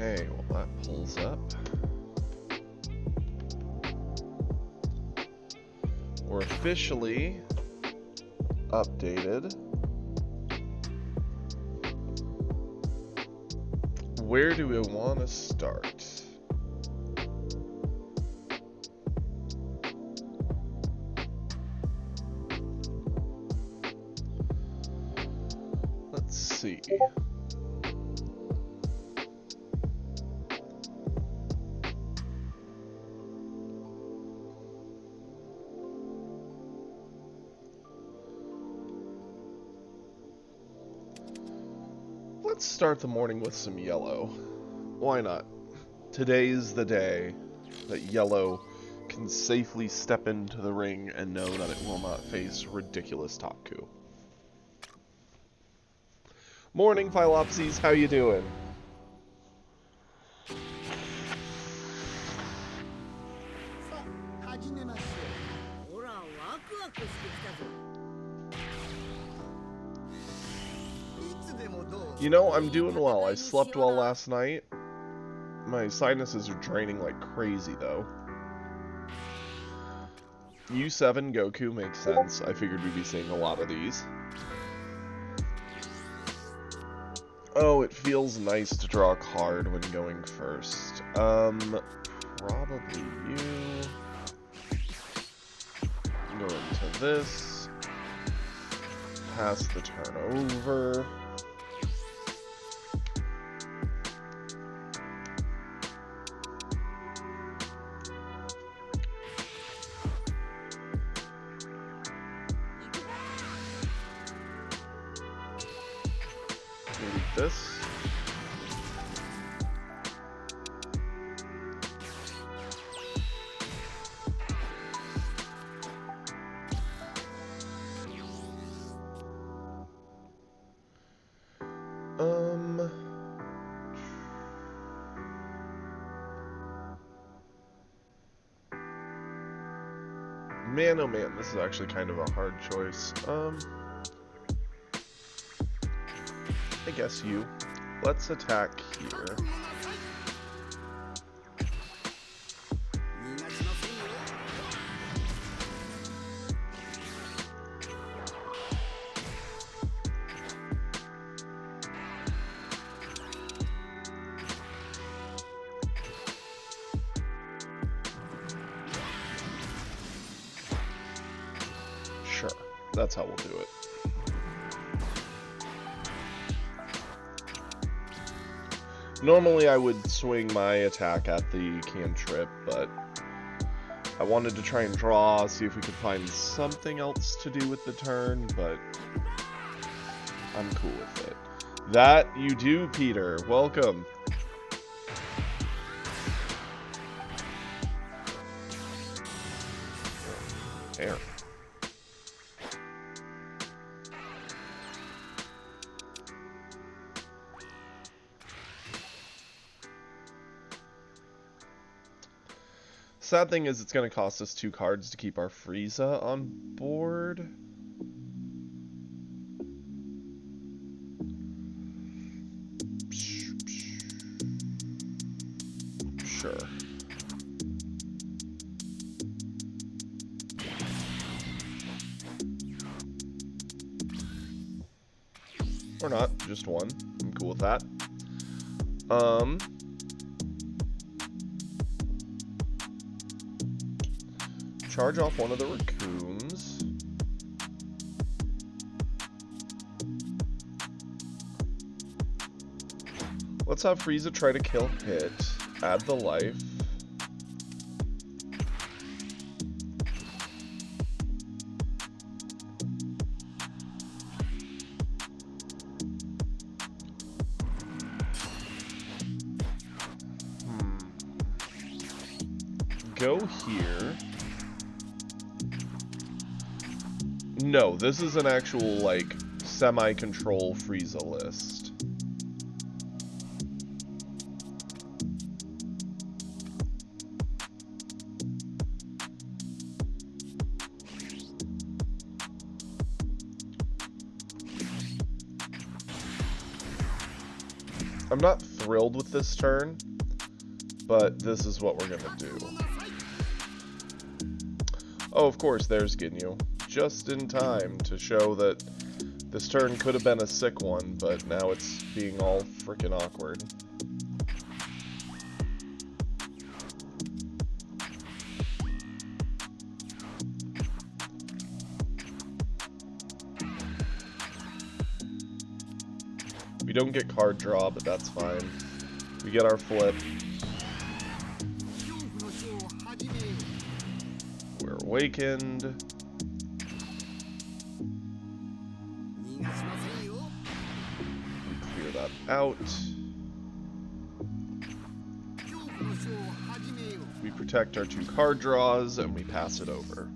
Okay, well that pulls up. We're officially updated. Where do we want to start? Let's see. Let's start the morning with some yellow. Why not? Today's the day that yellow can safely step into the ring and know that it will not face ridiculous top coup. Morning, Philopses. How you doing? You know, I'm doing well. I slept well last night. My sinuses are draining like crazy, though. U7 Goku makes sense. I figured we'd be seeing a lot of these. Oh, it feels nice to draw a card when going first. Probably you. Go into this. Pass the turn over. This. Man, oh man, this is actually kind of a hard choice. I guess you. Let's attack here. Sure, that's how we'll do it. Normally I would swing my attack at the cantrip, but I wanted to try and draw, see if we could find something else to do with the turn, but I'm cool with it. That you do, Peter. Welcome. There. Sad thing is it's going to cost us 2 cards to keep our Frieza on board. Sure. Or not, just one. I'm cool with that. Charge off one of the raccoons. Let's have Frieza try to kill Hit. Add the life. Go here. No, this is an actual, like, semi-control Frieza list. I'm not thrilled with this turn, but this is what we're gonna do. Oh, of course, there's Ginyu. Just in time to show that this turn could have been a sick one, but now it's being all frickin' awkward. We don't get card draw, but that's fine. We get our flip. We're awakened. Clear that out. We protect our 2 card draws, and we pass it over.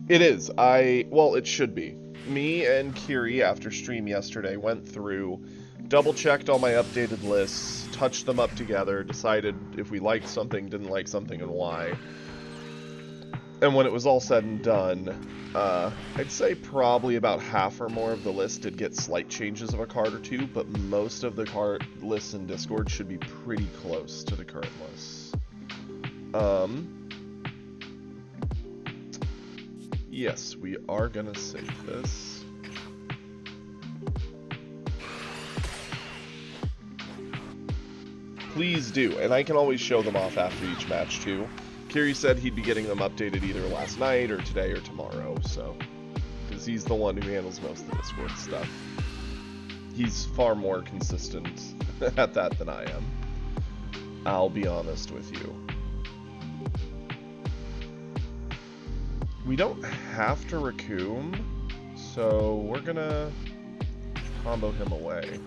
It is. Well, it should be. Me and Kiri, after stream yesterday, went through, double-checked all my updated lists, touched them up together, decided if we liked something, didn't like something, and why. And when it was all said and done, I'd say probably about half or more of the list did get slight changes of a card or two, but most of the card lists in Discord should be pretty close to the current lists. Yes, we are gonna save this. Please do, and I can always show them off after each match too. Kiri said he'd be getting them updated either last night or today or tomorrow, so... because he's the one who handles most of the Discord stuff. He's far more consistent at that than I am. I'll be honest with you. We don't have to Raccoon, so we're gonna combo him away.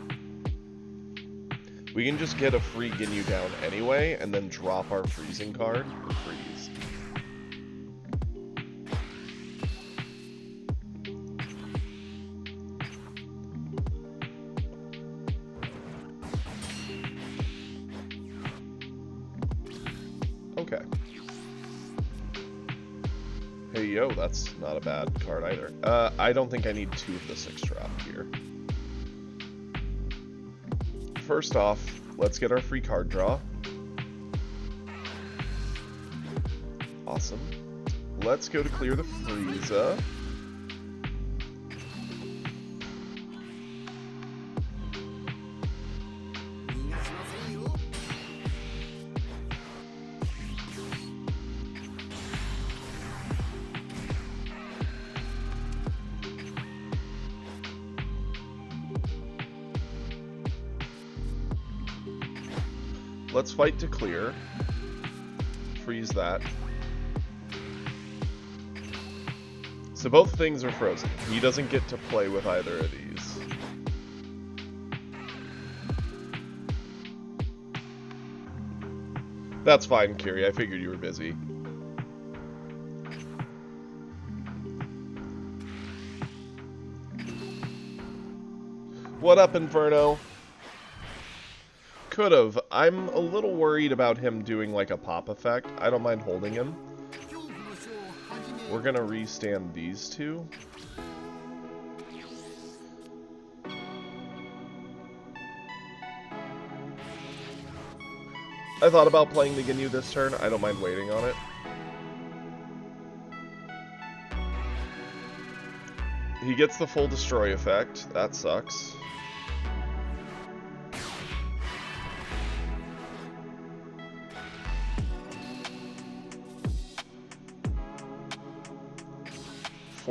We can just get a free Ginyu down anyway, and then drop our freezing card for freeze. Okay. Hey, yo, that's not a bad card either. I don't think I need 2 of the 6 drop here. First off, let's get our free card draw. Awesome. Let's go to clear the Frieza. Let's fight to clear. Freeze that. So both things are frozen. He doesn't get to play with either of these. That's fine, Kiri. I figured you were busy. What up, Inferno? Could've. I'm a little worried about him doing like a pop effect. I don't mind holding him. We're gonna restand these 2. I thought about playing the Ginyu this turn. I don't mind waiting on it. He gets the full destroy effect. That sucks.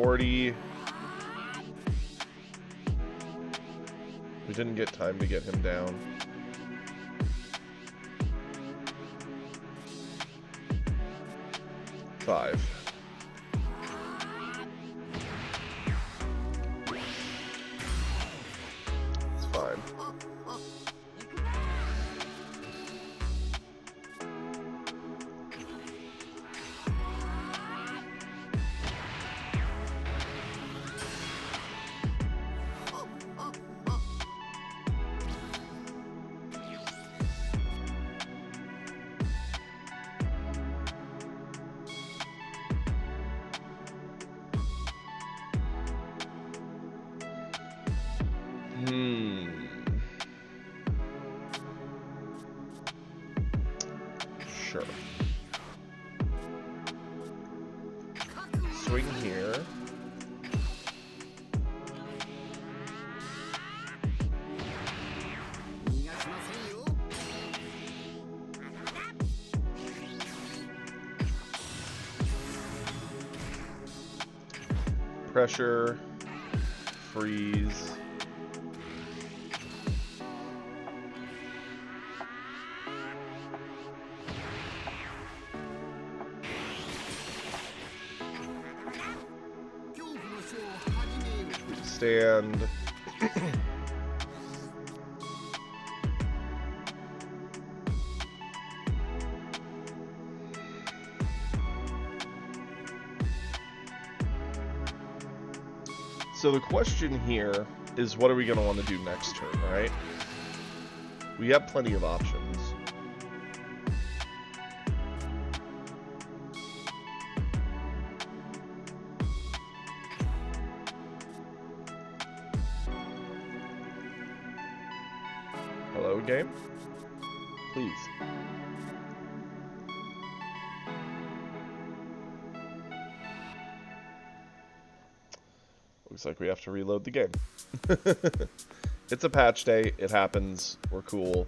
We didn't get time to get him down. Five. It's fine. Sure. Swing here. Pressure, freeze. Stand. So the question here is, what are we going to want to do next turn, right? We have plenty of options. Hello, game? Please. Looks like we have to reload the game. It's a patch day. It happens. We're cool.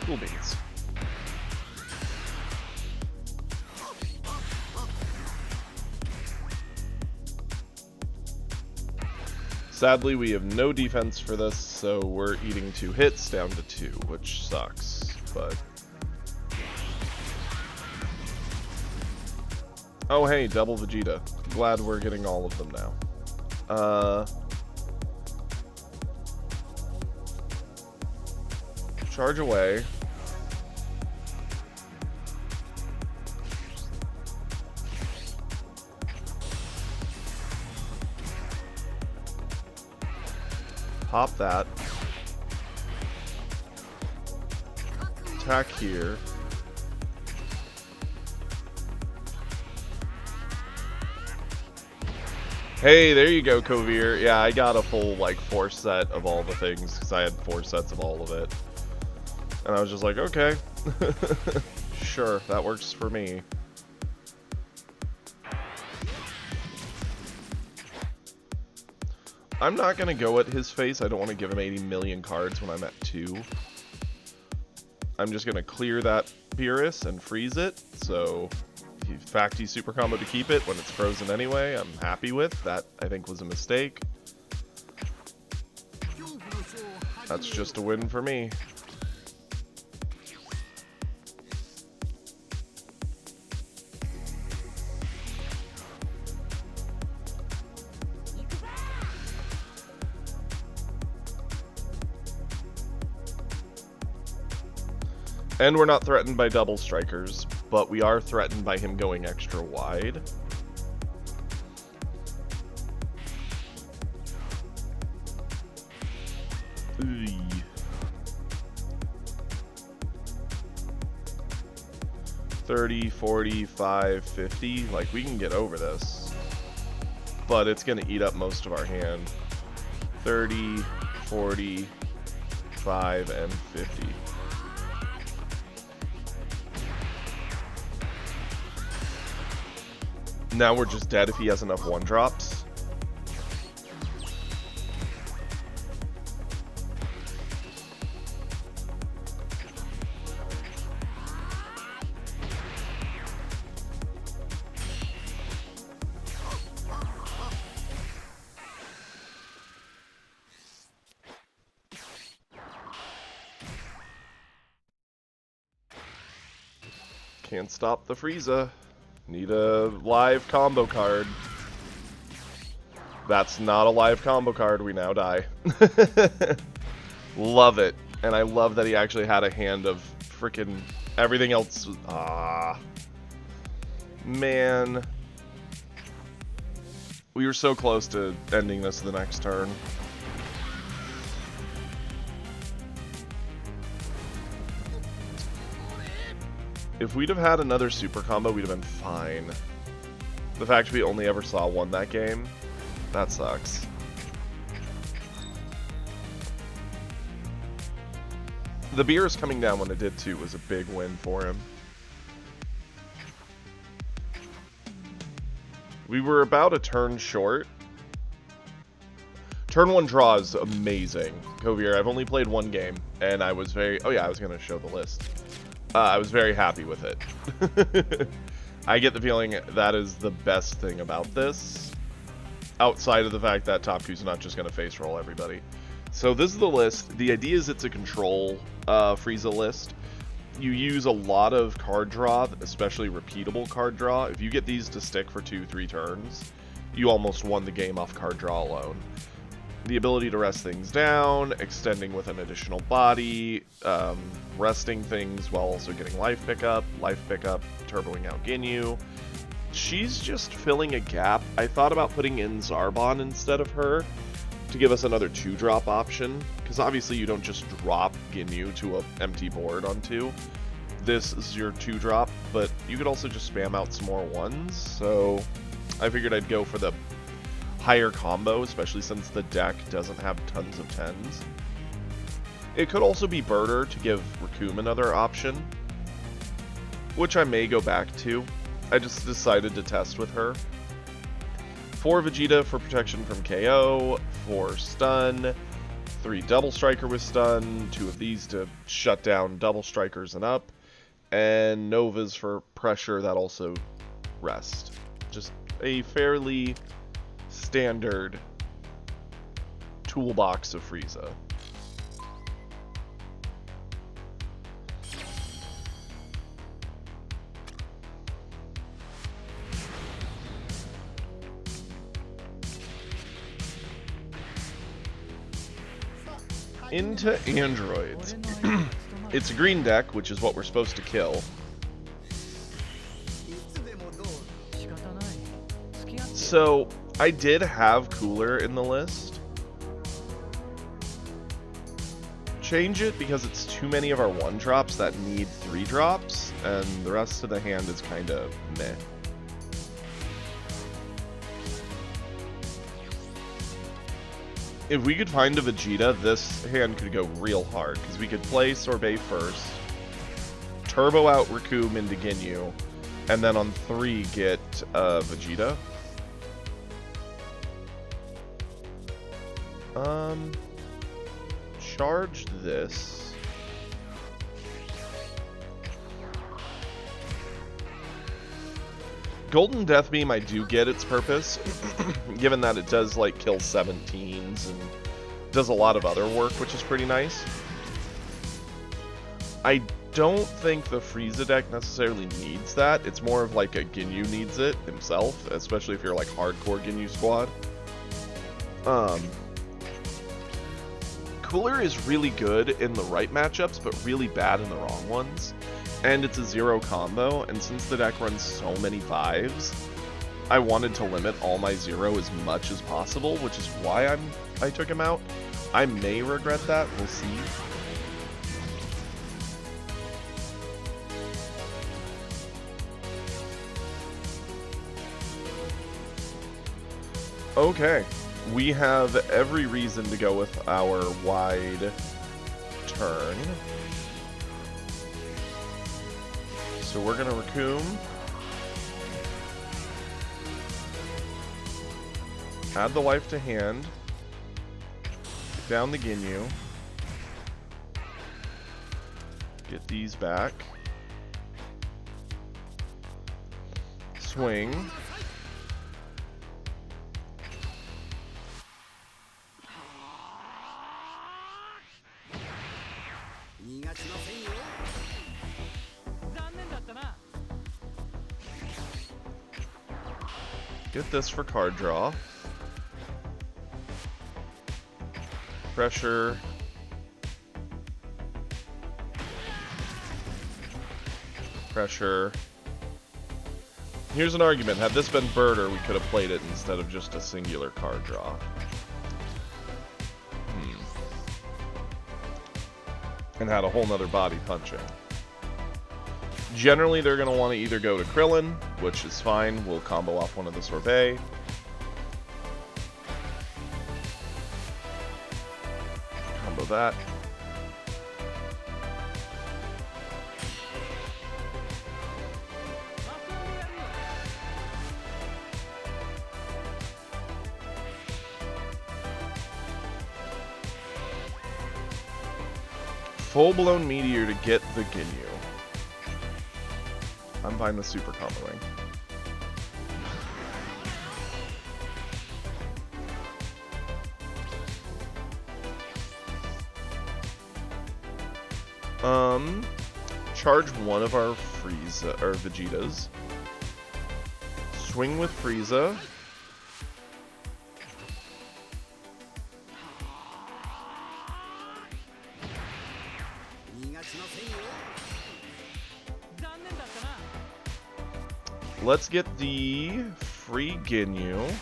Cool beans. Sadly, we have no defense for this, so we're eating 2 hits down to 2, which sucks, but... Oh hey, double Vegeta. Glad we're getting all of them now. Charge away. Pop that. Attack here. Hey, there you go, Kovir. Yeah, I got a full, like, 4 set of all the things, because I had 4 sets of all of it. And I was just like, okay. Sure, that works for me. I'm not going to go at his face. I don't want to give him 80 million cards when I'm at 2. I'm just going to clear that Beerus and freeze it. So, in fact, he's super combo to keep it when it's frozen anyway. I'm happy with that. I think was a mistake. That's just a win for me. And we're not threatened by double strikers, but we are threatened by him going extra wide. Ooh. 30, 45, 50, like we can get over this. But it's gonna eat up most of our hand. 30, 40, 5, and 50. Now we're just dead if he has enough 1-drops. Can't stop the Frieza. Need a live combo card. That's not a live combo card. We now die. Love it. And I love that he actually had a hand of freaking everything else. Ah. Man. We were so close to ending this the next turn. If we'd have had another super combo, we'd have been fine. The fact we only ever saw one that game, that sucks. The Beerus coming down when it did too was a big win for him. We were about a turn short. Turn 1 draw is amazing. Kovier, I've only played one game, and I was very... Oh yeah, I was going to show the list. I was very happy with it. I get the feeling that is the best thing about this, outside of the fact that Topku's not just going to face roll everybody. So this is the list. The idea is it's a control Frieza list. You use a lot of card draw, especially repeatable card draw. If you get these to stick for 2-3 turns, you almost won the game off card draw alone. The ability to rest things down, extending with an additional body, resting things while also getting life pickup, turboing out Ginyu. She's just filling a gap. I thought about putting in Zarbon instead of her to give us another 2-drop option, because obviously you don't just drop Ginyu to an empty board on 2. This is your 2-drop, but you could also just spam out some more 1s, so I figured I'd go for the higher combo, especially since the deck doesn't have tons of 10s. It could also be Birder to give Recoome another option, which I may go back to. I just decided to test with her. 4 Vegeta for protection from KO, 4 stun, 3 Double Striker with stun, 2 of these to shut down Double Strikers and up, and Novas for pressure that also rest. Just a fairly standard toolbox of Frieza. Into androids. It's a green deck, which is what we're supposed to kill. So, I did have Cooler in the list. Change it because it's too many of our 1-drops that need 3-drops, and the rest of the hand is kind of meh. If we could find a Vegeta, this hand could go real hard, because we could play Sorbet first, turbo out Recoome into Ginyu, and then on 3 get Vegeta. Charge this. Golden Death Beam, I do get its purpose, given that it does like kill 17s and does a lot of other work, which is pretty nice. I don't think the Frieza deck necessarily needs that. It's more of like a Ginyu needs it himself, especially if you're like hardcore Ginyu squad. Cooler is really good in the right matchups, but really bad in the wrong ones. And it's a 0 combo, and since the deck runs so many 5s, I wanted to limit all my 0 as much as possible, which is why I took him out. I may regret that, we'll see. Okay, we have every reason to go with our wide turn. So we're gonna Recoome, add the life to hand, get down the Ginyu, get these back, swing, get this for card draw. Pressure. Pressure. Here's an argument. Had this been Birder, we could have played it instead of just a singular card draw. And had a whole nother body punching. Generally, they're going to want to either go to Krillin, which is fine. We'll combo off one of the Sorbet. Combo that. Full-blown Meteor to get the Ginyu. I'm fine with super comboing. Charge one of our Frieza or Vegetas. Swing with Frieza. Let's get the free Ginyu.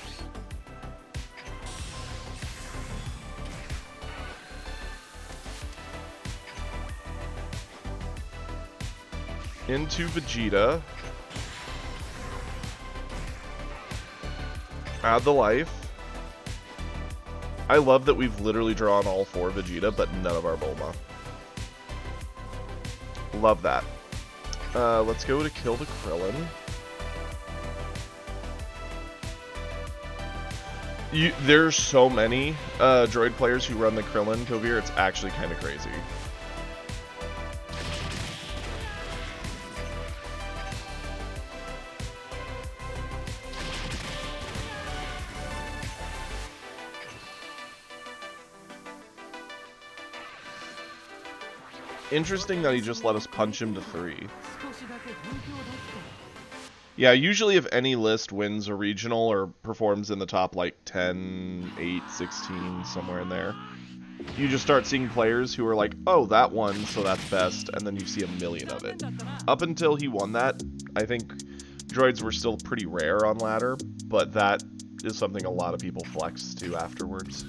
Into Vegeta. Add the life. I love that we've literally drawn all 4 Vegeta, but none of our Bulma. Love that. Let's go to kill the Krillin. There's so many droid players who run the Krillin, Kovir, it's actually kind of crazy. Interesting that he just let us punch him to 3. Yeah, usually if any list wins a regional or performs in the top like 10, 8, 16, somewhere in there, you just start seeing players who are like, oh, that won, so that's best, and then you see a million of it. Up until he won that, I think droids were still pretty rare on ladder, but that is something a lot of people flex to afterwards.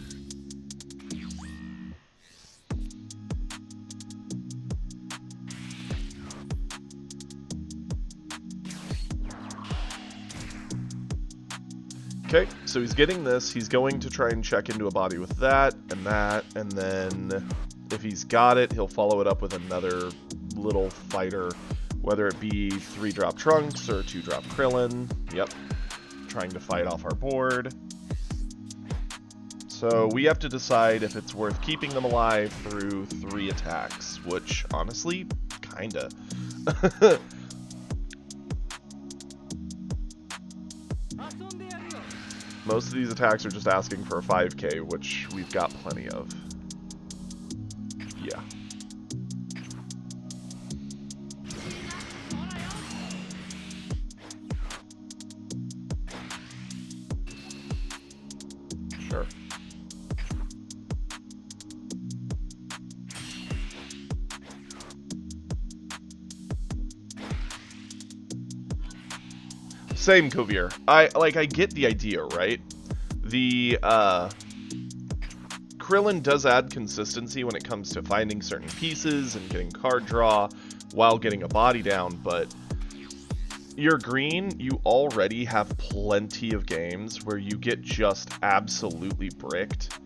Okay, so he's getting this. He's going to try and check into a body with that, and then if he's got it, he'll follow it up with another little fighter, whether it be 3-drop Trunks or 2-drop Krillin. Yep, trying to fight off our board. So we have to decide if it's worth keeping them alive through 3 attacks, which, honestly, kinda. Most of these attacks are just asking for a 5k, which we've got plenty of. Yeah. Sure. Same, Kovir. I get the idea, right? The Krillin does add consistency when it comes to finding certain pieces and getting card draw while getting a body down, but you're green, you already have plenty of games where you get just absolutely bricked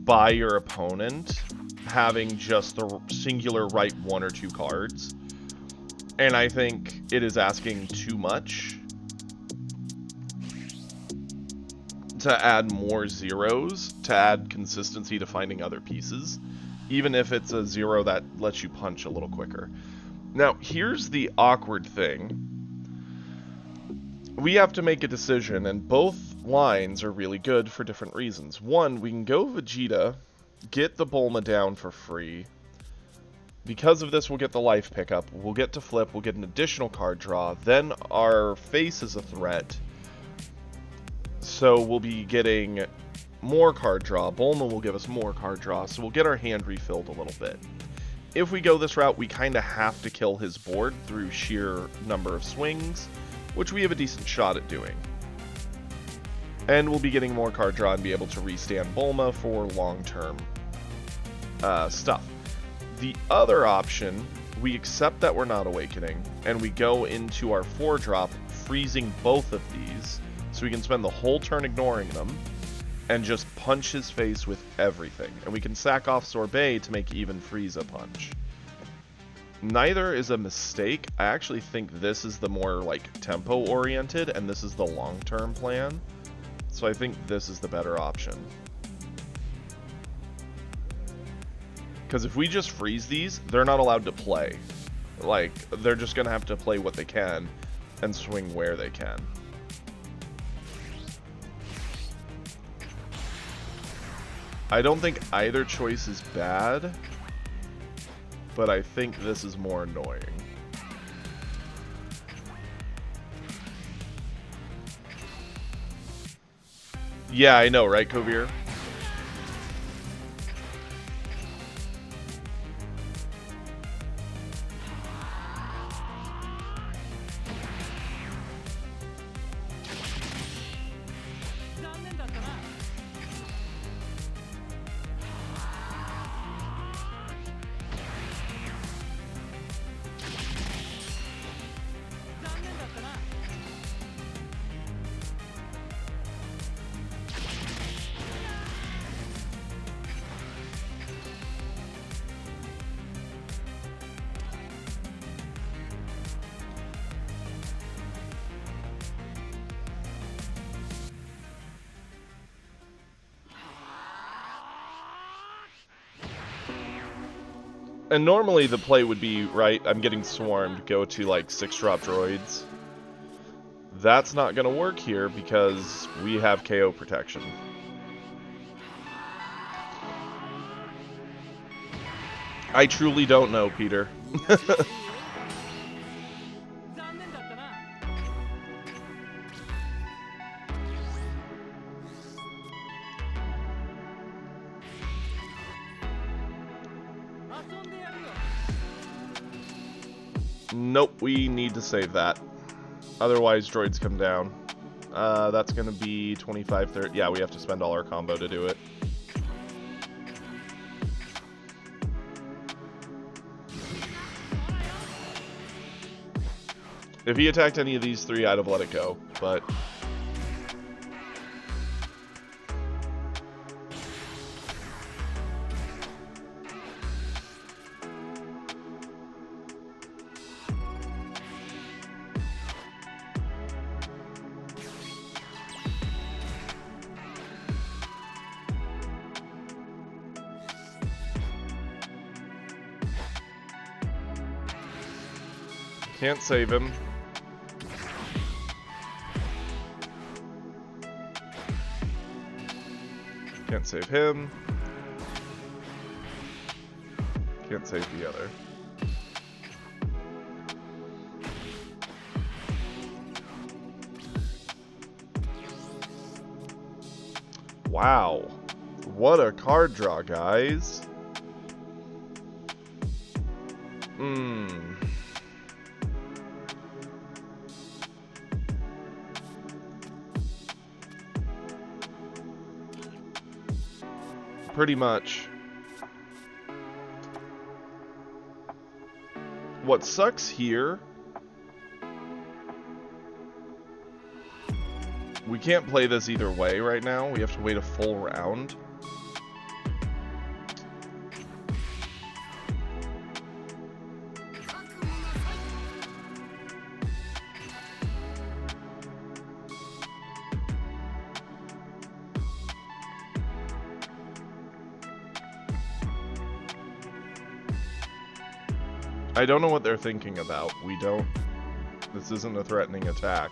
by your opponent having just the singular right 1 or 2 cards. And I think it is asking too much to add more zeros, to add consistency to finding other pieces, even if it's a 0 that lets you punch a little quicker. Now, here's the awkward thing. We have to make a decision, and both lines are really good for different reasons. One, we can go Vegeta, get the Bulma down for free. Because of this, we'll get the life pickup, we'll get to flip, we'll get an additional card draw, then our face is a threat. So we'll be getting more card draw. Bulma will give us more card draw, so we'll get our hand refilled a little bit. If we go this route, we kind of have to kill his board through sheer number of swings, which we have a decent shot at doing. And we'll be getting more card draw and be able to restand Bulma for long-term stuff. The other option, we accept that we're not awakening, and we go into our 4-drop, freezing both of these, so we can spend the whole turn ignoring them, and just punch his face with everything. And we can sack off Sorbet to make even Frieza punch. Neither is a mistake. I actually think this is the more, like, tempo-oriented, and this is the long-term plan. So I think this is the better option. Because if we just freeze these, they're not allowed to play. Like, they're just going to have to play what they can and swing where they can. I don't think either choice is bad, but I think this is more annoying. Yeah, I know, right, Kovir? And normally the play would be, right, I'm getting swarmed, go to like 6-drop droids. That's not going to work here because we have KO protection. I truly don't know, Peter. Nope, we need to save that. Otherwise, droids come down. That's going to be 25, 30. Yeah, we have to spend all our combo to do it. If he attacked any of these three, I'd have let it go, but... Can't save him. Can't save him. Can't save the other. Wow. What a card draw, guys. Pretty much. What sucks here, we can't play this either way right now. We have to wait a full round. I don't know what they're thinking about. This isn't a threatening attack.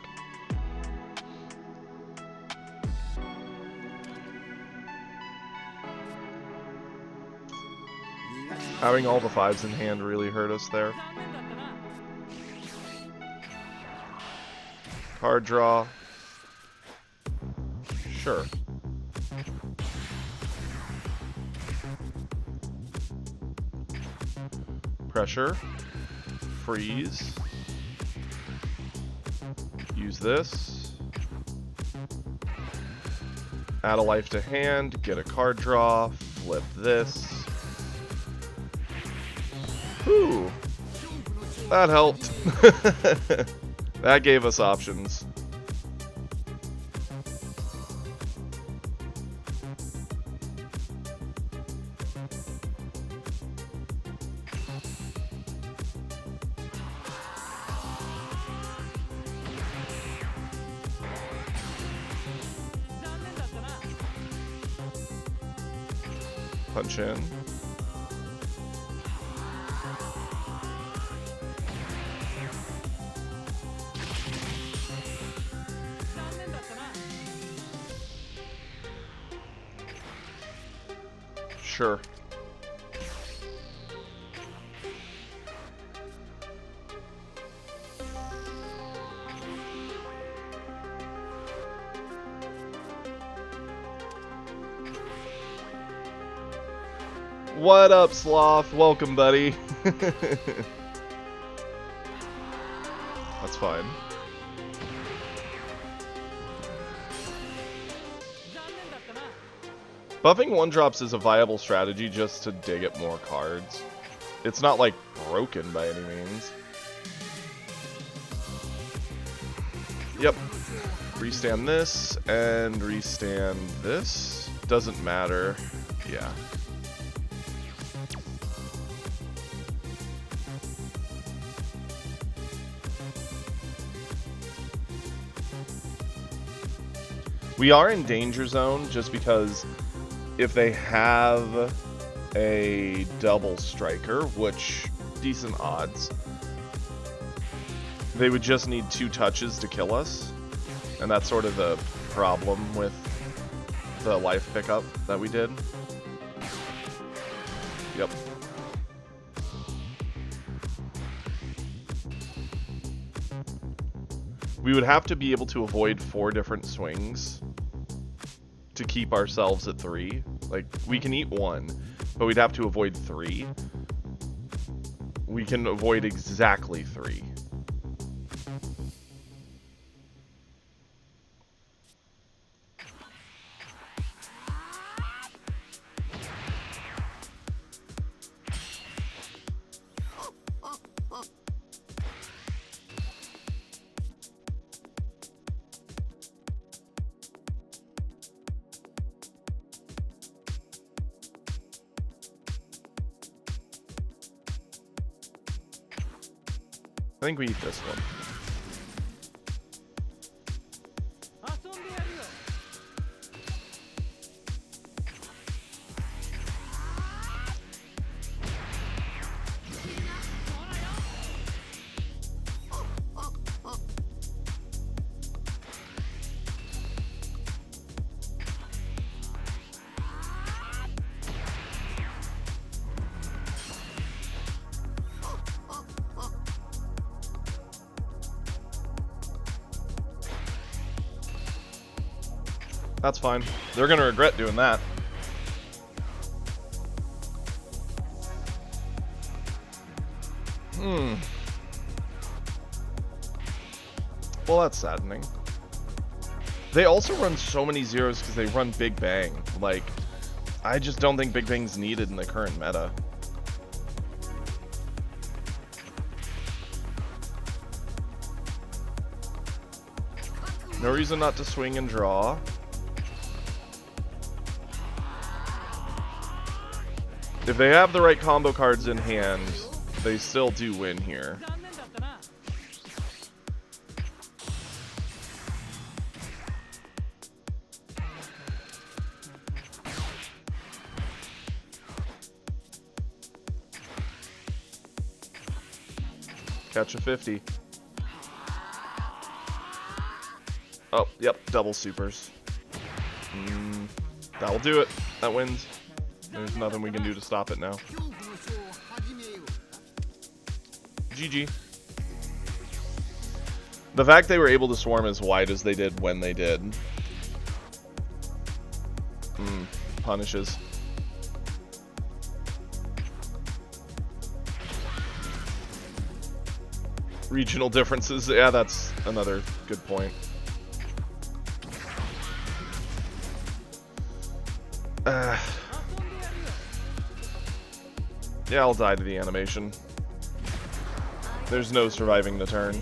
Having all the 5s in hand really hurt us there. Card draw. Sure. Pressure. Freeze. Use this. Add a life to hand, get a card draw, flip this. Whew. That helped. That gave us options. Punch in. Sure. What up, Sloth? Welcome, buddy. That's fine. Buffing 1-drops is a viable strategy just to dig at more cards. It's not, like, broken by any means. Yep. Restand this, and restand this. Doesn't matter. Yeah. We are in danger zone just because if they have a double striker, which decent odds, they would just need 2 touches to kill us. And that's sort of the problem with the life pickup that we did. Yep. We would have to be able to avoid 4 different swings to keep ourselves at 3. Like, we can eat 1, but we'd have to avoid 3. We can avoid exactly 3. I think we eat this one. That's fine. They're gonna regret doing that. Well, that's saddening. They also run so many zeros because they run Big Bang. Like, I just don't think Big Bang's needed in the current meta. No reason not to swing and draw. If they have the right combo cards in hand, they still do win here. Catch a 50. Oh, yep, double supers. That'll do it. That wins. There's nothing we can do to stop it now. GG. The fact they were able to swarm as wide as they did when they did. Punishes. Regional differences. Yeah, that's another good point. Yeah, I'll die to the animation. There's no surviving the turn.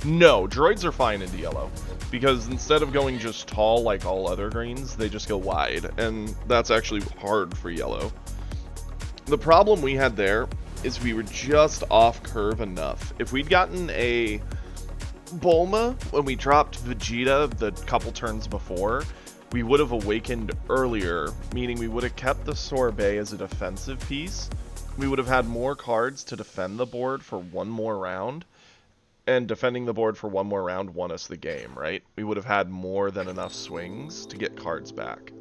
No, droids are fine into yellow. Because instead of going just tall like all other greens, they just go wide. And that's actually hard for yellow. The problem we had there is we were just off curve enough. If we'd gotten a Bulma when we dropped Vegeta the couple turns before, we would have awakened earlier, meaning we would have kept the Sorbet as a defensive piece. We would have had more cards to defend the board for one more round, and defending the board for one more round won us the game, right? We would have had more than enough swings to get cards back.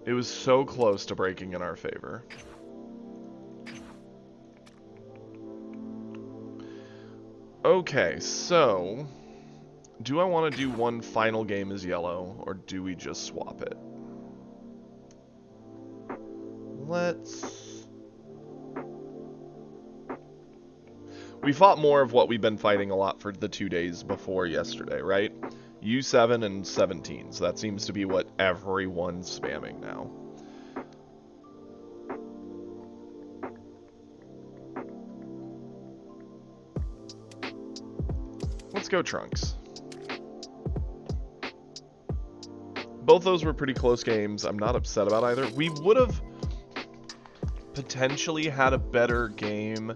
It was so close to breaking in our favor. Okay, so do I want to do one final game as yellow, or do we just swap it? We fought more of what we've been fighting a lot for the 2 days before yesterday, right? U7 and 17s. That seems to be what everyone's spamming now. Let's go Trunks. Both those were pretty close games. I'm not upset about either. We would have potentially had a better game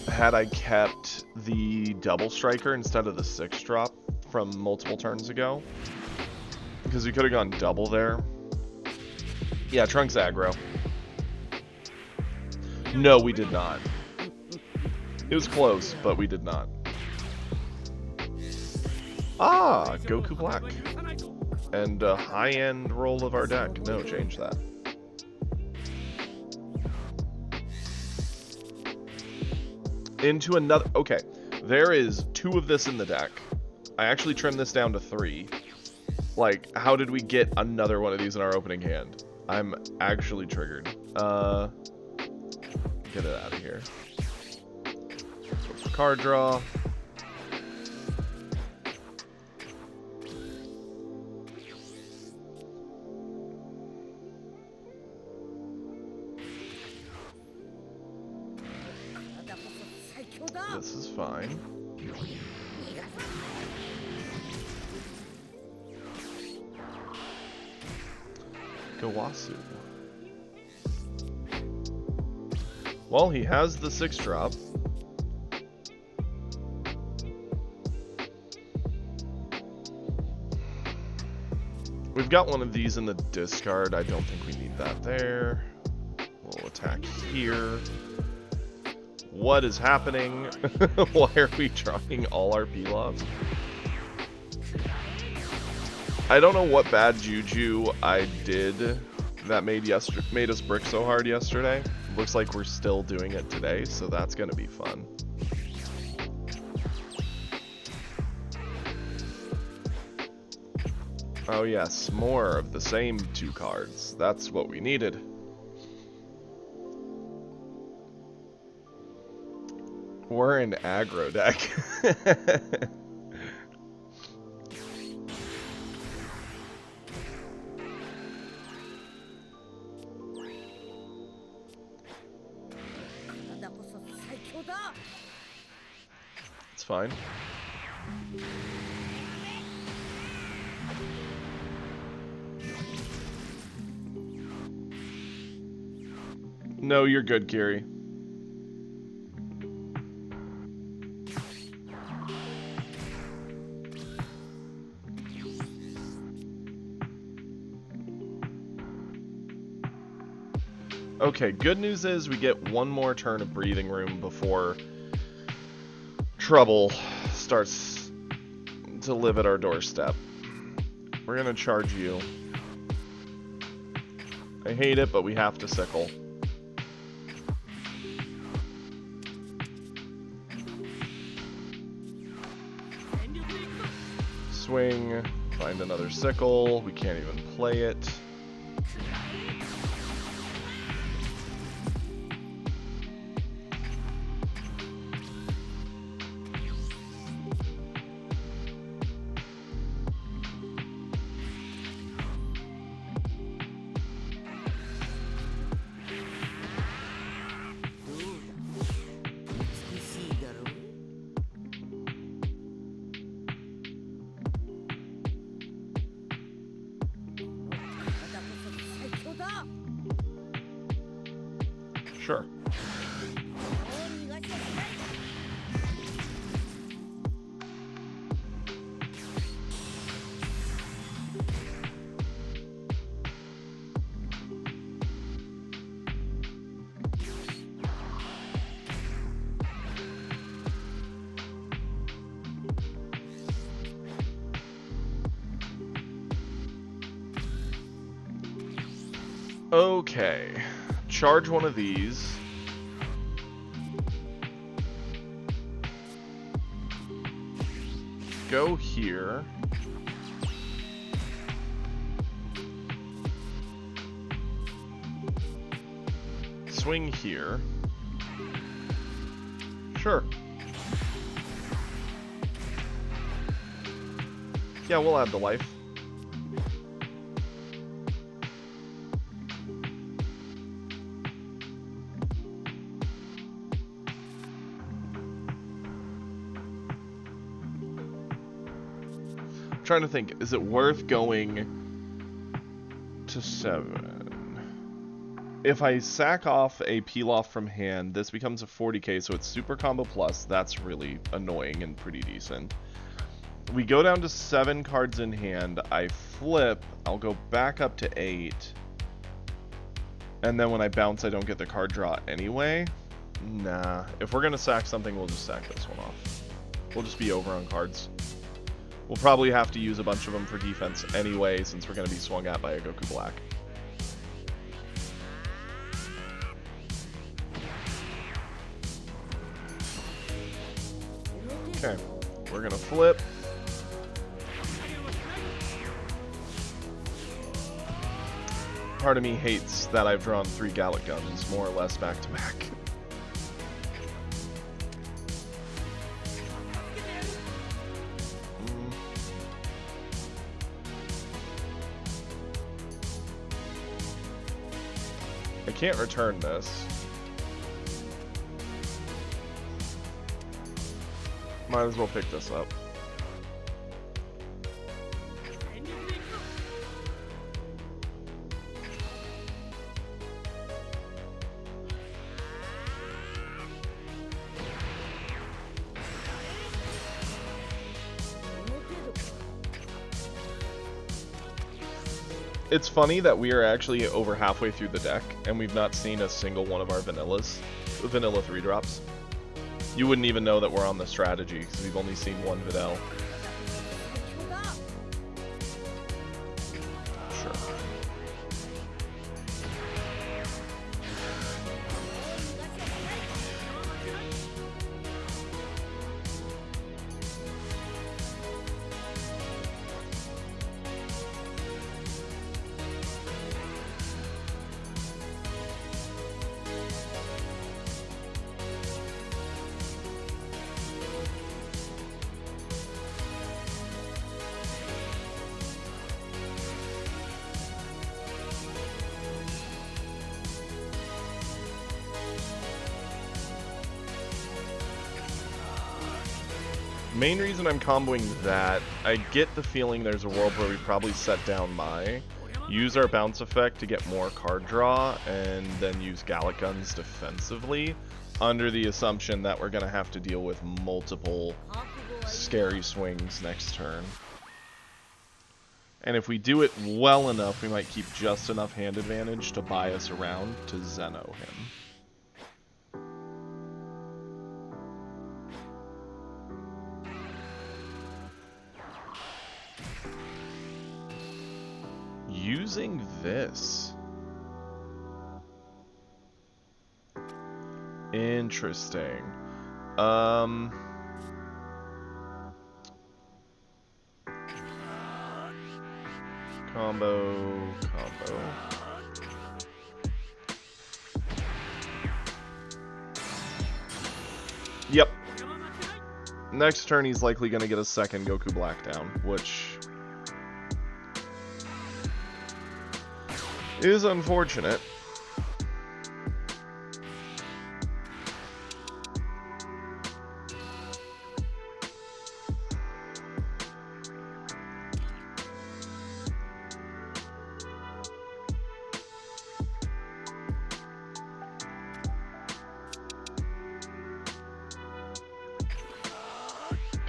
had I kept the double striker instead of the 6-drop from multiple turns ago. Because we could have gone double there. Yeah, Trunks aggro. No, we did not. It was close, but we did not. Ah, Goku Black. And a high-end roll of our deck. No, change that. Into another... Okay, there is 2 of this in the deck. I actually trimmed this down to 3. Like, how did we get another one of these in our opening hand? I'm actually triggered. Get it out of here. Go for card draw. This is fine. Gowasu. Well, he has the 6-drop. We've got one of these in the discard. I don't think we need that there. We'll attack here. What is happening? Why are we drawing all our Pilafs? I don't know what bad juju I did that made us brick so hard yesterday. Looks like we're still doing it today, so that's gonna be fun. Oh yes, more of the same 2 cards. That's what we needed. We're an aggro deck. It's fine. No, you're good, Kiri. Okay, good news is we get one more turn of breathing room before trouble starts to live at our doorstep. We're gonna charge you. I hate it, but we have to sickle. Swing, Find another sickle. We can't even play it. Sure. Okay. Charge one of these. Go here. Swing here. Sure. Yeah, we'll add the life. Trying to think, is it worth going to 7? If I sack off a peel off from hand, this becomes a 40k, so it's super combo plus. That's really annoying and pretty decent. We go down to 7 cards in hand. I flip. I'll go back up to 8. And then when I bounce, I don't get the card draw anyway. Nah. If we're going to sack something, we'll just sack this one off. We'll just be over on cards. We'll probably have to use a bunch of them for defense anyway, since we're going to be swung at by a Goku Black. Okay, we're going to flip. Part of me hates that I've drawn 3 Gallic Guns, more or less back to back. I can't return this. Might as well pick this up. It's funny that we are actually over halfway through the deck, and we've not seen a single one of our vanilla 3-drops. You wouldn't even know that we're on the strategy, because we've only seen one Videl. Sure. Main reason I'm comboing that, I get the feeling there's a world where we probably set down Mai, use our bounce effect to get more card draw, and then use Gallic Guns defensively, under the assumption that we're going to have to deal with multiple scary swings next turn. And if we do it well enough, we might keep just enough hand advantage to buy us around to Zeno him. Using this. Interesting. Combo, combo. Yep. Next turn, he's likely going to get a second Goku Black down, which is unfortunate.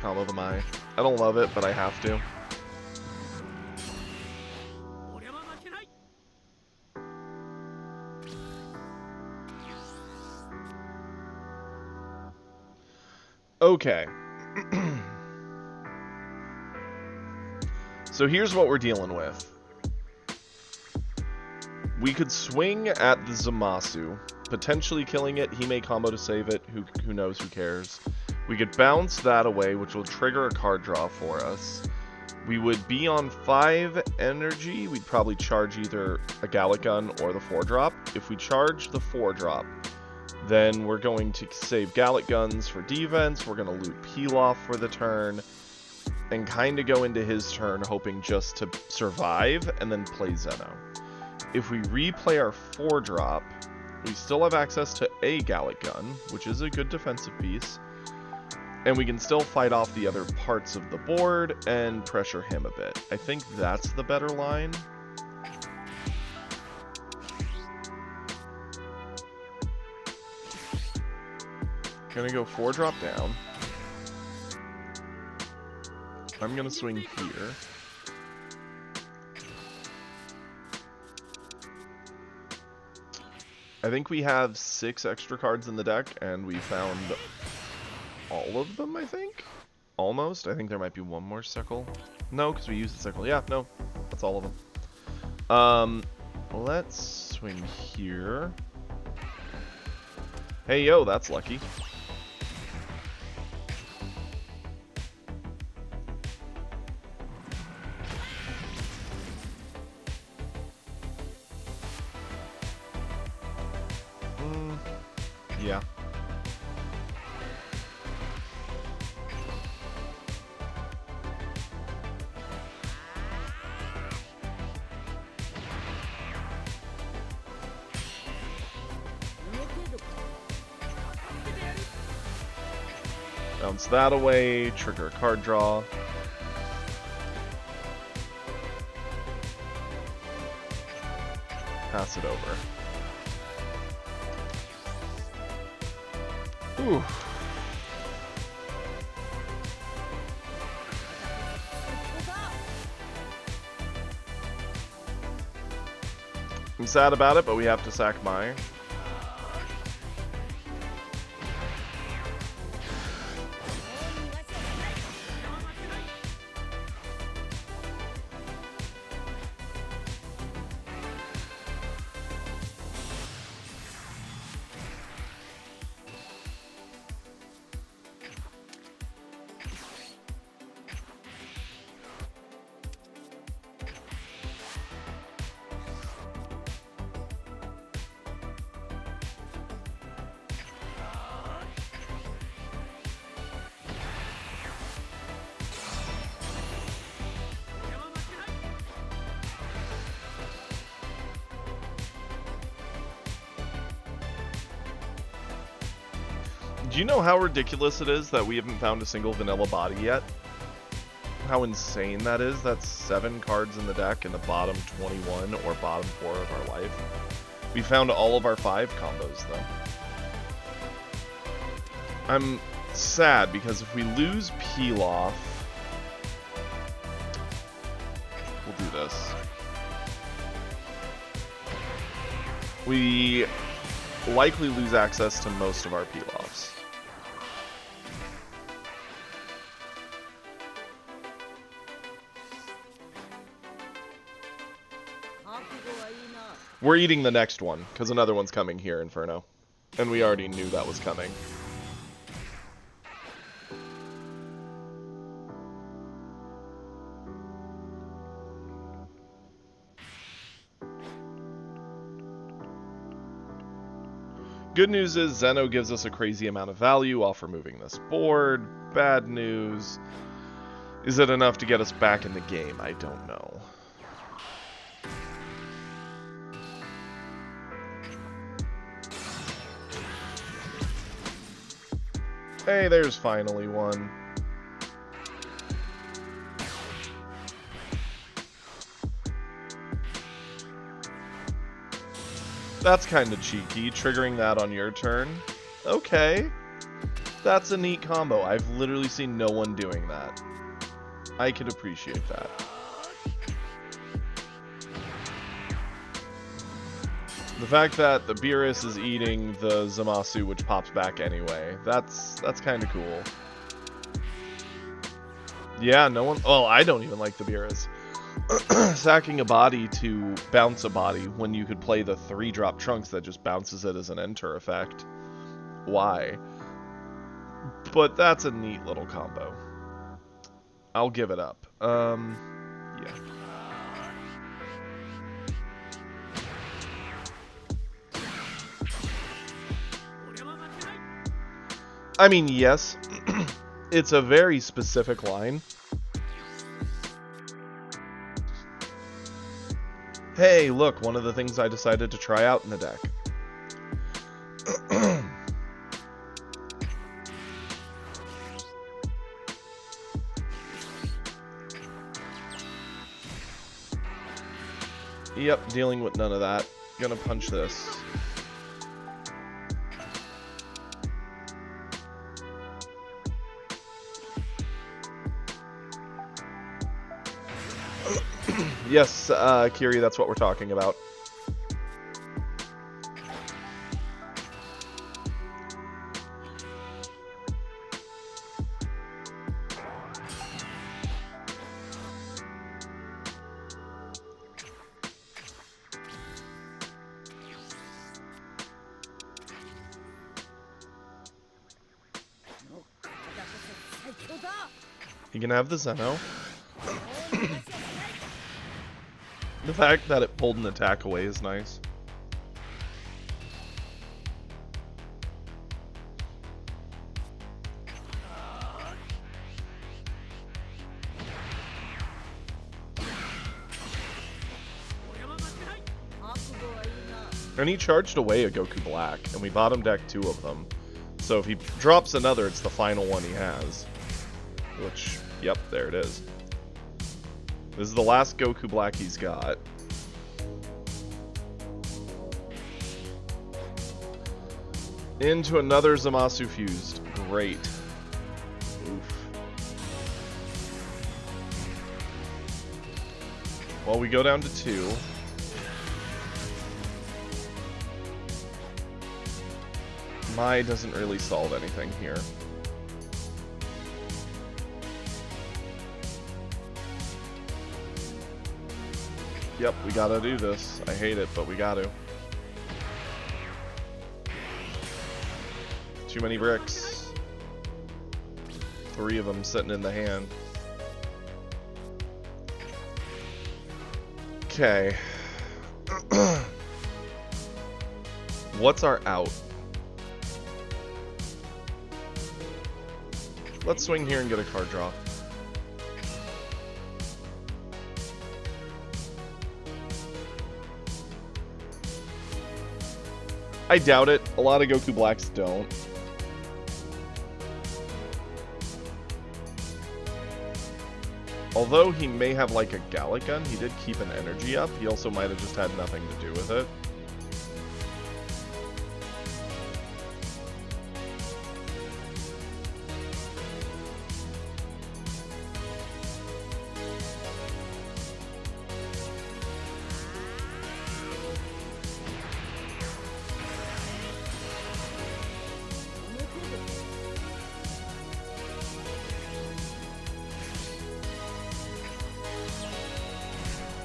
Combo the Mai. I don't love it, but I have to. Okay. So here's what we're dealing with. We could swing at the Zamasu, potentially killing it. He may combo to save it. Who knows? Who cares? We could bounce that away, which will trigger a card draw for us. We would be on 5 energy. We'd probably charge either a Gallic Gun or the 4-drop. If we charge the 4-drop, then we're going to save Gallic Guns for defense. We're going to loot Pilaf for the turn. And kind of go into his turn hoping just to survive and then play Zeno. If we replay our 4-drop, we still have access to a Gallic Gun, which is a good defensive piece. And we can still fight off the other parts of the board and pressure him a bit. I think that's the better line. Gonna go 4-drop down. I'm gonna swing here. I think we have 6 extra cards in the deck, and we found all of them, I think? Almost. I think there might be one more sickle. No, because we used the sickle. Yeah, no. That's all of them. Let's swing here. Hey, yo, that's lucky. Yeah. Bounce that away, trigger a card draw. Pass it over. Ooh. I'm sad about it, but we have to sack Mai. Do you know how ridiculous it is that we haven't found a single vanilla body yet? How insane that is? That's 7 cards in the deck in the bottom 21 or bottom 4 of our life. We found all of our 5 combos, though. I'm sad because if we lose Pilaf, we'll do this. We likely lose access to most of our Pilafs. We're eating the next one, because another one's coming here, Inferno. And we already knew that was coming. Good news is Zeno gives us a crazy amount of value off removing this board. Bad news, is it enough to get us back in the game? I don't know. Hey, there's finally one. That's kind of cheeky, triggering that on your turn. Okay. That's a neat combo. I've literally seen no one doing that. I could appreciate that. The fact that the Beerus is eating the Zamasu, which pops back anyway, that's kind of cool. Yeah, no one... Oh, I don't even like the Beerus. Sacking a body to bounce a body when you could play the 3-drop Trunks that just bounces it as an enter effect. Why? But that's a neat little combo. I'll give it up. Yeah. I mean, yes, it's a very specific line. Hey, look, one of the things I decided to try out in the deck. Yep, dealing with none of that. Gonna punch this. Yes, Kiri, that's what we're talking about. You can have the Zeno. The fact that it pulled an attack away is nice. And he charged away a Goku Black, and we bottom decked 2 of them. So if he drops another, it's the final one he has. Which, yep, there it is. This is the last Goku Black he's got. Into another Zamasu fused. Great. Oof. Well, we go down to 2. Mai doesn't really solve anything here. Yep, we gotta do this. I hate it, but we gotta. Too many bricks. 3 of them sitting in the hand. Okay. What's our out? Let's swing here and get a card draw. I doubt it. A lot of Goku Blacks don't. Although he may have like a Gallic Gun, he did keep an energy up. He also might have just had nothing to do with it.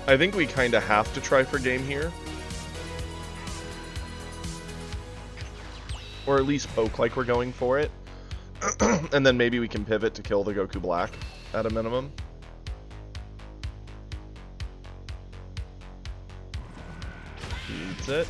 I think we kind of have to try for game here. Or at least poke like we're going for it. And then maybe we can pivot to kill the Goku Black at a minimum. He eats it.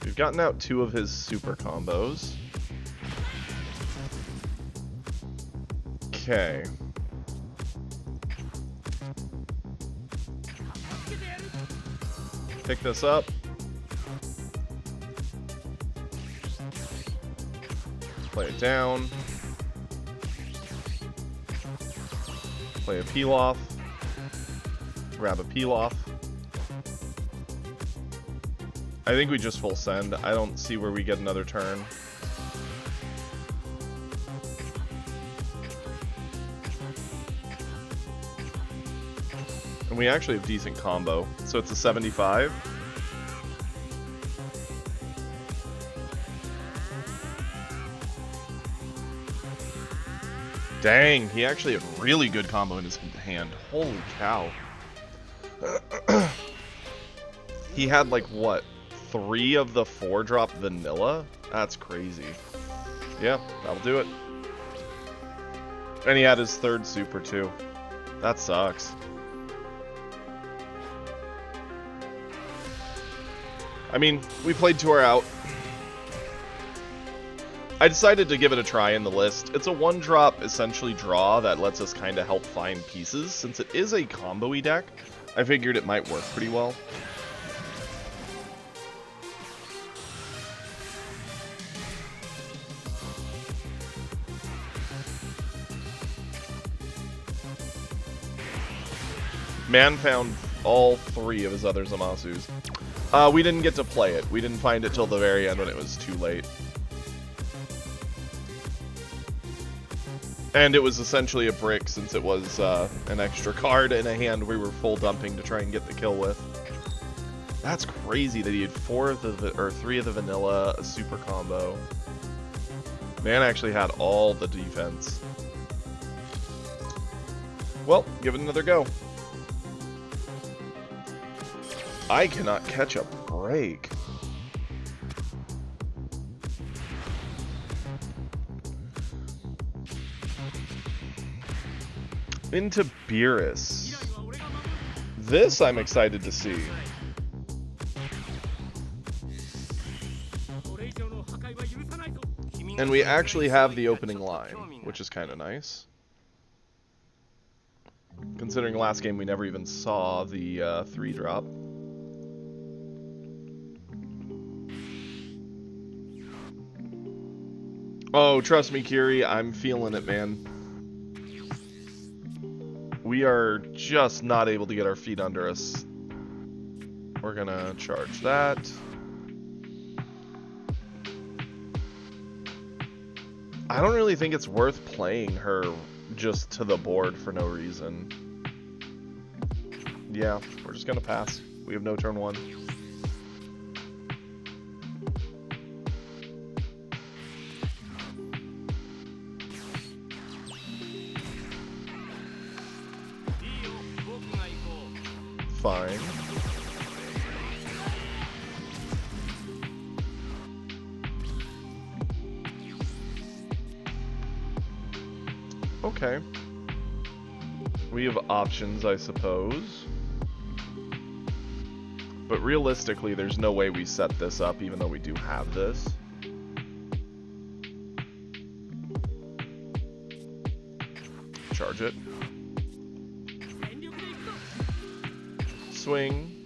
We've gotten out 2 of his super combos. Okay. Pick this up. Play it down. Play a peel off. Grab a peel off. I think we just full send. I don't see where we get another turn. And we actually have decent combo. So it's a 75. Dang, he actually had really good combo in his hand. Holy cow. He had like, what, 3 of the 4-drop vanilla? That's crazy. Yeah, that'll do it. And he had his 3rd super too. That sucks. I mean, we played to our out. I decided to give it a try in the list. It's a 1-drop, essentially, draw that lets us kind of help find pieces. Since it is a combo-y deck, I figured it might work pretty well. Man found all 3 of his other Zamasus. We didn't get to play it. We didn't find it till the very end when it was too late. And it was essentially a brick since it was an extra card in a hand we were full dumping to try and get the kill with. That's crazy that he had 4 of the or 3 of the vanilla, a super combo. Man actually had all the defense. Well, give it another go. I cannot catch a break. Into Beerus. This I'm excited to see. And we actually have the opening line, which is kind of nice. Considering last game we never even saw the 3-drop. Oh, trust me, Kiri, I'm feeling it, man. We are just not able to get our feet under us. We're gonna charge that. I don't really think it's worth playing her just to the board for no reason. Yeah, we're just gonna pass. We have no turn 1. Fine. Okay. We have options, I suppose. But realistically, there's no way we set this up, even though we do have this. Charge it. Swing.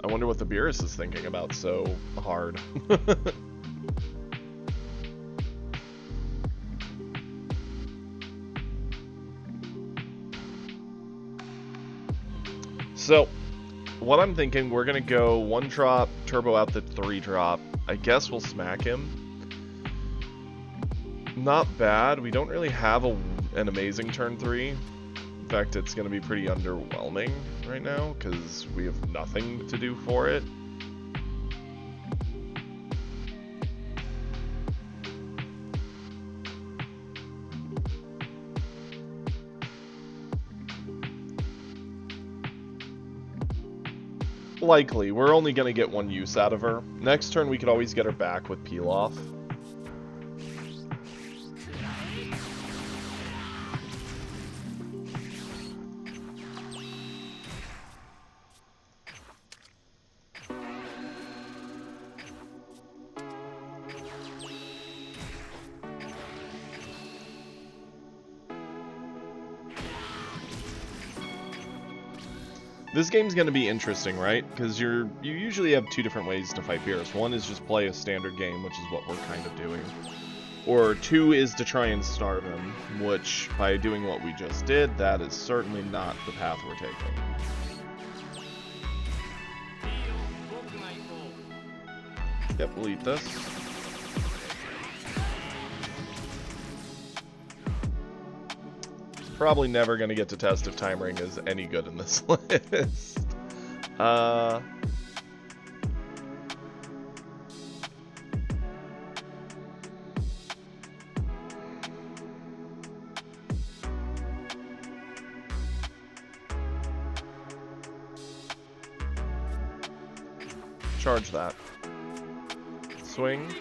I wonder what the Beerus is thinking about so hard. So, what I'm thinking, we're gonna go 1-drop, turbo out the 3-drop. I guess we'll smack him. Not bad. We don't really have an amazing turn 3. In fact, it's gonna be pretty underwhelming right now, because we have nothing to do for it. Likely. We're only going to get one use out of her. Next turn, we could always get her back with Peel Off. This game's going to be interesting, right? Because you usually have two different ways to fight Beerus. One is just play a standard game, which is what we're kind of doing. Or two is to try and starve him, which, by doing what we just did, that is certainly not the path we're taking. Yep, we'll eat this. Probably never going to get to test if Time Ring is any good in this list. Charge that. Swing.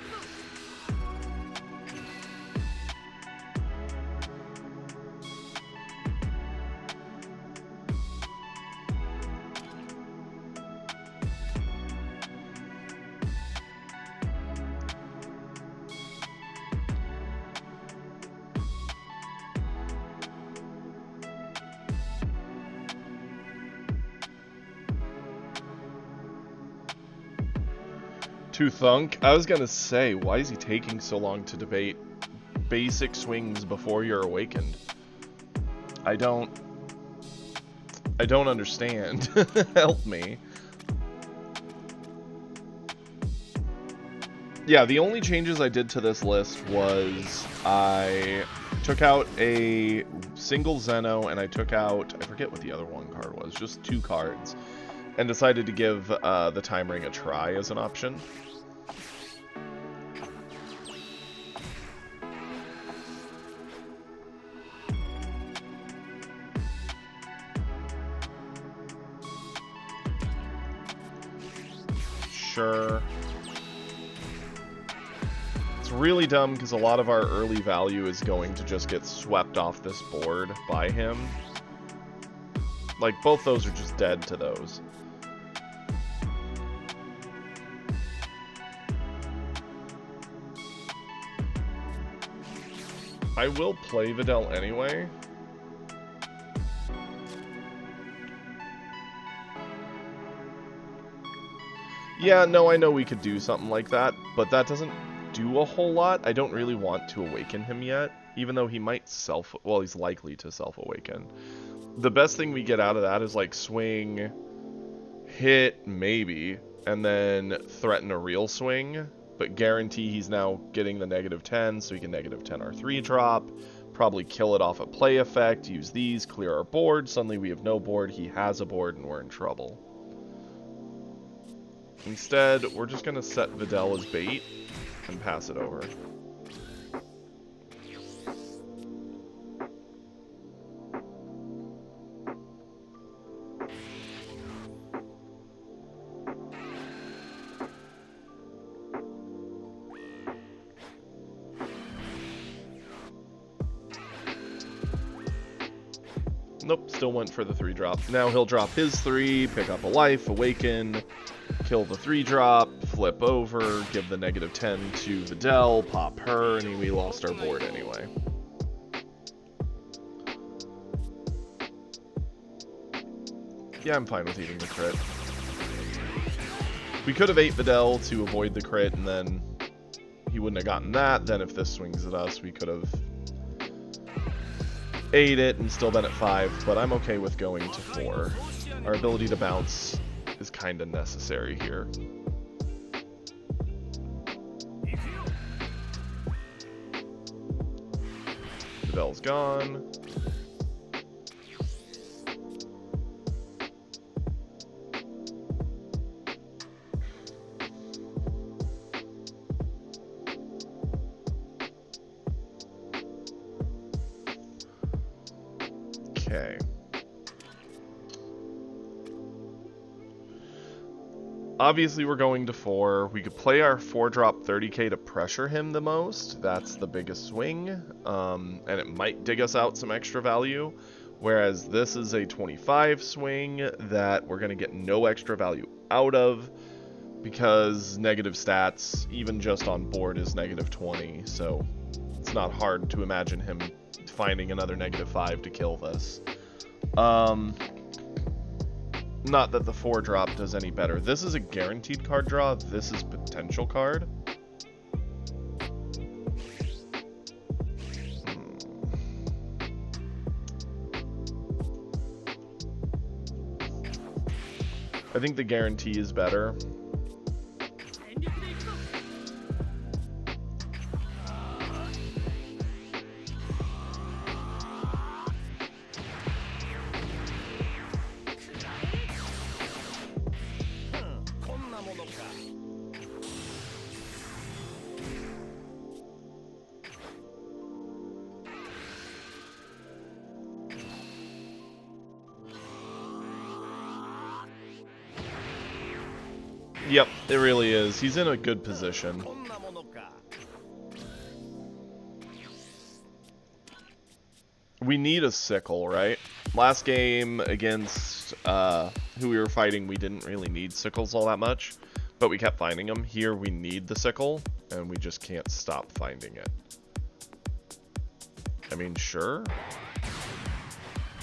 To Thunk. I was gonna say, why is he taking so long to debate basic swings before you're awakened? I don't understand. Help me. Yeah, the only changes I did to this list was I took out a single Zeno and I took out, I forget what the other one card was, just 2 cards, and decided to give the Time Ring a try as an option. Sure. It's really dumb because a lot of our early value is going to just get swept off this board by him. Like, both those are just dead to those. I will play Videl anyway. Yeah, no, I know we could do something like that, but that doesn't do a whole lot. I don't really want to awaken him yet, even though he might well, he's likely to self-awaken. The best thing we get out of that is, like, swing, hit, maybe, and then threaten a real swing, but guarantee he's now getting the -10, so he can -10 our 3-drop, probably kill it off a play effect, use these, clear our board, suddenly we have no board, he has a board, and we're in trouble. Instead, we're just going to set Videl as bait and pass it over. Nope, still went for the 3-drop. Now he'll drop his 3, pick up a life, awaken, kill the 3-drop, flip over, give the -10 to Videl, pop her, and we lost our board anyway. Yeah, I'm fine with eating the crit. We could have ate Videl to avoid the crit, and then he wouldn't have gotten that. Then if this swings at us, we could have ate it and still been at 5, but I'm okay with going to 4. Our ability to bounce is kind of necessary here. Videl's gone. Okay. Obviously, we're going to 4. We could play our 4-drop 30k to pressure him the most. That's the biggest swing. And it might dig us out some extra value. Whereas this is a 25 swing that we're going to get no extra value out of. Because negative stats, even just on board, is negative 20. So it's not hard to imagine him finding another negative 5 to kill this. Not that the 4-drop does any better. This is a guaranteed card draw. This is potential card. I think the guarantee is better. Yep, it really is. He's in a good position. We need a sickle, right? Last game against who we were fighting, we didn't really need sickles all that much, but we kept finding them. Here we need the sickle, and we just can't stop finding it. I mean, sure.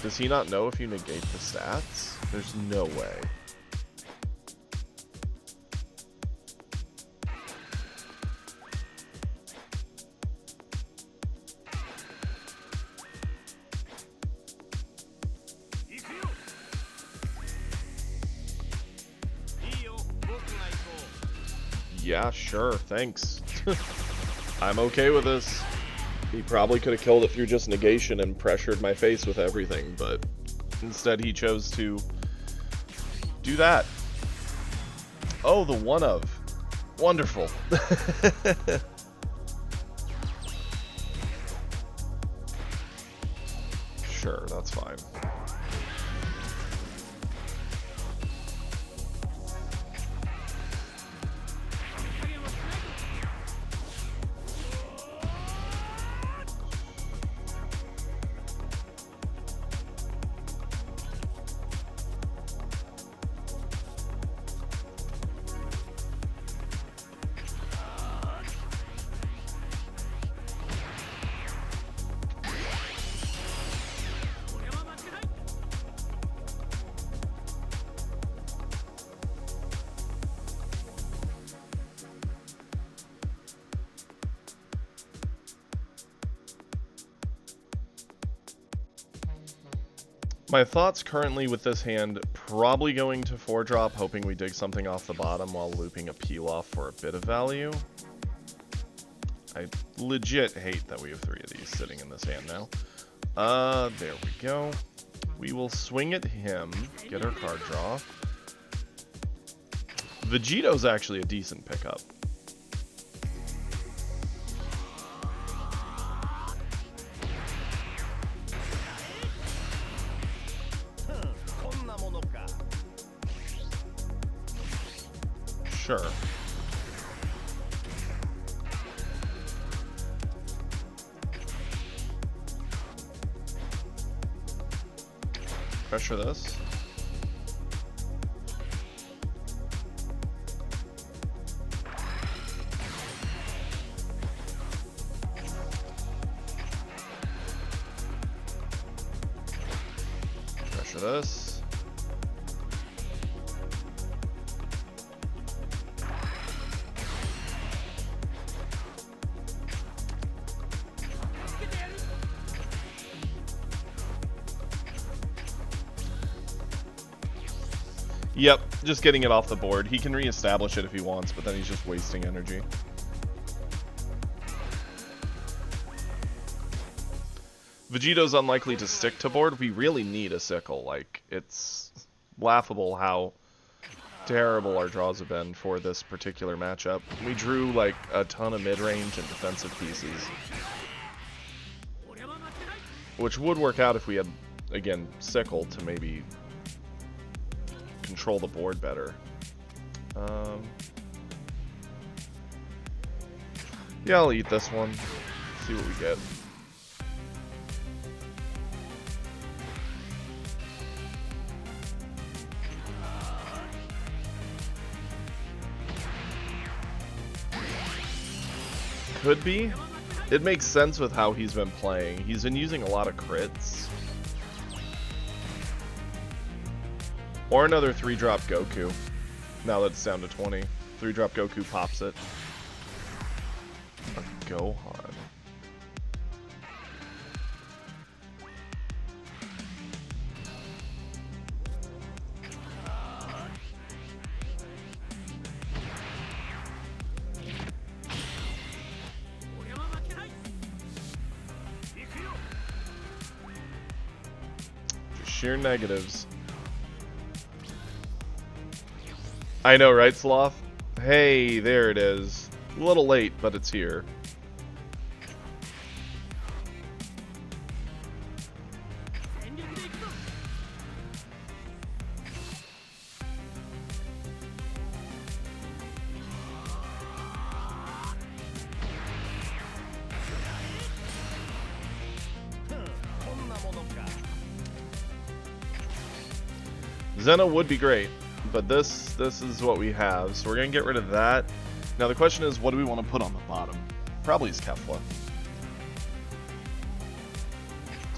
Does he not know if you negate the stats? There's no way. Yeah, sure, thanks. I'm okay with this. He probably could have killed it through just negation and pressured my face with everything, but instead he chose to do that. Oh, the one of. Wonderful. Sure, that's fine. My thoughts currently with this hand, probably going to 4-drop, hoping we dig something off the bottom while looping a peel off for a bit of value. I legit hate that we have 3 of these sitting in this hand now. There we go. We will swing at him, get our card draw. Vegito's actually a decent pickup. Sure. Pressure this. Pressure this. Yep, just getting it off the board. He can reestablish it if he wants, but then he's just wasting energy. Vegito's unlikely to stick to board. We really need a sickle. Like, it's laughable how terrible our draws have been for this particular matchup. We drew, like, a ton of mid-range and defensive pieces. Which would work out if we had, again, sickle to maybe control the board better. Yeah, I'll eat this one. See what we get. Could be. It makes sense with how he's been playing. He's been using a lot of crits. Or another 3-drop Goku. Now that it's down to 20. 3-drop Goku pops it. A Gohan. Just sheer negatives. I know, right, Sloth? Hey, there it is. A little late, but it's here. Zena would be great, but this is what we have, so we're gonna get rid of that. Now the question is, what do we want to put on the bottom? Probably is Kefla.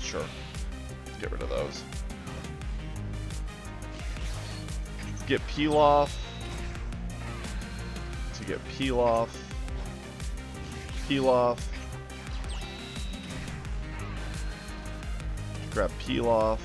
Sure. Let's get rid of those. Let's get Pilaf. To get Pilaf. Pilaf. Grab Pilaf.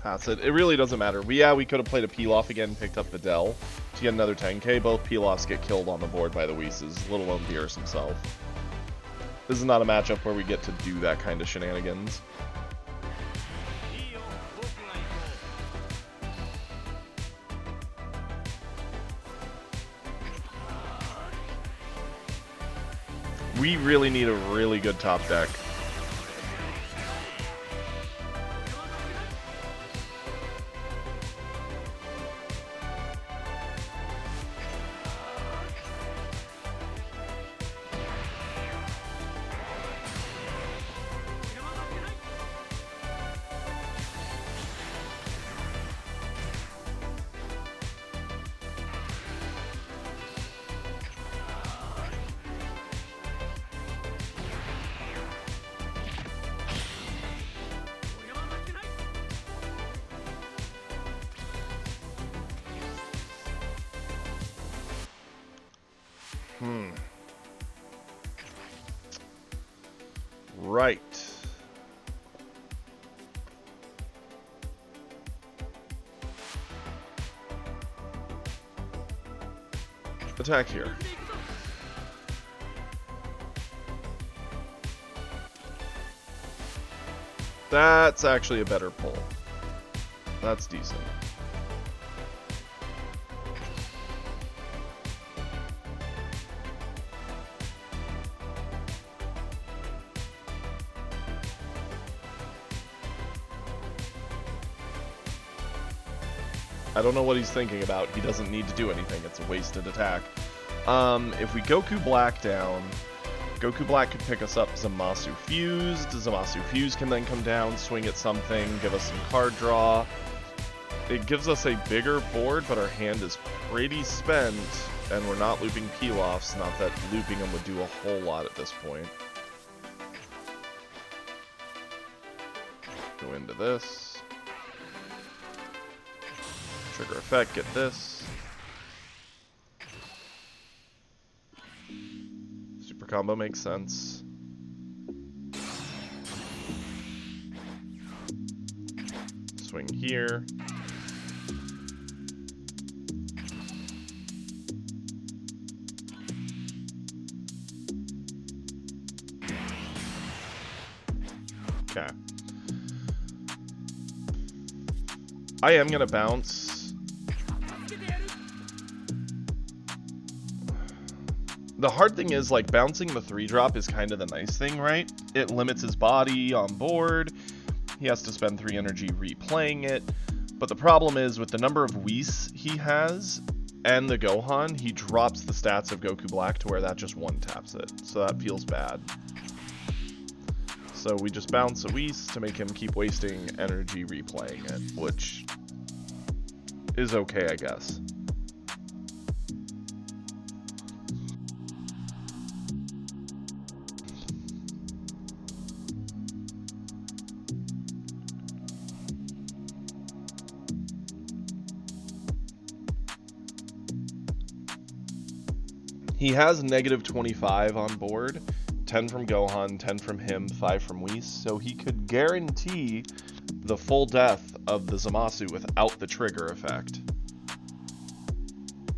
Pass it. It really doesn't matter. We could have played a Pilaf again and picked up Videl to get another 10k. Both Pilafs get killed on the board by the Whis, let alone Beerus himself. This is not a matchup where we get to do that kind of shenanigans. We really need a really good top deck. Right. Attack here. That's actually a better pull. That's decent. I don't know what he's thinking about. He doesn't need to do anything. It's a wasted attack. If we Goku Black down, Goku Black could pick us up Zamasu Fused. Zamasu Fused can then come down, swing at something, give us some card draw. It gives us a bigger board, but our hand is pretty spent, and we're not looping Pilafs. Not that looping them would do a whole lot at this point. Go into this. Trigger effect, get this. Super combo makes sense. Swing here. Okay. I am gonna bounce. The hard thing is, like, bouncing the 3-drop is kind of the nice thing, right? It limits his body on board. He has to spend 3 energy replaying it. But the problem is, with the number of Whis he has, and the Gohan, he drops the stats of Goku Black to where that just one-taps it. So that feels bad. So we just bounce a Whis to make him keep wasting energy replaying it, which is okay, I guess. He has negative 25 on board, 10 from Gohan, 10 from him, 5 from Whis, so he could guarantee the full death of the Zamasu without the trigger effect.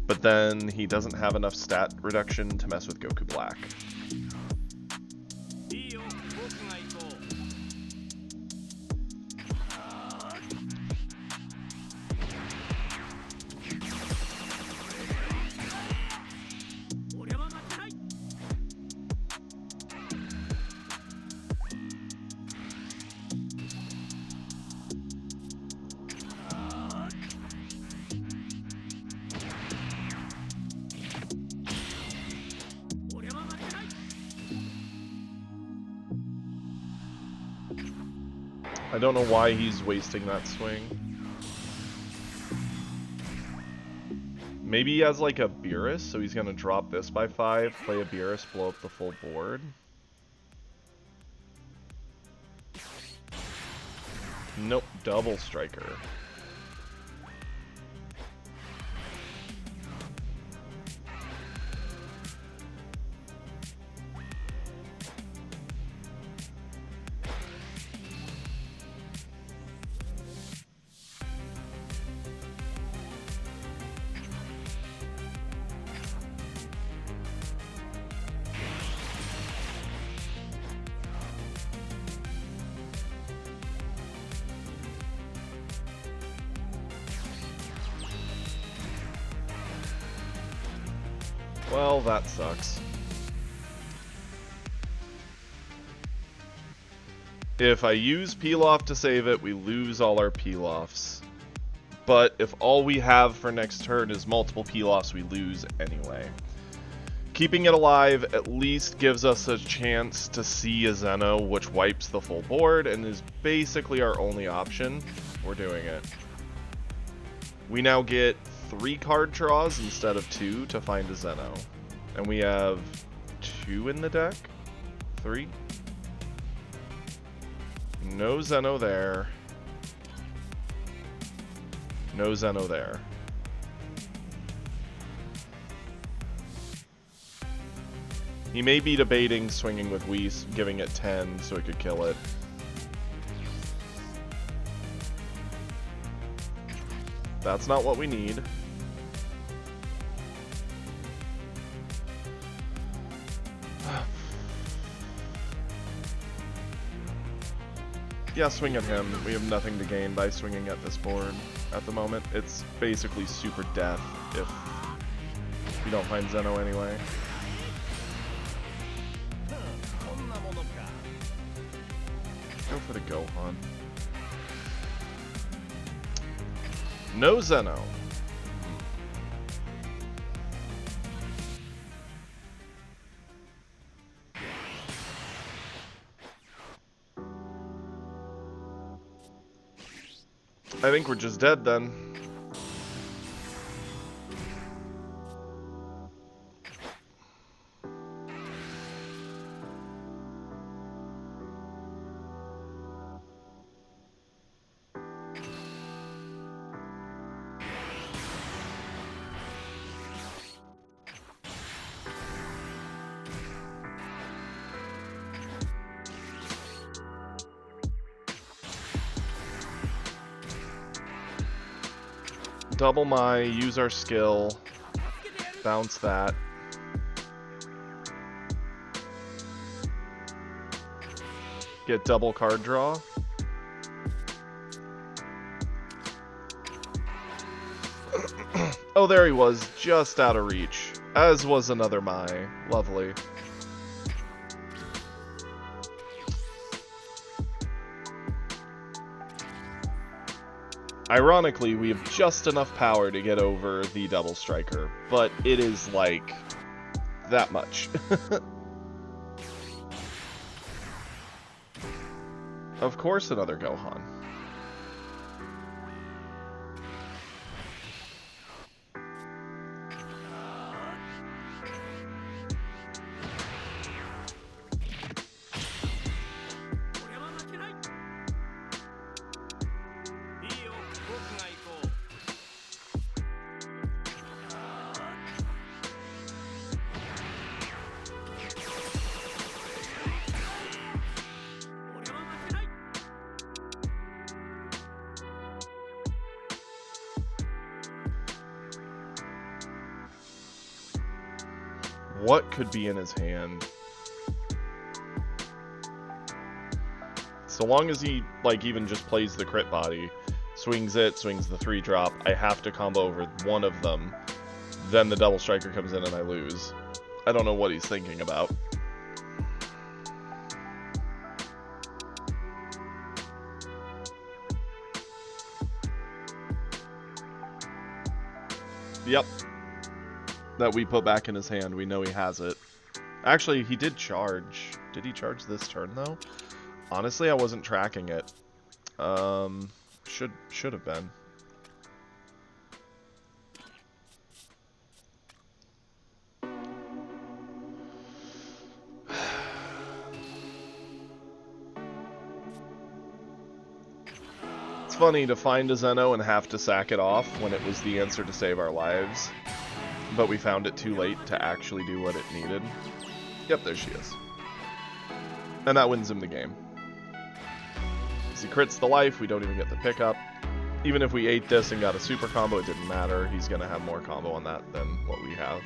But then he doesn't have enough stat reduction to mess with Goku Black. I don't know why he's wasting that swing. Maybe he has like a Beerus, so he's gonna drop this by 5, play a Beerus, blow up the full board. Nope, double striker. Well, that sucks. If I use Pilaf to save it, we lose all our Pilafs. But if all we have for next turn is multiple Pilafs, we lose anyway. Keeping it alive at least gives us a chance to see a Zeno, which wipes the full board and is basically our only option. We're doing it. We now get 3 card draws instead of 2 to find a Zeno. And we have 2 in the deck? 3? No Zeno there. No Zeno there. He may be debating swinging with Whis, giving it 10 so he could kill it. That's not what we need. Yeah, swing at him. We have nothing to gain by swinging at this board at the moment. It's basically super death if we don't find Zeno anyway. Go for the Gohan. No Zeno. I think we're just dead then. Double my, use our skill, bounce that. Get double card draw. Oh, there he was, just out of reach. As was another Mai. Lovely. Ironically, we have just enough power to get over the double striker, but it is like that much. Of course, another Gohan. What could be in his hand? So long as he, like, even just plays the crit body, swings it, swings the 3-drop, I have to combo over one of them, then the double striker comes in and I lose. I don't know what he's thinking about. Yep. That we put back in his hand. We know he has it. Actually, he did charge. Did he charge this turn, though? Honestly, I wasn't tracking it. Should have been. It's funny to find a Zeno and have to sack it off when it was the answer to save our lives. But we found it too late to actually do what it needed. Yep, there she is. And that wins him the game. As he crits the life, we don't even get the pickup. Even if we ate this and got a super combo, it didn't matter. He's going to have more combo on that than what we have.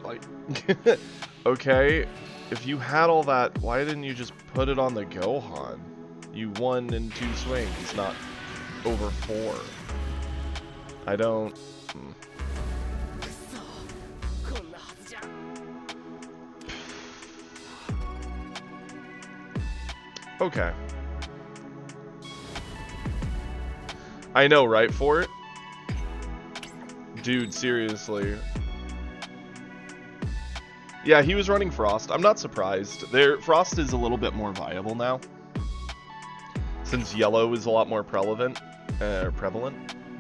Like, okay, if you had all that, why didn't you just put it on the Gohan? You won in 2 swings, not over 4. I don't... Okay. I know, right, for it? Dude, seriously. Yeah, he was running Frost. I'm not surprised. Frost is a little bit more viable now. Since yellow is a lot more prevalent.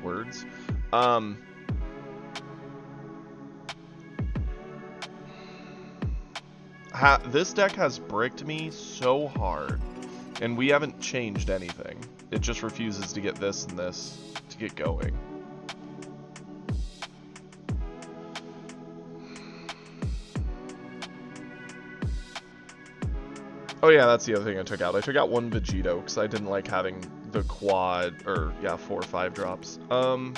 Words. This deck has bricked me so hard. And we haven't changed anything. It just refuses to get this and this to get going. Oh yeah, that's the other thing I took out. I took out 1 Vegito because I didn't like having the quad, or yeah, 4 or 5 drops. You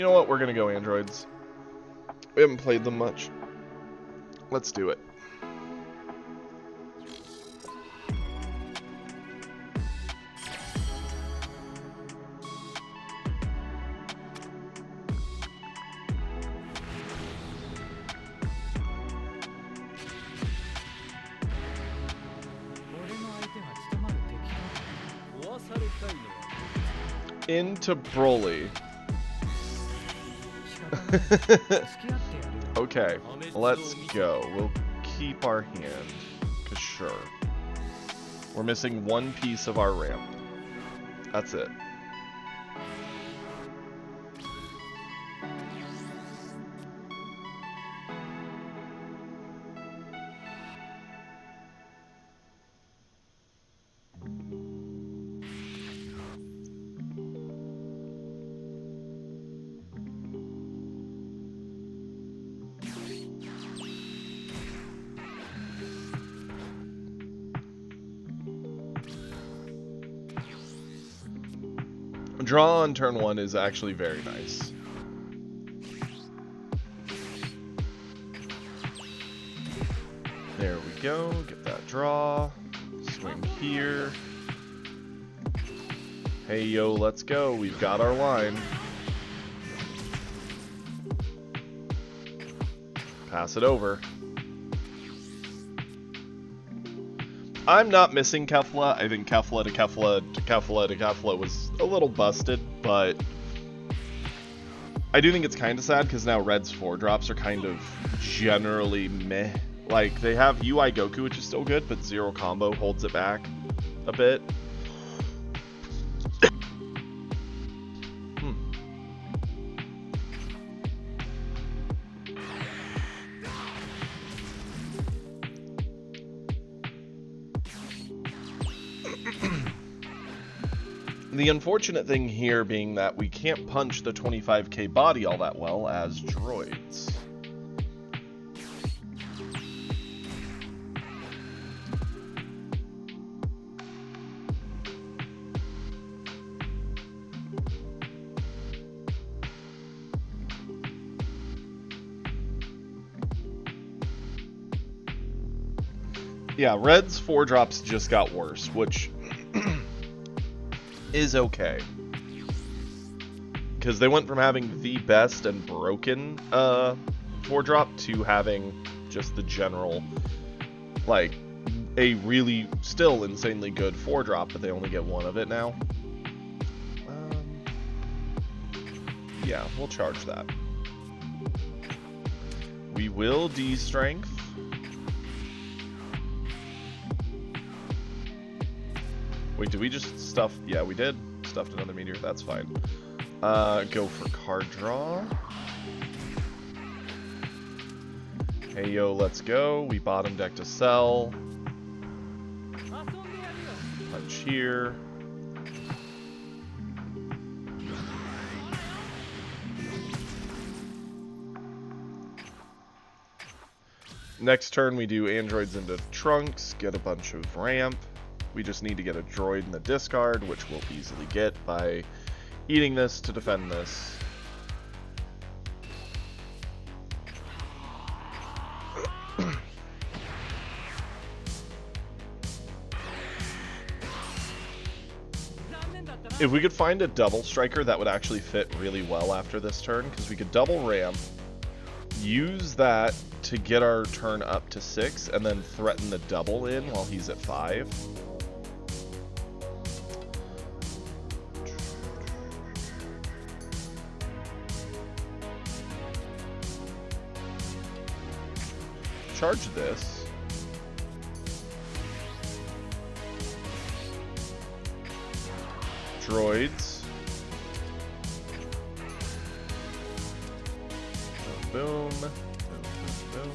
know what? We're gonna go androids. We haven't played them much. Let's do it. Into Broly. Okay, let's go. We'll keep our hand, cause sure. We're missing 1 piece of our ramp. That's it. draw on turn 1 is actually very nice. There we go, get that draw, swing here. Hey yo, let's go, we've got our line. Pass it over. I'm not missing Kefla. I think Kefla to Kefla to Kefla to Kefla was a little busted, but I do think it's kind of sad because now Red's 4-drops are kind of generally meh. Like, they have UI Goku, which is still good, but Zero Combo holds it back a bit. The unfortunate thing here being that we can't punch the 25k body all that well as droids. Yeah, Red's 4-drops just got worse, which is okay. Because they went from having the best and broken 4-drop to having just the general, like, a really still insanely good 4-drop, but they only get one of it now. Yeah, we'll charge that. We will D-strength. Wait, did we just stuff? Yeah, we did. Stuffed another meteor, that's fine. Go for card draw. Hey yo, let's go. We bottom deck to sell. Punch here. Next turn we do androids into trunks, get a bunch of ramp. We just need to get a droid in the discard, which we'll easily get by eating this to defend this. If we could find a double striker, that would actually fit really well after this turn, because we could double ramp, use that to get our turn up to 6, and then threaten the double in while he's at 5. Charge this. Droids. Boom. Boom, boom, boom.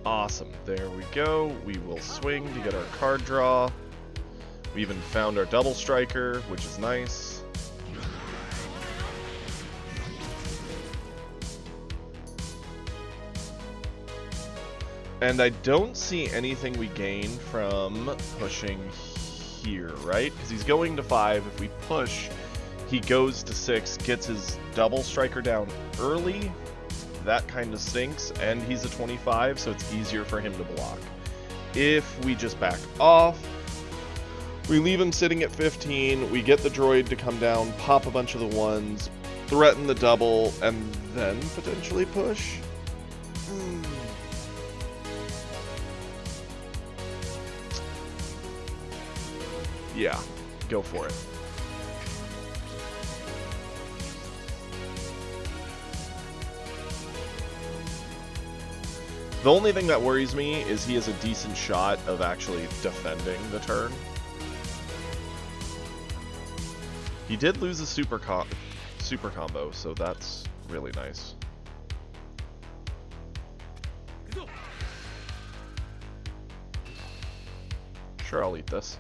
Awesome. There we go. We will swing to get our card draw. We even found our double striker, which is nice. And I don't see anything we gain from pushing here, right? Because he's going to 5. If we push, he goes to 6, gets his double striker down early. That kind of stinks, and he's a 25, so it's easier for him to block. If we just back off, we leave him sitting at 15, we get the droid to come down, pop a bunch of the ones, threaten the double, and then potentially push. Yeah, go for it. The only thing that worries me is he has a decent shot of actually defending the turn. He did lose a super combo, so that's really nice. Sure, I'll eat this.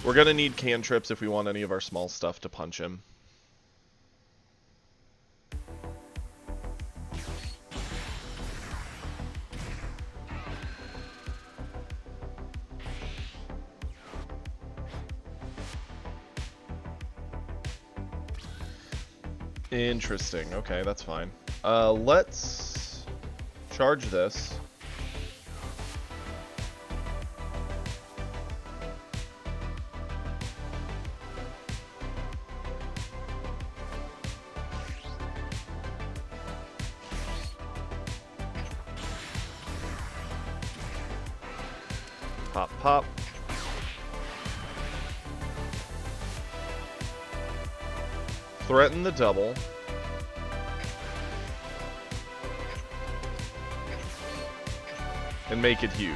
We're gonna need cantrips if we want any of our small stuff to punch him. Interesting. Okay, that's fine. Let's charge this. Pop, pop. Threaten the double. And make it huge.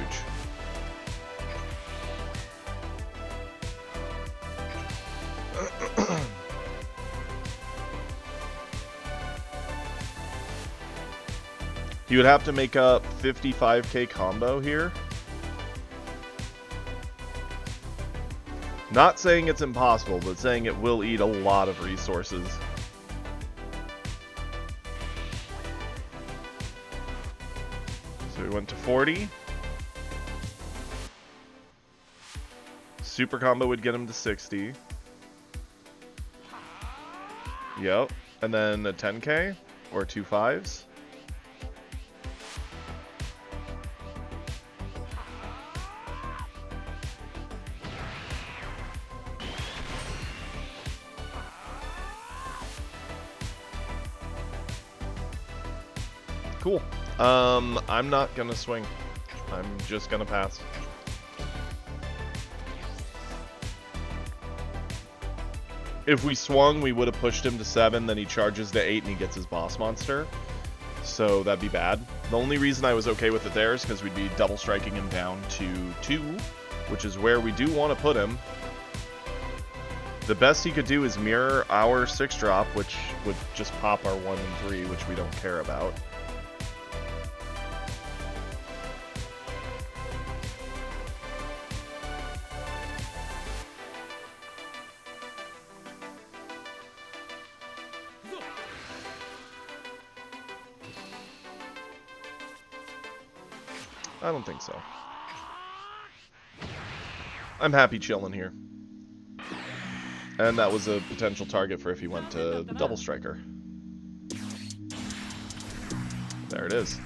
You would have to make up 55k combo here. Not saying it's impossible, but saying it will eat a lot of resources. So we went to 40. Super combo would get him to 60. Yep. And then a 10k or 2 5s. Cool. I'm not gonna swing. I'm just gonna pass. If we swung, we would have pushed him to 7, then he charges to 8 and he gets his boss monster. So that'd be bad. The only reason I was okay with it there is because we'd be double striking him down to 2, which is where we do want to put him. The best he could do is mirror our 6-drop, which would just pop our 1 and 3, which we don't care about. I don't think so. I'm happy chilling here. And that was a potential target for if he went to double striker. There it is.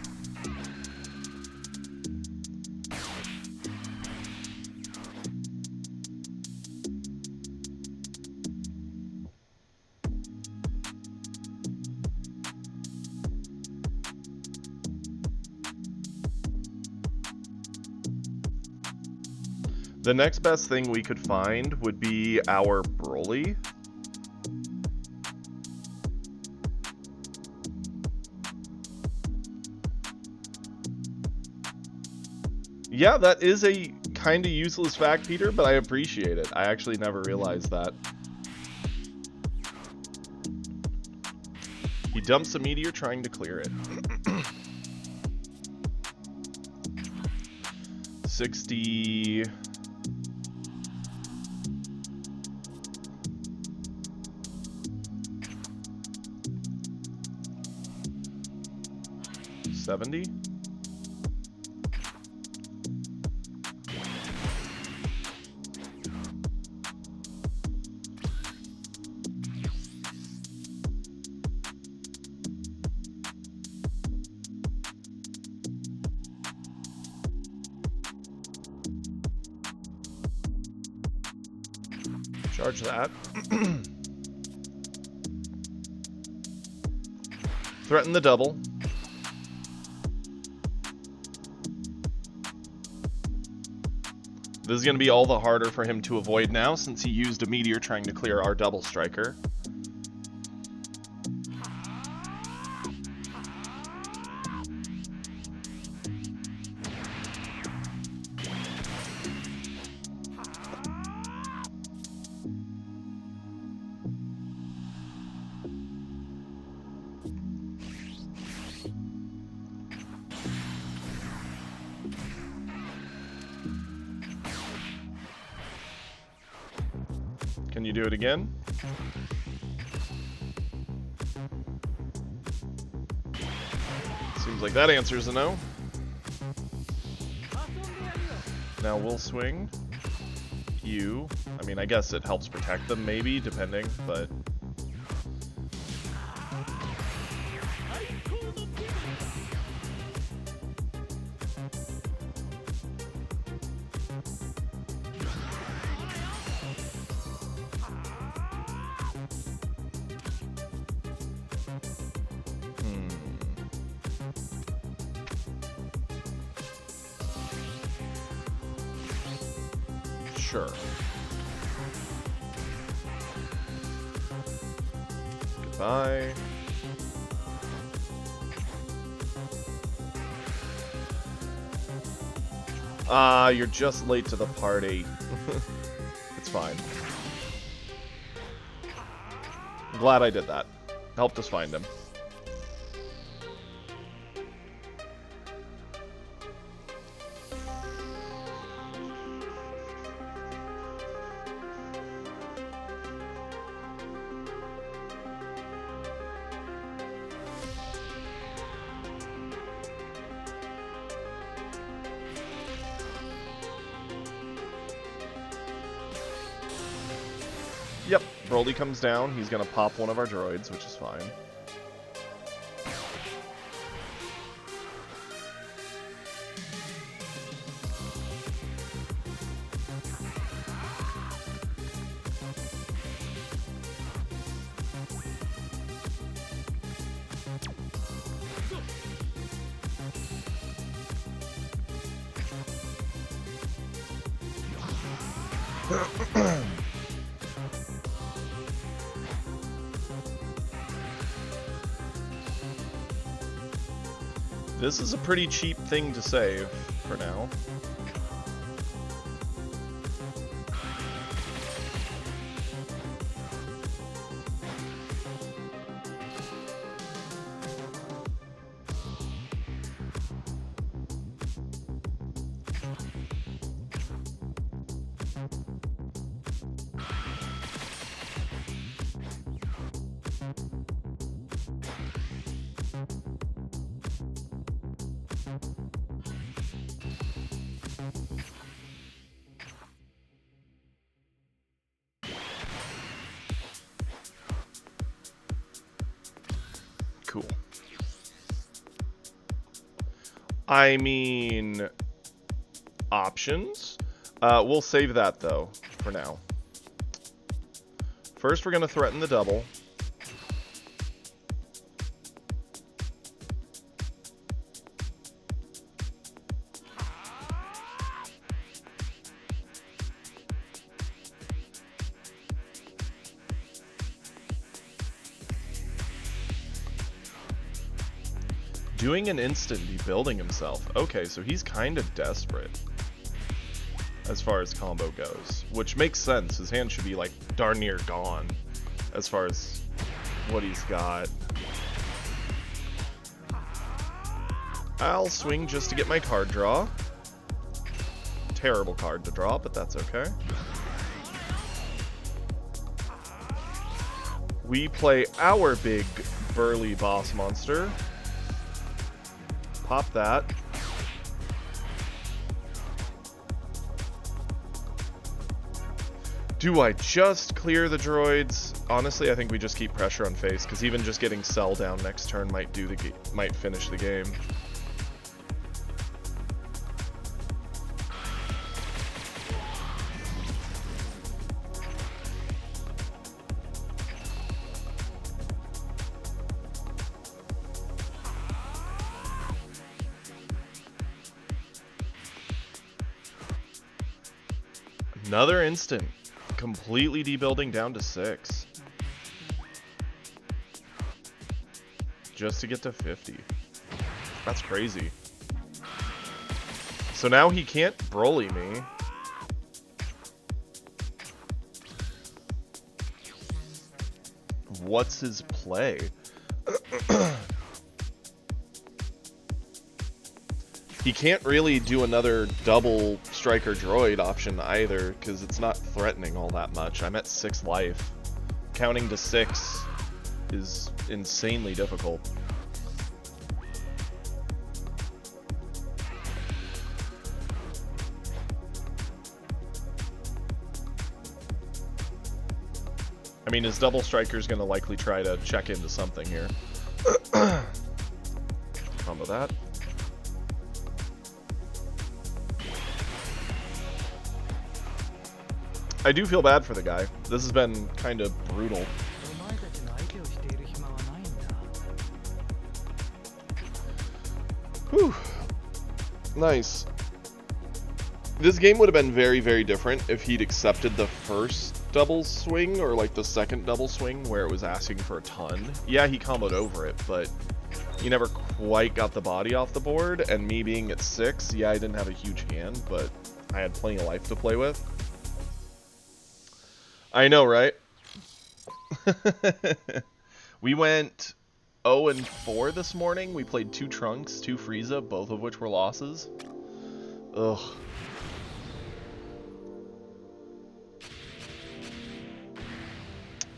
The next best thing we could find would be our Broly. Yeah, that is a kind of useless fact, Peter, but I appreciate it. I actually never realized that. He dumps a meteor trying to clear it. 60... 70. Charge that. Threaten the double. This is going to be all the harder for him to avoid now, since he used a meteor trying to clear our double striker. Can you do it again? Seems like that answers a no. Now we'll swing. You. I mean, I guess it helps protect them, maybe, depending, but... Sure. Goodbye. You're just late to the party. It's fine. I'm glad I did that. Helped us find him. Yep, Broly comes down. He's gonna pop one of our droids, which is fine. This is a pretty cheap thing to save for now. Cool. I mean, options. We'll save that though for now. First, we're gonna threaten the double. Doing an instant debuilding himself. Okay, so he's kind of desperate as far as combo goes, which makes sense. His hand should be like darn near gone as far as what he's got. I'll swing just to get my card draw. Terrible card to draw, but that's okay. We play our big burly boss monster. Pop that. Do I just clear the droids? Honestly, I think we just keep pressure on face, because even just getting Cell down next turn might might finish the game. Another instant. Completely debuilding down to 6. Just to get to 50. That's crazy. So now he can't Broly me. What's his play? He can't really do another double striker droid option either, because it's not threatening all that much. I'm at 6 life. Counting to 6 is insanely difficult. I mean, his double striker's gonna likely try to check into something here. Combo that. I do feel bad for the guy. This has been kind of brutal. Whew. Nice. This game would have been very, very different if he'd accepted the first double swing, or like the second double swing where it was asking for a ton. Yeah, he comboed over it, but he never quite got the body off the board, and me being at 6, yeah, I didn't have a huge hand, but I had plenty of life to play with. I know, right? We went 0-4 this morning. We played 2 Trunks, 2 Frieza, both of which were losses. Ugh.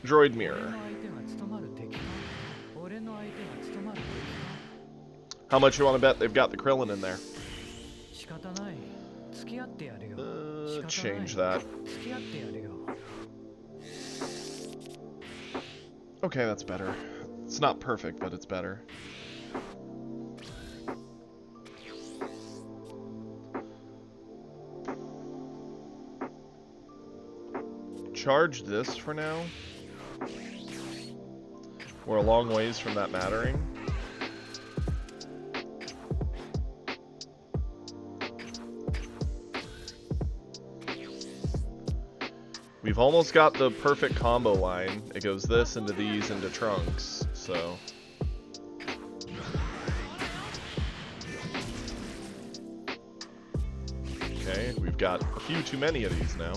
Droid mirror. How much you want to bet they've got the Krillin in there? Change that. Okay, that's better. It's not perfect, but it's better. Charge this for now. We're a long ways from that mattering. We've almost got the perfect combo line. It goes this into these into Trunks, so... Okay, we've got a few too many of these now.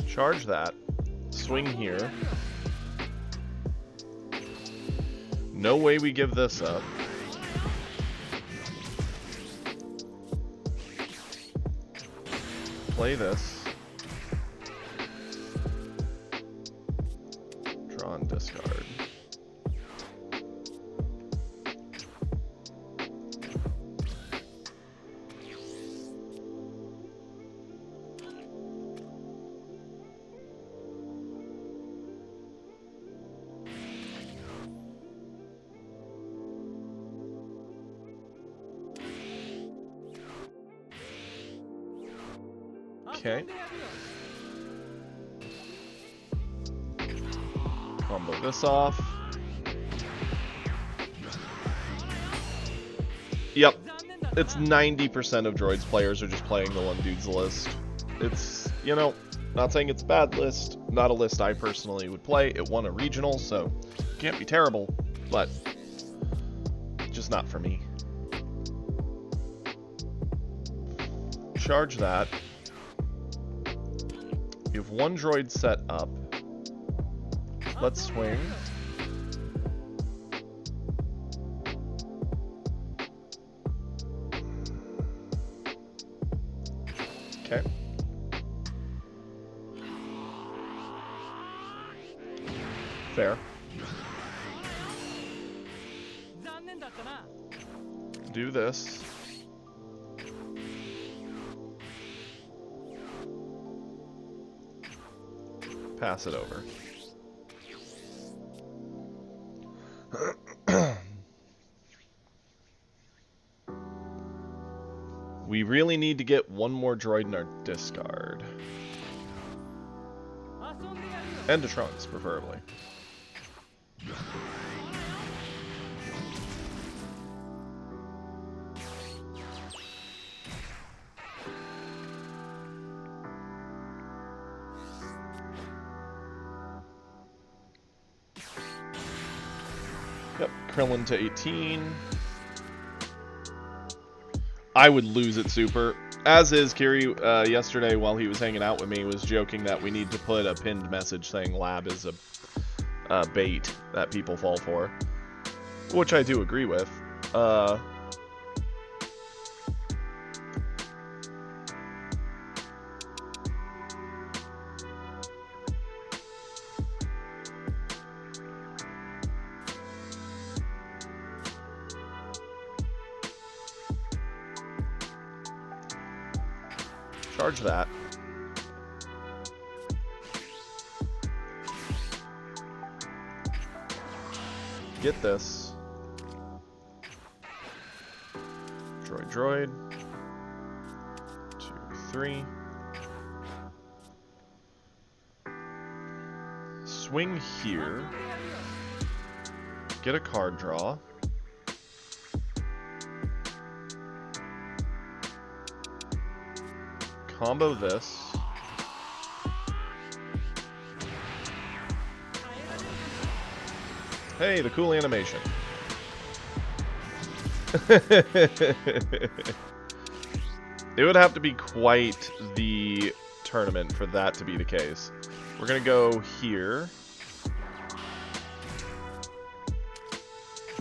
Charge that. Swing here. No way we give this up. Play this. Draw and discard. Okay. Combo this off. Yep. It's 90% of Droids players are just playing the one dude's list. It's, you know, not saying it's a bad list. Not a list I personally would play. It won a regional, so can't be terrible, but just not for me. Charge that. You have 1 droid set up. Let's swing. Okay. Fair. Do this. Pass it over. We really need to get 1 more droid in our discard. And to Trunks, preferably. Yep, Krillin to 18. I would lose it super. As is, Kiri, yesterday while he was hanging out with me, was joking that we need to put a pinned message saying lab is a bait that people fall for. Which I do agree with. Charge that. Get this. Droid. 2, 3. Swing here. Get a card draw. Combo this. Hey, the cool animation. It would have to be quite the tournament for that to be the case. We're gonna go here.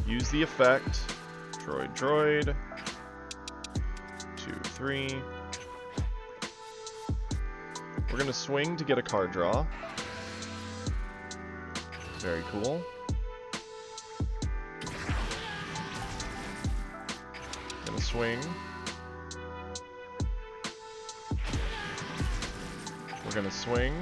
Use the effect. Droid. 2, 3. We're gonna swing to get a card draw. Very cool. Gonna swing. We're gonna swing.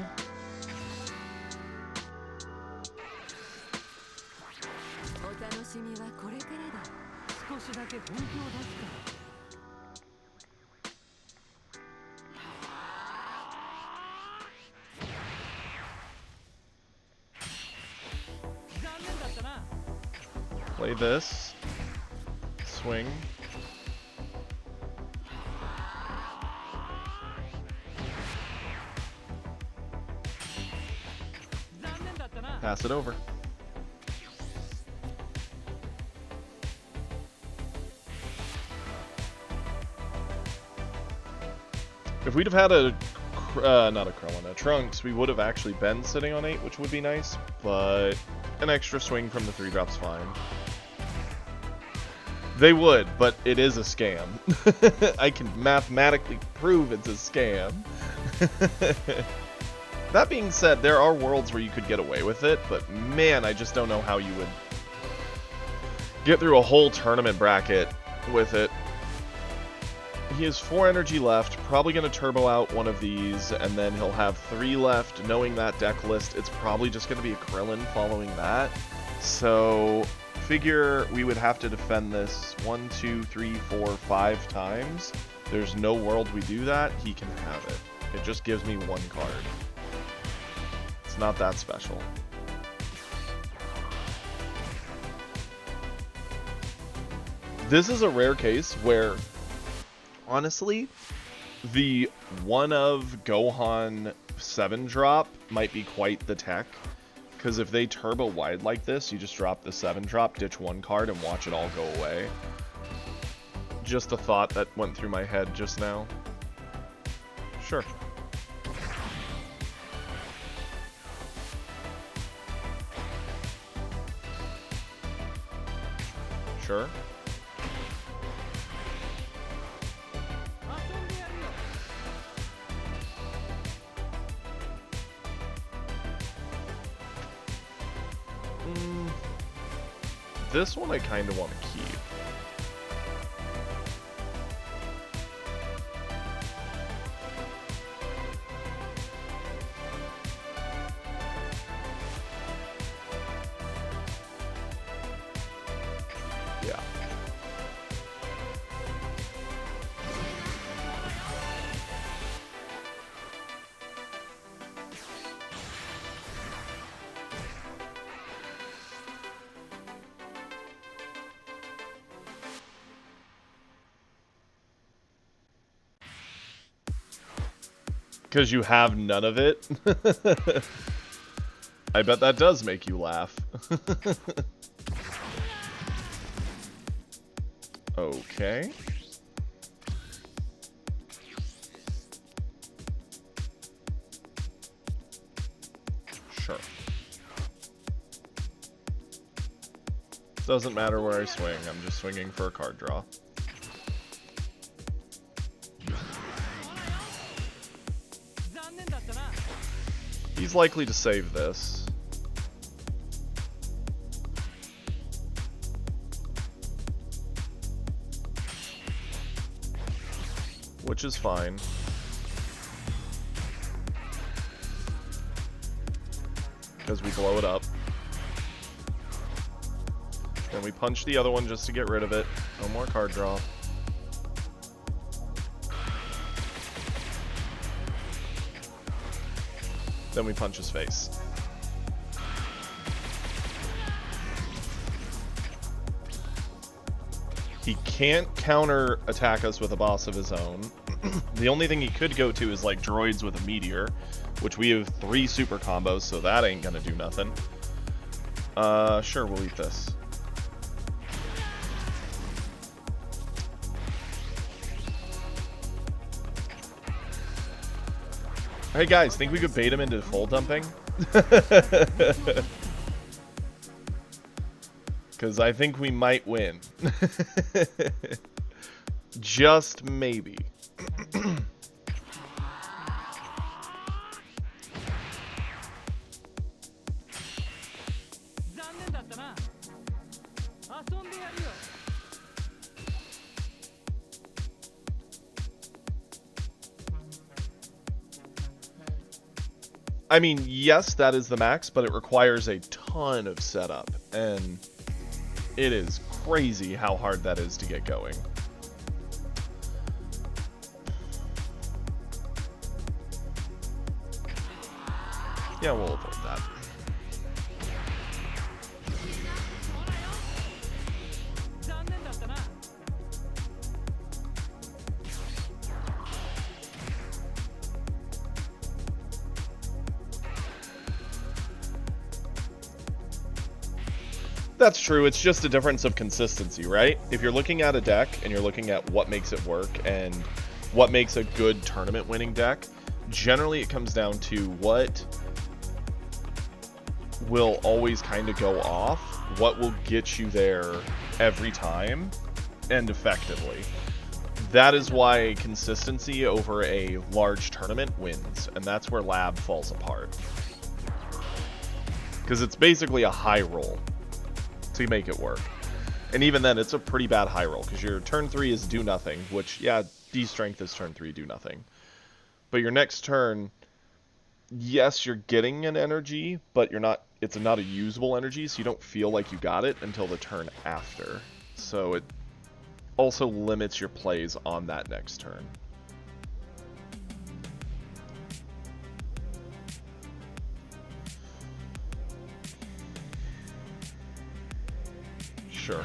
Play this. Swing. Pass it over. If we'd have had a not a Krillin, a Trunks, we would have actually been sitting on 8, which would be nice, but an extra swing from the 3-drop's fine. They would, but it is a scam. I can mathematically prove it's a scam. That being said, there are worlds where you could get away with it, but man, I just don't know how you would get through a whole tournament bracket with it. He has 4 energy left, probably going to turbo out one of these, and then he'll have 3 left. Knowing that deck list, it's probably just going to be a Krillin following that. So, figure we would have to defend this 1, 2, 3, 4, 5 times. There's no world we do that. He can have it. It just gives me 1 card. It's not that special. This is a rare case where, honestly, the one of Gohan 7-drop might be quite the tech. Because if they turbo wide like this, you just drop the 7-drop, ditch 1 card, and watch it all go away. Just a thought that went through my head just now. Sure. Sure. This one I kind of want to keep. Yeah. Because you have none of it? I bet that does make you laugh. Okay. Sure. Doesn't matter where I swing, I'm just swinging for a card draw. He's likely to save this. Which is fine. Because we blow it up. Then we punch the other one just to get rid of it. No more card draw. Then we punch his face. He can't counter attack us with a boss of his own. The only thing he could go to is like droids with a meteor, which we have 3 super combos, so that ain't gonna do nothing. Sure, we'll eat this. Hey guys, think we could bait him into full dumping? Because I think we might win. Just maybe. I mean, yes, that is the max, but it requires a ton of setup, and it is crazy how hard that is to get going. Yeah, we'll avoid that. That's true, it's just a difference of consistency, right? If you're looking at a deck and you're looking at what makes it work and what makes a good tournament winning deck, generally it comes down to what will always kind of go off, what will get you there every time and effectively. That is why consistency over a large tournament wins, and that's where Lab falls apart. Because it's basically a high roll to make it work. And even then, it's a pretty bad high roll, because your turn 3 is do nothing, which, yeah, D-Strength is turn 3, do nothing. But your next turn, yes, you're getting an energy, but you're not. It's not a usable energy, so you don't feel like you got it until the turn after. So it also limits your plays on that next turn. Sure.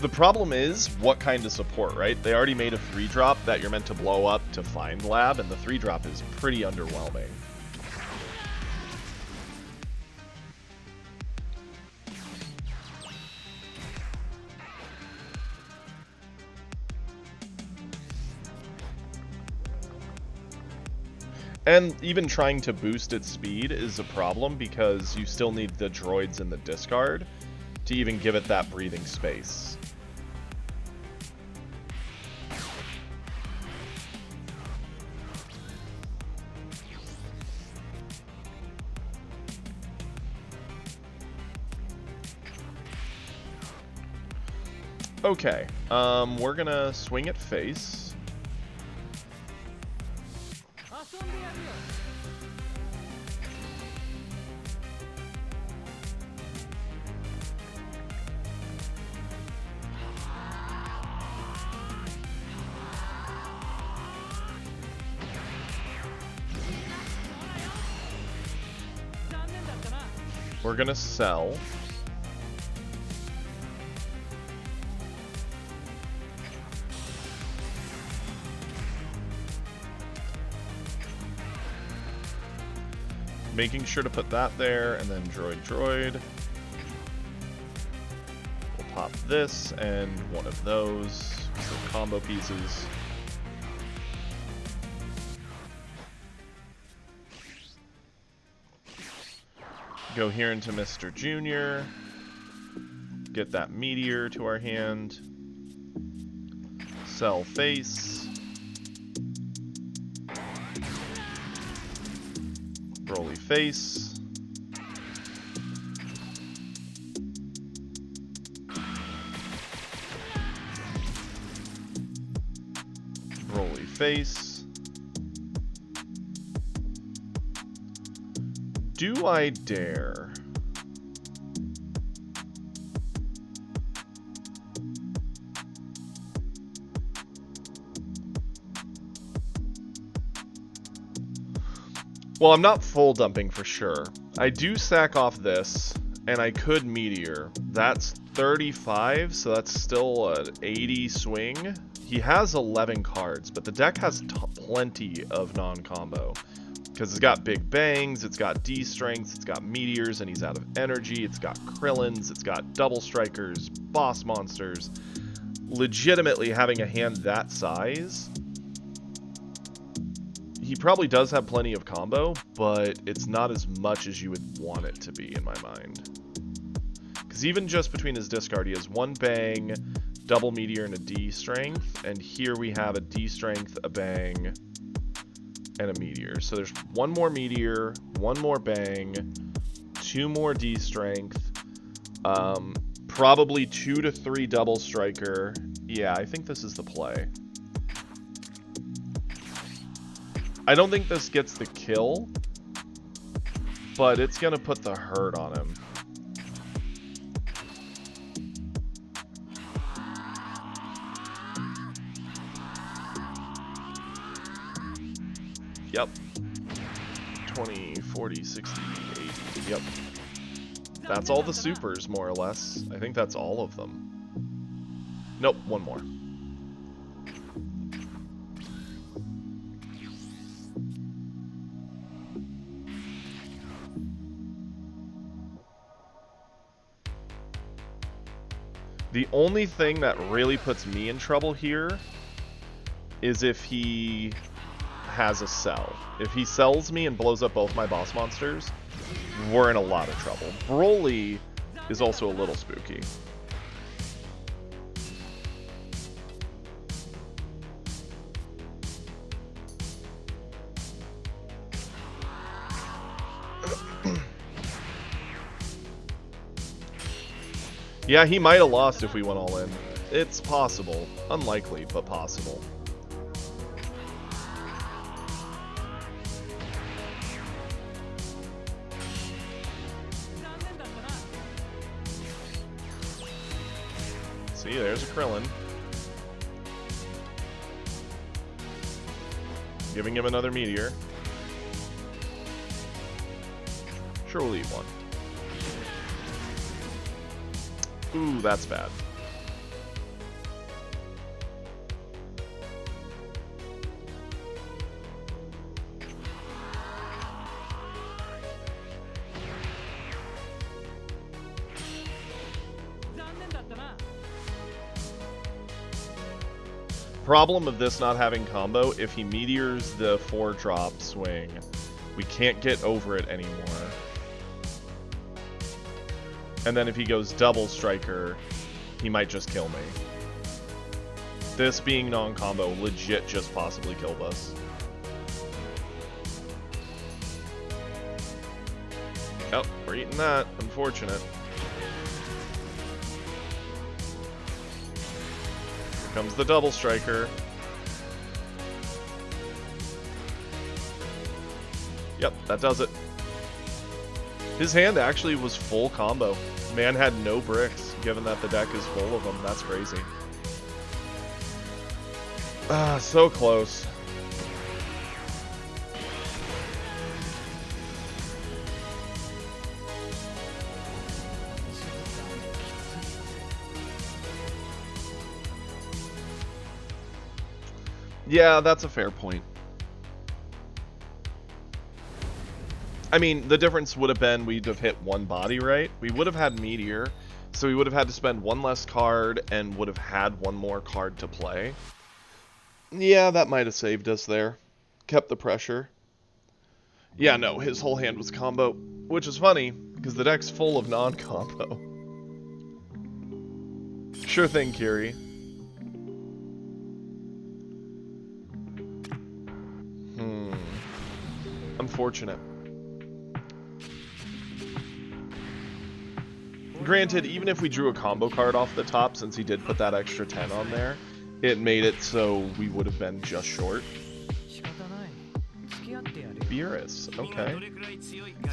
The problem is, what kind of support, right? They already made a 3-drop that you're meant to blow up to find Lab, and the 3-drop is pretty underwhelming. And even trying to boost its speed is a problem, because you still need the droids in the discard to even give it that breathing space. Okay, we're gonna swing at face. We're gonna sell. making sure to put that there, and then droid. We'll pop this and one of those, so combo pieces. Go here into Mr. Junior. Get that meteor to our hand. Sell face. Broly face. Broly face. Do I dare? Well, I'm not full dumping for sure. I do sack off this, and I could meteor. That's 35, so that's still an 80 swing. He has 11 cards, but the deck has plenty of non-combo. Because it's got Big Bangs, it's got D-Strengths, it's got Meteors, and he's out of energy, it's got Krillins, it's got Double Strikers, Boss Monsters. Legitimately, having a hand that size, he probably does have plenty of combo, but it's not as much as you would want it to be in my mind. Because even just between his discard, he has one Bang, double Meteor, and a D-Strength, and here we have a D-Strength, a Bang, and a Meteor. So there's one more Meteor, one more Bang, two more D-Strength, probably 2 to 3 Double Striker. Yeah, I think this is the play. I don't think this gets the kill, but it's going to put the hurt on him. Yep. 20, 40, 60, 80. Yep. That's all the supers, more or less. I think that's all of them. Nope, one more. The only thing that really puts me in trouble here is if he has a sell. If he sells me and blows up both my boss monsters, we're in a lot of trouble. Broly is also a little spooky. Yeah, he might have lost if we went all in. It's possible. Unlikely, but possible. See, there's a Krillin. Giving him another Meteor. Sure, we'll eat one. Ooh, that's bad. Problem of this not having combo, if he meteors the 4-drop swing, we can't get over it anymore. And then if he goes double striker, he might just kill me. This being non-combo, legit just possibly killed us. Oh, we're eating that. Unfortunate. Here comes the double striker. Yep, that does it. His hand actually was full combo. Man had no bricks, given that the deck is full of them. That's crazy. Ah, so close. Yeah, that's a fair point. I mean, the difference would have been we'd have hit one body, right? We would have had Meteor, so we would have had to spend one less card and would have had one more card to play. Yeah, that might have saved us there. Kept the pressure. Yeah, no, his whole hand was combo, which is funny, because the deck's full of non-combo. Sure thing, Kiri. Unfortunate. Granted, even if we drew a combo card off the top, since he did put that extra 10 on there, it made it so we would have been just short. Beerus, okay.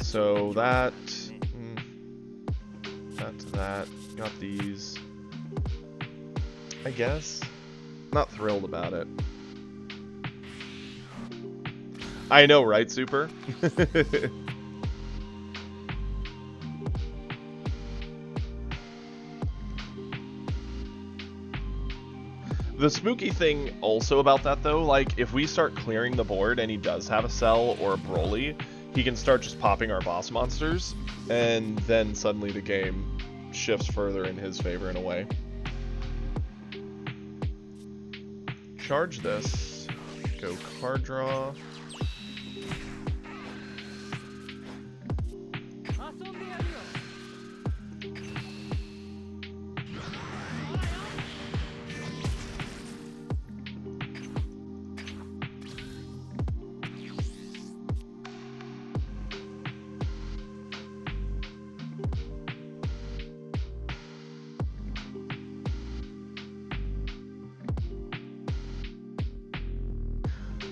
So that... that. Got these. I guess. Not thrilled about it. I know, right, Super? The spooky thing also about that, though, like, if we start clearing the board and he does have a Cell or a Broly, he can start just popping our boss monsters, and then suddenly the game shifts further in his favor in a way. Charge this. Go card draw.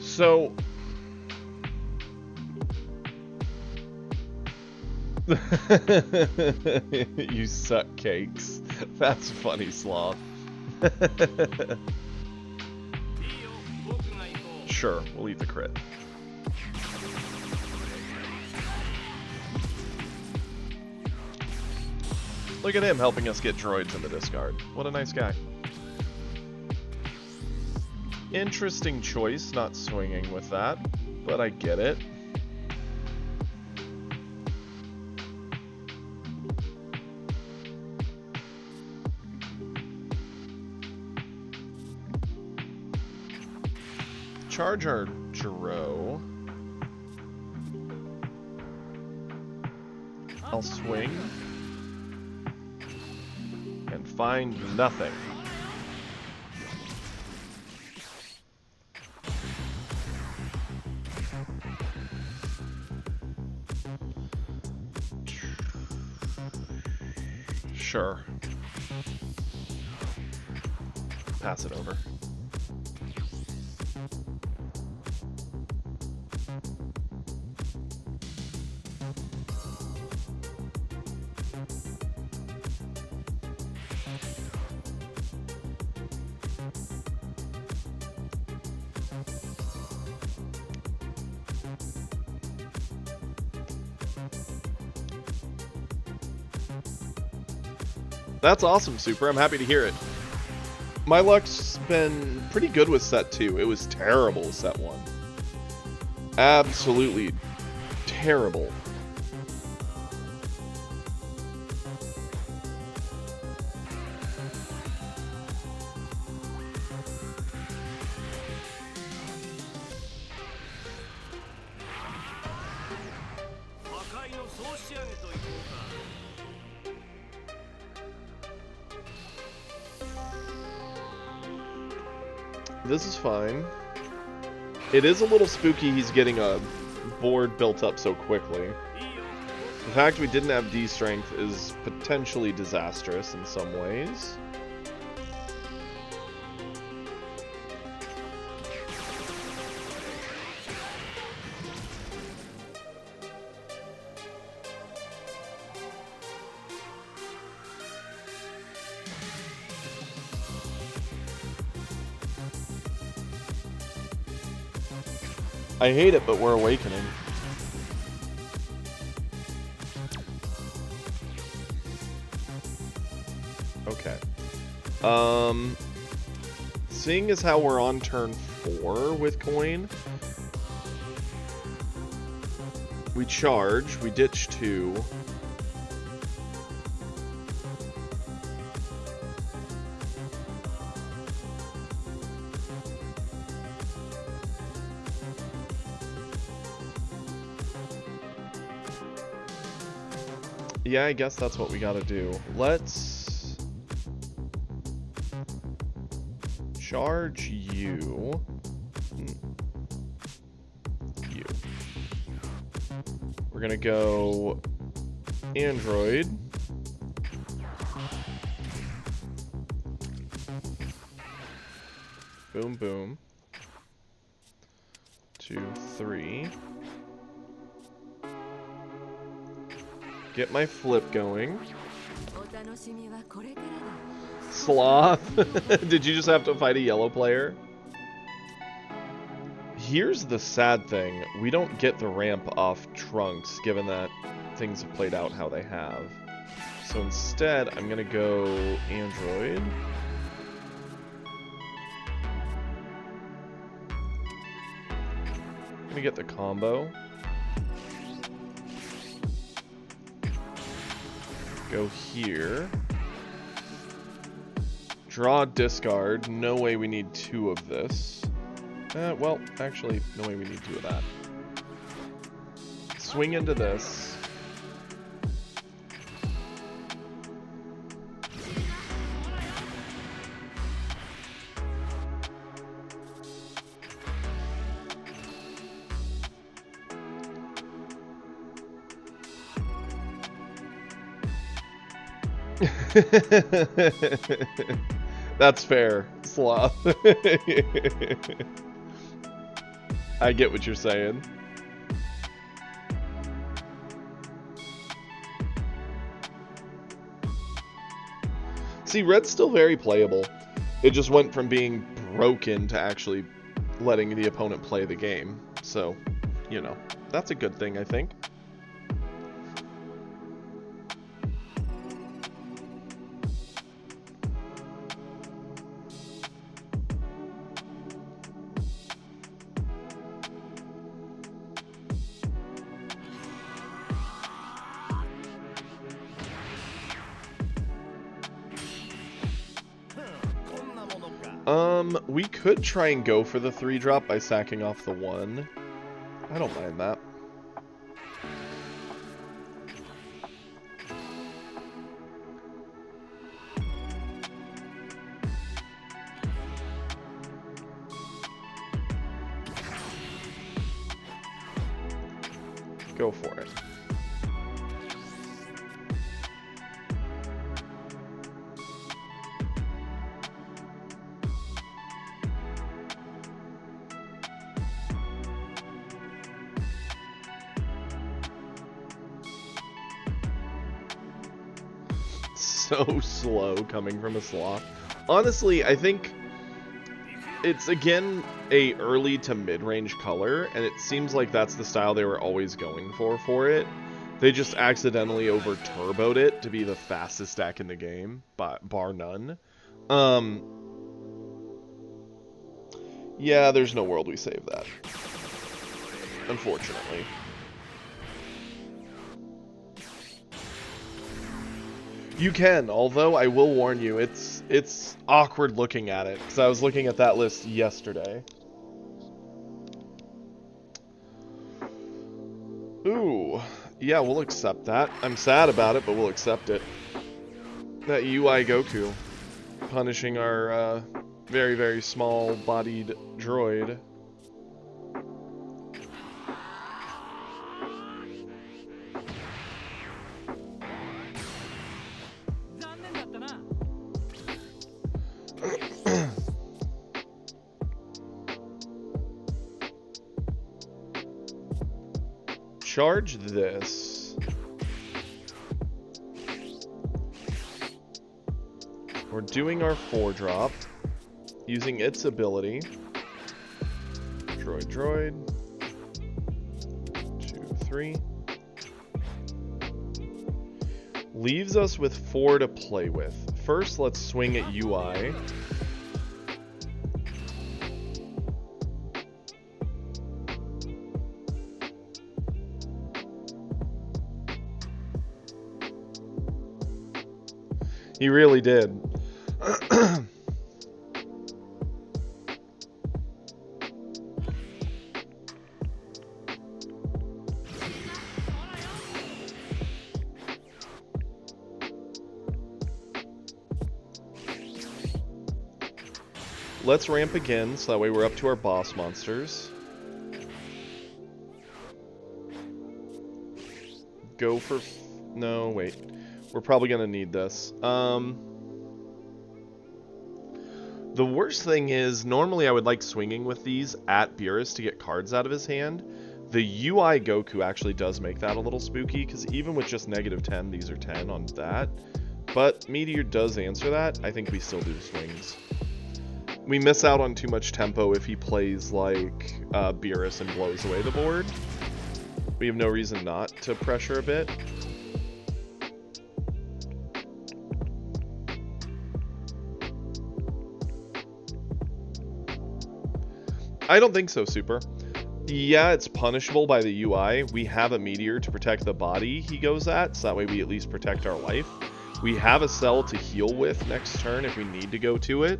So, you suck cakes. That's funny, Sloth. Sure, we'll eat the crit. Look at him helping us get droids in the discard. What a nice guy. Interesting choice, not swinging with that, but I get it. Charge our Jiro. I'll swing. And find nothing. Sure. Pass it over. That's awesome, Super. I'm happy to hear it. My luck's been pretty good with set 2. It was terrible with set 1. Absolutely terrible. This is fine. It is a little spooky he's getting a board built up so quickly. The fact we didn't have D strength is potentially disastrous in some ways. I hate it, but we're awakening. Okay. Seeing as how we're on turn 4 with coin, We charge, we ditch 2. Yeah, I guess that's what we gotta do. Let's charge you. You. We're gonna go Android. Boom, boom. 2, 3. Get my flip going. Sloth. Did you just have to fight a yellow player? Here's the sad thing. We don't get the ramp off Trunks, given that things have played out how they have. So instead, I'm going to go Android. I'm going to get the combo. Go here. Draw, discard. No way we need 2 of this. Well, actually, no way we need 2 of that. Swing into this. That's fair, Sloth. I get what you're saying. See, Red's still very playable. It just went from being broken to actually letting the opponent play the game. So, you know, that's a good thing, I think. We could try and go for the 3-drop by sacking off the 1. I don't mind that. Go for it. So slow coming from a Sloth. Honestly, I think it's again a early to mid-range color, and it seems like that's the style they were always going for it. They just accidentally over-turboed it to be the fastest stack in the game, bar none. Yeah, there's no world we save that. Unfortunately. You can, although I will warn you, it's awkward looking at it, because I was looking at that list yesterday. Ooh, yeah, we'll accept that. I'm sad about it, but we'll accept it. That UI Goku, punishing our very, very small-bodied droid. Charge this. We're doing our 4-drop, using its ability. Droid. 2, 3. Leaves us with 4 to play with. First, let's swing at UI. He really did. Let's ramp again, so that way we're up to our boss monsters. Go for... No, wait. We're probably going to need this. The worst thing is, normally I would like swinging with these at Beerus to get cards out of his hand. The UI Goku actually does make that a little spooky, because even with just -10, these are 10 on that. But Meteor does answer that. I think we still do the swings. We miss out on too much tempo if he plays like Beerus and blows away the board. We have no reason not to pressure a bit. I don't think so, Super. Yeah, it's punishable by the UI. We have a Meteor to protect the body he goes at, so that way we at least protect our life. We have a Cell to heal with next turn if we need to go to it.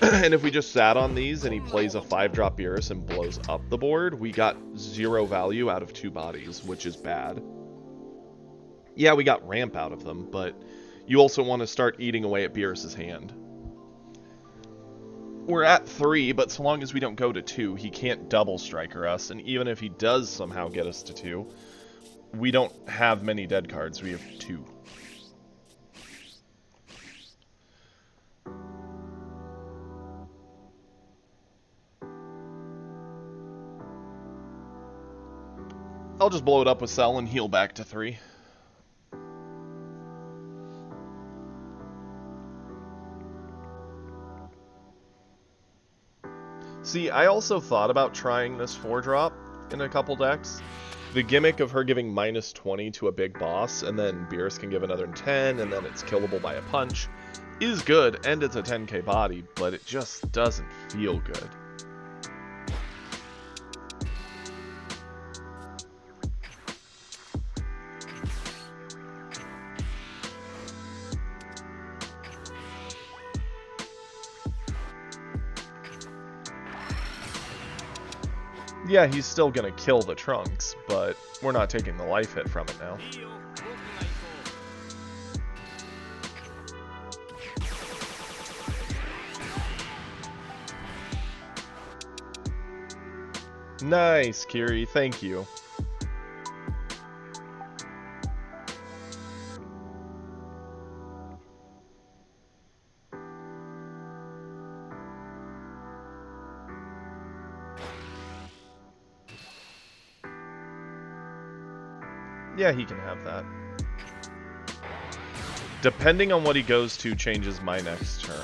And if we just sat on these and he plays a 5-drop Beerus and blows up the board, we got 0 value out of 2 bodies, which is bad. Yeah, we got ramp out of them, but you also want to start eating away at Beerus's hand. We're at 3, but so long as we don't go to 2, he can't double striker us, and even if he does somehow get us to 2, we don't have many dead cards, we have 2. I'll just blow it up with Cell and heal back to 3. See, I also thought about trying this 4-drop in a couple decks. The gimmick of her giving -20 to a big boss, and then Beerus can give another 10, and then it's killable by a punch, is good, and it's a 10k body, but it just doesn't feel good. Yeah, he's still gonna kill the Trunks, but we're not taking the life hit from it now. Nice, Kiri, thank you. Yeah, he can have that. Depending on what he goes to changes my next turn.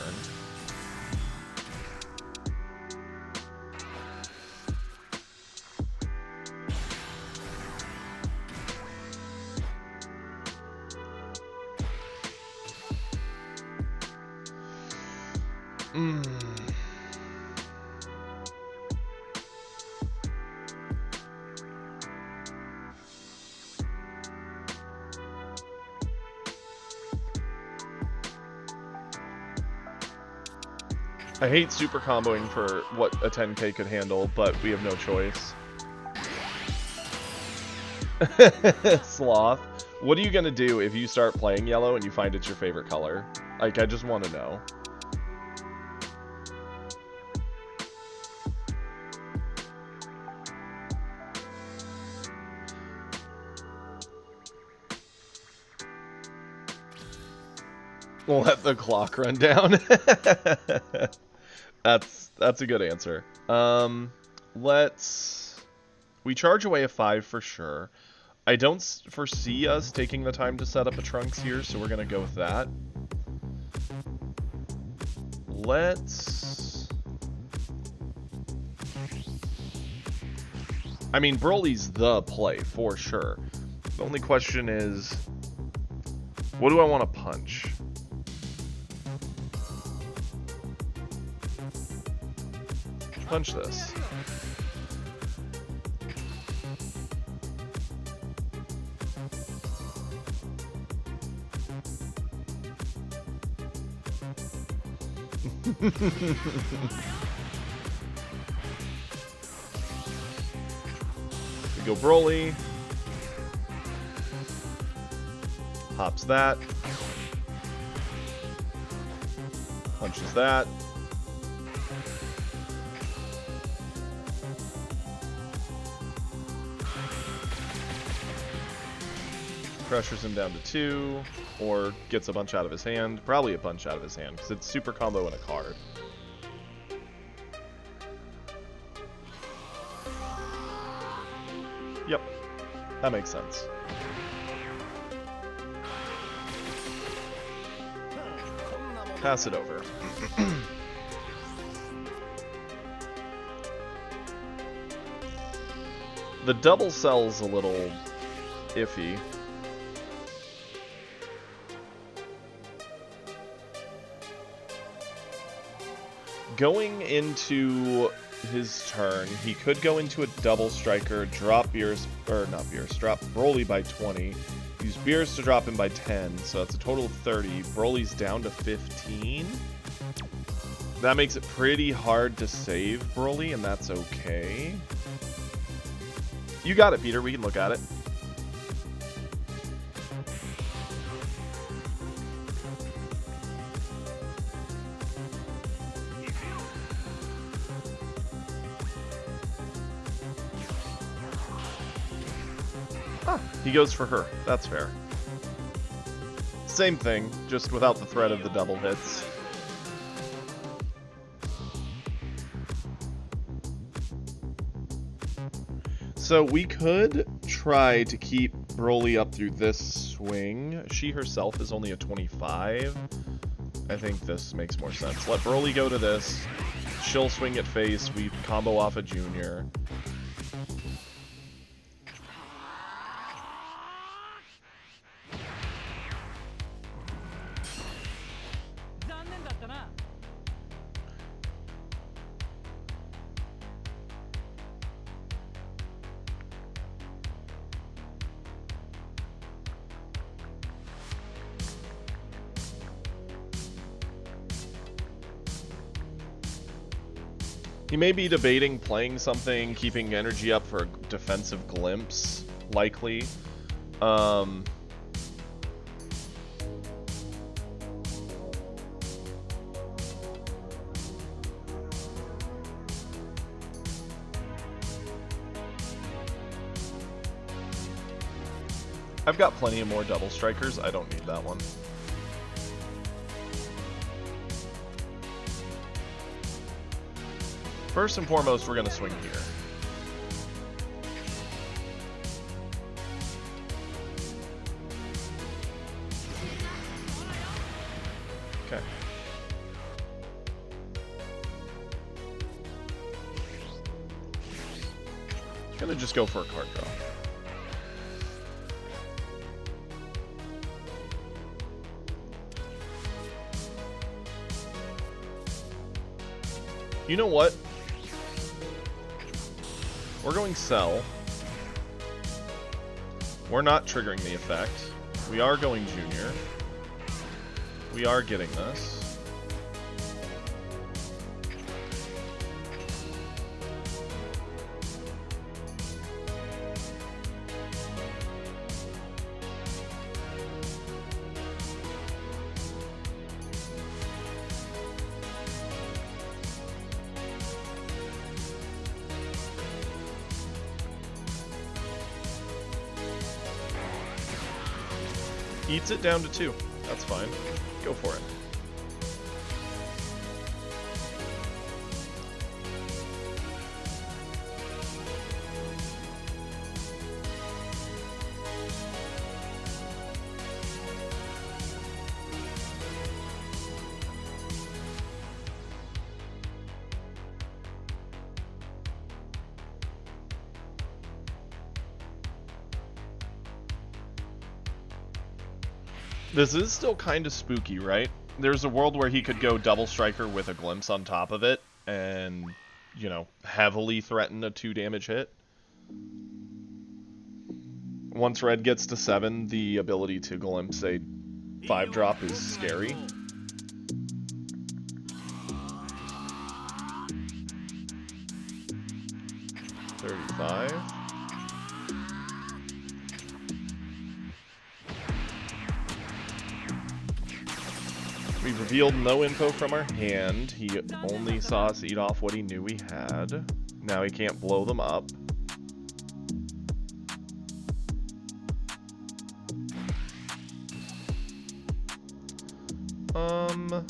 I hate super comboing for what a 10k could handle, but we have no choice. Sloth, what are you gonna do if you start playing yellow and you find it's your favorite color? Like, I just want to know. We'll let the clock run down. That's a good answer. We charge away a 5 for sure. I don't foresee us taking the time to set up a Trunks here, so we're gonna go with that. I mean, Broly's the play for sure. The only question is, what do I want to punch? Punch this. We go Broly. Hops that. Punches that. Pressures him down to 2, or gets a bunch out of his hand. Probably a bunch out of his hand, because it's super combo and a card. Yep, that makes sense. Pass it over. The double cell's a little iffy. Going into his turn, he could go into a double striker, drop Beerus, or not Beerus, drop Broly by 20, use Beerus to drop him by 10, so that's a total of 30. Broly's down to 15. That makes it pretty hard to save Broly, and that's okay. You got it, Peter. We can look at it. He goes for her. That's fair. Same thing, just without the threat of the double hits. So we could try to keep Broly up through this swing. She herself is only a 25. I think this makes more sense. Let Broly go to this. She'll swing at face. We combo off a Junior. He may be debating playing something, keeping energy up for a defensive glimpse, likely. I've got plenty of more double strikers. I don't need that one. First and foremost, we're going to swing here. Okay. Gonna just go for a card draw. You know what? We're going Cell. We're not triggering the effect. We are going Junior. We are getting this. Eats it down to 2. That's fine. Go for it. This is still kind of spooky, right? There's a world where he could go double striker with a glimpse on top of it and, you know, heavily threaten a 2 damage hit. Once red gets to 7, the ability to glimpse a 5 drop is scary. 35. We've revealed no info from our hand. He only saw us eat off what he knew we had. Now he can't blow them up. $530.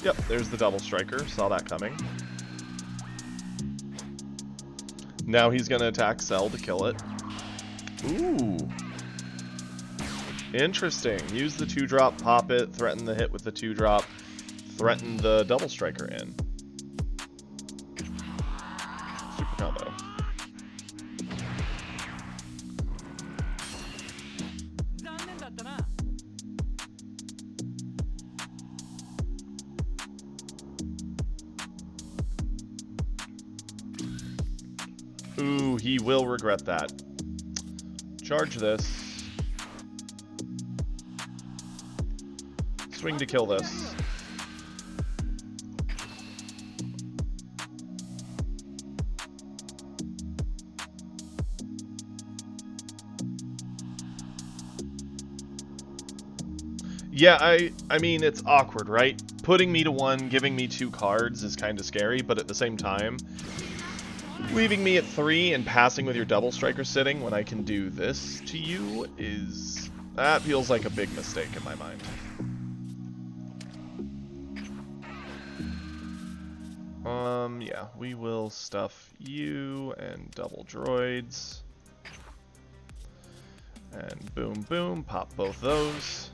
Yep, there's the double striker. Saw that coming. Now he's gonna attack Cell to kill it. Ooh. Interesting. Use the 2-drop, pop it, threaten the hit with the 2-drop, threaten the double striker in. Super combo. Ooh, he will regret that. Charge this. Swing to kill this. Yeah, I mean, it's awkward, right? Putting me to 1, giving me 2 cards is kind of scary, but at the same time, leaving me at 3 and passing with your double striker sitting when I can do this to you is... that feels like a big mistake in my mind. Yeah, we will stuff you and double droids. And boom, boom, pop both those.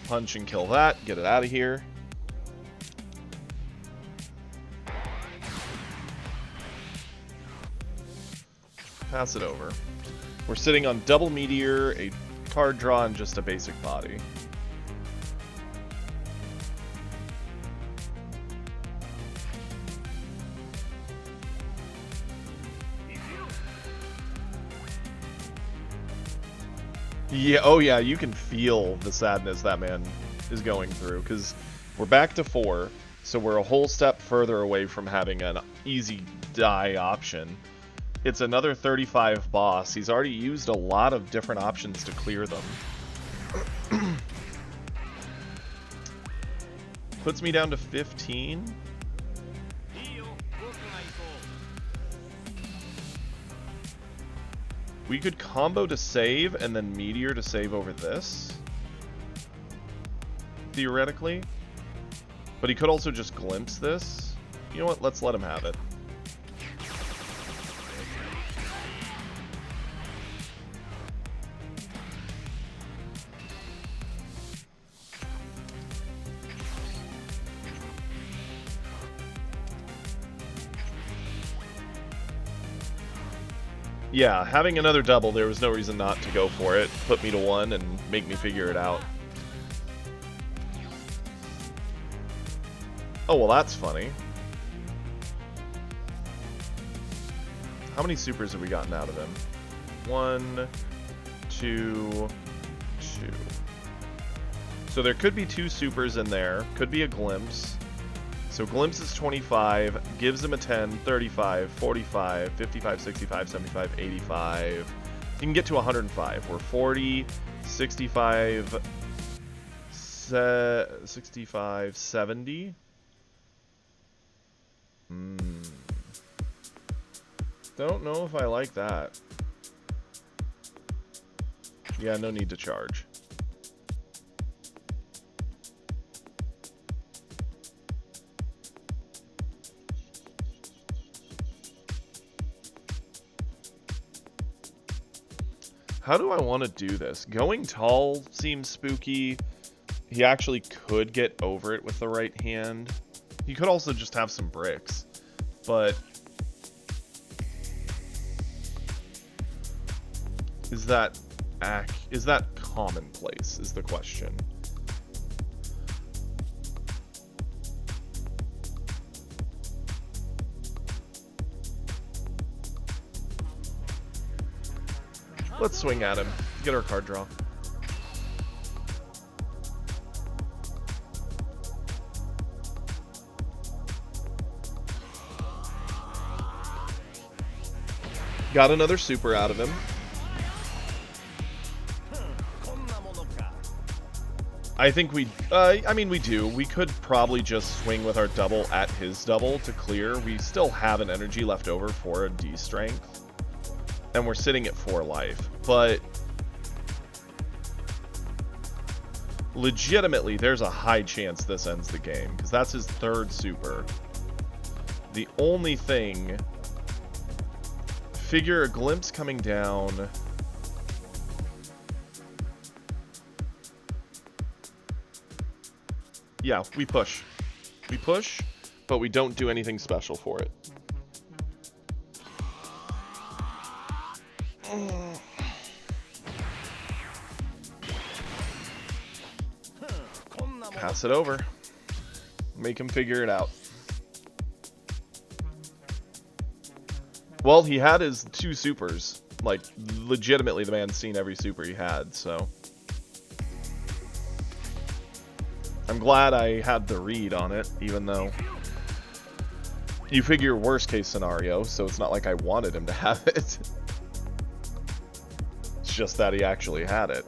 Punch and kill that, get it out of here. Pass it over. We're sitting on double meteor, a card draw, and just a basic body. Yeah, oh yeah, you can feel the sadness that man is going through, because we're back to 4, so we're a whole step further away from having an easy die option. It's another 35 boss. He's already used a lot of different options to clear them. Puts me down to 15. We could combo to save and then meteor to save over this. Theoretically. But he could also just glimpse this. You know what? Let's let him have it. Yeah, having another double, there was no reason not to go for it. Put me to 1 and make me figure it out. Oh, well, that's funny. How many supers have we gotten out of him? 1, 2, 2. So there could be 2 supers in there. Could be a glimpse. So glimpse is 25, gives him a 10, 35, 45, 55, 65, 75, 85. You can get to 105. We're 40, 65, 65, 70. Don't know if I like that. Yeah, no need to charge. How do I want to do this? Going tall seems spooky. He actually could get over it with the right hand. He could also just have some bricks. But is that commonplace is the question. Let's swing at him. Get our card draw. Got another super out of him. I think I mean, we do. We could probably just swing with our double at his double to clear. We still have an energy left over for a D strength. And we're sitting at 4 life. But legitimately, there's a high chance this ends the game. Because that's his 3rd super. The only thing... Figure a glimpse coming down... Yeah, we push. We push, but we don't do anything special for it. Pass it over. Make him figure it out. Well, he had his 2 supers. Like, legitimately, the man's seen every super he had, so... I'm glad I had the read on it, even though you figure worst case scenario, so it's not like I wanted him to have it. It's just that he actually had it.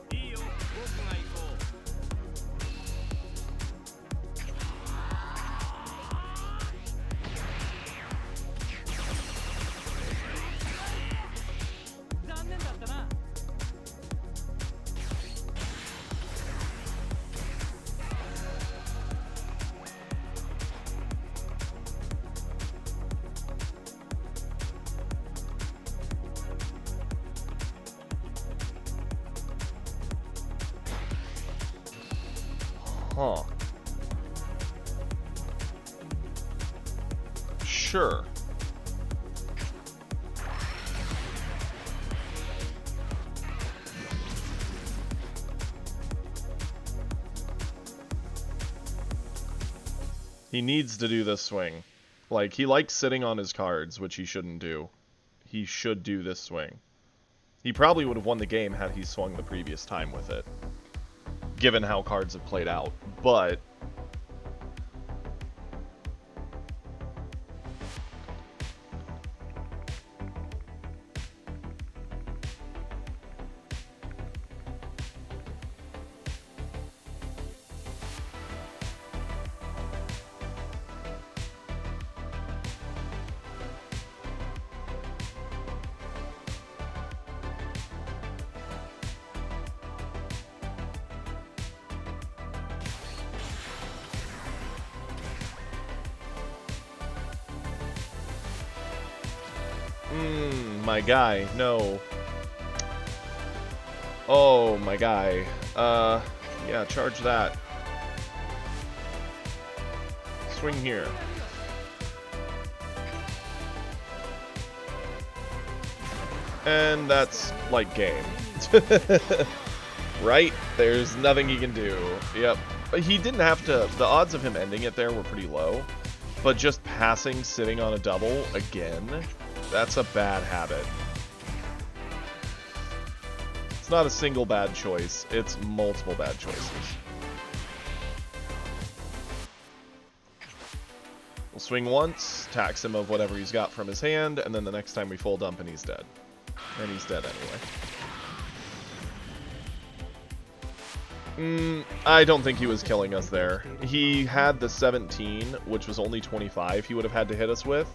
Huh. Sure. He needs to do this swing. Like, he likes sitting on his cards, which he shouldn't do. He should do this swing. He probably would have won the game had he swung the previous time with it, given how cards have played out, but... my guy, no. Oh, my guy. Yeah, charge that. Swing here. And that's, like, game. Right? There's nothing he can do. Yep. But he didn't have to... The odds of him ending it there were pretty low. But just passing, sitting on a double, again... That's a bad habit. It's not a single bad choice, it's multiple bad choices. We'll swing once, tax him of whatever he's got from his hand, and then the next time we full dump and he's dead. And he's dead anyway. I don't think he was killing us there. He had the 17, which was only 25 he would have had to hit us with.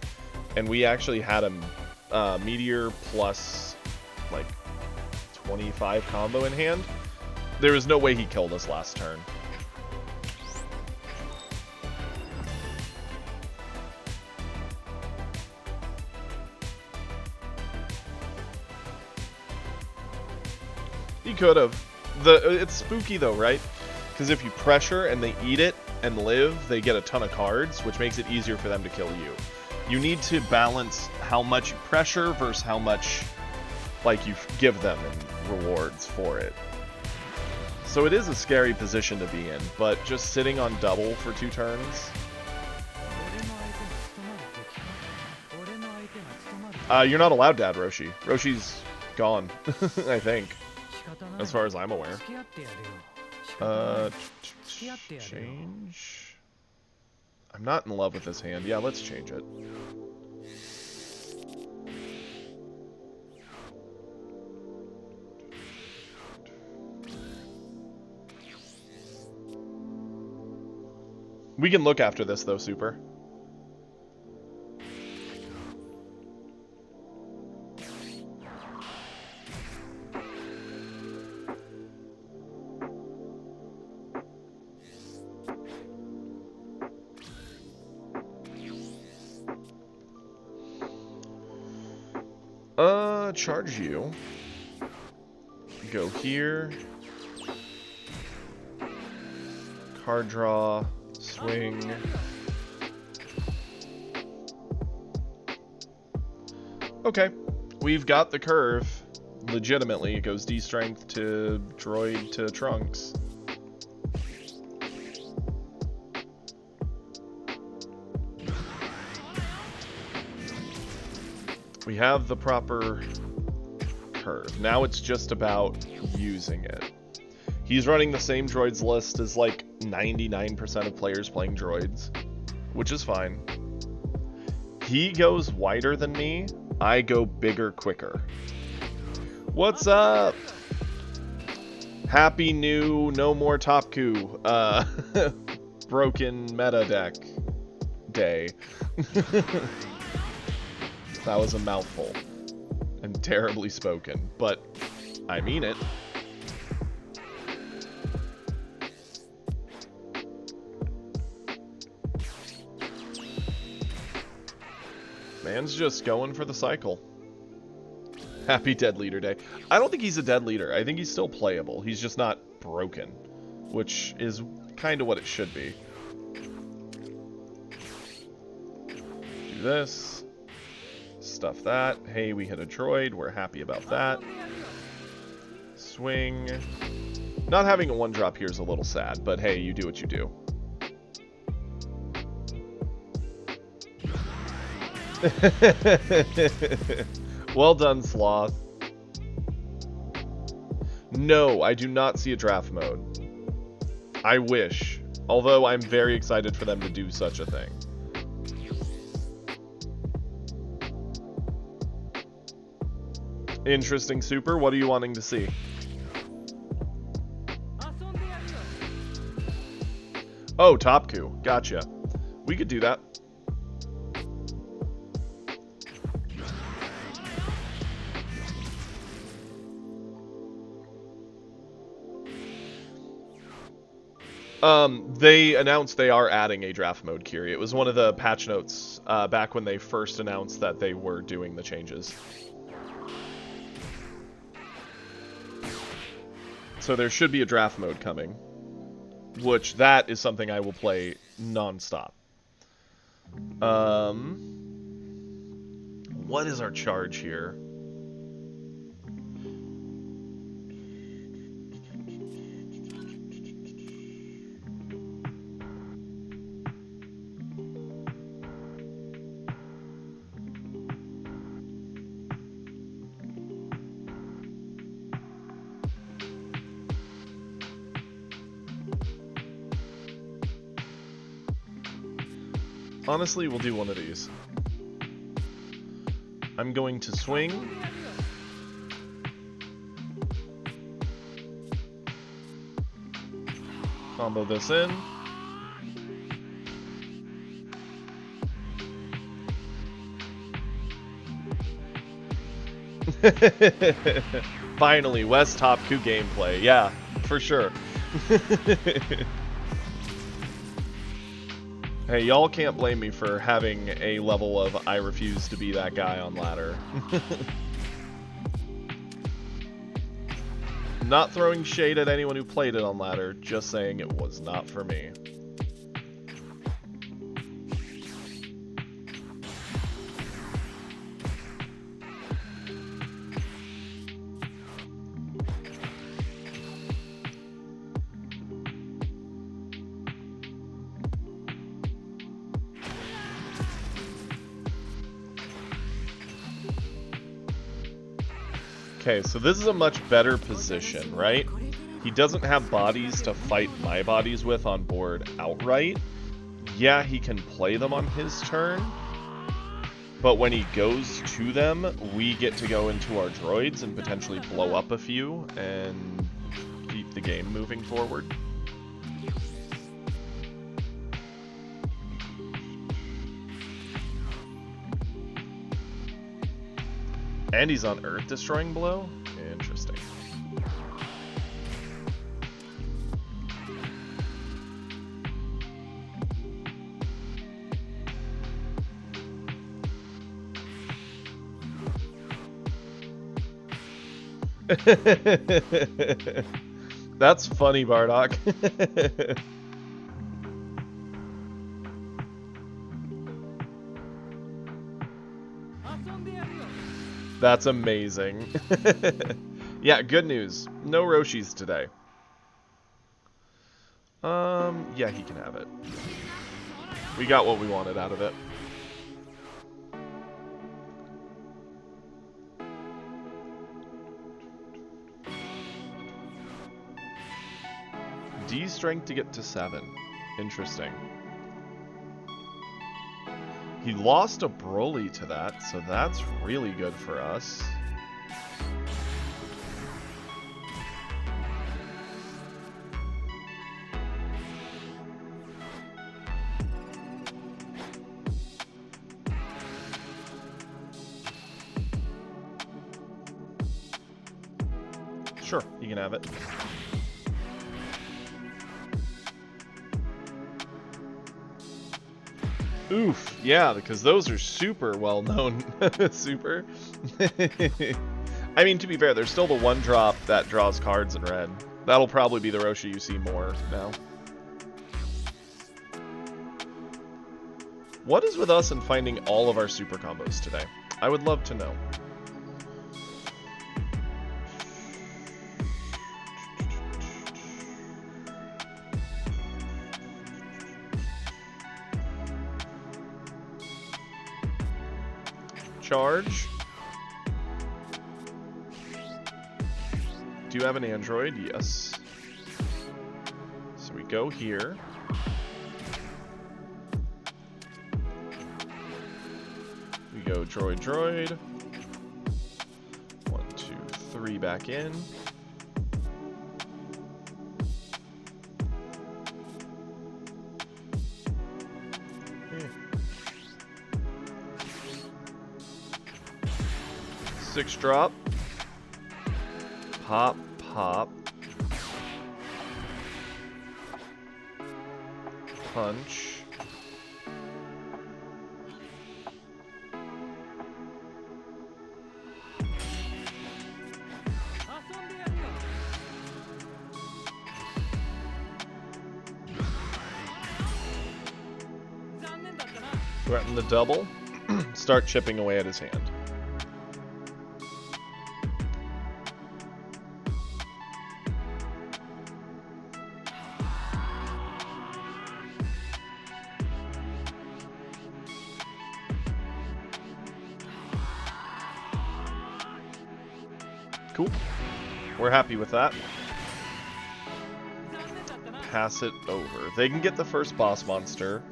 And we actually had a Meteor plus, like, 25 combo in hand. There was no way he killed us last turn. He could have. It's spooky though, right? Because if you pressure and they eat it and live, they get a ton of cards, which makes it easier for them to kill you. You need to balance how much you pressure versus how much, like, you give them in rewards for it. So it is a scary position to be in, but just sitting on double for 2 turns... you're not allowed to add Roshi. Roshi's gone, I think, as far as I'm aware. Change. I'm not in love with this hand. Yeah, let's change it. We can look after this, though, Super. Charge you. Go here. Card draw. Swing. Okay. We've got the curve. Legitimately, it goes D-Strength to Droid to Trunks. We have the proper curve. Now it's just about using it. He's running the same droids list as like 99% of players playing droids, which is fine. He goes wider than me. I go bigger quicker. What's up? Happy new No More Topku broken meta deck day. That was a mouthful and terribly spoken, but I mean it. Man's just going for the cycle. Happy Dead Leader Day. I don't think he's a dead leader. I think he's still playable. He's just not broken, which is kind of what it should be. Do this. Stuff that. Hey, we hit a droid. We're happy about that. Swing. Not having a 1-drop here is a little sad, but hey, you do what you do. Well done, Sloth. No, I do not see a draft mode. I wish. Although I'm very excited for them to do such a thing. Interesting, Super. What are you wanting to see? Oh, Topku. Gotcha. We could do that. They announced they are adding a draft mode, Kiri. It was one of the patch notes back when they first announced that they were doing the changes. So there should be a draft mode coming, which that is something I will play non-stop. What is our charge here? Honestly, we'll do one of these. I'm going to swing. Combo this in. Finally, West Topku gameplay. Yeah, for sure. Hey, y'all can't blame me for having a level of I refuse to be that guy on ladder. Not throwing shade at anyone who played it on ladder, just saying it was not for me. Okay, so this is a much better position, right? He doesn't have bodies to fight my bodies with on board outright. Yeah, he can play them on his turn, but when he goes to them, we get to go into our droids and potentially blow up a few and keep the game moving forward. And he's on Earth destroying blow? Interesting. That's funny, Bardock. That's amazing. Yeah, good news. No Roshis today. Yeah, he can have it. We got what we wanted out of it. D strength to get to 7. Interesting. He lost a Broly to that, so that's really good for us. Sure, you can have it. Oof, yeah, because those are super well-known. Super. I mean, to be fair, there's still the one drop that draws cards in red. That'll probably be the Roshi you see more now. What is with us and finding all of our super combos today? I would love to know. Charge. Do you have an android? Yes. So we go here. We go droid, droid. 1, 2, 3 back in. Okay. 6 drop. Pop, pop. Punch. Threaten the double. Start chipping away at his hand. Cool. We're happy with that. Pass it over. They can get the first boss monster.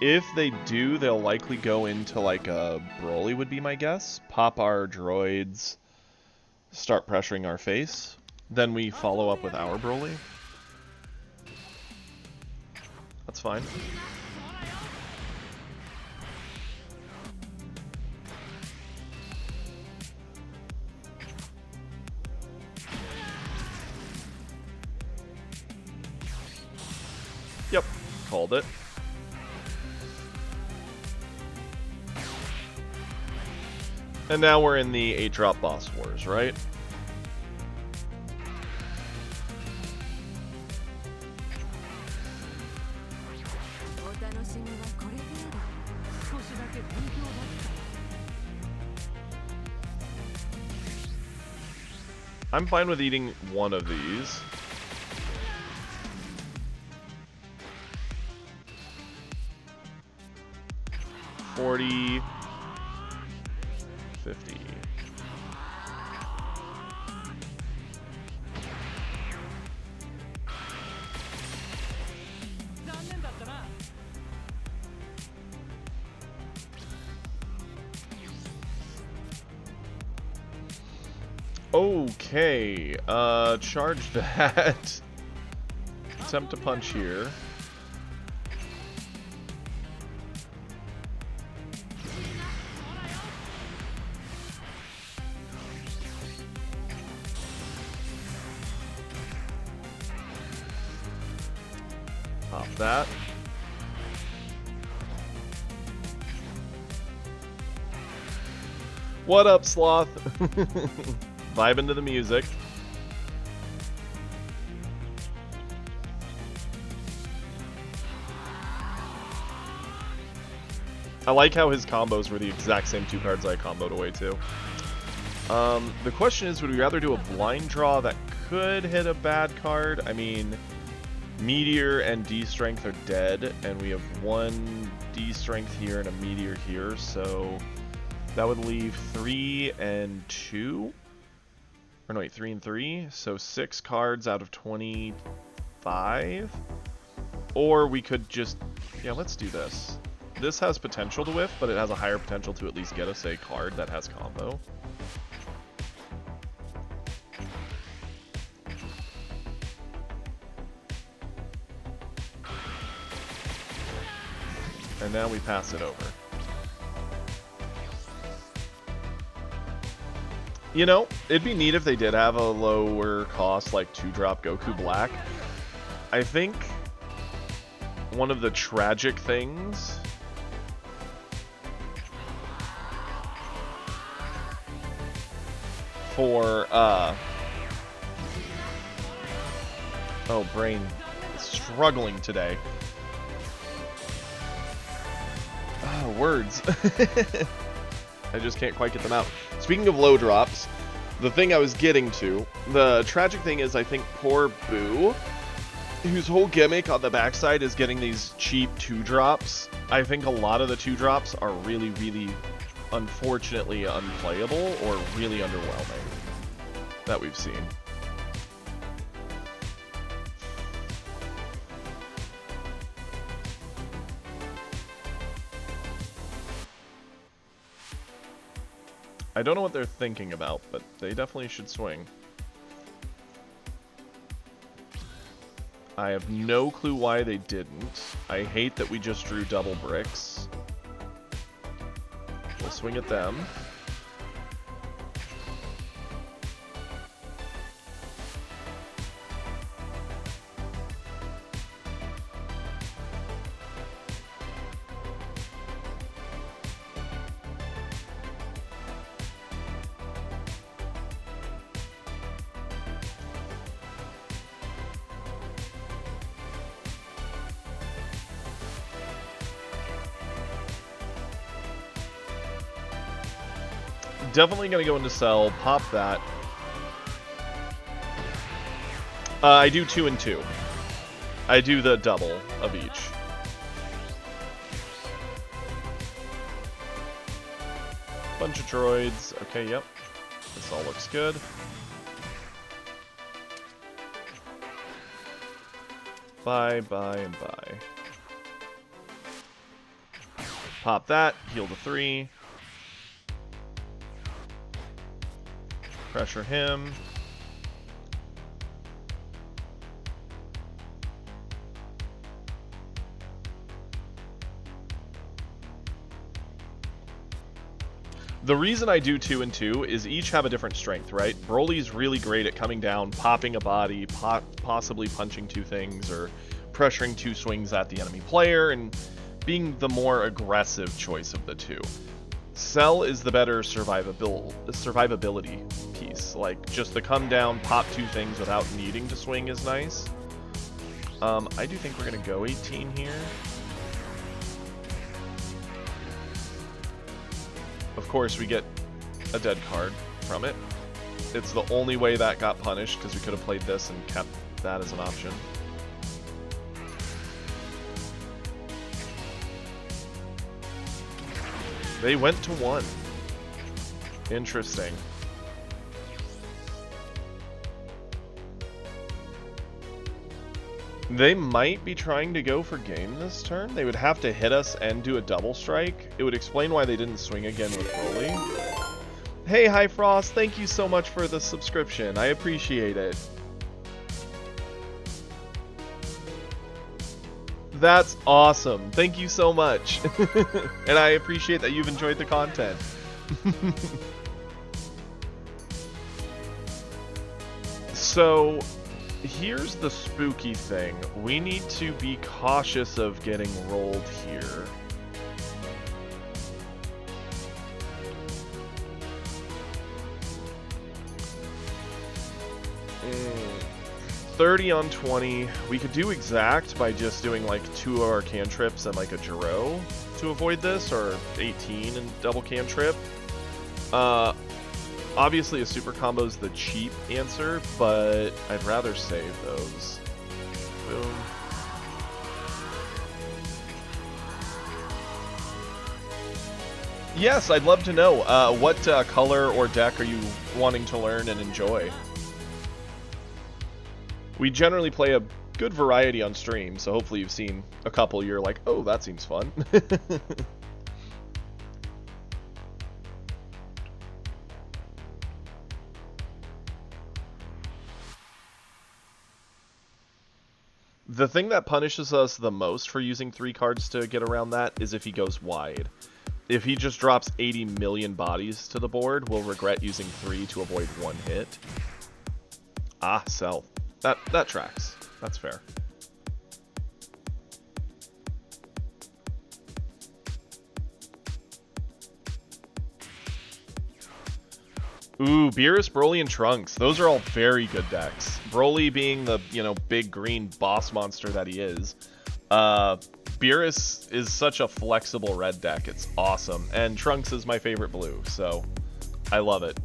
If they do, they'll likely go into like a Broly would be my guess. Pop our droids. Start pressuring our face. Then we follow up with our Broly. That's fine. Yep, called it. And now we're in the 8-drop boss wars, right? I'm fine with eating one of these. $40, $50. Okay, charge that. Attempt to punch here. Pop that. What up, Sloth? Vibing to the music. I like how his combos were the exact same two cards I comboed away too. The question is, would we rather do a blind draw that could hit a bad card? I mean, Meteor and D-Strength are dead, and we have one D-Strength here and a Meteor here, so that would leave 3 and 2? Or no, wait, 3 and 3? So 6 cards out of 25? Or we could just... Yeah, let's do this. This has potential to whiff, but it has a higher potential to at least get us a card that has combo. And now we pass it over. You know, it'd be neat if they did have a lower cost, like 2-drop Goku Black. I think one of the tragic things for, oh, brain is struggling today. Oh, words. I just can't quite get them out. Speaking of low drops, the thing I was getting to, the tragic thing is I think poor Boo, whose whole gimmick on the backside is getting these cheap 2-drops. I think a lot of the 2-drops are really, really, unfortunately unplayable or really underwhelming that we've seen. I don't know what they're thinking about, but they definitely should swing. I have no clue why they didn't. I hate that we just drew double bricks. We'll swing at them. Definitely gonna go into cell, pop that. I do 2 and 2. I do the double of each. Bunch of droids. Okay, yep. This all looks good. Bye, bye, and bye. Pop that, heal to 3. Pressure him. The reason I do 2 and 2 is each have a different strength, right? Broly's really great at coming down, popping a body, possibly punching 2 things, or pressuring 2 swings at the enemy player, and being the more aggressive choice of the 2. Cell is the better survivability piece. Like, just the come down, pop 2 things without needing to swing is nice. I do think we're going to go 18 here. Of course, we get a dead card from it. It's the only way that got punished, because we could have played this and kept that as an option. They went to 1. Interesting. They might be trying to go for game this turn. They would have to hit us and do a double strike. It would explain why they didn't swing again with Broly. Hey, Hi Frost, thank you so much for the subscription. I appreciate it. That's awesome. Thank you so much. And I appreciate that you've enjoyed the content. So, here's the spooky thing. We need to be cautious of getting rolled here. Mm. 30 on 20. We could do exact by just doing like 2 of our cantrips and like a Jiro to avoid this, or 18 and double cantrip. Obviously a super combo is the cheap answer, but I'd rather save those. Boom. Yes, I'd love to know. What color or deck are you wanting to learn and enjoy? We generally play a good variety on stream, so hopefully you've seen a couple you're like, oh, that seems fun. The thing that punishes us the most for using 3 cards to get around that is if he goes wide. If he just drops 80 million bodies to the board, we'll regret using 3 to avoid 1 hit. Ah, sell. That tracks. That's fair. Ooh, Beerus, Broly, and Trunks. Those are all very good decks. Broly being the, big green boss monster that he is. Beerus is such a flexible red deck. It's awesome. And Trunks is my favorite blue, so I love it.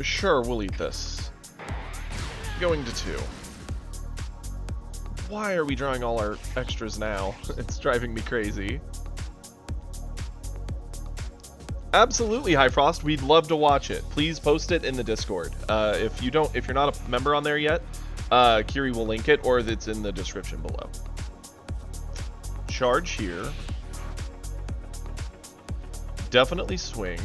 Sure, we'll eat this. Going to 2. Why are we drawing all our extras now? It's driving me crazy. Absolutely, High Frost. We'd love to watch it. Please post it in the Discord. If you're not a member on there yet, Kiri will link it, or it's in the description below. Charge here. Definitely swing.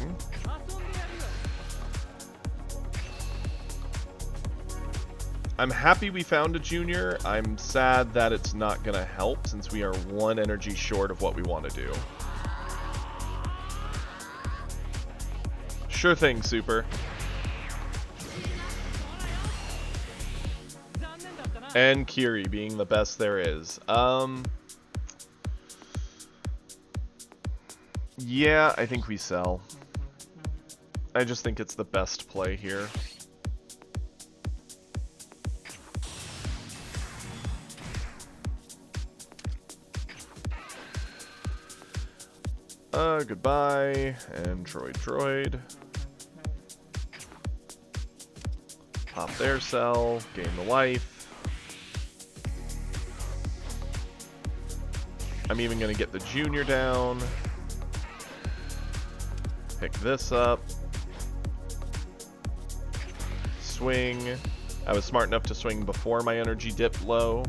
I'm happy we found a junior. I'm sad that it's not going to help since we are 1 energy short of what we want to do. Sure thing, Super. And Kiri being the best there is. Yeah, I think we sell. I just think it's the best play here. Goodbye, and droid. Pop their cell, gain the life. I'm even gonna get the junior down. Pick this up. Swing. I was smart enough to swing before my energy dipped low.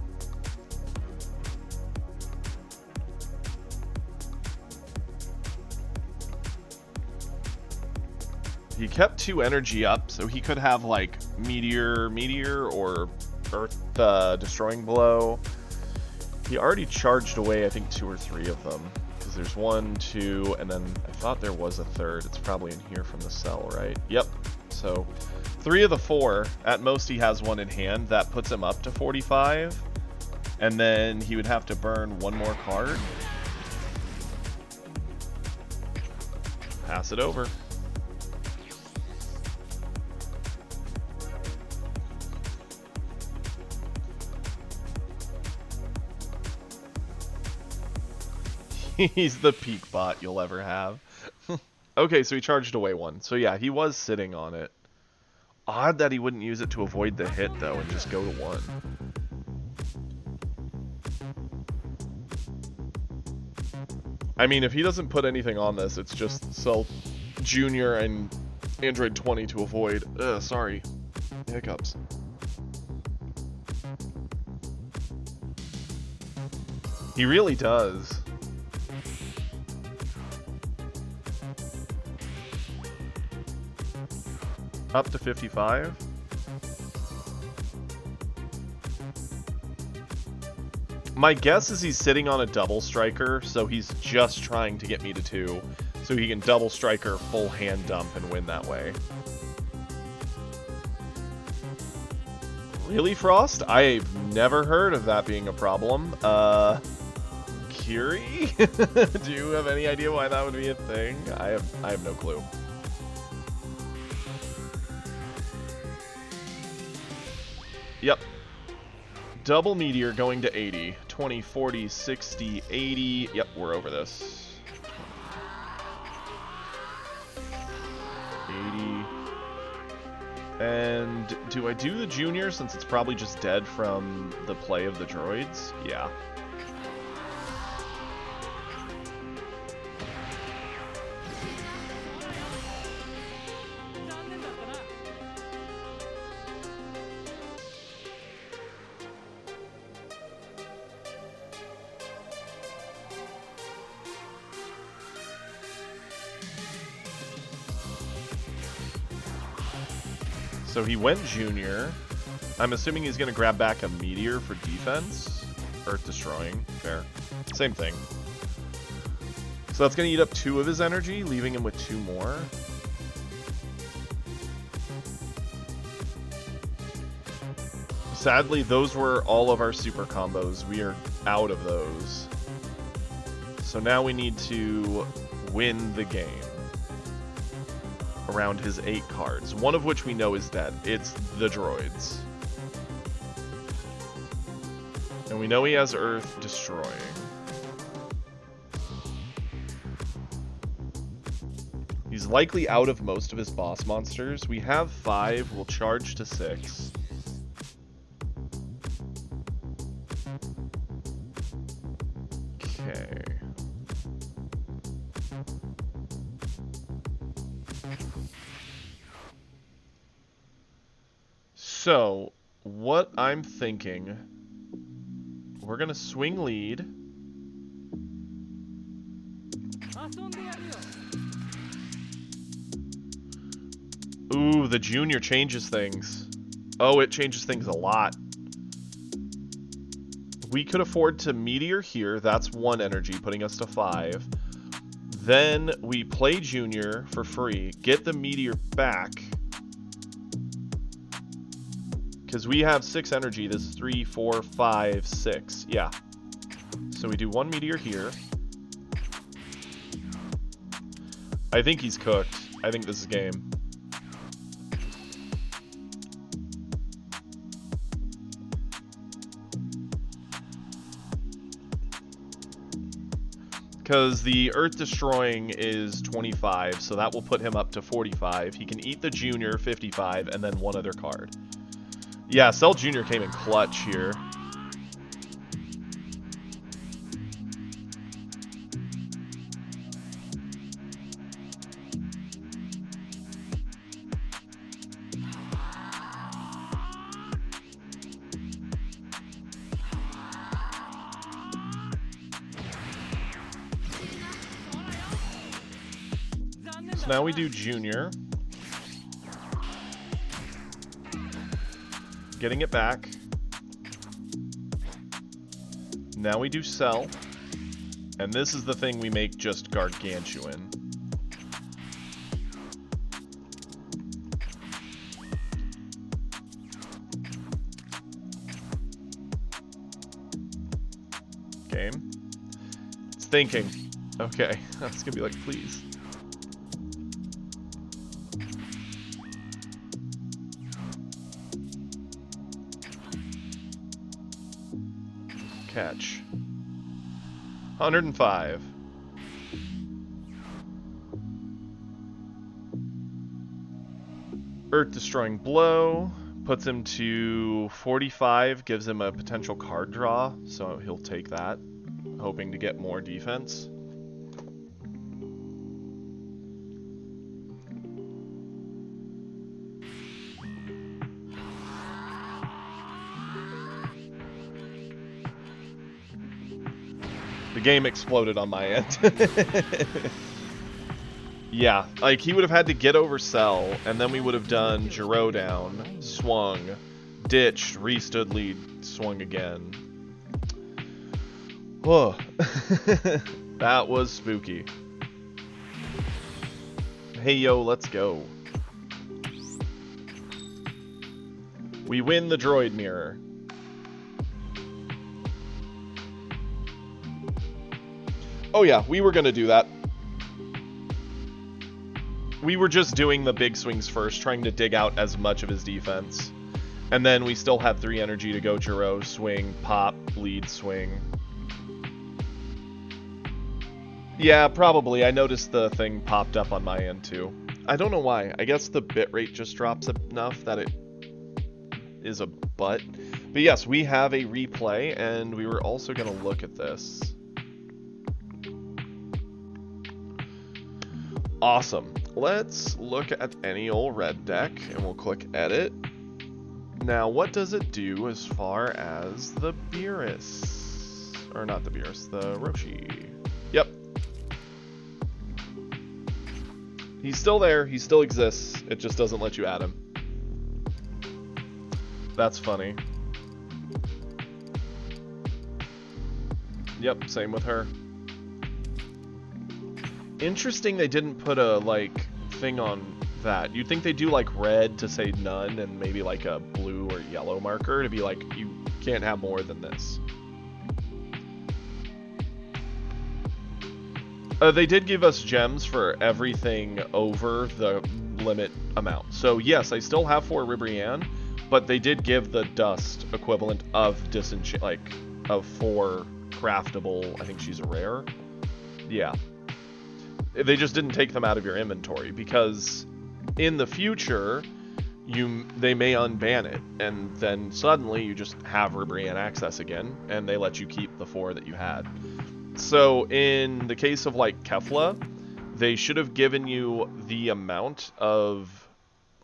He kept 2 energy up, so he could have like meteor, or earth destroying blow. He already charged away, I think, 2 or 3 of them. Because there's 1, 2, and then I thought there was a 3rd. It's probably in here from the cell, right? Yep. So 3 of the 4. At most, he has 1 in hand. That puts him up to 45. And then he would have to burn 1 more card. Pass it over. He's the peak bot you'll ever have. Okay, so he charged away 1. So yeah, he was sitting on it. Odd that he wouldn't use it to avoid the hit, though, and just go to 1. I mean, if he doesn't put anything on this, it's just sell Junior and Android 20 to avoid... sorry. Hiccups. He really does. Up to 55. My guess is he's sitting on a double striker, so he's just trying to get me to 2, so he can double striker, full hand dump, and win that way. Really, Frost? I've never heard of that being a problem. Kiri? Do you have any idea why that would be a thing? I have no clue. Yep. Double meteor going to 80. 20, 40, 60, 80. Yep, we're over this. 80. And do I do the junior since it's probably just dead from the play of the droids? Yeah. So he went junior. I'm assuming he's going to grab back a meteor for defense. Earth destroying. Fair. Same thing. So that's going to eat up 2 of his energy, leaving him with 2 more. Sadly, those were all of our super combos. We are out of those. So now we need to win the game around his 8 cards, one of which we know is dead. It's the droids. And we know he has Earth destroying. He's likely out of most of his boss monsters. We have 5, we'll charge to 6. Okay. So, what I'm thinking, we're gonna swing lead. Ooh, the junior changes things. Oh, it changes things a lot. We could afford to meteor here, that's 1 energy, putting us to 5. Then we play junior for free, get the meteor back. Because we have 6 energy. This is 3, 4, 5, 6. Yeah. So we do 1 meteor here. I think he's cooked. I think this is game. Because the Earth destroying is 25, so that will put him up to 45. He can eat the junior, 55, and then 1 other card. Yeah, Cell Jr. came in clutch here. So now we do Junior. Getting it back. Now we do Cell. And this is the thing we make just gargantuan. Game. It's thinking. Okay. I was gonna be like, please. Catch. 105. Earth destroying blow puts him to 45, gives him a potential card draw, so he'll take that, hoping to get more defense. game exploded on my end. Yeah, like, he would have had to get over Cell, and then we would have done Giro down, swung, ditched, restood lead, swung again. Whoa. That was spooky. Hey, yo, let's go. We win the droid mirror. Oh yeah, we were gonna do that. We were just doing the big swings first, trying to dig out as much of his defense. And then we still had 3 energy to go Giro, swing, pop, lead, swing. Yeah, probably. I noticed the thing popped up on my end too. I don't know why. I guess the bitrate just drops enough that it is a butt. But yes, we have a replay, and we were also going to look at this. Awesome. Let's look at any old red deck, and we'll click edit. Now, what does it do as far as the Beerus? Or not the Beerus, the Roshi. Yep. He's still there, he still exists, it just doesn't let you add him. That's funny. Yep, same with her. Interesting they didn't put a, like, thing on that. You'd think they do, like, red to say none, and maybe, like, a blue or yellow marker to be like, you can't have more than this. They did give us gems for everything over the limit amount. So, yes, I still have 4 Ribrianne, but they did give the dust equivalent of of 4 craftable. I think she's a rare. Yeah. They just didn't take them out of your inventory because in the future they may unban it, and then suddenly you just have Ribrianne access again, and they let you keep the 4 that you had. So in the case of like Kefla, they should have given you the amount of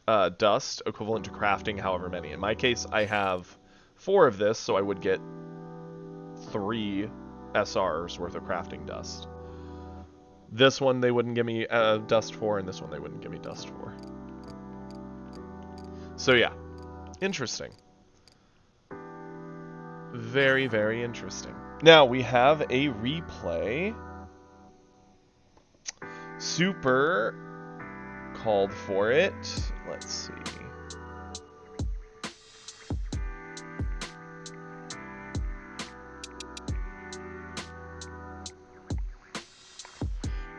dust equivalent to crafting however many. In my case, I have 4 of this, so I would get 3 SRs worth of crafting dust. This one they wouldn't give me dust for, and this one they wouldn't give me dust for. So yeah, interesting. Very, very interesting. Now we have a replay. Super called for it. Let's see.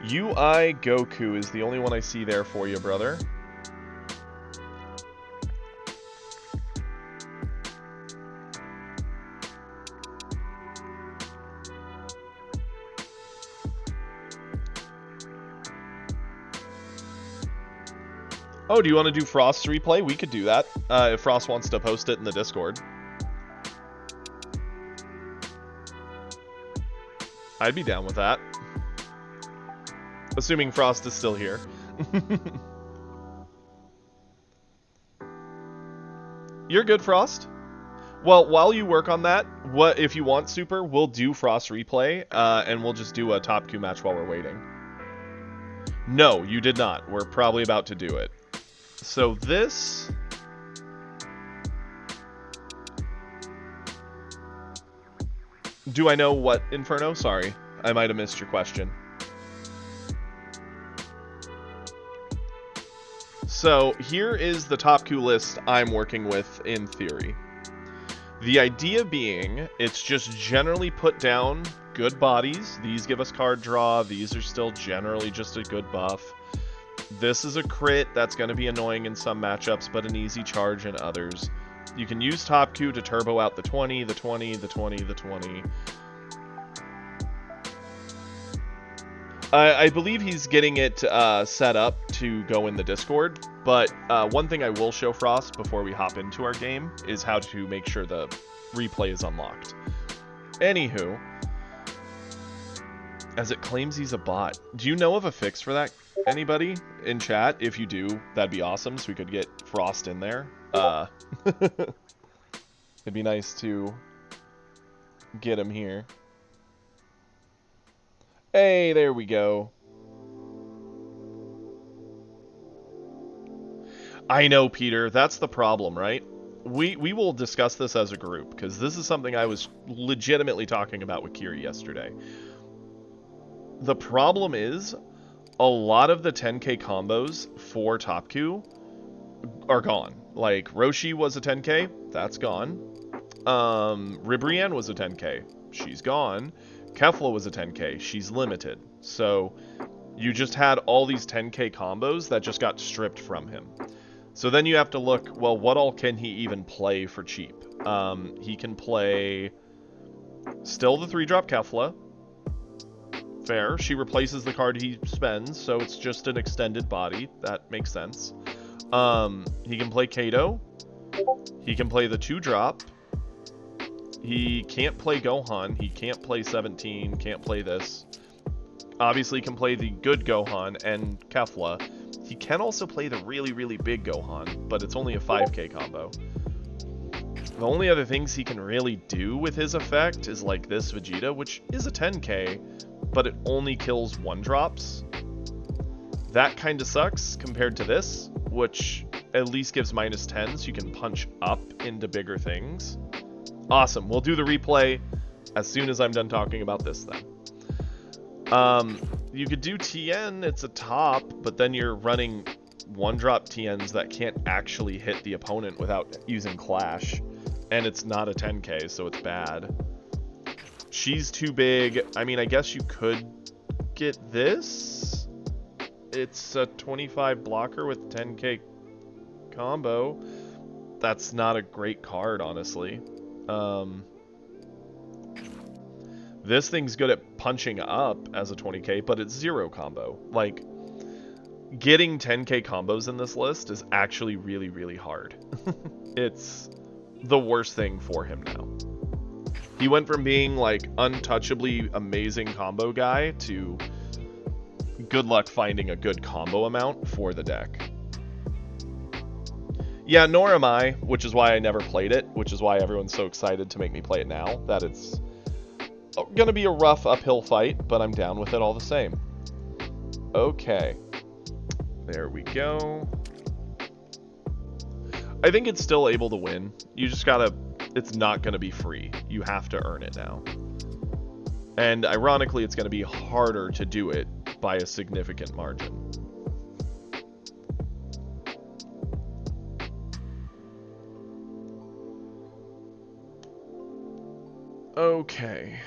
UI Goku is the only one I see there for you, brother. Oh, do you want to do Frost's replay? We could do that, if Frost wants to post it in the Discord. I'd be down with that. Assuming Frost is still here. You're good, Frost. Well, while you work on that, what if you want Super, we'll do Frost replay, and we'll just do a top Q match while we're waiting. No, you did not. We're probably about to do it. So this... Do I know what, Inferno? Sorry, I might have missed your question. So here is the top Q list I'm working with in theory. The idea being, it's just generally put down good bodies. These give us card draw. These are still generally just a good buff. This is a crit that's going to be annoying in some matchups, but an easy charge in others. You can use top Q to turbo out the 20, the 20, the 20, the 20. I believe he's getting it set up to go in the Discord, but one thing I will show Frost before we hop into our game is how to make sure the replay is unlocked. Anywho, as it claims he's a bot, do you know of a fix for that? Anybody in chat? If you do, that'd be awesome, so we could get Frost in there. It'd be nice to get him here. Hey, there we go. I know, Peter. That's the problem, right? We will discuss this as a group, because this is something I was legitimately talking about with Kiri yesterday. The problem is, a lot of the 10k combos for Top Q are gone. Like, Roshi was a 10k, that's gone. Ribrianne was a 10k, she's gone. Kefla was a 10k, she's limited. So, you just had all these 10k combos that just got stripped from him. So then you have to look, well, what all can he even play for cheap? He can play still the 3-drop Kefla. Fair. She replaces the card he spends, so it's just an extended body. That makes sense. He can play Kato. He can play the 2-drop. He can't play Gohan. He can't play 17. Can't play this. Obviously can play the good Gohan and Kefla. He can also play the really, really big Gohan, but it's only a 5k combo. The only other things he can really do with his effect is like this Vegeta, which is a 10k, but it only kills 1-drops. That kind of sucks compared to this, which at least gives -10, so you can punch up into bigger things. Awesome, we'll do the replay as soon as I'm done talking about this then. You could do TN, it's a top, but then you're running 1-drop TNs that can't actually hit the opponent without using Clash. And it's not a 10k, so it's bad. She's too big. I mean, I guess you could get this. It's a 25 blocker with 10k combo. That's not a great card, honestly. This thing's good at punching up as a 20k, but it's 0 combo. Like, getting 10k combos in this list is actually really, really hard. It's the worst thing for him now. He went from being, like, untouchably amazing combo guy to good luck finding a good combo amount for the deck. Yeah, nor am I, which is why I never played it, which is why everyone's so excited to make me play it now, that it's gonna be a rough uphill fight, but I'm down with it all the same. Okay. There we go. I think it's still able to win. You just gotta... It's not gonna be free. You have to earn it now. And ironically, it's gonna be harder to do it by a significant margin. Okay.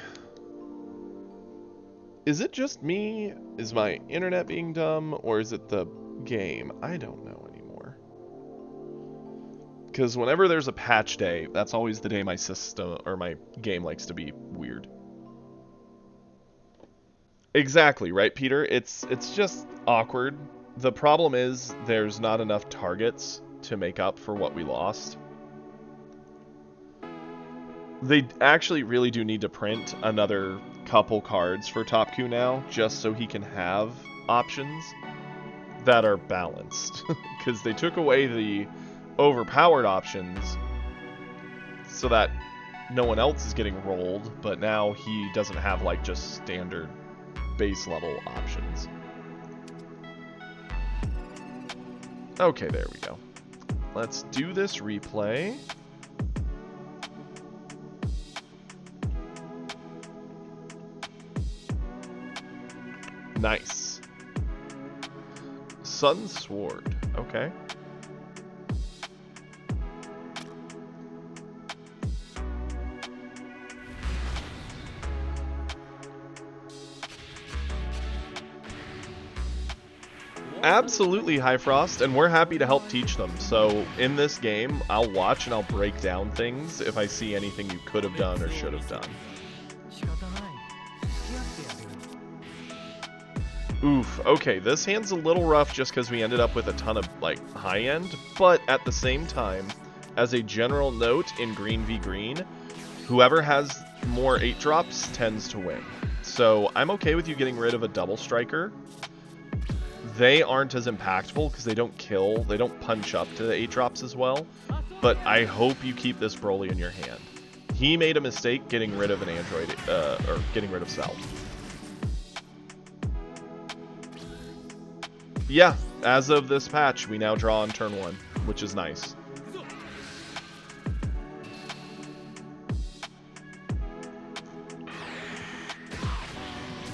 Is it just me? Is my internet being dumb? Or is it the game? I don't know anymore. Because whenever there's a patch day, that's always the day my system or my game likes to be weird. Exactly, right, Peter? It's just awkward. The problem is there's not enough targets to make up for what we lost. They actually really do need to print another couple cards for Top Q now, just so he can have options that are balanced. Because they took away the overpowered options so that no one else is getting rolled, but now he doesn't have like just standard base level options. Okay, there we go. Let's do this replay. Nice. Sun Sword. Okay. Absolutely, High Frost, and we're happy to help teach them. So in this game, I'll watch and I'll break down things if I see anything you could have done or should have done. Oof, okay, this hand's a little rough just because we ended up with a ton of, like, high-end, but at the same time, as a general note in Green v Green, whoever has more 8-drops tends to win. So I'm okay with you getting rid of a double striker. They aren't as impactful because they don't kill, they don't punch up to the 8-drops as well, but I hope you keep this Broly in your hand. He made a mistake getting rid of an android, or getting rid of Cell. Yeah, as of this patch, we now draw on turn 1, which is nice.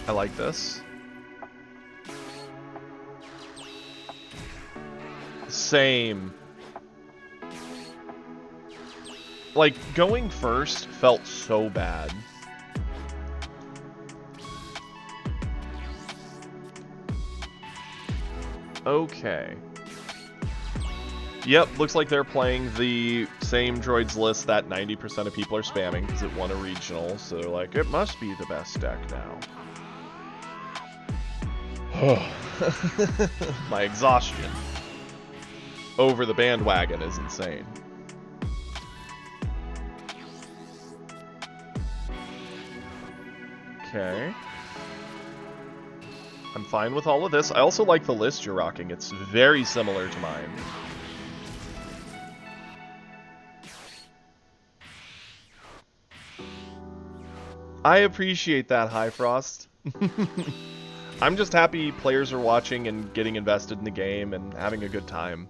I like this. Same. Like, going first felt so bad. Okay. Yep, looks like they're playing the same droids list that 90% of people are spamming because it won a regional, so they're like, it must be the best deck now. My exhaustion over the bandwagon is insane. Okay. I'm fine with all of this. I also like the list you're rocking. It's very similar to mine. I appreciate that, High Frost. I'm just happy players are watching and getting invested in the game and having a good time.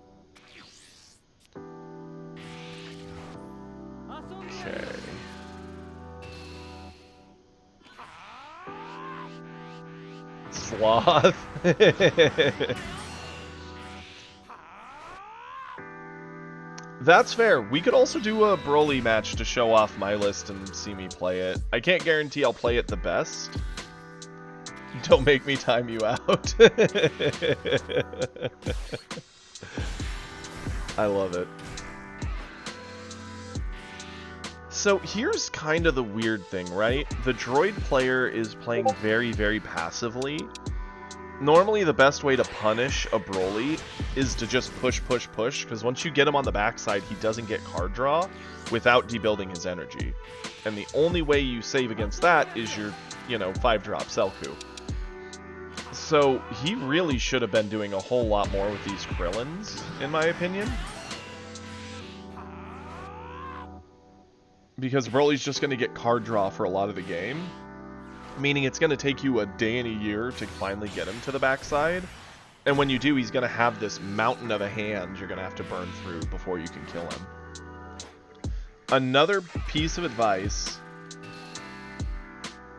Okay. Sloth. That's fair. We could also do a Broly match to show off my list and see me play it. I can't guarantee I'll play it the best. Don't make me time you out. I love it. So here's kind of the weird thing, right? The droid player is playing very, very passively. Normally the best way to punish a Broly is to just push, push, push, because once you get him on the backside, he doesn't get card draw without debuilding his energy. And the only way you save against that is your, 5-drop Selku. So he really should have been doing a whole lot more with these Krillins, in my opinion. Because Broly's just going to get card draw for a lot of the game. Meaning it's going to take you a day and a year to finally get him to the backside. And when you do, he's going to have this mountain of a hand you're going to have to burn through before you can kill him. Another piece of advice.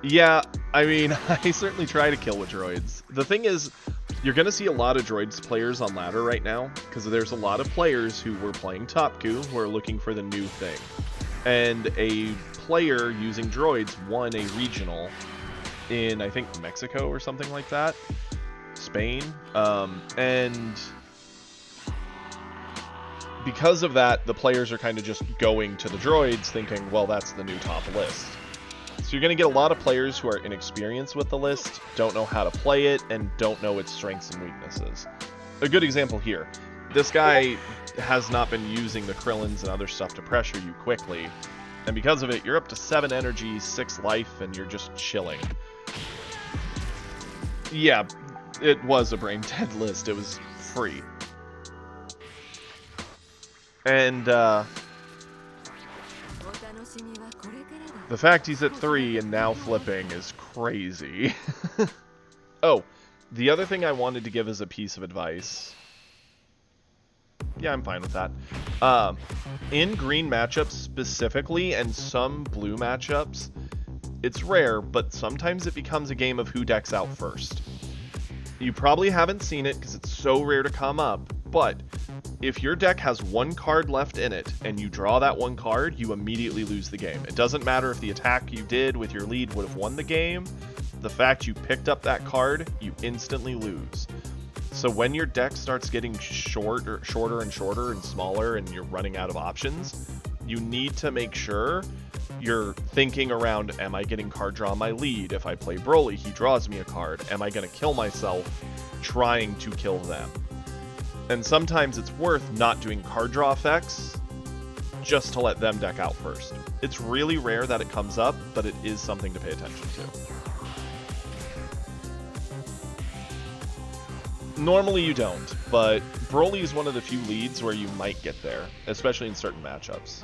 Yeah, I mean, I certainly try to kill with droids. The thing is, you're going to see a lot of droids players on ladder right now, because there's a lot of players who were playing Topku who are looking for the new thing. And a player using droids won a regional in, I think, Mexico or something like that. Spain. And because of that, the players are kind of just going to the droids thinking, well, that's the new top list. So you're going to get a lot of players who are inexperienced with the list, don't know how to play it, and don't know its strengths and weaknesses. A good example here. This guy has not been using the Krillins and other stuff to pressure you quickly, and because of it, you're up to 7 energy, 6 life, and you're just chilling. Yeah, it was a brain dead list. It was free. And, the fact he's at 3 and now flipping is crazy. Oh, the other thing I wanted to give as a piece of advice. Yeah, I'm fine with that. In green matchups specifically, and some blue matchups, it's rare, but sometimes it becomes a game of who decks out first. You probably haven't seen it because it's so rare to come up, but if your deck has 1 card left in it and you draw that 1 card, you immediately lose the game. It doesn't matter if the attack you did with your lead would have won the game. The fact you picked up that card, you instantly lose. So when your deck starts getting shorter and shorter and smaller and you're running out of options, you need to make sure you're thinking around, am I getting card draw on my lead? If I play Broly, he draws me a card. Am I going to kill myself trying to kill them? And sometimes it's worth not doing card draw effects just to let them deck out first. It's really rare that it comes up, but it is something to pay attention to. Normally you don't, but Broly is one of the few leads where you might get there, especially in certain matchups.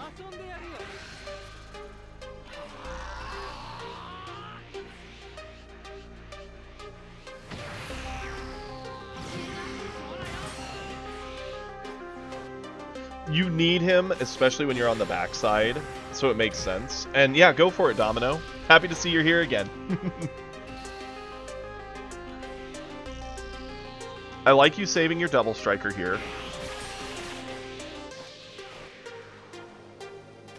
You need him, especially when you're on the backside, so it makes sense. And yeah, go for it, Domino. Happy to see you're here again. I like you saving your double striker here.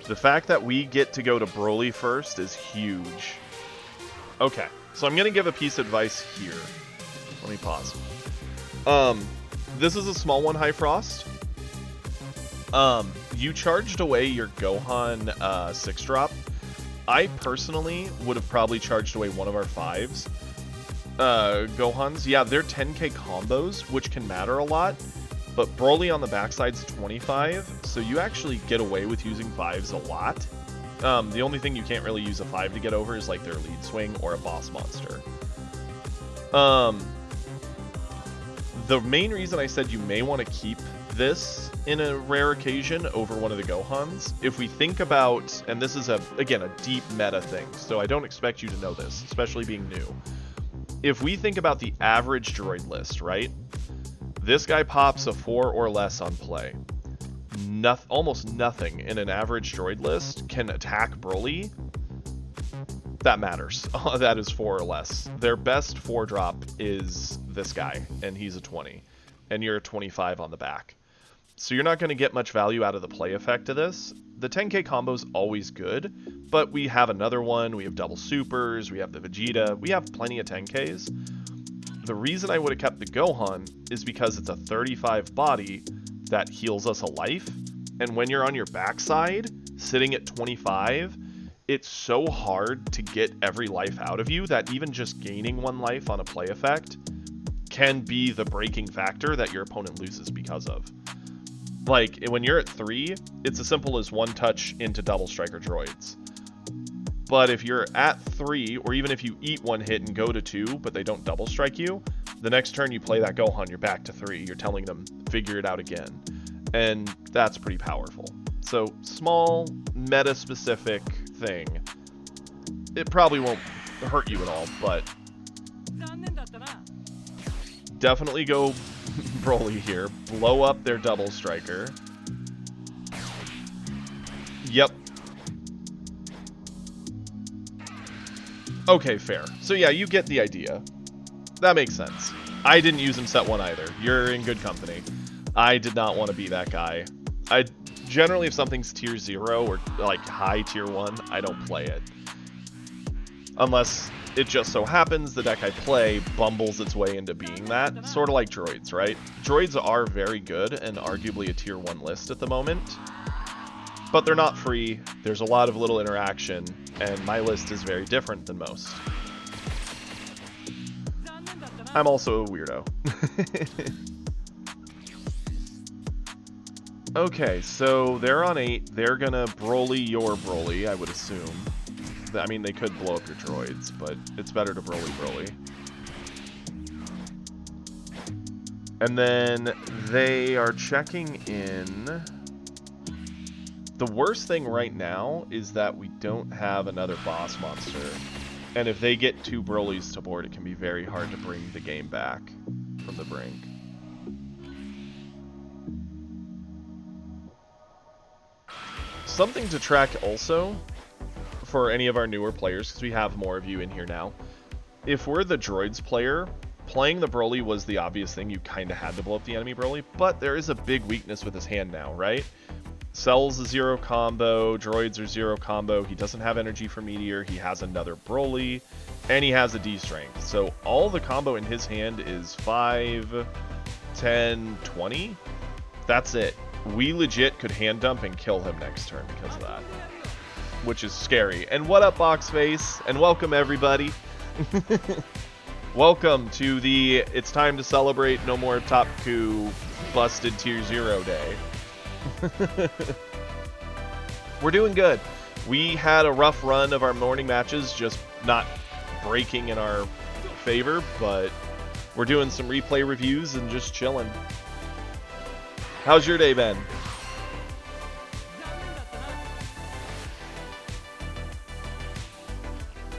The fact that we get to go to Broly first is huge. Okay, so I'm going to give a piece of advice here. Let me pause. This is a small one, High Frost. You charged away your Gohan 6-drop. I personally would have probably charged away one of our 5s. Gohans, yeah, they're 10k combos, which can matter a lot, but Broly on the backside's 25, so you actually get away with using 5s a lot. The only thing you can't really use a 5 to get over is like their lead swing or a boss monster. The main reason I said you may want to keep this in a rare occasion over one of the Gohans, if we think about, and this is again a deep meta thing, so I don't expect you to know this, especially being new. If we think about the average droid list, right? This guy pops a 4 or less on play. Almost nothing in an average droid list can attack Broly. That matters. That is 4 or less. Their best 4-drop is this guy, and he's a 20. And you're a 25 on the back. So you're not going to get much value out of the play effect of this. The 10k combo's always good, but we have another one, we have double supers, we have the Vegeta, we have plenty of 10ks. The reason I would have kept the Gohan is because it's a 35 body that heals us a life, and when you're on your backside, sitting at 25, it's so hard to get every life out of you that even just gaining 1 life on a play effect can be the breaking factor that your opponent loses because of. Like, when you're at 3, it's as simple as 1 touch into double striker droids. But if you're at 3, or even if you eat 1 hit and go to 2, but they don't double strike you, the next turn you play that Gohan, you're back to 3. You're telling them, figure it out again. And that's pretty powerful. So, small, meta-specific thing. It probably won't hurt you at all, but definitely go Broly here. Blow up their double striker. Yep. Okay, fair. So yeah, you get the idea. That makes sense. I didn't use him set 1 either. You're in good company. I did not want to be that guy. I generally, if something's tier 0 or like high tier 1, I don't play it. Unless it just so happens the deck I play bumbles its way into being that. Sort of like droids, right? Droids are very good and arguably a tier 1 list at the moment. But they're not free, there's a lot of little interaction, and my list is very different than most. I'm also a weirdo. Okay, so they're on 8. They're gonna Broly your Broly, I would assume. I mean, they could blow up your droids, but it's better to Broly. And then they are checking in. The worst thing right now is that we don't have another boss monster. And if they get 2 Brolys to board, it can be very hard to bring the game back from the brink. Something to track also, for any of our newer players, because we have more of you in here now. If we're the droids player, playing the Broly was the obvious thing. You kind of had to blow up the enemy Broly, but there is a big weakness with his hand now, right? Cell's a 0 combo, droids are 0 combo, he doesn't have energy for Meteor, he has another Broly, and he has a D strength. So all the combo in his hand is 5, 10, 20. That's it. We legit could hand dump and kill him next turn because of that. Which is scary. And what up, Boxface? And welcome, everybody. Welcome to the It's Time to Celebrate No More Top Coup Busted Tier 0 Day. We're doing good. We had a rough run of our morning matches, just not breaking in our favor, but we're doing some replay reviews and just chilling. How's your day been?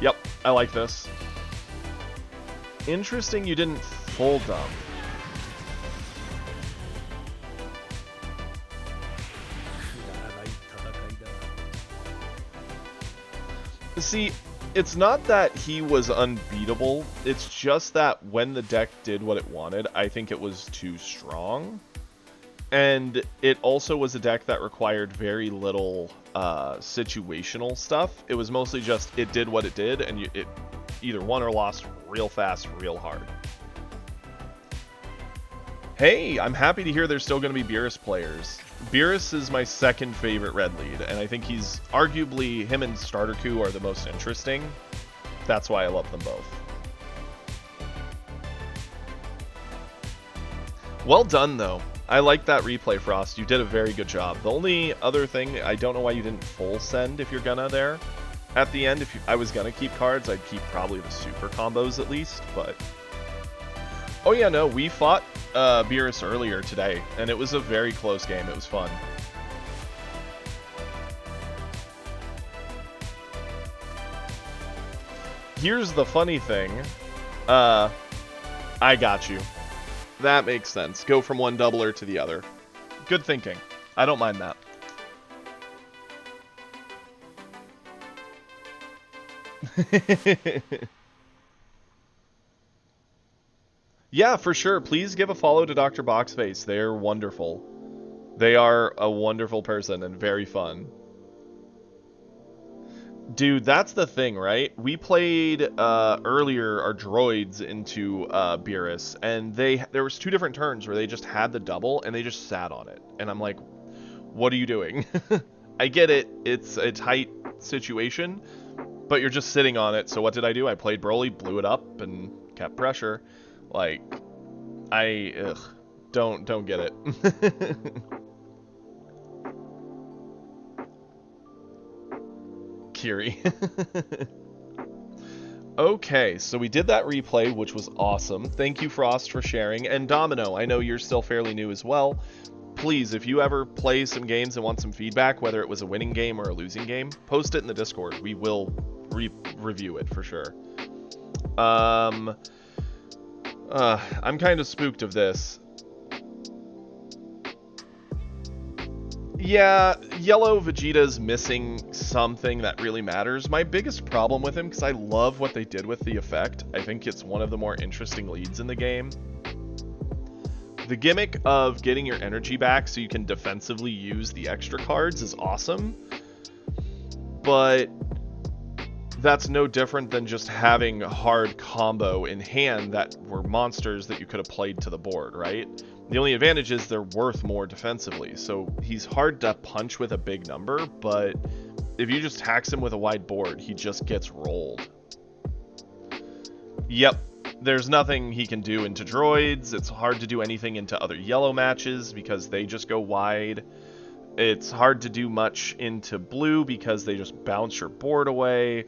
Yep, I like this. Interesting you didn't full dump. See, it's not that he was unbeatable, it's just that when the deck did what it wanted, I think it was too strong. And it also was a deck that required very little situational stuff. It was mostly just, it did what it did, and it either won or lost real fast, real hard. Hey, I'm happy to hear there's still going to be Beerus players. Beerus is my second favorite red lead, and I think he's arguably, him and Starter-Ku are the most interesting. That's why I love them both. Well done, though. I like that replay, Frost. You did a very good job. The only other thing, I don't know why you didn't full send if you're gonna there. At the end, I was gonna keep cards, I'd keep probably the super combos at least, but... Oh yeah, no, we fought Beerus earlier today, and it was a very close game. It was fun. Here's the funny thing. I got you. That makes sense. Go from one doubler to the other. Good thinking. I don't mind that. Yeah, for sure. Please give a follow to Dr. Boxface. They're wonderful. They are a wonderful person and very fun. Dude, that's the thing, right? We played earlier our droids into Beerus, and there was 2 different turns where they just had the double and they just sat on it. And I'm like, what are you doing? I get it, it's a tight situation, but you're just sitting on it. So what did I do? I played Broly, blew it up, and kept pressure. Like, don't get it. Kiri. Okay, so we did that replay, which was awesome. Thank you, Frost, for sharing. And Domino, I know you're still fairly new as well. Please, if you ever play some games and want some feedback, whether it was a winning game or a losing game, post it in the Discord. We will review it for sure. I'm kind of spooked of this. Yeah, Yellow Vegeta's missing something that really matters. My biggest problem with him, because I love what they did with the effect, I think it's one of the more interesting leads in the game. The gimmick of getting your energy back so you can defensively use the extra cards is awesome, but that's no different than just having a hard combo in hand that were monsters that you could have played to the board, right? The only advantage is they're worth more defensively, so he's hard to punch with a big number, but if you just tax him with a wide board, he just gets rolled. Yep, there's nothing he can do into droids. It's hard to do anything into other yellow matches because they just go wide. It's hard to do much into blue because they just bounce your board away.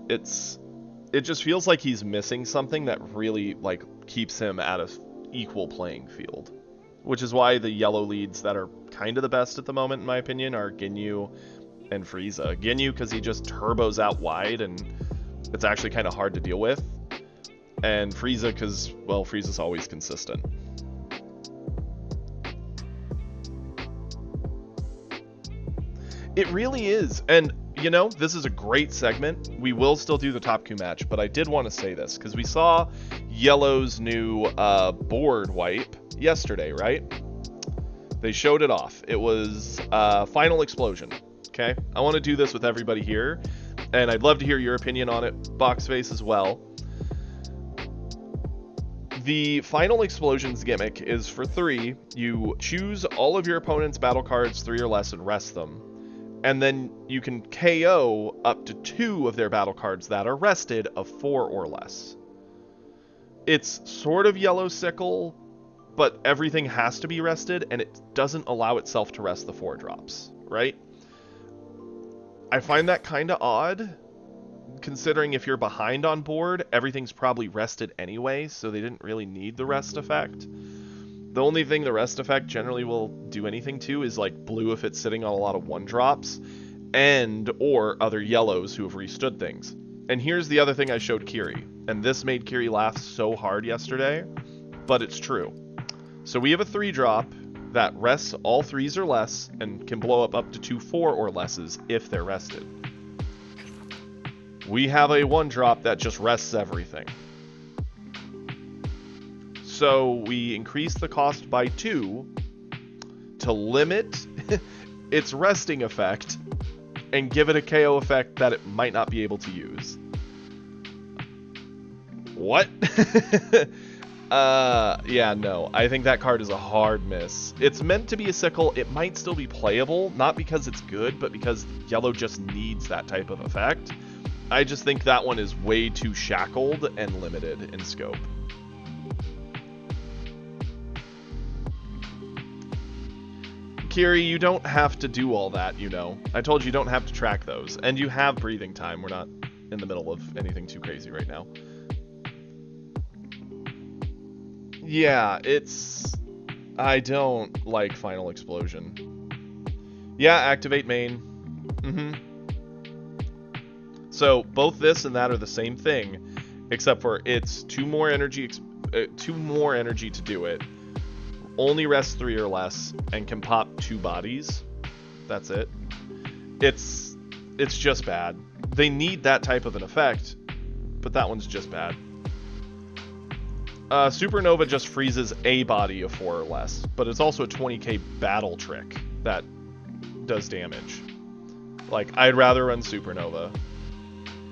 It just feels like he's missing something that really like keeps him at a equal playing field, which is why the yellow leads that are kind of the best at the moment, in my opinion, are Ginyu and Frieza. Ginyu because he just turbos out wide and it's actually kind of hard to deal with, and Frieza because, well, Frieza's always consistent. It really is, and you know, this is a great segment. We will still do the Top Ku match, but I did want to say this because we saw Yellow's new board wipe yesterday, right? They showed it off. It was Final Explosion, okay? I want to do this with everybody here, and I'd love to hear your opinion on it, Boxface, as well. The Final Explosions gimmick is for 3. You choose all of your opponent's battle cards 3 or less and rest them. And then you can KO up to 2 of their battle cards that are rested of 4 or less. It's sort of Yellow Sickle, but everything has to be rested, and it doesn't allow itself to rest the 4 drops, right? I find that kind of odd, considering if you're behind on board, everything's probably rested anyway, so they didn't really need the rest effect. The only thing the rest effect generally will do anything to is like blue if it's sitting on a lot of 1-drops, and or other yellows who have restood things. And here's the other thing I showed Kiri, and this made Kiri laugh so hard yesterday, but it's true. So we have a 3-drop that rests all 3s or less and can blow up to 2 4 or lesses if they're rested. we have a 1-drop that just rests everything. So we increase the cost by 2 to limit its resting effect and give it a KO effect that it might not be able to use. What? Yeah, no. I think that card is a hard miss. It's meant to be a sickle. It might still be playable, not because it's good, but because yellow just needs that type of effect. I just think that one is way too shackled and limited in scope. Kiri, you don't have to do all that, you know. I told you don't have to track those. And you have breathing time. We're not in the middle of anything too crazy right now. Yeah, I don't like Final Explosion. Yeah, activate main. So both this and that are the same thing, except for it's 2 more energy to do it. Only rests 3 or less and can pop 2 bodies. That's it. It's just bad. They need that type of an effect, but that one's just bad. Supernova just freezes a body of 4 or less, but it's also a 20k battle trick that does damage. Like, I'd rather run Supernova.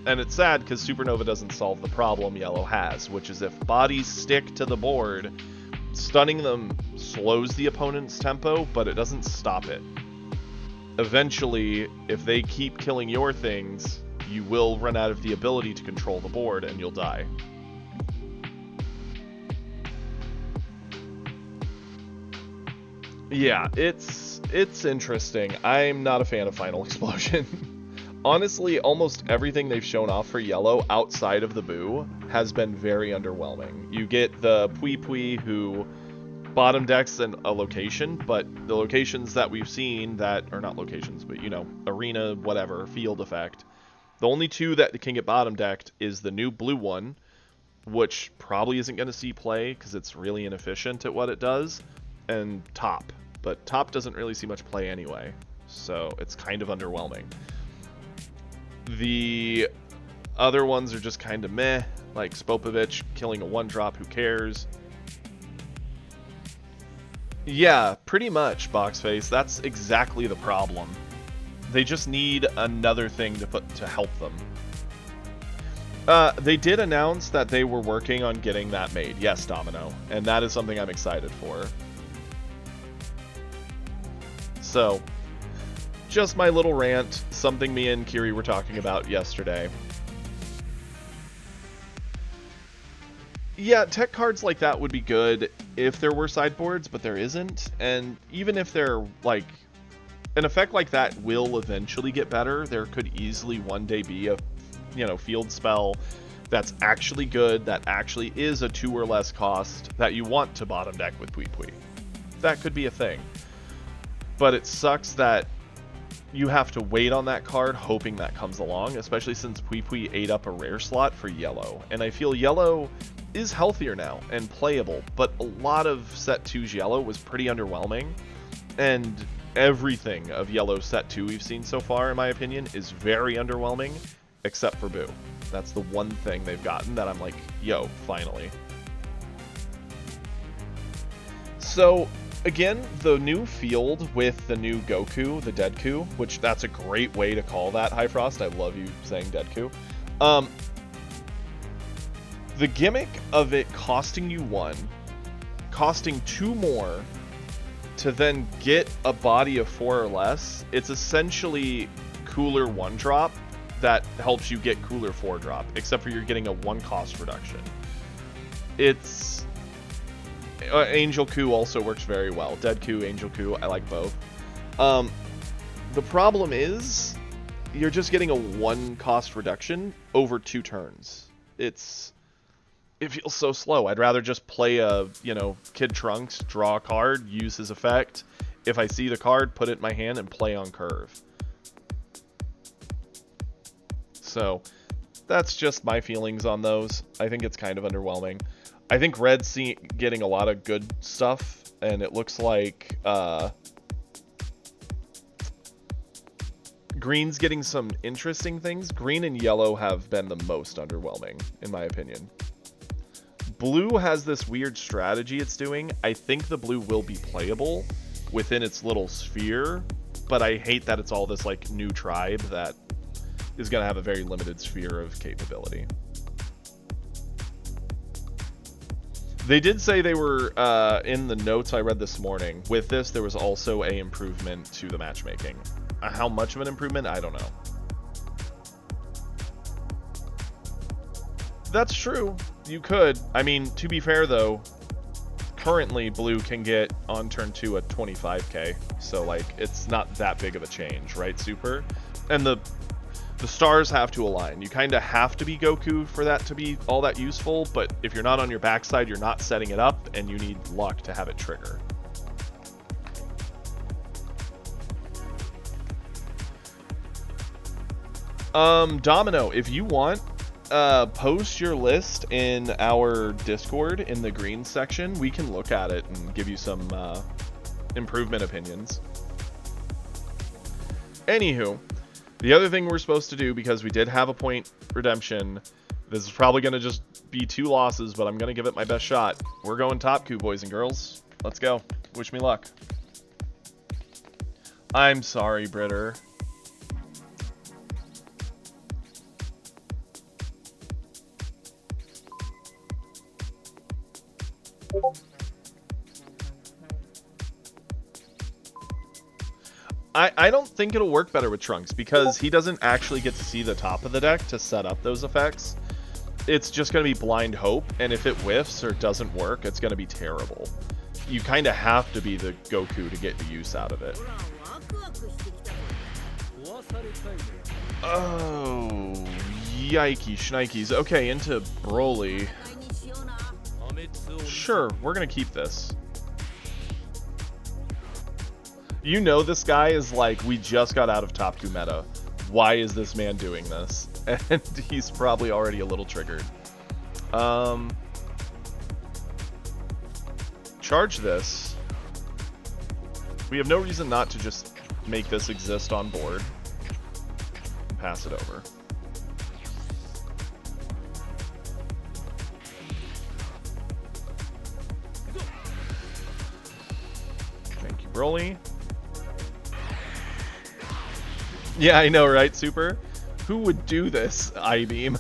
And it's sad because Supernova doesn't solve the problem yellow has, which is if bodies stick to the board, stunning them slows the opponent's tempo, but it doesn't stop it. Eventually, if they keep killing your things, you will run out of the ability to control the board and you'll die. Yeah, it's interesting. I'm not a fan of Final Explosion. Honestly, almost everything they've shown off for yellow outside of the Boo has been very underwhelming. You get the Pui Pui who bottom decks in a location, but the locations that we've seen that are not locations, but you know, arena, whatever, field effect. The only 2 that can get bottom decked is the new blue one, which probably isn't going to see play because it's really inefficient at what it does, and top. But top doesn't really see much play anyway, so it's kind of underwhelming. The other ones are just kind of meh, like Spopovich killing a 1-drop, who cares? Yeah, pretty much, Boxface. That's exactly the problem. They just need another thing to help them. They did announce that they were working on getting that made. Yes, Domino. And that is something I'm excited for. So, just my little rant, something me and Kiri were talking about yesterday. Yeah, tech cards like that would be good if there were sideboards, but there isn't. And even if they're, like, an effect like that will eventually get better. There could easily one day be a, you know, field spell that's actually good, that actually is a 2 or less cost that you want to bottom deck with Pui Pui. That could be a thing. But it sucks that you have to wait on that card hoping that comes along, especially since Pui Pui ate up a rare slot for yellow. And I feel yellow is healthier now and playable, but a lot of set 2's yellow was pretty underwhelming. And everything of yellow set 2 we've seen so far, in my opinion, is very underwhelming, except for Boo. That's the one thing they've gotten that I'm like, yo, finally. So, again, the new field with the new Goku, the Deadku, which that's a great way to call that, High Frost. I love you saying Deadku. The gimmick of it costing you 1, costing 2 more, to then get a body of 4 or less, it's essentially cooler 1-drop that helps you get cooler 4-drop, except for you're getting a 1 cost reduction. It's... Angel Coup also works very well. Dead Coup, Angel Coup, I like both. The problem is, you're just getting a 1 cost reduction over 2 turns. It feels so slow. I'd rather just play a, you know, Kid Trunks, draw a card, use his effect. If I see the card, put it in my hand and play on curve. So, that's just my feelings on those. I think it's kind of underwhelming. I think Red's getting a lot of good stuff, and it looks like Green's getting some interesting things. Green and yellow have been the most underwhelming, in my opinion. Blue has this weird strategy it's doing. I think the blue will be playable within its little sphere, but I hate that it's all this like new tribe that is going to have a very limited sphere of capability. They did say they were, in the notes I read this morning, with this there was also a improvement to the matchmaking. How much of an improvement? I don't know. That's true. You could. I mean, to be fair though, currently blue can get on turn 2 at 25k, so like it's not that big of a change, right, Super? And the stars have to align. You kind of have to be Goku for that to be all that useful, but if you're not on your backside, you're not setting it up, and you need luck to have it trigger. Domino, if you want, post your list in our Discord in the green section. We can look at it and give you some improvement opinions. Anywho, the other thing we're supposed to do, because we did have a point redemption, this is probably going to just be 2 losses, but I'm going to give it my best shot. We're going top coup, boys and girls. Let's go. Wish me luck. I'm sorry, Britter. I don't think it'll work better with Trunks because he doesn't actually get to see the top of the deck to set up those effects. It's just going to be blind hope, and if it whiffs or doesn't work, it's going to be terrible. You kind of have to be the Goku to get the use out of it. Oh, yikey shnikes. Okay, into Broly. Sure, we're going to keep this. You know this guy is like, we just got out of top 2 meta. Why is this man doing this? And he's probably already a little triggered. Charge this. We have no reason not to just make this exist on board. And pass it over. Thank you, Broly. Yeah, I know, right, Super? Who would do this, I-beam?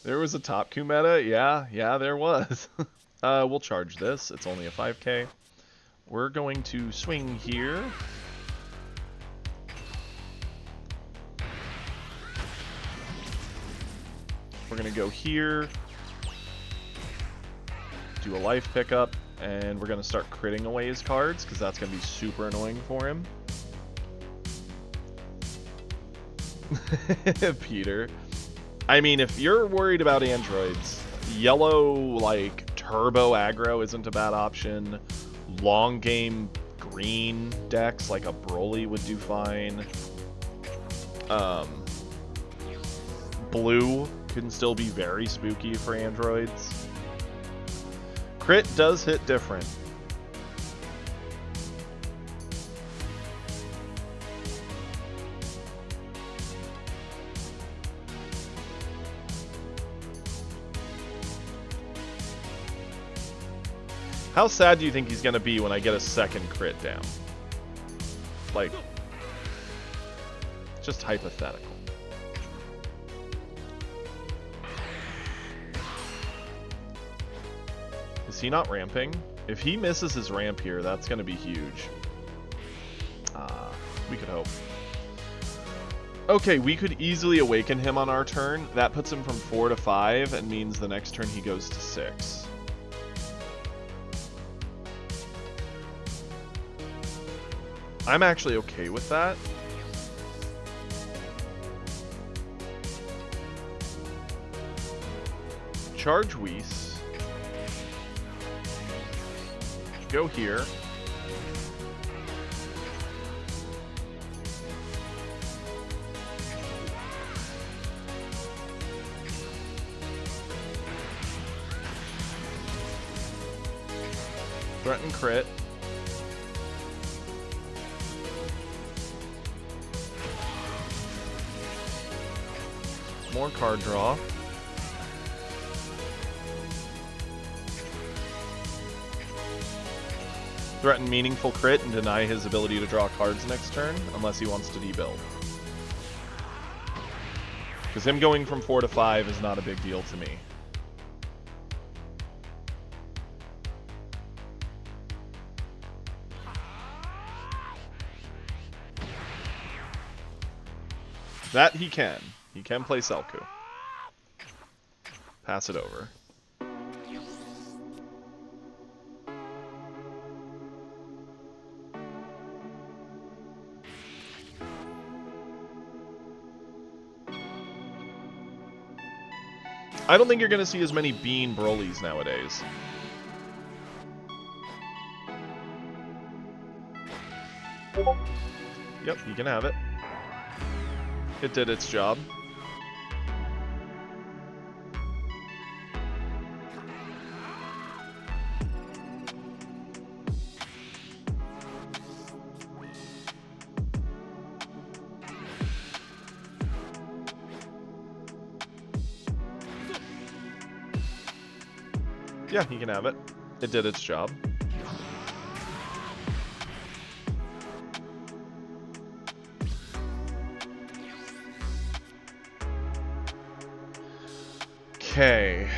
There was a top Q meta? Yeah, there was. We'll charge this. It's only a 5k. We're going to swing here. We're going to go here. Do a life pickup. And we're going to start critting away his cards, because that's going to be super annoying for him. Peter. I mean, if you're worried about androids, yellow, like, turbo aggro isn't a bad option. Long game green decks, like a Broly would do fine. Blue can still be very spooky for androids. Crit does hit different. How sad do you think he's going to be when I get a second crit down? Like, just hypothetical. Is he not ramping? If he misses his ramp here, that's going to be huge. We could hope. Okay, we could easily awaken him on our turn. That puts him from 4 to 5 and means the next turn he goes to 6. I'm actually okay with that. Charge Whis. Go here. Threaten crit. More card draw. Threaten meaningful crit and deny his ability to draw cards next turn, unless he wants to debuild. Because him going from 4 to 5 is not a big deal to me. That he can. He can play Selku. Pass it over. I don't think you're going to see as many Bean Brolys nowadays. Yep, you can have it. It did its job. Yeah, you can have it. It did its job. Okay.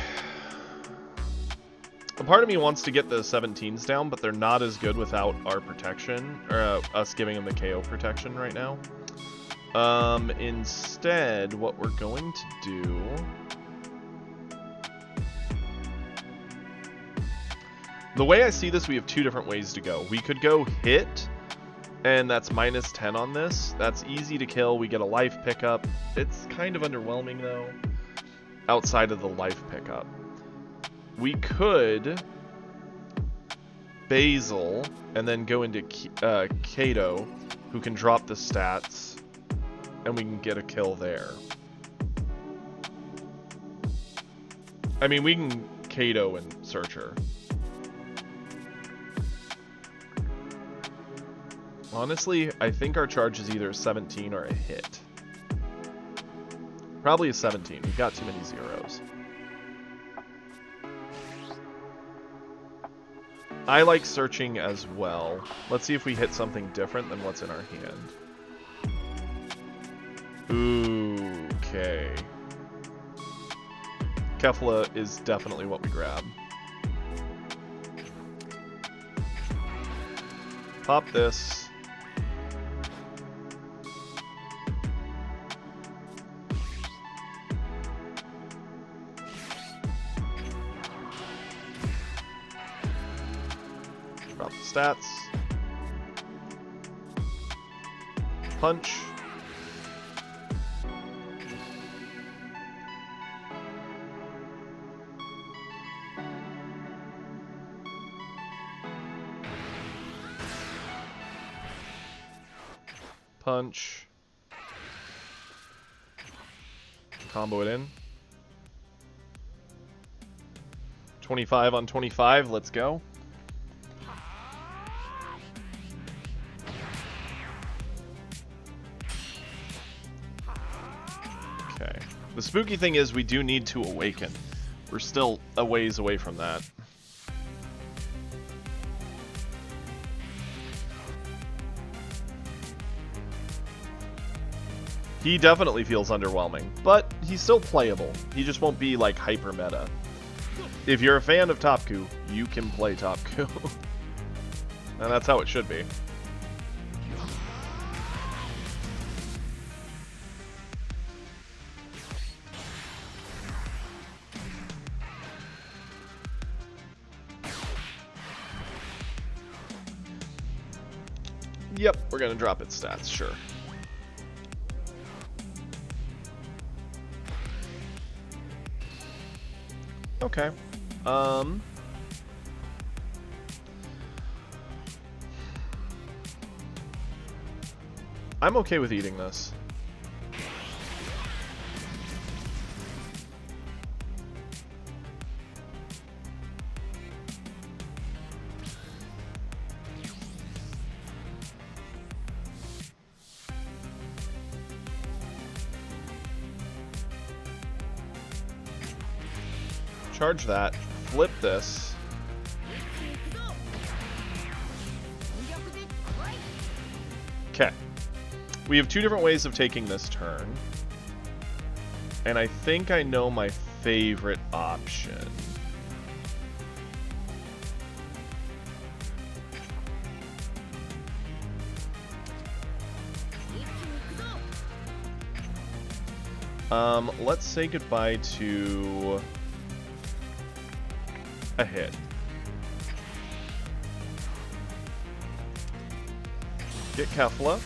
A part of me wants to get the 17s down, but they're not as good without our protection, or us giving them the KO protection right now. Instead, what we're going to do... The way I see this, we have two different ways to go. We could go hit, and that's minus 10 on this. That's easy to kill. We get a life pickup. It's kind of underwhelming, though, outside of the life pickup. We could Basil and then go into Kato, who can drop the stats, and we can get a kill there. I mean, we can Kato and Searcher. Honestly, I think our charge is either a 17 or a hit. Probably a 17. We've got too many zeros. I like searching as well. Let's see if we hit something different than what's in our hand. Okay. Kefla is definitely what we grab. Pop this. Drop the stats. Punch. Punch. Combo it in. 25 on 25, let's go. Okay. The spooky thing is we do need to awaken. We're still a ways away from that. He definitely feels underwhelming, but he's still playable. He just won't be like hyper meta. If you're a fan of Topku, you can play Topku. And that's how it should be. Yep, we're gonna drop its stats, sure. Okay. I'm okay with eating this. Charge that. Flip this. Okay. We have two different ways of taking this turn. And I think I know my favorite option. Let's say goodbye to a hit. Get Kefla.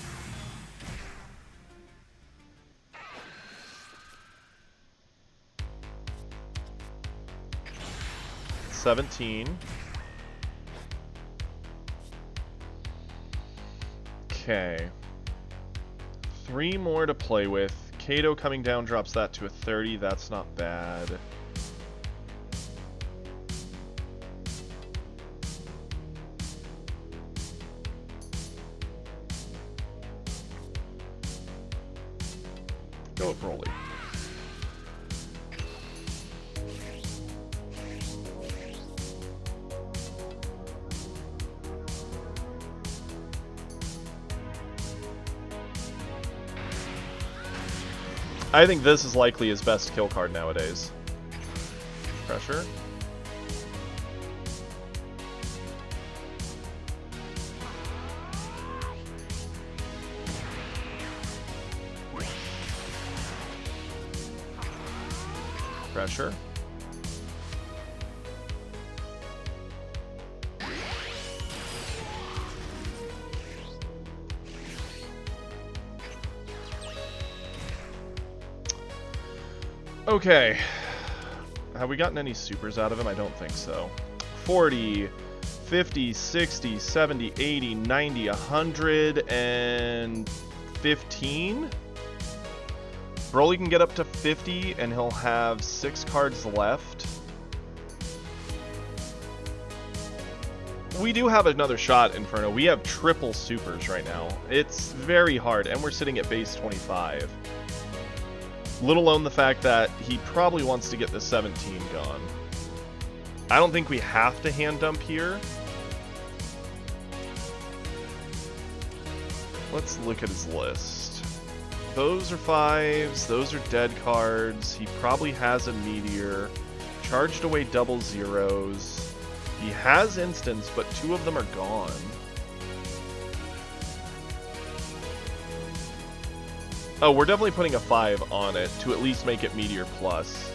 Okay. 3 more to play with. Kato coming down drops that to a 30. That's not bad. Go with Broly. I think this is likely his best kill card nowadays. Pressure. Pressure. Okay. Have we gotten any supers out of him? I don't think so. 40, 50, 60, 70, 80, 90, 115? Broly can get up to 50 and he'll have 6 cards left. We do have another shot, Inferno. We have triple supers right now. It's very hard, and we're sitting at base 25. Let alone the fact that he probably wants to get the 17 gone. I don't think we have to hand dump here. Let's look at his list. Those are 5s, those are dead cards. He probably has a Meteor. Charged away double 0s. He has instants, but 2 of them are gone. Oh, we're definitely putting a 5 on it to at least make it Meteor Plus.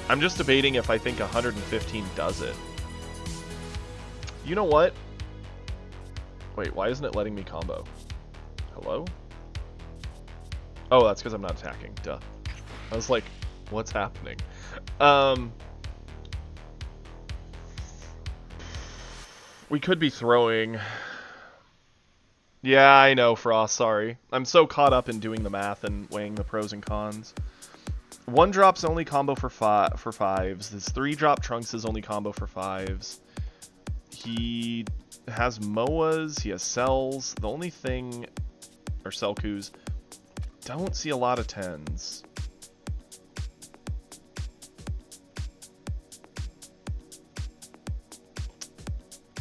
I'm just debating if I think 115 does it. You know what? Wait, why isn't it letting me combo? Hello? Oh, that's because I'm not attacking. Duh. I was like, what's happening? We could be throwing... Yeah, I know, Frost, sorry. I'm so caught up in doing the math and weighing the pros and cons. 1-drop's only combo for 5s. This 3-drop Trunks is only combo for 5s. He has MOAs, he has Cells. The only thing... Or Selkus. Don't see a lot of 10s.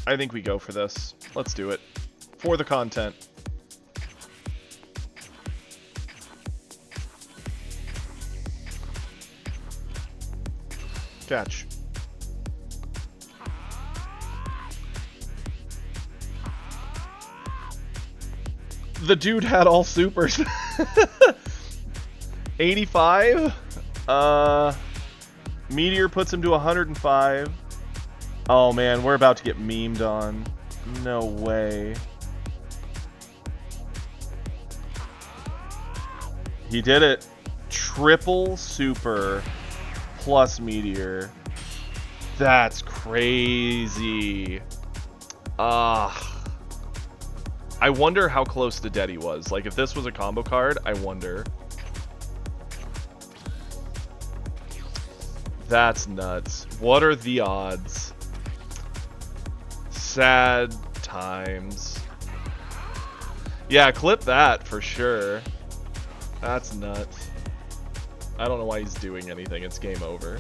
I think we go for this. Let's do it. For the content. Catch. The dude had all supers. 85? Meteor puts him to 105. Oh man, we're about to get memed on. No way. He did it. Triple super plus Meteor. That's crazy. I wonder how close to dead he was. Like, if this was a combo card, I wonder. That's nuts. What are the odds? Sad times. Yeah, clip that for sure. That's nuts. I don't know why he's doing anything. It's game over.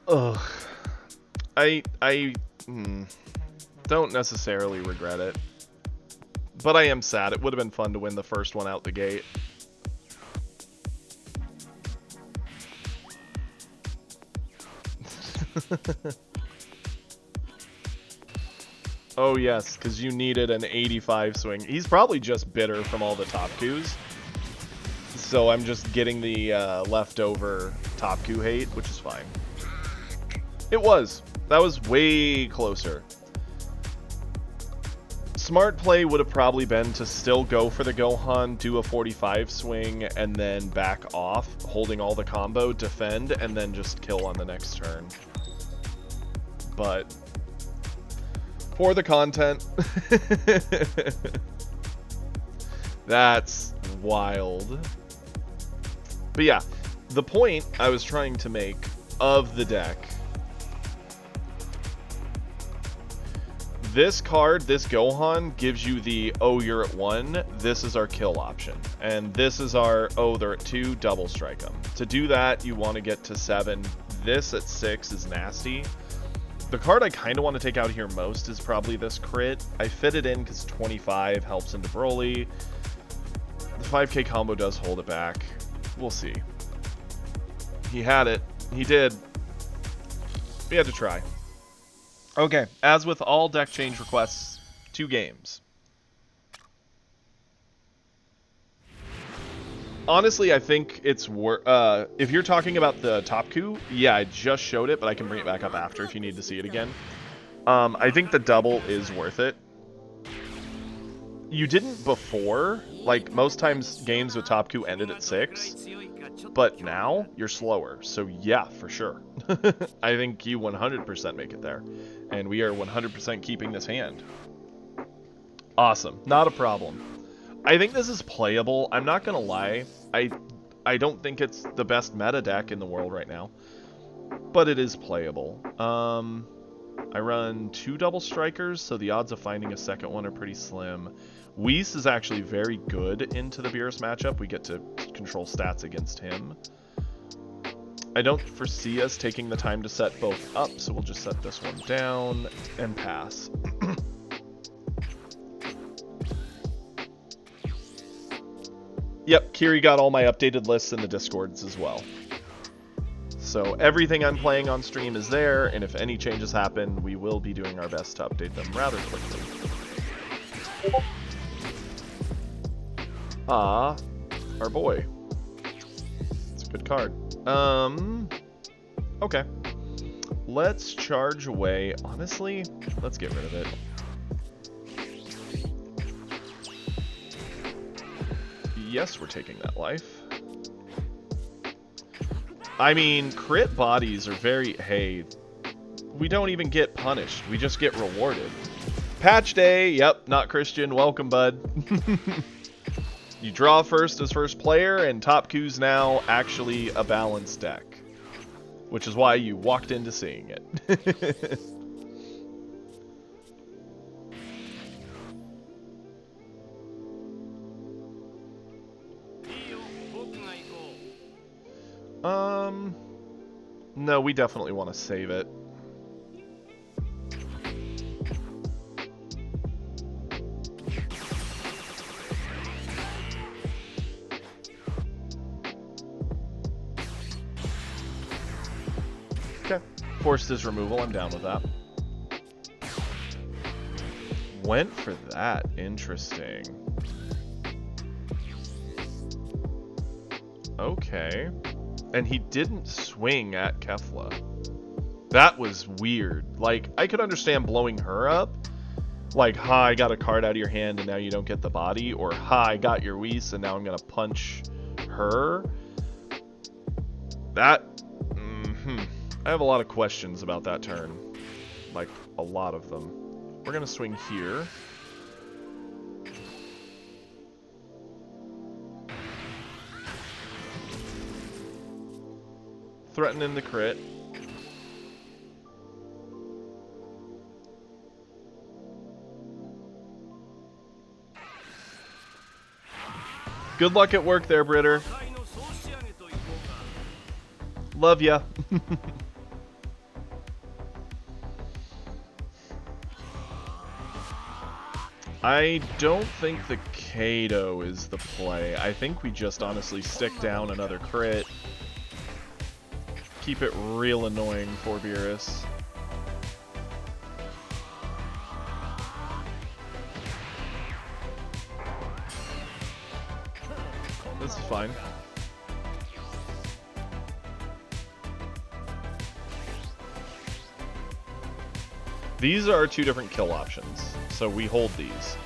Ugh. I don't necessarily regret it. But I am sad. It would have been fun to win the first one out the gate. Oh yes, because you needed an 85 swing. He's probably just bitter from all the top coups. So I'm just getting the leftover top coup hate, which is fine. It was. That was way closer. Smart play would have probably been to still go for the Gohan, do a 45 swing, and then back off, holding all the combo, defend, and then just kill on the next turn. But for the content, that's wild. But yeah, the point I was trying to make of the deck, this card, this Gohan, gives you the, oh, you're at 1, this is our kill option. And this is our, oh, they're at 2, double strike them. To do that, you want to get to 7. This at 6 is nasty. The card I kind of want to take out here most is probably this crit. I fit it in because 25 helps into Broly. The 5k combo does hold it back. We'll see. He had it. He did. We had to try. Okay, as with all deck change requests, 2 games. Honestly, I think it's if you're talking about the top coup, yeah, I just showed it, but I can bring it back up after if you need to see it again. I think the double is worth it. You didn't before, like most times games with top coup ended at 6, but now you're slower, so yeah, for sure. I think you 100% make it there, and we are 100% keeping this hand. Awesome, not a problem. I think this is playable. I'm not gonna lie. I don't think it's the best meta deck in the world right now, but it is playable. I run 2 double strikers, so the odds of finding a second one are pretty slim. Whis is actually very good into the Beerus matchup. We get to control stats against him. I don't foresee us taking the time to set both up, so we'll just set this one down and pass. Yep, Kiri got all my updated lists in the Discords as well. So everything I'm playing on stream is there, and if any changes happen, we will be doing our best to update them rather quickly. Ah, our boy. It's a good card. Okay. Let's charge away. Honestly, let's get rid of it. Yes, we're taking that life. I mean, crit bodies are very... Hey, we don't even get punished. We just get rewarded. Patch day. Yep, not Christian. Welcome, bud. You draw first as first player, and Top Q's now actually a balanced deck. Which is why you walked into seeing it. No, we definitely want to save it. Okay. Forced his removal, I'm down with that. Went for that. Interesting. Okay. And he didn't swing at Kefla. That was weird. Like, I could understand blowing her up. Like, ha, I got a card out of your hand and now you don't get the body. Or, ha, I got your Whis and now I'm going to punch her. That... I have a lot of questions about that turn. Like, a lot of them. We're going to swing here. Threatening the crit. Good luck at work there, Britter. Love ya. I don't think the Kato is the play. I think we just honestly stick down another crit. Keep it real annoying for Beerus. This is fine. These are two different kill options, so we hold these.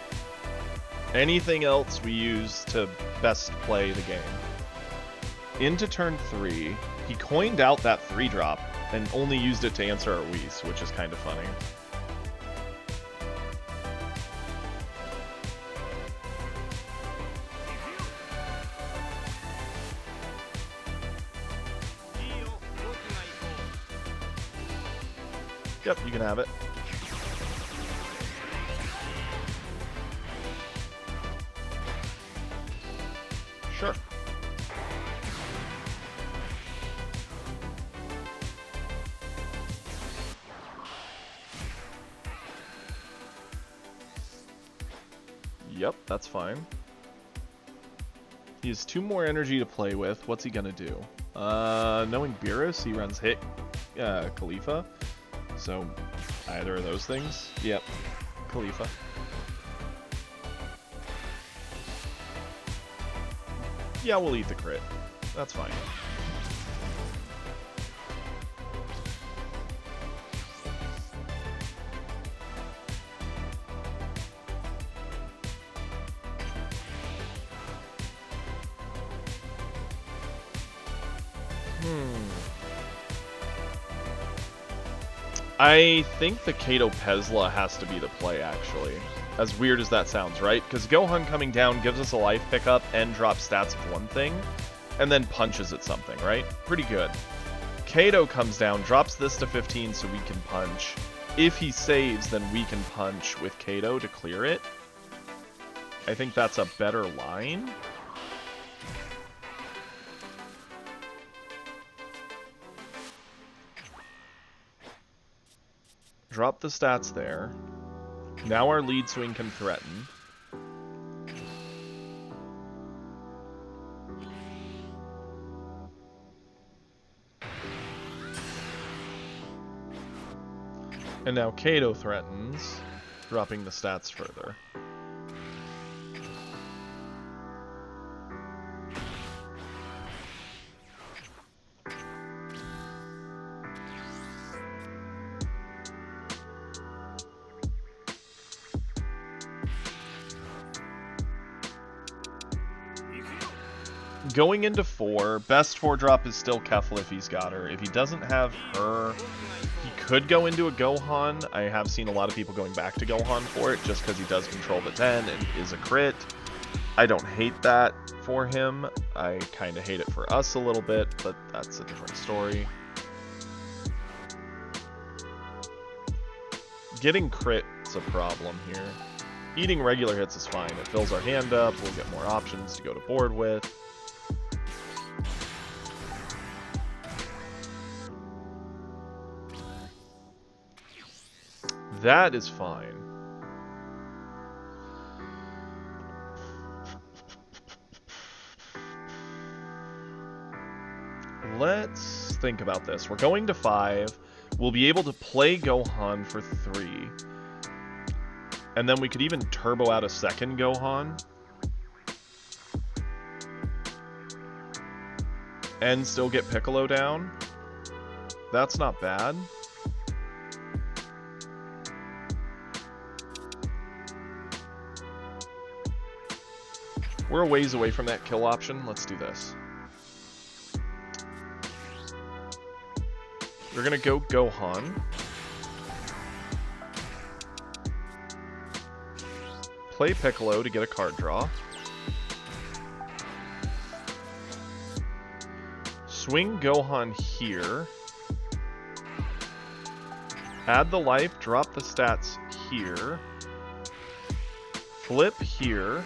Anything else we use to best play the game. Into turn 3, he coined out that 3-drop and only used it to answer our Whis, which is kind of funny. Yep, you can have it. Sure. Yep, that's fine. He has 2 more energy to play with. What's he gonna do? Knowing Beerus, he runs hit Khalifa. So, either of those things. Yep, Khalifa. Yeah, we'll eat the crit. That's fine. I think the Kato Pezla has to be the play, actually. As weird as that sounds, right? Because Gohan coming down gives us a life pickup and drops stats of one thing, and then punches at something, right? Pretty good. Kato comes down, drops this to 15 so we can punch. If he saves, then we can punch with Kato to clear it. I think that's a better line. Drop the stats there. Now our lead swing can threaten. And now Kato threatens, dropping the stats further. Going into 4, best 4-drop is still Kefla if he's got her. If he doesn't have her, he could go into a Gohan. I have seen a lot of people going back to Gohan for it, just because he does control the 10 and is a crit. I don't hate that for him. I kind of hate it for us a little bit, but that's a different story. Getting crit's a problem here. Eating regular hits is fine. It fills our hand up, we'll get more options to go to board with. That is fine. Let's think about this. We're going to 5. We'll be able to play Gohan for 3. And then we could even turbo out a second Gohan. And still get Piccolo down. That's not bad. We're a ways away from that kill option. Let's do this. We're gonna go Gohan. Play Piccolo to get a card draw. Swing Gohan here. Add the life, drop the stats here. Flip here.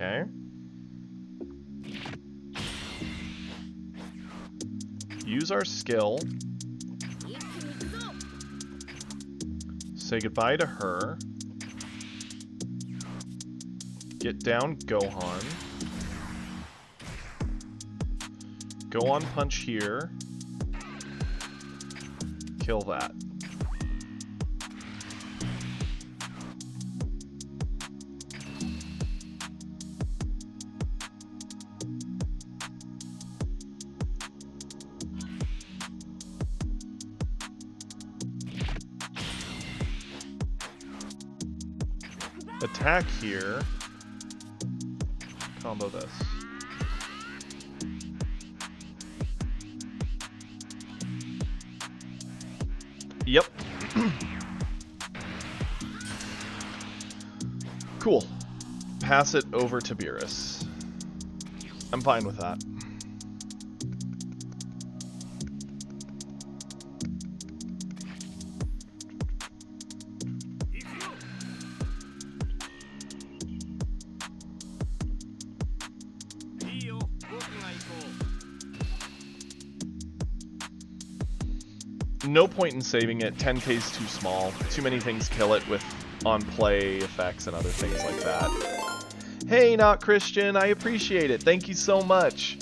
Okay. Use our skill. Say goodbye to her. Get down Gohan. Go on punch here. Kill that. Attack here. Combo this. Yep. Cool. Pass it over to Beerus. I'm fine with that. No point in saving it. 10k's too small. Too many things kill it with on-play effects and other things like that. Hey, Not Christian, I appreciate it. Thank you so much.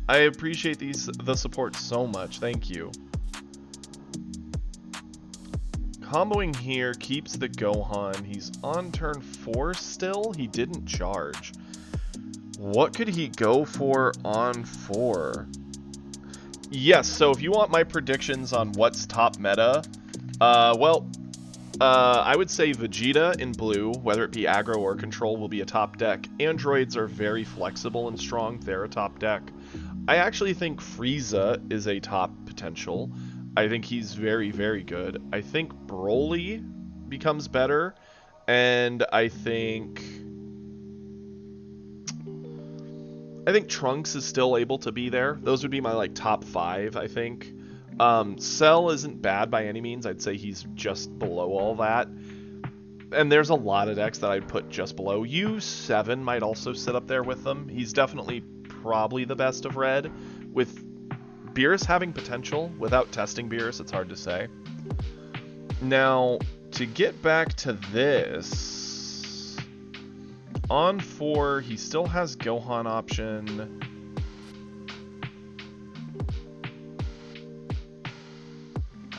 I appreciate the support so much. Thank you. Comboing here keeps the Gohan. He's on turn 4 still. He didn't charge. What could he go for on 4? Yes, so if you want my predictions on what's top meta, I would say Vegeta in blue, whether it be aggro or control, will be a top deck. Androids are very flexible and strong. They're a top deck. I actually think Frieza is a top potential. I think he's very, very good. I think Broly becomes better, and I think Trunks is still able to be there. Those would be my top 5, I think. Cell isn't bad by any means. I'd say he's just below all that. And there's a lot of decks that I'd put just below. U7 might also sit up there with them. He's definitely probably the best of Red. With Beerus having potential, without testing Beerus, it's hard to say. Now, to get back to this, on 4, he still has Gohan option.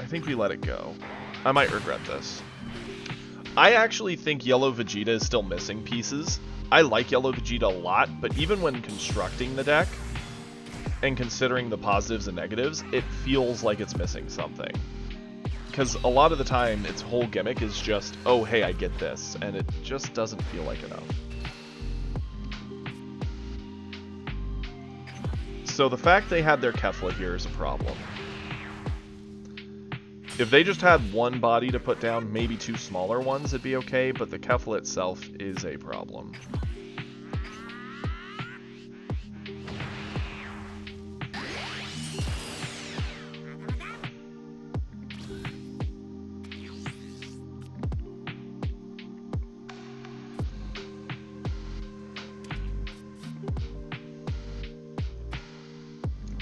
I think we let it go. I might regret this. I actually think Yellow Vegeta is still missing pieces. I like Yellow Vegeta a lot, but even when constructing the deck, and considering the positives and negatives, it feels like it's missing something. Because a lot of the time, its whole gimmick is just, oh hey, I get this, and it just doesn't feel like enough. So the fact they had their Kefla here is a problem. If they just had one body to put down, maybe 2 smaller ones, it'd be okay, but the Kefla itself is a problem.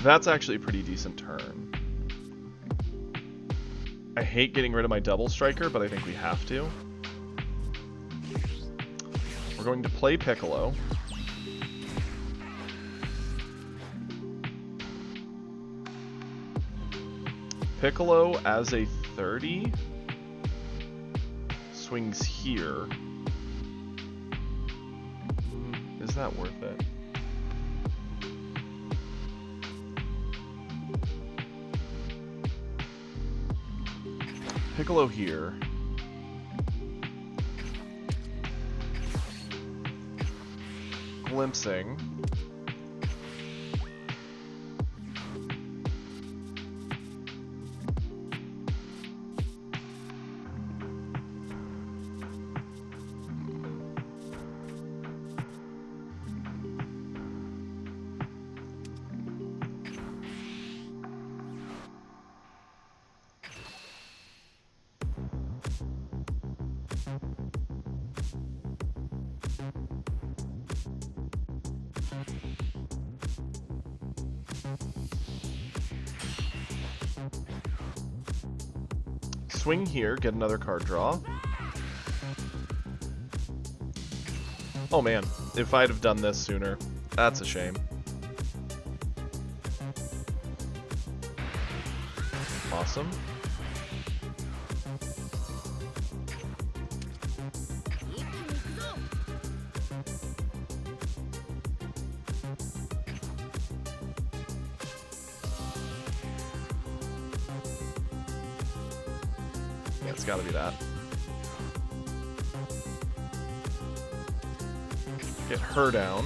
That's actually a pretty decent turn. I hate getting rid of my double striker, but I think we have to. We're going to play Piccolo. Piccolo as a 30 swings here. Is that worth it? Piccolo here. Glimpsing. swing here, get another card draw. Oh man, if I'd have done this sooner, that's a shame. Awesome. Yeah, it's gotta be that. Get her down.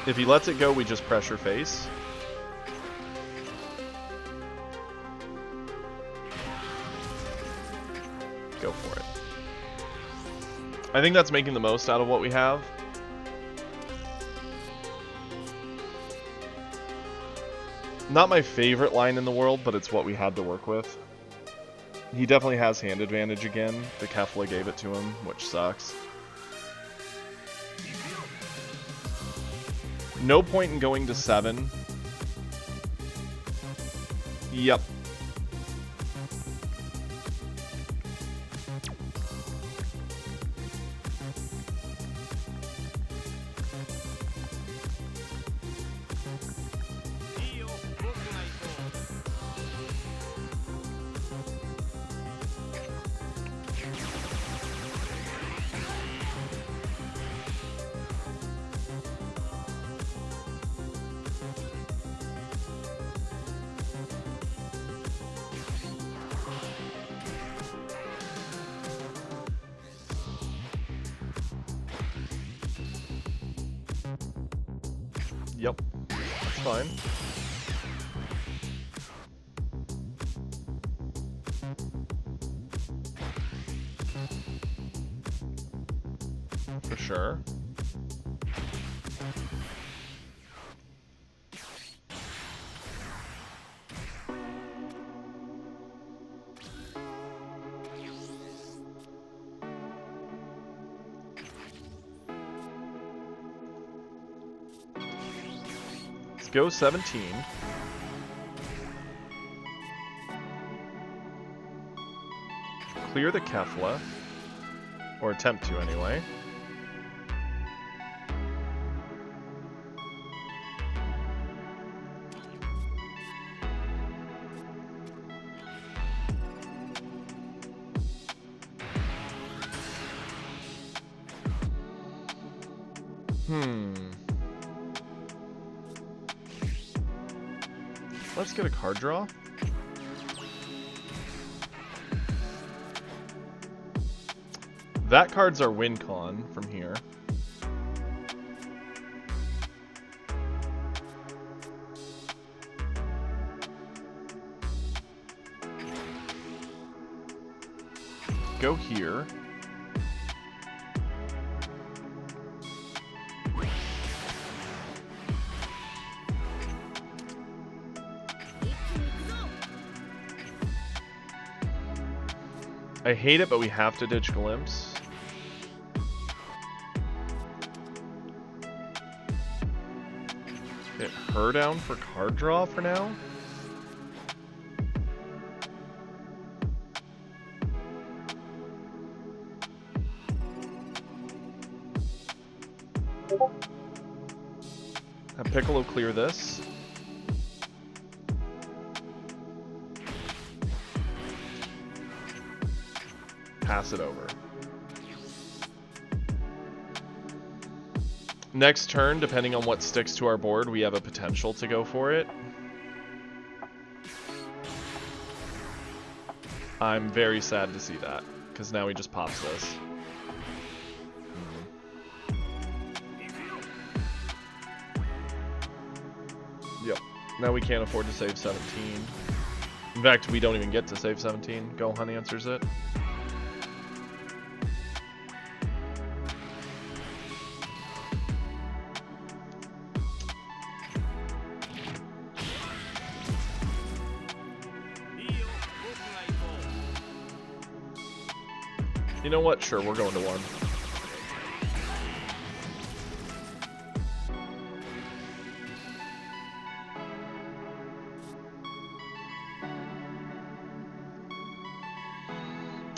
If he lets it go, we just pressure face. Go for it. I think that's making the most out of what we have. Not my favorite line in the world, but it's what we had to work with. He definitely has hand advantage again. The Kefla gave it to him, which sucks. No point in going to 7. Yep. Yep, that's fine. For sure. Go 17. Clear the Kefla. Or attempt to, anyway. Let's get a card draw. That card's our win con from here. Go here. I hate it, but we have to ditch Glimpse. Get her down for card draw for now. Have Piccolo clear this. Pass it over. Next turn, depending on what sticks to our board, we have a potential to go for it. I'm very sad to see that, because now he just pops this. Yep. Now we can't afford to save 17. In fact, we don't even get to save 17. Gohan answers it. You know what? Sure, we're going to 1.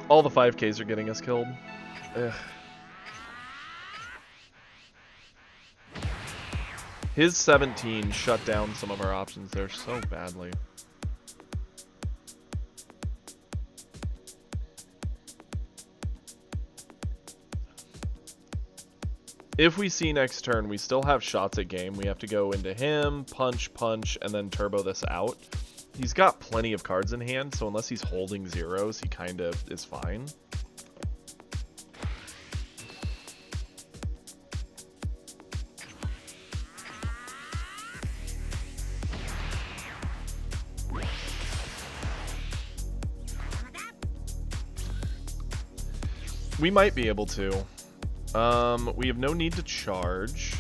All the 5Ks are getting us killed. Ugh. His 17 shut down some of our options there so badly. If we see next turn, we still have shots at game. We have to go into him, punch, and then turbo this out. He's got plenty of cards in hand, so unless he's holding zeros, he kind of is fine. We might be able to. We have no need to charge.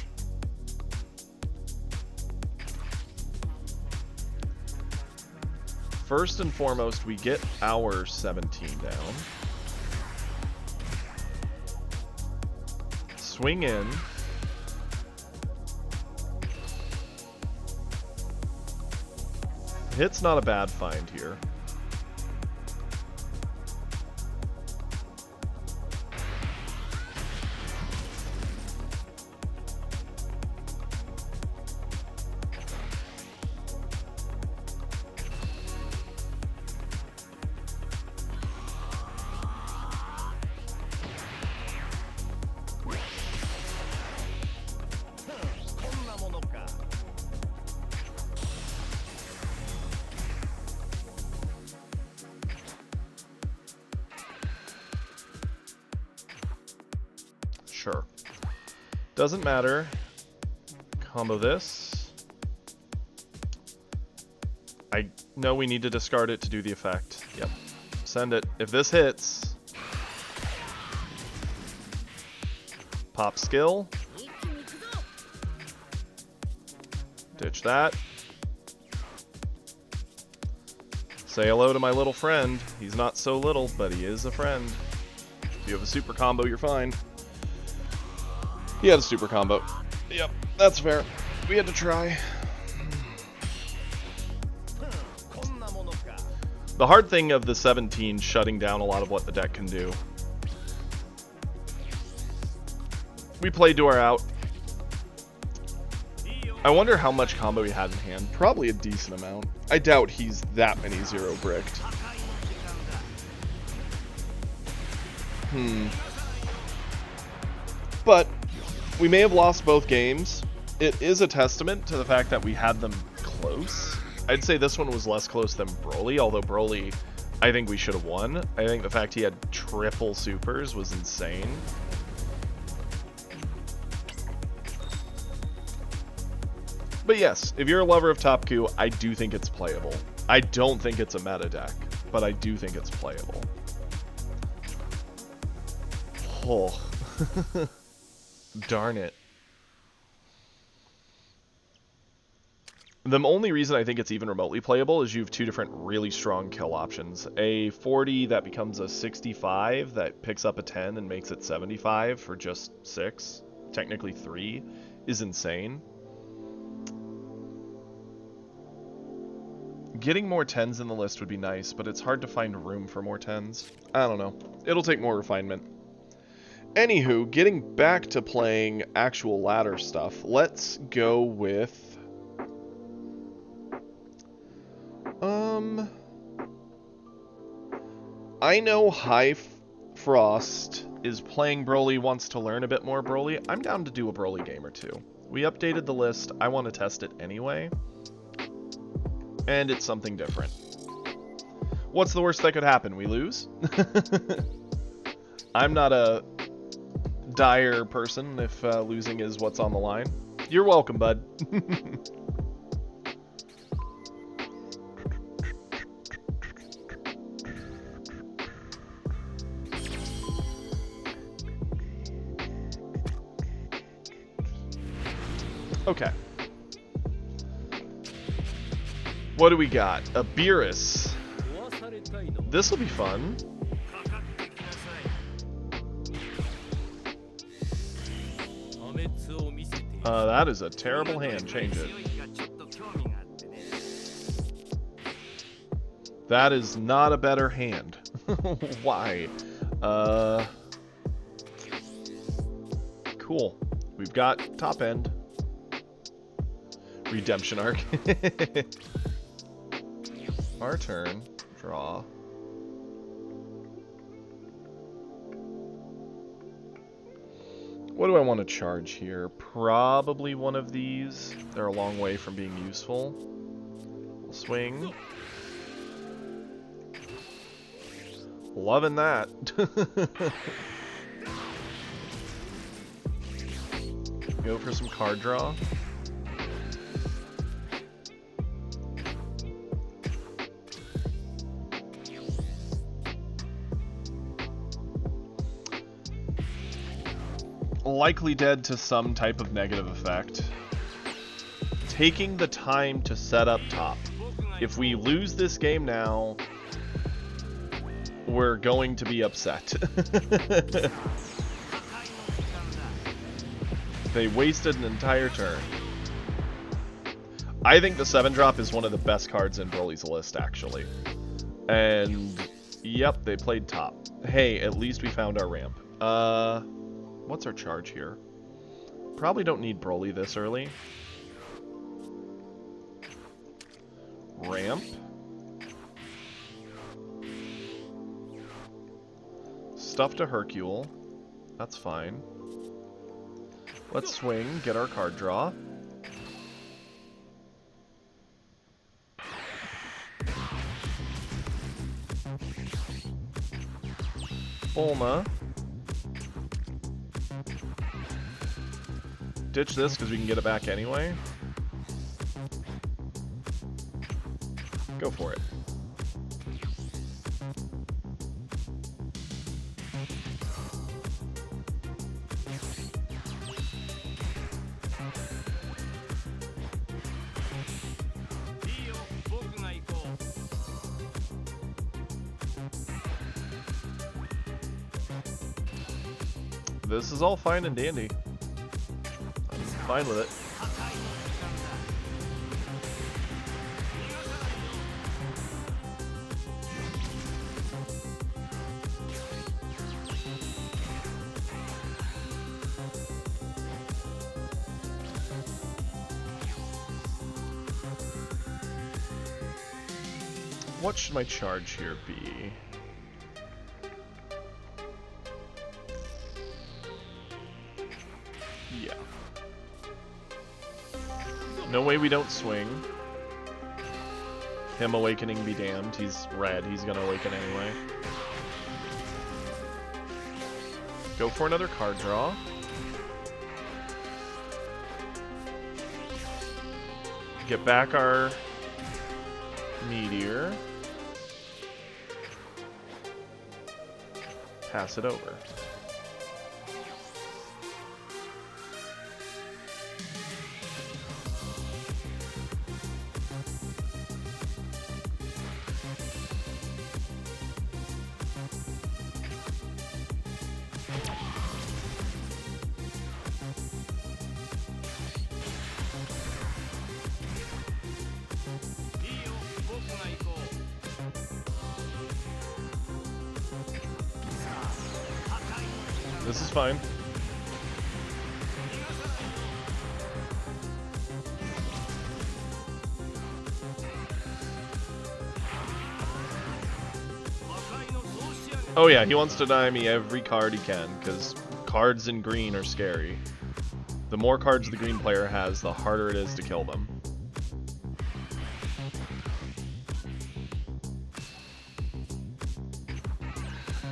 First and foremost, we get our 17 down. Swing in. Hit's not a bad find here. Sure. Doesn't matter. Combo this. I know we need to discard it to do the effect. Yep. Send it. If this hits, pop skill. Ditch that. Say hello to my little friend. He's not so little, but he is a friend. If you have a super combo, you're fine. He had a super combo. Yep, that's fair. We had to try. The hard thing of the 17 shutting down a lot of what the deck can do. We played to our out. I wonder how much combo he had in hand. Probably a decent amount. I doubt he's that many zero bricked. But we may have lost both games. It is a testament to the fact that we had them close. I'd say this one was less close than Broly, although Broly, I think we should have won. I think the fact he had triple supers was insane. But yes, if you're a lover of Topku, I do think it's playable. I don't think it's a meta deck, but I do think it's playable. Oh. Darn it. The only reason I think it's even remotely playable is you have two different really strong kill options. A 40 that becomes a 65 that picks up a 10 and makes it 75 for just 6, technically 3, is insane. Getting more 10s in the list would be nice, but it's hard to find room for more 10s. I don't know. It'll take more refinement. Anywho, getting back to playing actual ladder stuff, let's go with... I know High Frost is playing Broly, wants to learn a bit more Broly. I'm down to do a Broly game or two. We updated the list. I want to test it anyway. And it's something different. What's the worst that could happen? We lose? I'm not a dire person if losing is what's on the line. You're welcome, bud. Okay. What do we got? A Beerus. This will be fun. That is a terrible hand. Change it. That is not a better hand. Why? Cool. We've got top end. Redemption arc. Our turn. Draw. What do I want to charge here? Probably one of these. They're a long way from being useful. We'll swing. Loving that. Go for some card draw. Likely dead to some type of negative effect. Taking the time to set up top. If we lose this game now, we're going to be upset. They wasted an entire turn. I think the 7-drop is one of the best cards in Broly's list, actually. And, yep, they played top. Hey, at least we found our ramp. What's our charge here? Probably don't need Broly this early. Ramp. Stuff to Hercule. That's fine. Let's swing, get our card draw. Bulma. Ditch this because we can get it back anyway. Go for it. This is all fine and dandy. I'm fine with it. What should my charge here be? Yeah. No way we don't swing. Him awakening be damned. He's red. He's gonna awaken anyway. Go for another card draw. Get back our meteor. Pass it over. This is fine. Oh yeah, he wants to deny me every card he can, because cards in green are scary. The more cards the green player has, the harder it is to kill them.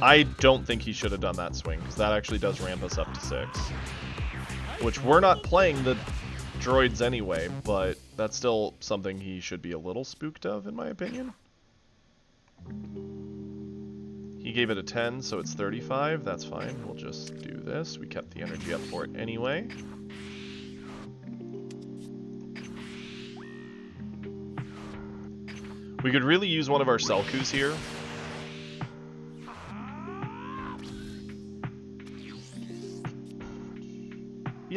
I don't think he should have done that swing, because that actually does ramp us up to 6. Which we're not playing the droids anyway, but that's still something he should be a little spooked of, in my opinion. He gave it a 10, so it's 35. That's fine. We'll just do this. We kept the energy up for it anyway. We could really use one of our Selkus here.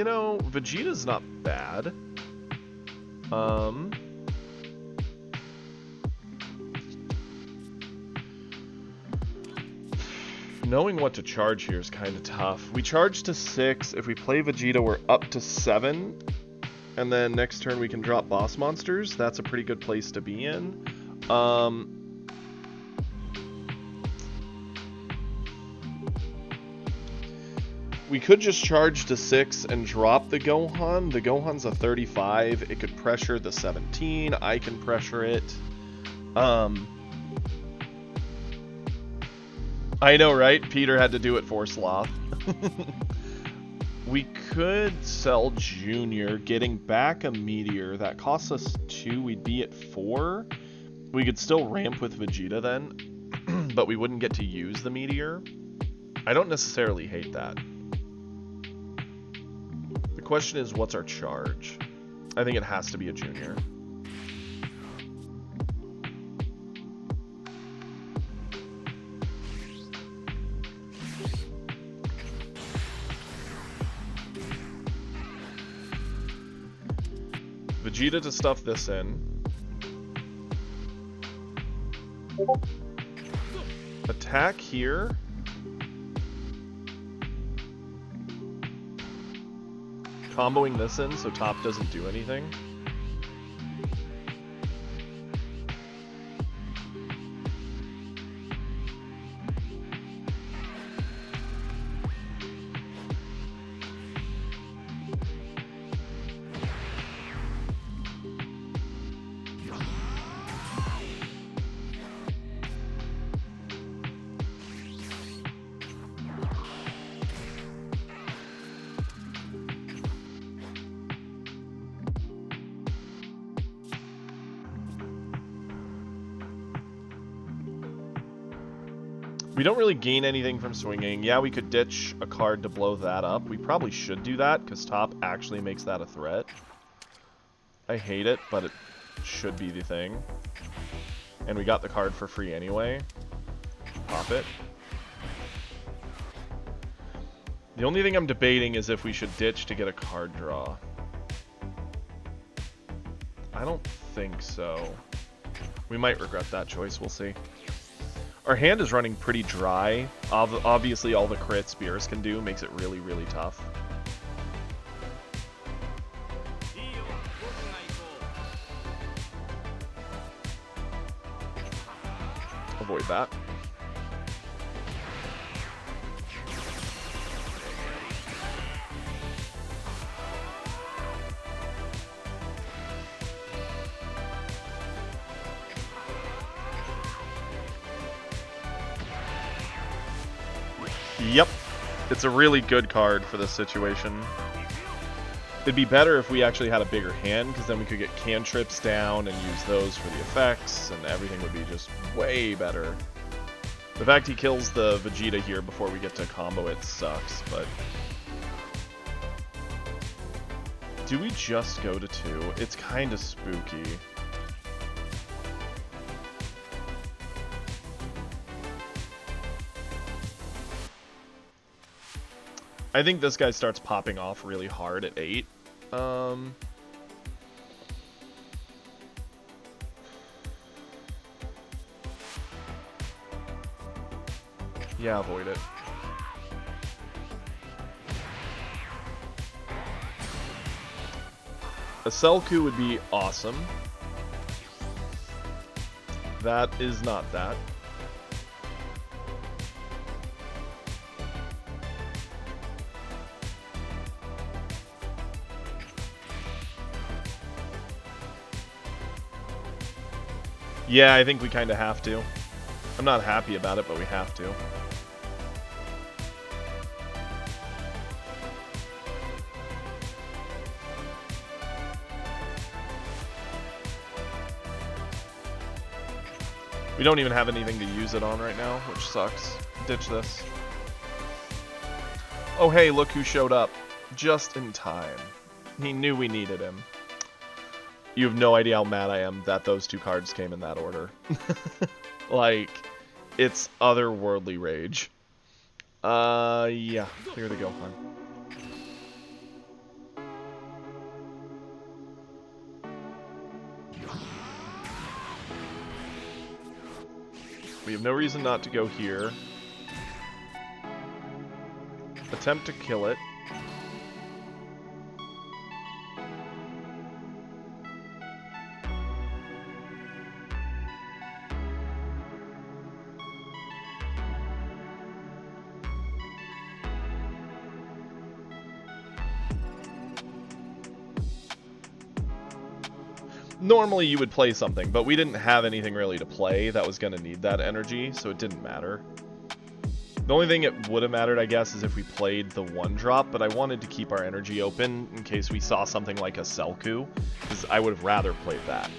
you know, Vegeta's not bad. Knowing what to charge here is kind of tough. We charge to 6. If we play Vegeta, we're up to 7. And then next turn we can drop boss monsters. That's a pretty good place to be in. We could just charge to 6 and drop the Gohan. The Gohan's a 35. It could pressure the 17. I can pressure it. I know, right? Peter had to do it for Sloth. We could sell Junior, getting back a Meteor. That costs us 2. We'd be at 4. We could still ramp with Vegeta then, but we wouldn't get to use the Meteor. I don't necessarily hate that. The question is, what's our charge? I think it has to be a Junior. Vegeta to stuff this in. Attack here. Comboing this in so top doesn't do anything. We don't really gain anything from swinging. Yeah, we could ditch a card to blow that up. We probably should do that, because top actually makes that a threat. I hate it, but it should be the thing. And we got the card for free anyway. Pop it. The only thing I'm debating is if we should ditch to get a card draw. I don't think so. We might regret that choice, we'll see. Our hand is running pretty dry. Obviously, all the crits Beerus can do makes it really, really tough. Avoid that. Yep, it's a really good card for this situation. It'd be better if we actually had a bigger hand, because then we could get cantrips down and use those for the effects, and everything would be just way better. The fact he kills the Vegeta here before we get to combo it sucks, but... Do we just go to 2? It's kind of spooky. I think this guy starts popping off really hard at 8. Yeah, avoid it. A Selku would be awesome. That is not that. Yeah, I think we kind of have to. I'm not happy about it, but we have to. We don't even have anything to use it on right now, which sucks. Ditch this. Oh hey, look who showed up. Just in time. He knew we needed him. You have no idea how mad I am that those two cards came in that order. Like, it's otherworldly rage. Yeah, clear the Gohan. We have no reason not to go here. Attempt to kill it. Normally you would play something, but we didn't have anything really to play that was going to need that energy, so it didn't matter. The only thing it would have mattered, I guess, is if we played the 1-drop, but I wanted to keep our energy open in case we saw something like a Selku, because I would have rather played that.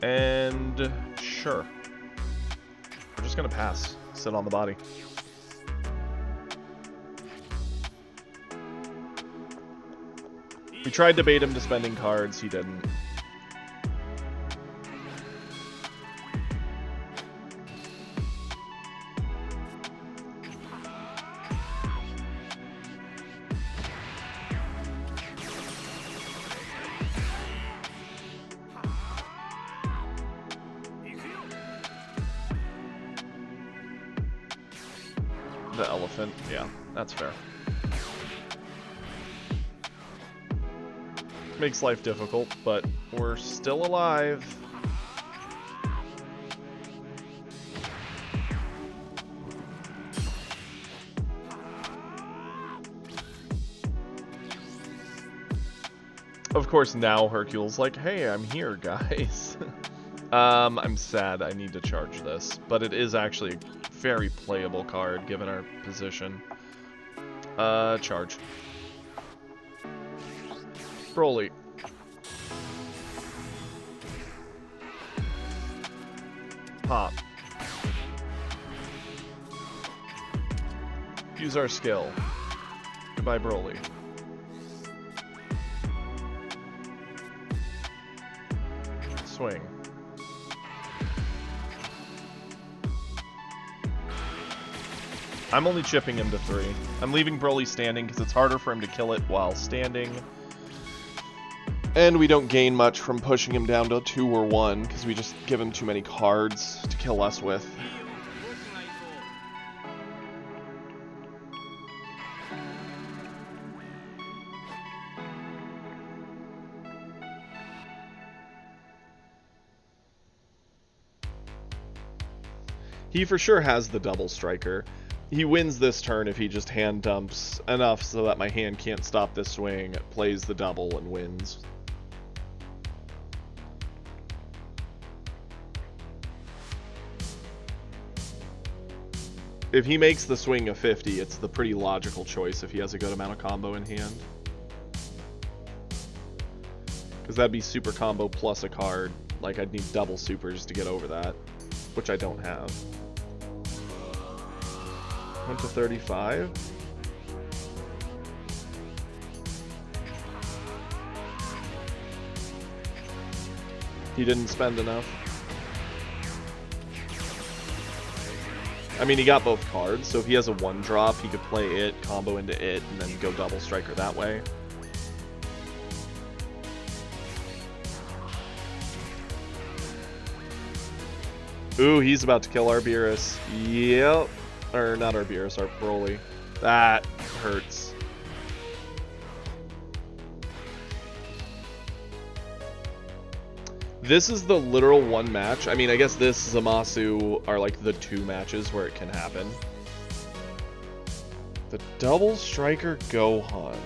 And sure. We're just going to pass. Sit on the body. We tried to bait him to spending cards, he didn't. The elephant, yeah, that's fair. Makes life difficult, but we're still alive. Of course, now Hercule's like, hey, I'm here, guys. I'm sad. I need to charge this, but it is actually a very playable card given our position. Charge. Broly. Pop. Use our skill. Goodbye, Broly. Swing. I'm only chipping him to 3. I'm leaving Broly standing because it's harder for him to kill it while standing. And we don't gain much from pushing him down to 2 or 1 because we just give him too many cards to kill us with. He for sure has the double striker. He wins this turn if he just hand dumps enough so that my hand can't stop this swing, plays the double, and wins. If he makes the swing a 50, it's the pretty logical choice if he has a good amount of combo in hand. Because that'd be super combo plus a card. Like, I'd need double supers to get over that, which I don't have. Went to 35. He didn't spend enough. I mean, he got both cards, so if he has a 1-drop, he could play it, combo into it, and then go double striker that way. Ooh, he's about to kill Arbiris. Yep. Or not Arbiris, our Broly. That hurts. This is the literal 1 match. I mean, I guess this Zamasu are like the 2 matches where it can happen. The double striker Gohan.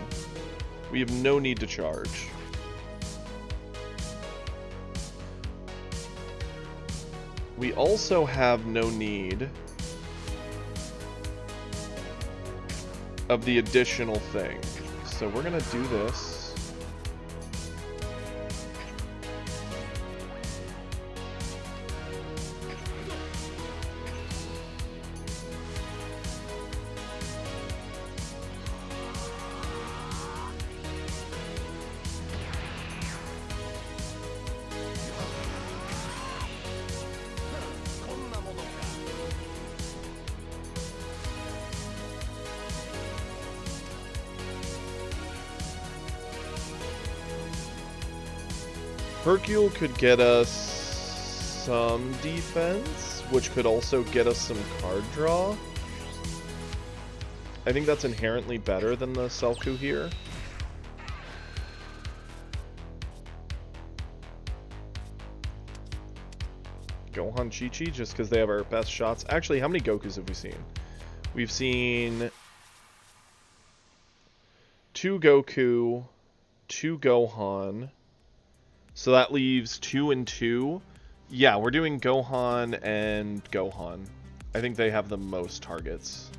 We have no need to charge. We also have no need of the additional thing. So we're gonna do this. Hercule could get us some defense which could also get us some card draw. I think that's inherently better than the Selku here. Gohan Chi-Chi, just because they have our best shots. Actually, how many Gokus have we seen? We've seen 2 Goku, 2 Gohan. So that leaves 2 and 2. Yeah, we're doing Gohan and Gohan. I think they have the most targets.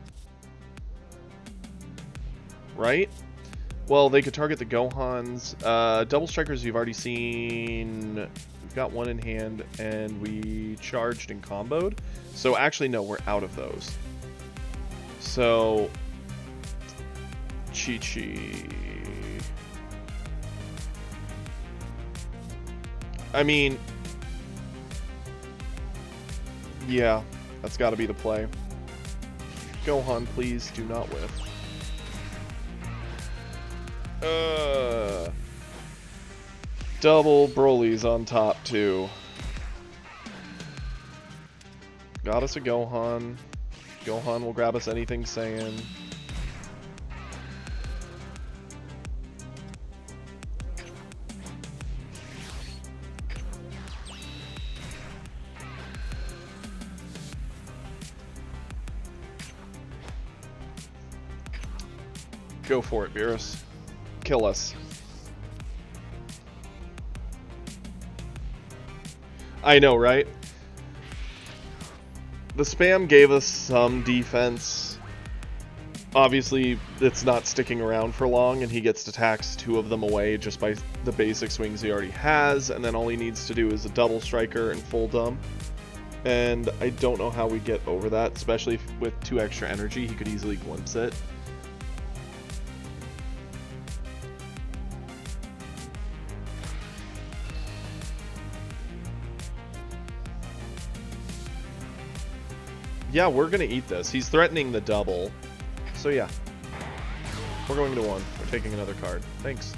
Right? Well, they could target the Gohans. Double Strikers you've already seen. We've got 1 in hand, and we charged and comboed. So actually, no, we're out of those. So, Chi-Chi. I mean, yeah, that's got to be the play. Gohan, please do not whiff. Double Broly's on top, too. Got us a Gohan. Gohan will grab us anything Saiyan. Go for it, Beerus. Kill us. I know, right? The spam gave us some defense. Obviously, it's not sticking around for long, and he gets to tax 2 of them away just by the basic swings he already has, and then all he needs to do is a double striker and full dump. And I don't know how we get over that, especially with 2 extra energy. He could easily glimpse it. Yeah, we're gonna eat this. He's threatening the double. So yeah. We're going to 1. We're taking another card. Thanks.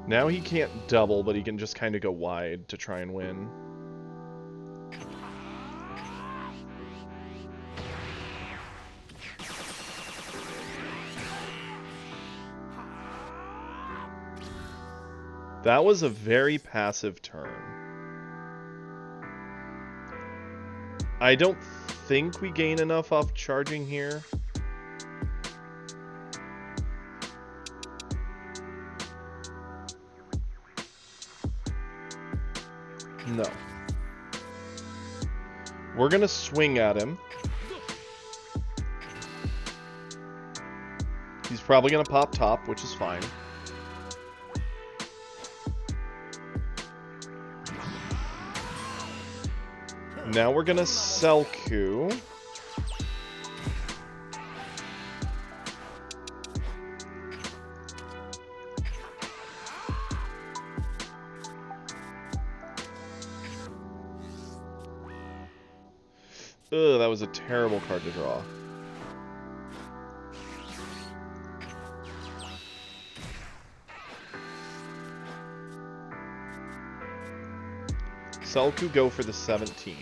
Now he can't double, but he can just kind of go wide to try and win. That was a very passive turn. I don't think we gain enough off charging here. No. We're gonna swing at him. He's probably gonna pop top, which is fine. Now we're gonna Selku. Ugh, that was a terrible card to draw. Selku go for the 17.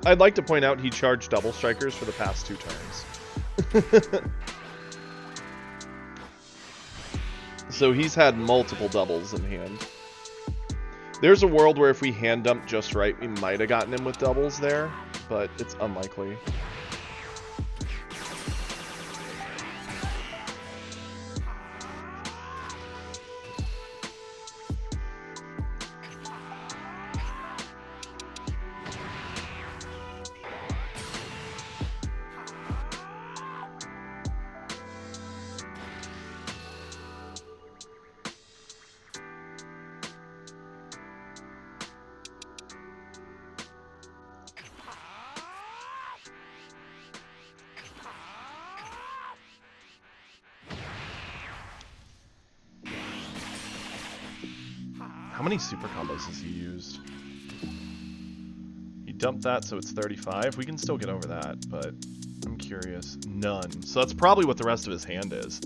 I'd like to point out he charged double strikers for the past 2 turns. So he's had multiple doubles in hand. There's a world where if we hand dumped just right, we might have gotten him with doubles there, but it's unlikely. many super combos has he used? He dumped that, so it's 35. We can still get over that, but I'm curious. None. So that's probably what the rest of his hand is.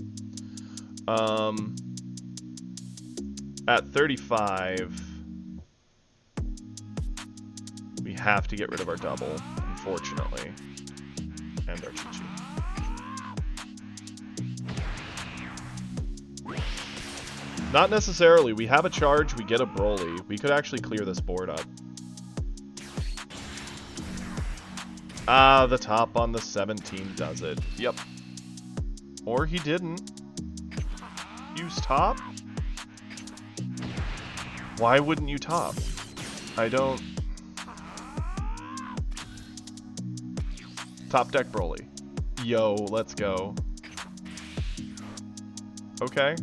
At 35, we have to get rid of our double, unfortunately. And our Chi-Chi. Not necessarily. We have a charge, we get a Broly. We could actually clear this board up. Ah, the top on the 17 does it. Yep. Or he didn't. Use top? Why wouldn't you top? I don't... Top deck Broly. Yo, let's go. Okay.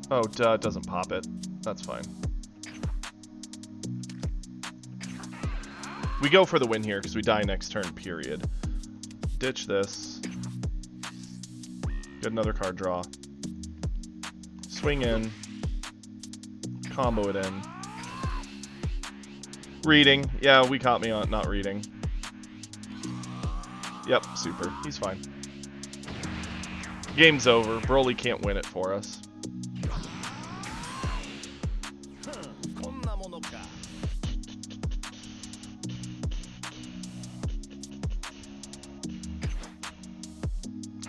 Oh, duh, it doesn't pop it. That's fine. We go for the win here because we die next turn, period. Ditch this. Get another card draw. Swing in. Combo it in. Reading. Yeah, we caught me on not reading. Yep, super. He's fine. Game's over. Broly can't win it for us.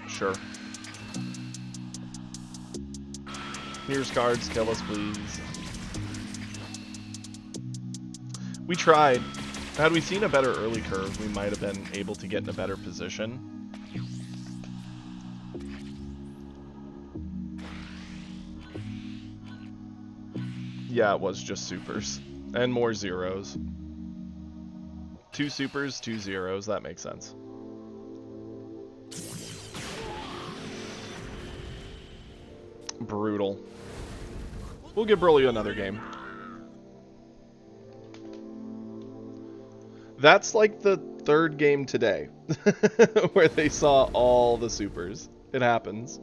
Sure. Here's cards. Kill us, please. We tried. Had we seen a better early curve, we might have been able to get in a better position. Yeah, it was just supers. And more zeros. 2 supers, 2 zeros. That makes sense. Brutal. We'll give Broly another game. That's like the 3rd game today where they saw all the supers. It happens.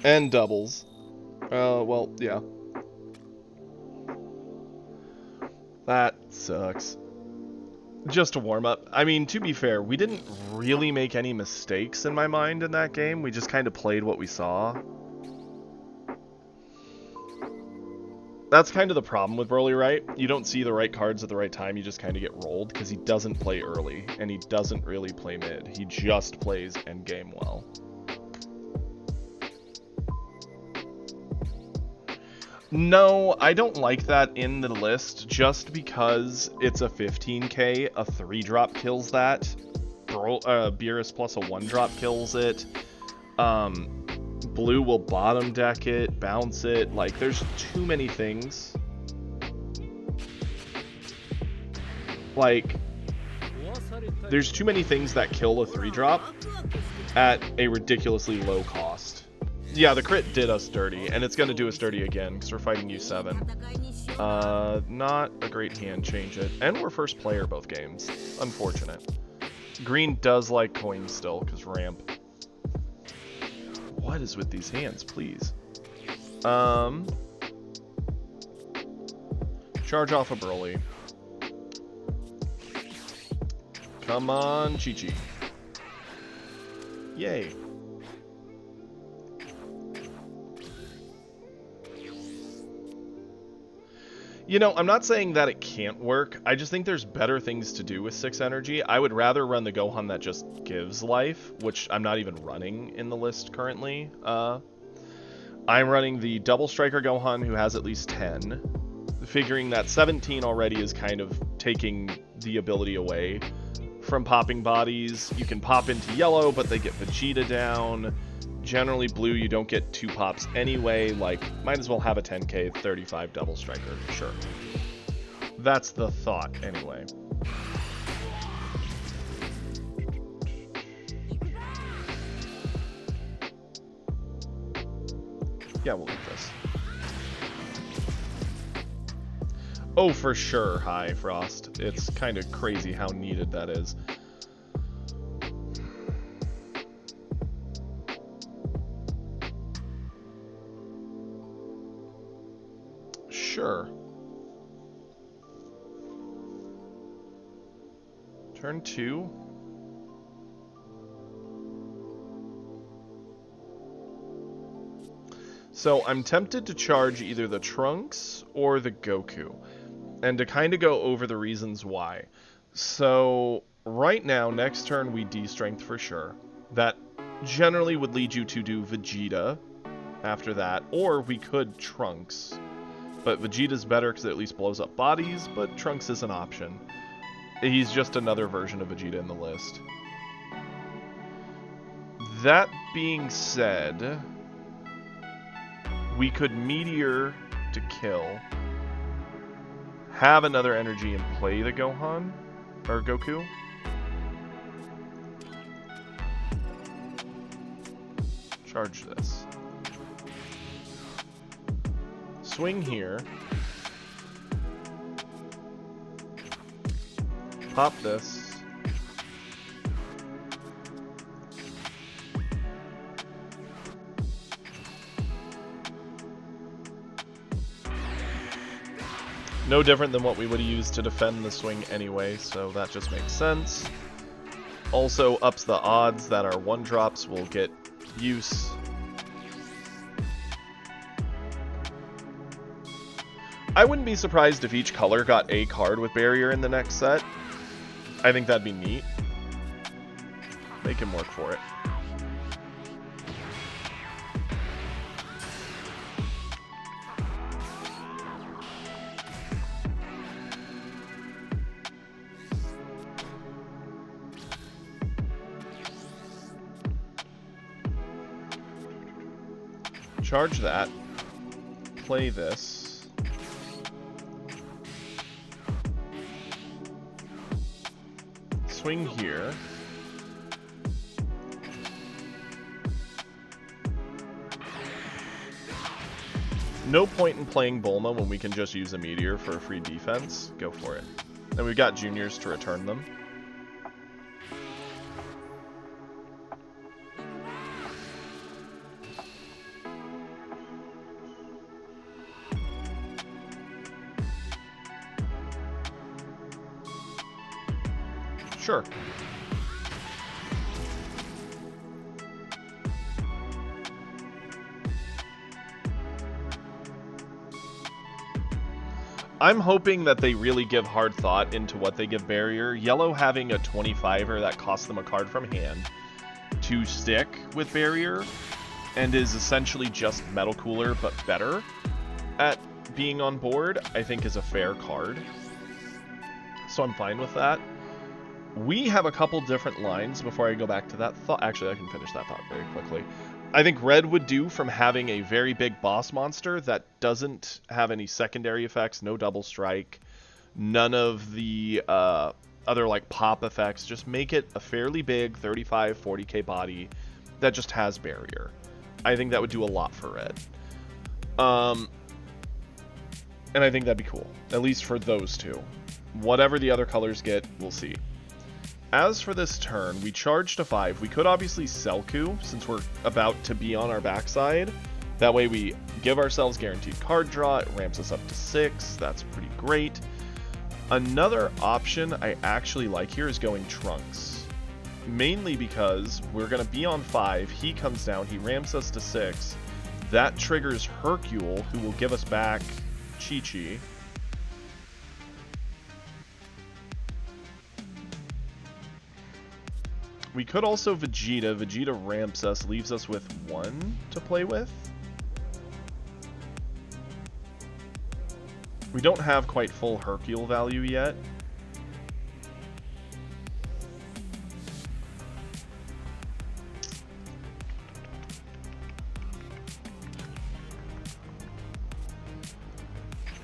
And doubles. Well, yeah. That sucks. Just a warm-up. I mean, to be fair, we didn't really make any mistakes in my mind in that game. We just kind of played what we saw. That's kind of the problem with Broly, right? You don't see the right cards at the right time, you just kind of get rolled, because he doesn't play early, and he doesn't really play mid. He just plays endgame well. No, I don't like that in the list, just because it's a 15k, a 3-drop kills that. Beerus plus a 1-drop kills it. Blue will bottom deck it, bounce it, like, there's too many things. Like, there's too many things that kill a 3-drop at a ridiculously low cost. Yeah, the crit did us dirty, and it's going to do us dirty again, because we're fighting U7. Not a great hand, change it. And we're first player both games. Unfortunate. Green does like coins still, because ramp. What is with these hands, please? Charge off a Broly. Come on, Chi-Chi. Yay. You know, I'm not saying that it can't work. I just think there's better things to do with 6 energy. I would rather run the Gohan that just gives life, which I'm not even running in the list currently. I'm running the Double Striker Gohan who has at least 10. Figuring that 17 already is kind of taking the ability away from popping bodies. You can pop into yellow, but they get Vegeta down. Generally, blue, you don't get 2 pops anyway. Like, might as well have a 10k 35 Double Striker. Sure. That's the thought, anyway. Yeah, we'll eat this. Oh, for sure, High Frost. It's kind of crazy how needed that is. Sure. Turn 2. So I'm tempted to charge either the Trunks or the Goku, and to kind of go over the reasons why. So right now, next turn we D-Strength for sure. That generally would lead you to do Vegeta after that, or we could Trunks. But Vegeta's better because it at least blows up bodies, but Trunks is an option. He's just another version of Vegeta in the list. That being said, we could Meteor to kill, have another energy and play the Gohan, or Goku. Charge this. Swing here. Pop this. No different than what we would have used to defend the swing anyway, so that just makes sense. Also ups the odds that our 1-drops will get use. I wouldn't be surprised if each color got a card with barrier in the next set. I think that'd be neat. Make him work for it. Charge that. Play this. Swing here. No point in playing Bulma when we can just use a Meteor for a free defense. Go for it. And we've got Juniors to return them. Sure. I'm hoping that they really give hard thought into what they give barrier. Yellow having a 25er that costs them a card from hand to stick with barrier and is essentially just Metal Cooler but better at being on board, I think is a fair card. So I'm fine with that. We have a couple different lines before I go back to that thought. Actually, I can finish that thought very quickly. I think red would do from having a very big boss monster that doesn't have any secondary effects, no double strike, none of the other like pop effects. Just make it a fairly big 35, 40k body that just has barrier. I think that would do a lot for red. And I think that'd be cool, at least for those two. Whatever the other colors get, we'll see. As for this turn, we charge to 5. We could obviously Selku, since we're about to be on our backside. That way we give ourselves guaranteed card draw. It ramps us up to 6. That's pretty great. Another option I actually like here is going Trunks. Mainly because we're going to be on 5. He comes down. He ramps us to 6. That triggers Hercule, who will give us back Chi-Chi. We could also Vegeta. Vegeta ramps us, leaves us with 1 to play with. We don't have quite full Hercule value yet.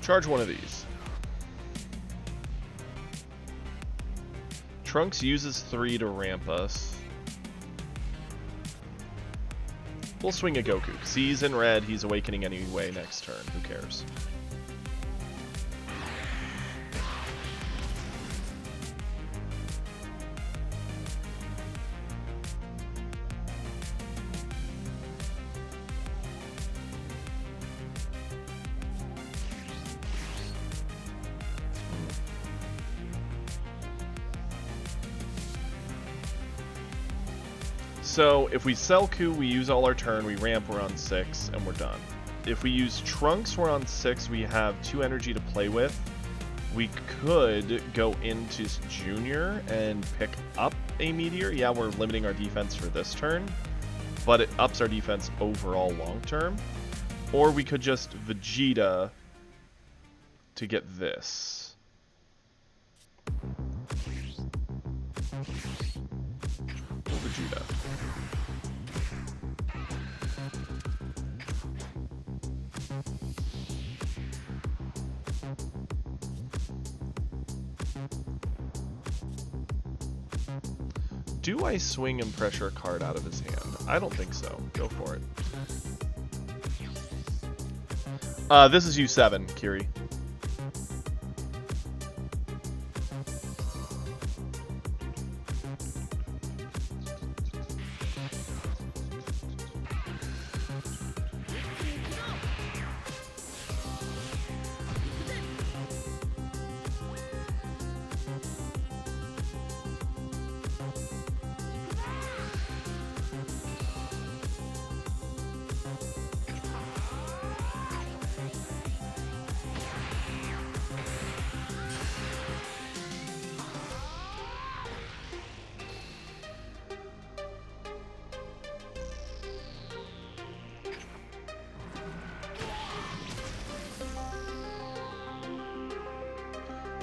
Charge one of these. Trunks uses 3 to ramp us. We'll swing a Goku, because he's in red, he's awakening anyway next turn. Who cares? So if we sell Ku, we use all our turn, we ramp, we're on 6, and we're done. If we use Trunks, we're on 6, we have 2 energy to play with. We could go into Junior and pick up a Meteor. Yeah, we're limiting our defense for this turn, but it ups our defense overall long term. Or we could just Vegeta to get this. Vegeta. Do I swing and pressure a card out of his hand? I don't think so. Go for it. This is U7, Kiri.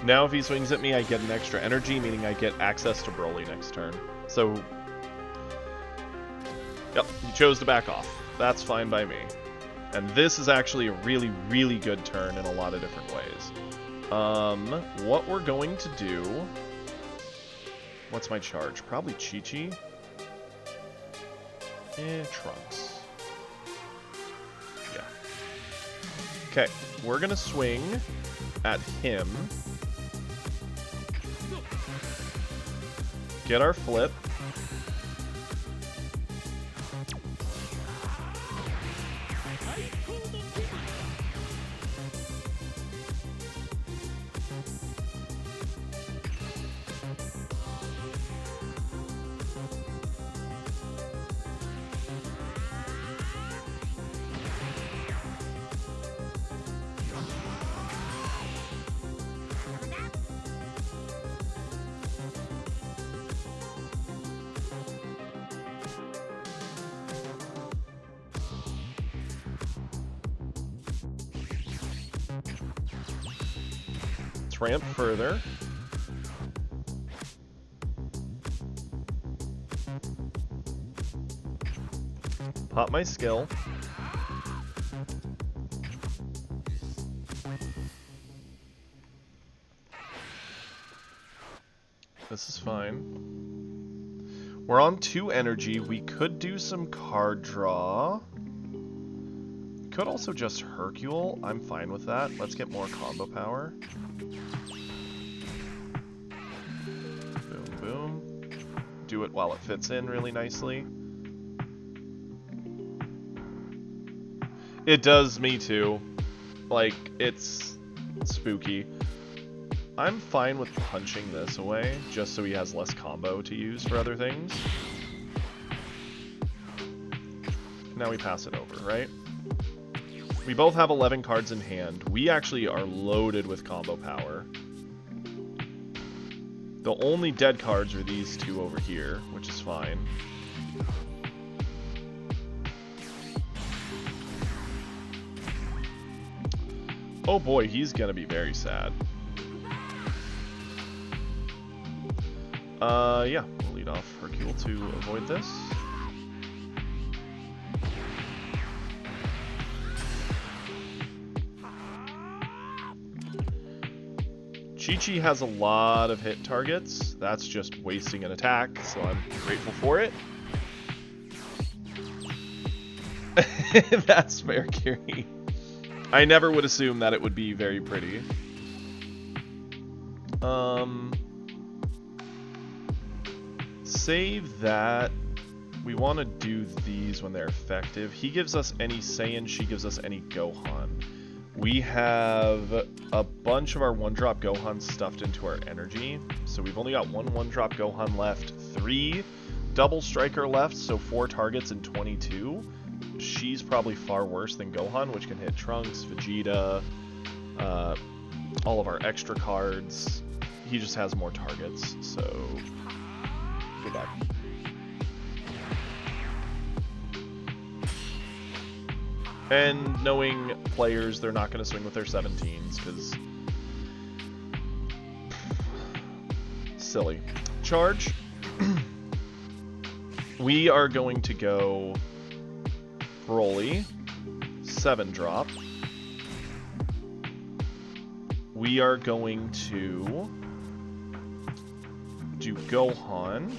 Now if he swings at me, I get an extra energy, meaning I get access to Broly next turn. So, yep, he chose to back off. That's fine by me. And this is actually a really, really good turn in a lot of different ways. What we're going to do... What's my charge? Probably Chi-Chi. Trunks. Yeah. Okay, we're gonna swing at him. Get our flip. Ramp further. Pop my skill. This is fine. We're on 2 energy. We could do some card draw. Could also just Hercule. I'm fine with that. Let's get more combo power. Boom, boom. Do it while it fits in really nicely. It does me too. Like, it's spooky. I'm fine with punching this away, just so he has less combo to use for other things. Now we pass it over, right? We both have 11 cards in hand. We actually are loaded with combo power. The only dead cards are these 2 over here, which is fine. Oh boy, he's gonna be very sad. Yeah, we'll lead off Hercule to avoid this. Chi-Chi has a lot of hit targets. That's just wasting an attack, so I'm grateful for it. That's fair, Kiri. I never would assume that it would be very pretty. Save that. We want to do these when they're effective. He gives us any Saiyan, she gives us any Gohan. We have a bunch of our 1-drop Gohan stuffed into our energy. So we've only got 1 1-drop Gohan left, 3 double striker left, so 4 targets in 22. She's probably far worse than Gohan, which can hit Trunks, Vegeta, all of our extra cards. He just has more targets, so good luck. And knowing players, they're not going to swing with their 17s, because silly. Charge. We are going to go Broly, 7-drop. We are going to do Gohan.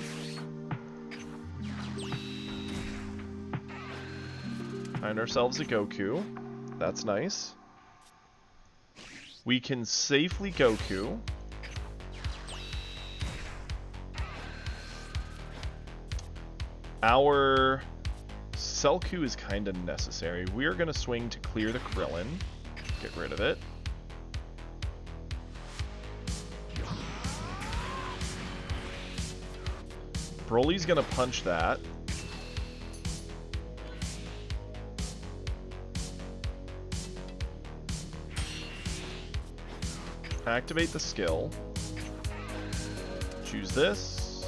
Find ourselves a Goku. That's nice. We can safely Goku. Our Selku is kind of necessary. We are going to swing to clear the Krillin. Get rid of it. Broly's going to punch that. Activate the skill. Choose this.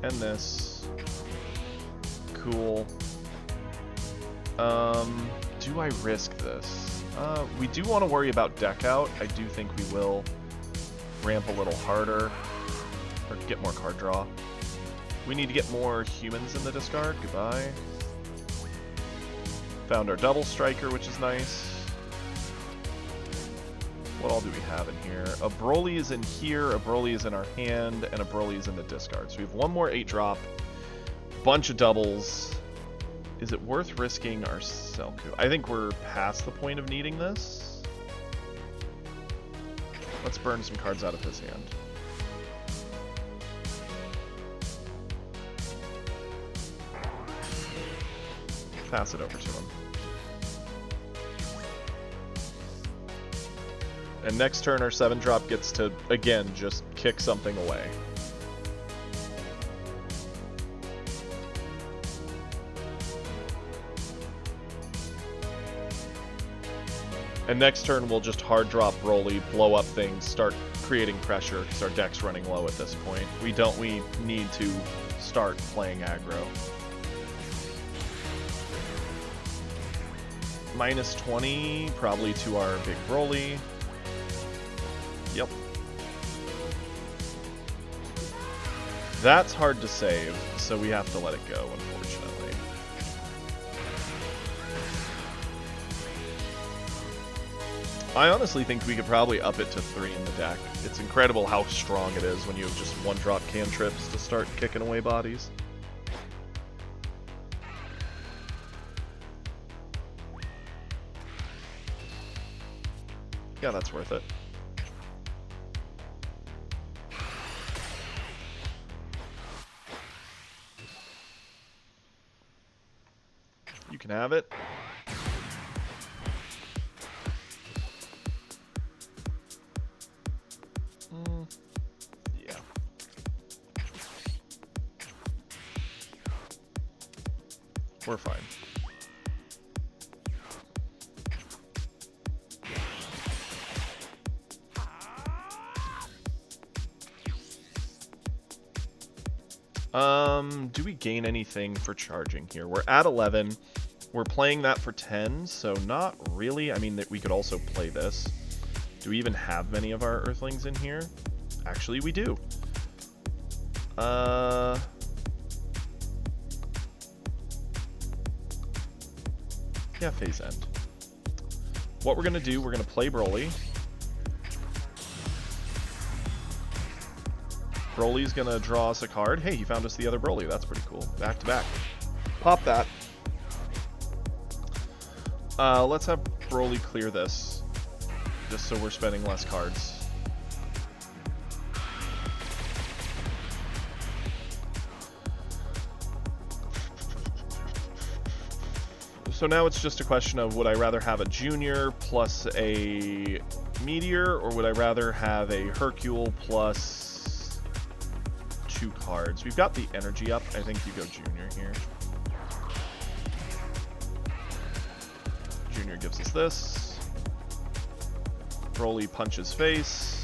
And this. Cool. Do I risk this? We do want to worry about deck out. I do think we will ramp a little harder. Or get more card draw. We need to get more humans in the discard. Goodbye. Found our double striker, which is nice. What all do we have in here? A Broly is in here, a Broly is in our hand, and a Broly is in the discard. So we have one more 8-drop, bunch of doubles. Is it worth risking our Selku? I think we're past the point of needing this. Let's burn some cards out of his hand. Pass it over to him. And next turn, our 7-drop gets to, again, just kick something away. And next turn, we'll just hard drop Broly, blow up things, start creating pressure, because our deck's running low at this point. We need to start playing aggro. Minus 20, probably to our big Broly. Yep. That's hard to save, so we have to let it go, unfortunately. I honestly think we could probably up it to 3 in the deck. It's incredible how strong it is when you have just 1-drop cantrips to start kicking away bodies. Yeah, that's worth it. You can have it. Yeah. We're fine. Do we gain anything for charging here? We're at 11. We're playing that for 10, so not really. I mean, that we could also play this. Do we even have many of our Earthlings in here? Actually, we do. Yeah, phase end. What we're gonna do, we're gonna play Broly. Broly's gonna draw us a card. Hey, he found us the other Broly. That's pretty cool. Back to back. Pop that. Let's have Broly clear this, just so we're spending less cards. So now it's just a question of, would I rather have a Junior plus a Meteor, or would I rather have a Hercule plus 2 cards. We've got the energy up. I think you go Junior here. Junior gives us this. Broly punches face.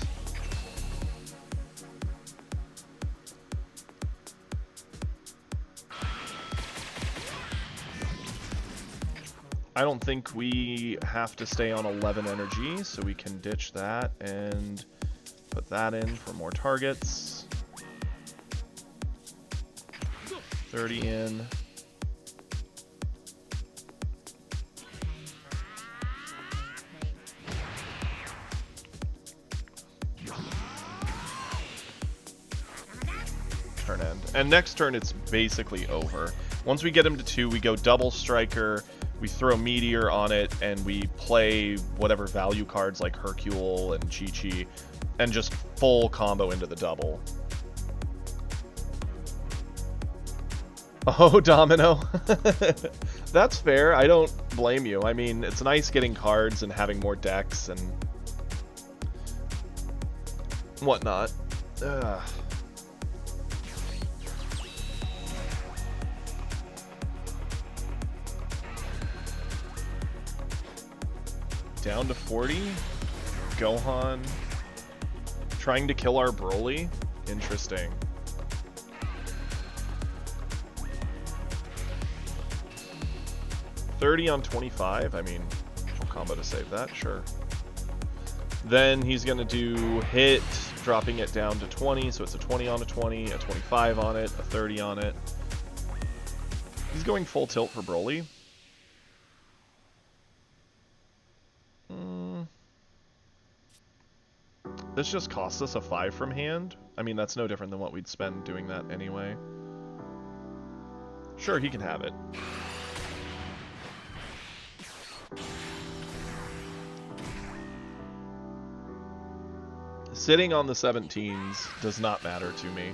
I don't think we have to stay on 11 energy, so we can ditch that and put that in for more targets. 30 in. Turn end. And next turn, it's basically over. Once we get him to 2, we go double striker. We throw Meteor on it, and we play whatever value cards like Hercule and Chi-Chi, and just full combo into the double. Oh, Domino. That's fair. I don't blame you. I mean, it's nice getting cards and having more decks and whatnot. Ugh. Down to 40. Gohan trying to kill our Broly. Interesting. $30 on 25. I mean, full combo to save that, sure. Then he's gonna do hit, dropping it down to 20, so it's a 20 on a 20, a 25 on it, a 30 on it. He's going full tilt for Broly. This just costs us a 5 from hand. I mean, that's no different than what we'd spend doing that anyway. Sure, he can have it. Sitting on the 17s does not matter to me.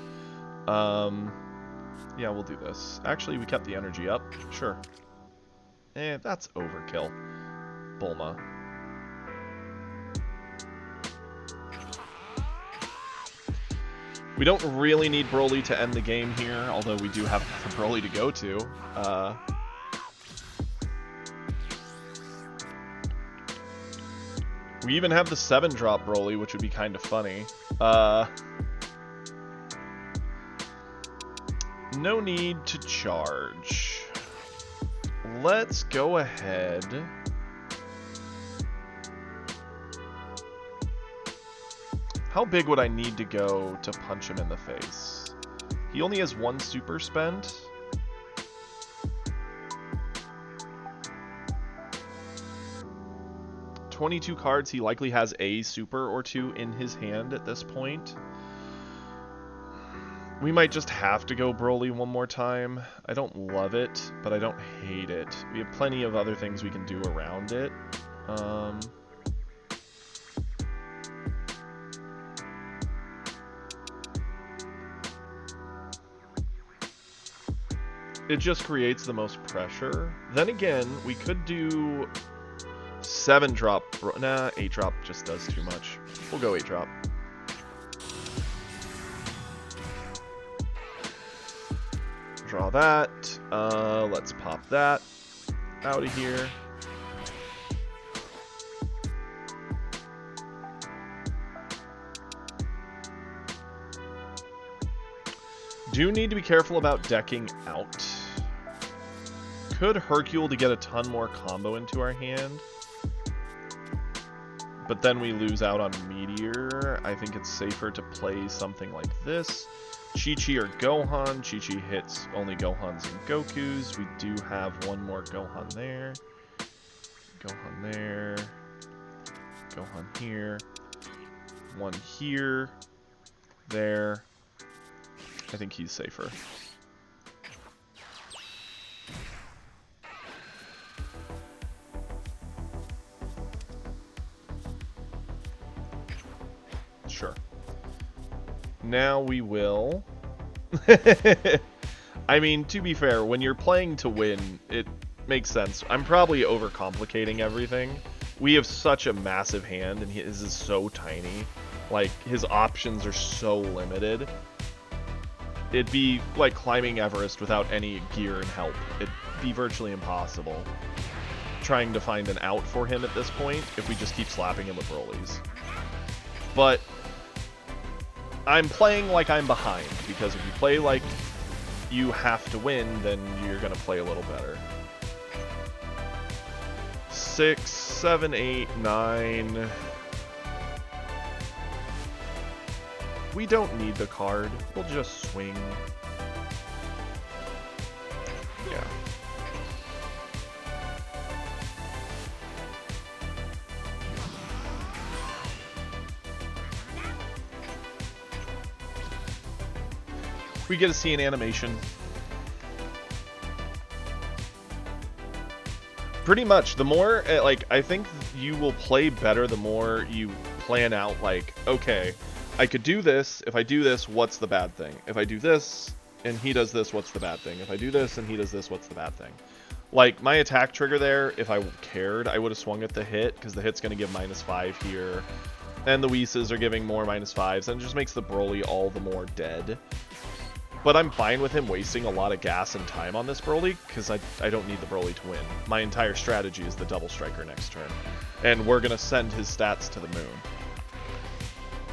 Yeah, we'll do this. Actually, we kept the energy up. Sure. That's overkill. Bulma. We don't really need Broly to end the game here, although we do have Broly to go to. We even have the 7-drop Broly, which would be kind of funny. No need to charge. Let's go ahead. How big would I need to go to punch him in the face? He only has 1 super spent. $22 cards, he likely has a super or 2 in his hand at this point. We might just have to go Broly one more time. I don't love it, but I don't hate it. We have plenty of other things we can do around it. It just creates the most pressure. Then again, we could do 7-drop. Nah, 8-drop just does too much. We'll go 8-drop. Draw that. Let's pop that out of here. Do need to be careful about decking out. Could Hercule to get a ton more combo into our hand. But then we lose out on Meteor. I think it's safer to play something like this. Chi-Chi or Gohan. Chi-Chi hits only Gohans and Gokus. We do have one more Gohan there. Gohan there. Gohan here. One here. There. I think he's safer. Sure. Now we will... I mean, to be fair, when you're playing to win, it makes sense. I'm probably overcomplicating everything. We have such a massive hand, and his is so tiny. Like, his options are so limited. It'd be like climbing Everest without any gear and help. It'd be virtually impossible trying to find an out for him at this point if we just keep slapping him with Broly's. But I'm playing like I'm behind, because if you play like you have to win, then you're going to play a little better. 6, 7, 8, 9. We don't need the card. We'll just swing. Yeah. We get to see an animation. Pretty much, the more, like, I think you will play better the more you plan out, like, okay, I could do this. If I do this, what's the bad thing? If I do this, and he does this, what's the bad thing? If I do this, and he does this, what's the bad thing? Like, my attack trigger there, if I cared, I would have swung at the hit, because the hit's going to give -5 here. And the Whis are giving more -5s, and it just makes the Broly all the more dead. But I'm fine with him wasting a lot of gas and time on this Broly, because I don't need the Broly to win. My entire strategy is the double striker next turn. And we're going to send his stats to the moon.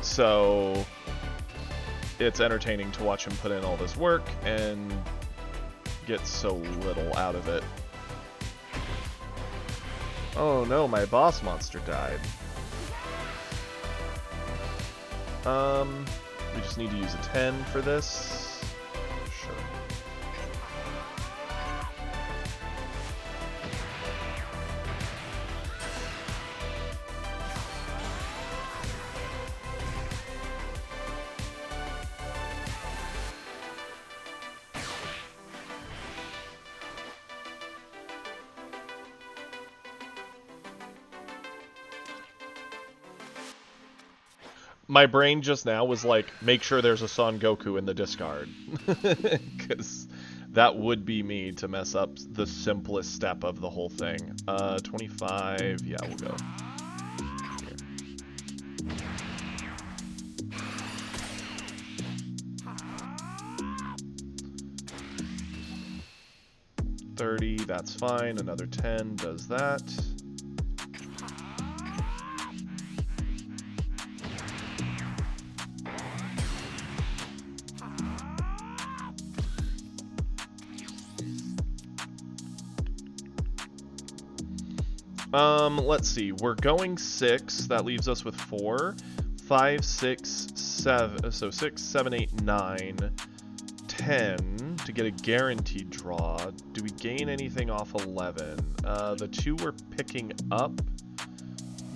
So it's entertaining to watch him put in all this work and get so little out of it. Oh no, my boss monster died. We just need to use a 10 for this. Sure. My brain just now was like, make sure there's a Son Goku in the discard. Because that would be me to mess up the simplest step of the whole thing. 25, yeah, we'll go. Here. 30, that's fine. Another 10 does that. Let's see. We're going 6. That leaves us with 4. 5, 6, 7. So 6, 7, 8, 9, 10 to get a guaranteed draw. Do we gain anything off 11? The 2 we're picking up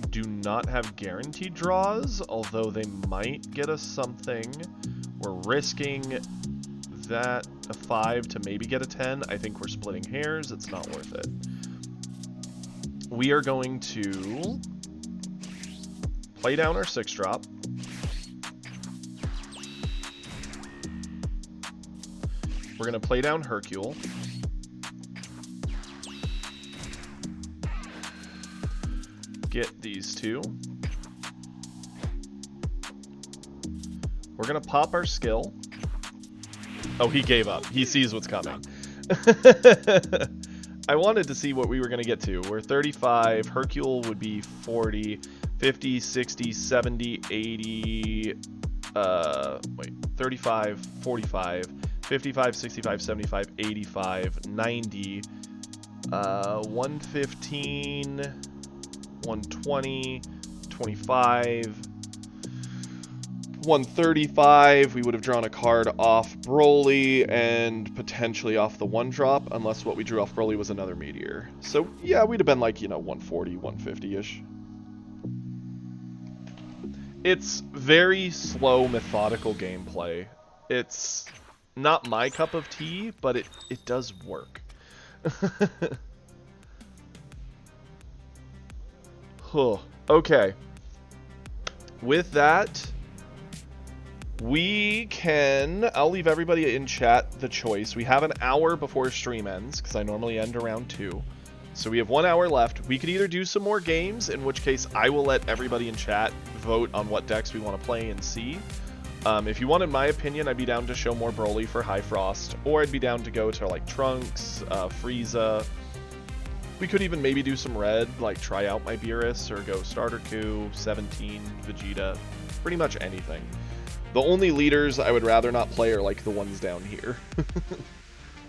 do not have guaranteed draws, although they might get us something. We're risking that a 5 to maybe get a 10. I think we're splitting hairs. It's not worth it. We are going to play down our 6-drop. We're going to play down Hercule. Get these 2. We're going to pop our skill. Oh, he gave up. He sees what's coming. I wanted to see what we were going to get to. We're 35. Hercule would be 40, 50, 60, 70, 80, 35, 45, 55, 65, 75, 85, 90, 115, 120, 25, 135, we would have drawn a card off Broly and potentially off the 1-drop, unless what we drew off Broly was another Meteor. So yeah, we'd have been like, 140, 150-ish. It's very slow, methodical gameplay. It's not my cup of tea, but it does work. Huh. Okay. With that, I'll leave everybody in chat the choice. We have an hour before stream ends, because I normally end around 2. So we have 1 hour left. We could either do some more games, in which case I will let everybody in chat vote on what decks we want to play and see. If you wanted my opinion, I'd be down to show more Broly for High Frost, or I'd be down to go to like Trunks, Frieza. We could even maybe do some red, like try out my Beerus, or go Starter Coup, 17, Vegeta, pretty much anything. The only leaders I would rather not play are like the ones down here.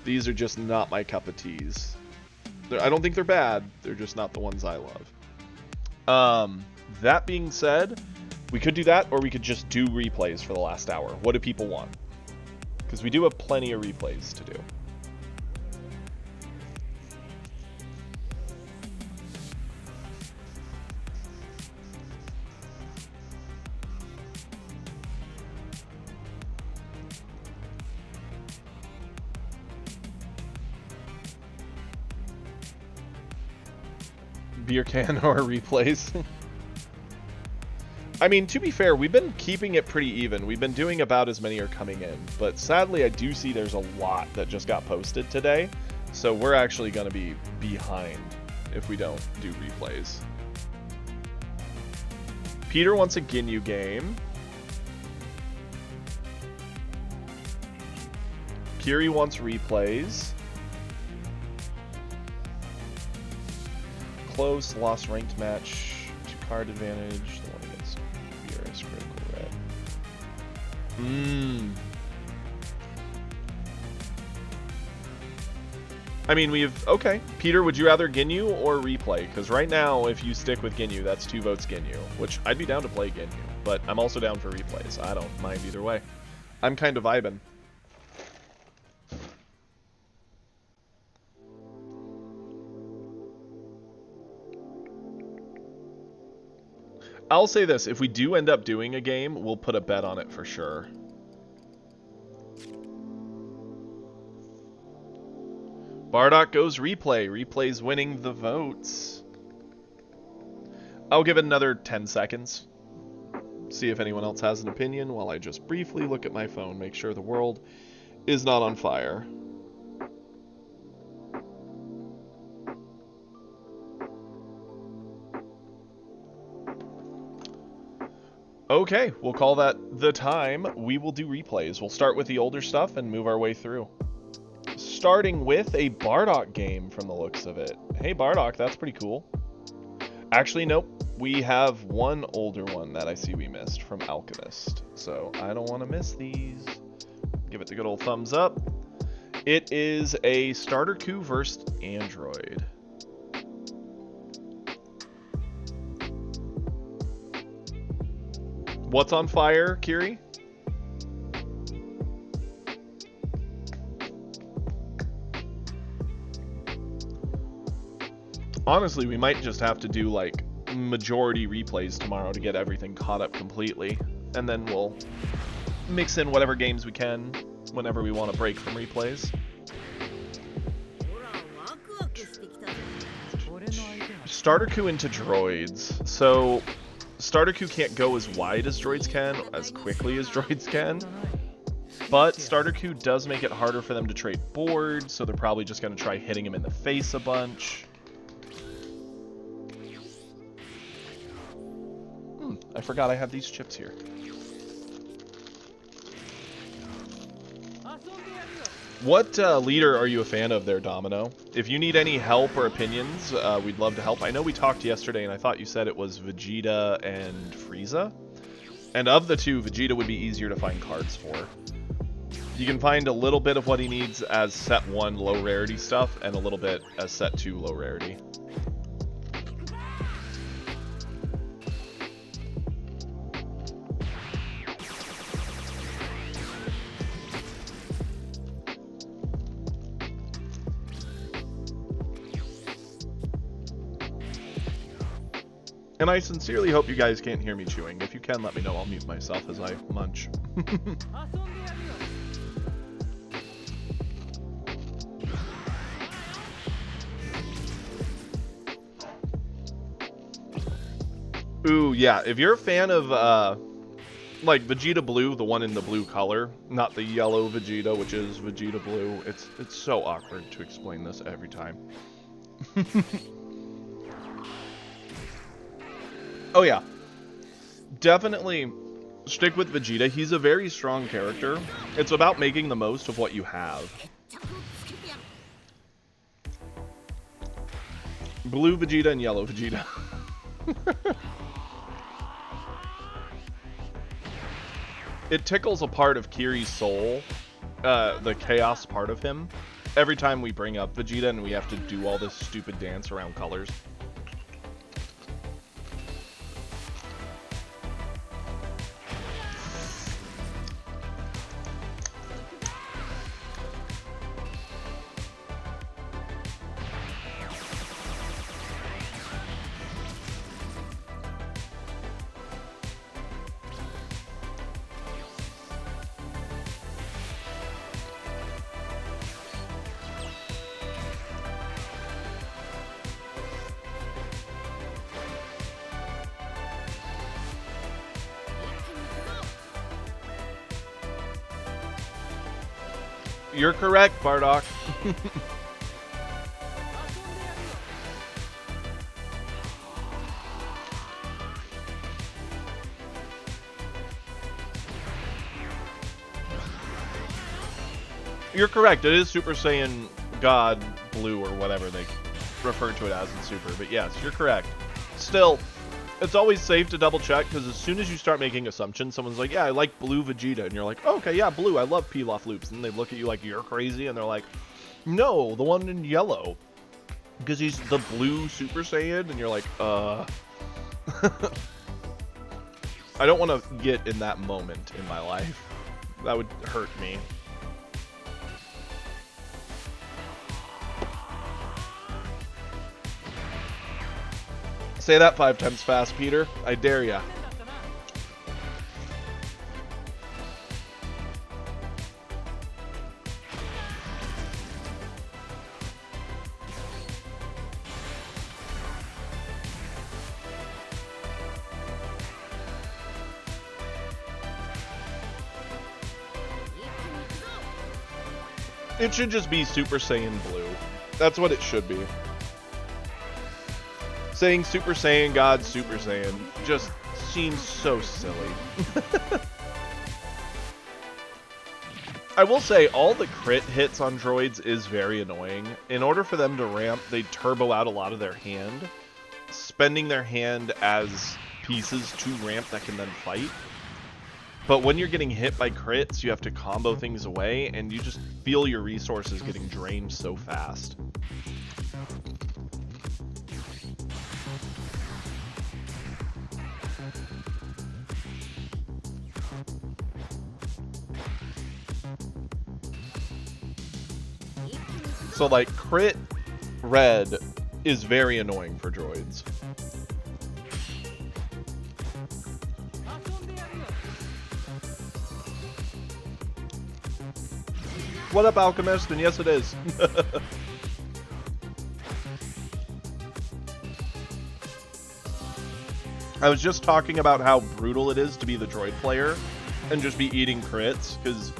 These are just not my cup of teas. I don't think they're bad, they're just not the ones I love. That being said, we could do that, or we could just do replays for the last hour. What do people want? Because we do have plenty of replays to do. Beer can or replays. I mean, to be fair, we've been keeping it pretty even. We've been doing about as many are coming in, but sadly I do see there's a lot that just got posted today, so we're actually going to be behind if we don't do replays. Peter wants a Ginyu game. Kiri wants replays. Close, lost ranked match, 2-card advantage, the one against Beerus, critical red. I mean, okay. Peter, would you rather Ginyu or replay? Because right now, if you stick with Ginyu, that's 2 votes Ginyu, which I'd be down to play Ginyu, but I'm also down for replays. I don't mind either way. I'm kind of vibing. I'll say this, if we do end up doing a game, we'll put a bet on it for sure. Bardock goes replay. Replay's winning the votes. I'll give it another 10 seconds. See if anyone else has an opinion while I just briefly look at my phone, make sure the world is not on fire. Okay, we'll call that the time. We will do replays. We'll start with the older stuff and move our way through. Starting with a Bardock game from the looks of it. Hey Bardock, that's pretty cool. Actually, nope. We have one older one that I see we missed from Alchemist. So I don't want to miss these. Give it the good old thumbs up. It is a Starter Coup versus Android. What's on fire, Kiri? Honestly, we might just have to do like majority replays tomorrow to get everything caught up completely. And then we'll mix in whatever games we can whenever we want to break from replays. Starter Coup into droids. So Starter Coup can't go as wide as droids can, as quickly as droids can. But Starter Coup does make it harder for them to trade boards, so they're probably just going to try hitting him in the face a bunch. I forgot I have these chips here. What leader are you a fan of there, Domino? If you need any help or opinions, we'd love to help. I know we talked yesterday, and I thought you said it was Vegeta and Frieza. And of the two, Vegeta would be easier to find cards for. You can find a little bit of what he needs as set 1 low rarity stuff, and a little bit as set 2 low rarity. And I sincerely hope you guys can't hear me chewing. If you can, let me know. I'll mute myself as I munch. Ooh, yeah. If you're a fan of, like, Vegeta Blue, the one in the blue color, not the yellow Vegeta, which is Vegeta Blue, it's so awkward to explain this every time. Oh yeah, definitely Stick with Vegeta. He's a very strong character. It's about making the most of what you have. Blue Vegeta and yellow Vegeta. It tickles a part of Kiri's soul, the chaos part of him, every time we bring up Vegeta and we have to do all this stupid dance around colors. You're correct, Bardock. You're correct. It is Super Saiyan God Blue or whatever they refer to it as in Super. But yes, you're correct. Still, it's always safe to double check because as soon as you start making assumptions, someone's like, yeah, I like blue Vegeta. And you're like, oh, okay, yeah, blue. I love Pilaf loops. And they look at you like you're crazy. And they're like, no, the one in yellow. Because he's the blue Super Saiyan. And you're like, I don't want to get in that moment in my life. That would hurt me. Say that 5 times fast, Peter. I dare ya. It should just be Super Saiyan Blue. That's what it should be. Saying Super Saiyan God Super Saiyan just seems so silly. I will say all the crit hits on droids is very annoying. In order for them to ramp, they turbo out a lot of their hand, spending their hand as pieces to ramp that can then fight. But when you're getting hit by crits, you have to combo things away, and you just feel your resources getting drained so fast. So, like, crit red is very annoying for droids. What up, Alchemist? And yes, it is. I was just talking about how brutal it is to be the droid player and just be eating crits, because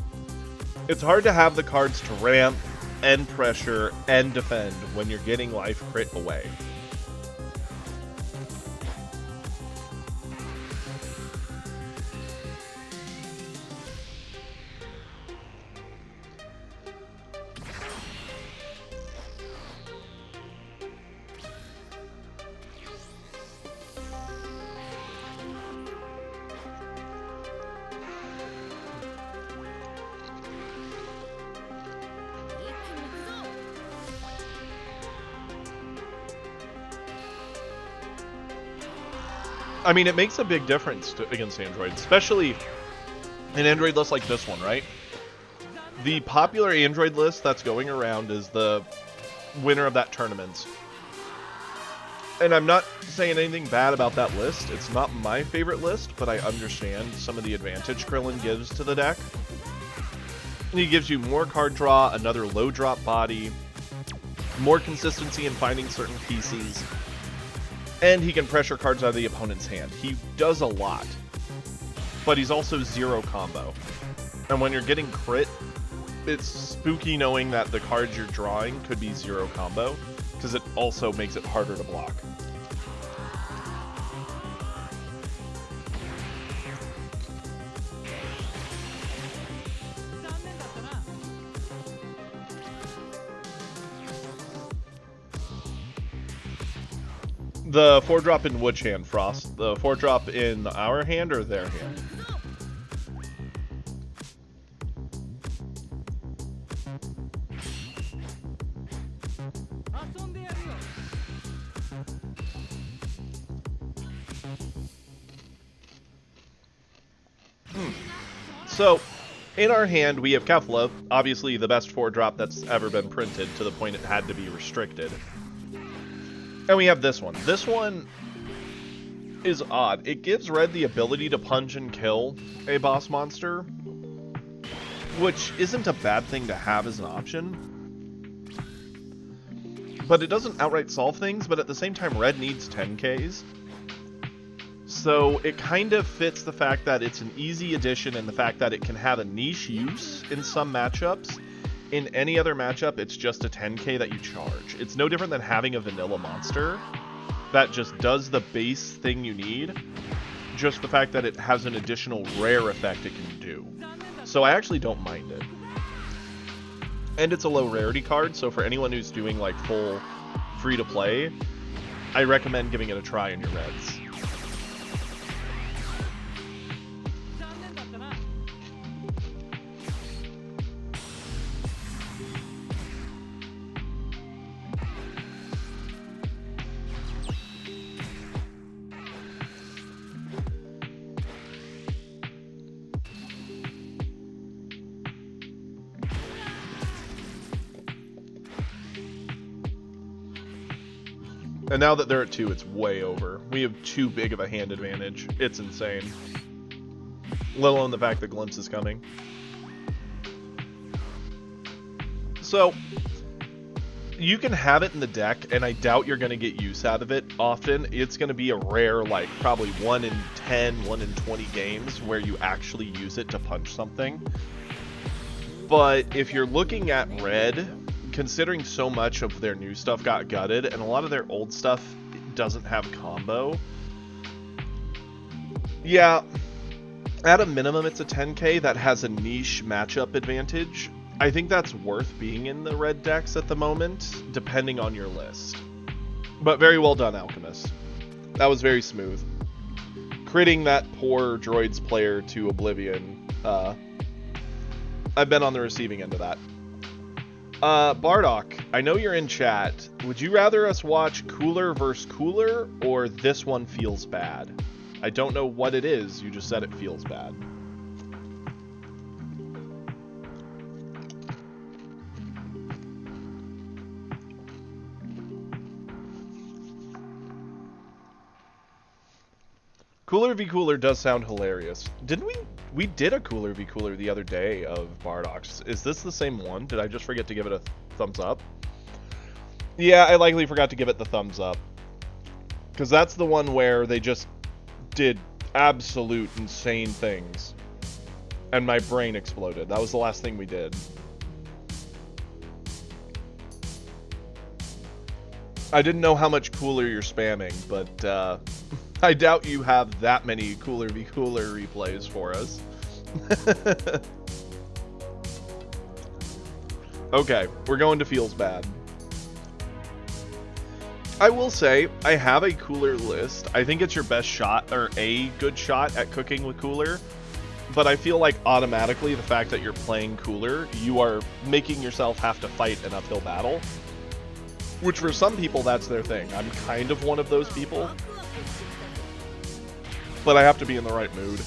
it's hard to have the cards to ramp and pressure and defend when you're getting life crit away. I mean, it makes a big difference against Android, especially an Android list like this one, right? The popular Android list that's going around is the winner of that tournament. And I'm not saying anything bad about that list. It's not my favorite list, but I understand some of the advantage Krillin gives to the deck. And he gives you more card draw, another low drop body, more consistency in finding certain pieces. And he can pressure cards out of the opponent's hand. He does a lot. But he's also zero combo. And when you're getting crit, it's spooky knowing that the cards you're drawing could be zero combo, because it also makes it harder to block. The 4-drop in which hand, Frost? The 4-drop in our hand or their hand? So, in our hand, we have Kefla, obviously the best 4-drop that's ever been printed, to the point it had to be restricted. And we have this one. This one is odd. It gives Red the ability to punch and kill a boss monster, which isn't a bad thing to have as an option. But it doesn't outright solve things, but at the same time, Red needs 10Ks. So it kind of fits the fact that it's an easy addition and the fact that it can have a niche use in some matchups. In any other matchup, it's just a 10k that you charge. It's no different than having a vanilla monster that just does the base thing you need. Just the fact that it has an additional rare effect it can do. So I actually don't mind it. And it's a low rarity card, so for anyone who's doing like full free to play, I recommend giving it a try in your reds. And now that they're at 2, it's way over. We have too big of a hand advantage. It's insane. Let alone the fact that Glimpse is coming. So, you can have it in the deck, and I doubt you're going to get use out of it often. It's going to be a rare, like, probably 1 in 10, 1 in 20 games where you actually use it to punch something. But if you're looking at Red, considering so much of their new stuff got gutted, and a lot of their old stuff doesn't have combo, yeah, at a minimum it's a 10k that has a niche matchup advantage. I think that's worth being in the red decks at the moment, depending on your list. But very well done, Alchemist. That was very smooth. Critting that poor Droids player to oblivion. I've been on the receiving end of that. Bardock, I know you're in chat. Would you rather us watch Cooler vs. Cooler or This One Feels Bad? I don't know what it is, you just said it feels bad. Cooler v. Cooler does sound hilarious. Didn't we did a Cooler v. Cooler the other day of Bardocks. Is this the same one? Did I just forget to give it a thumbs up? Yeah, I likely forgot to give it the thumbs up. Because that's the one where they just did absolute insane things. And my brain exploded. That was the last thing we did. I didn't know how much Cooler you're spamming, but I doubt you have that many Cooler v. Cooler replays for us. Okay, we're going to Feels Bad. I will say, I have a Cooler list. I think it's your best shot, or a good shot at cooking with Cooler. But I feel like automatically the fact that you're playing Cooler, you are making yourself have to fight an uphill battle. Which for some people, that's their thing. I'm kind of one of those people. But I have to be in the right mood.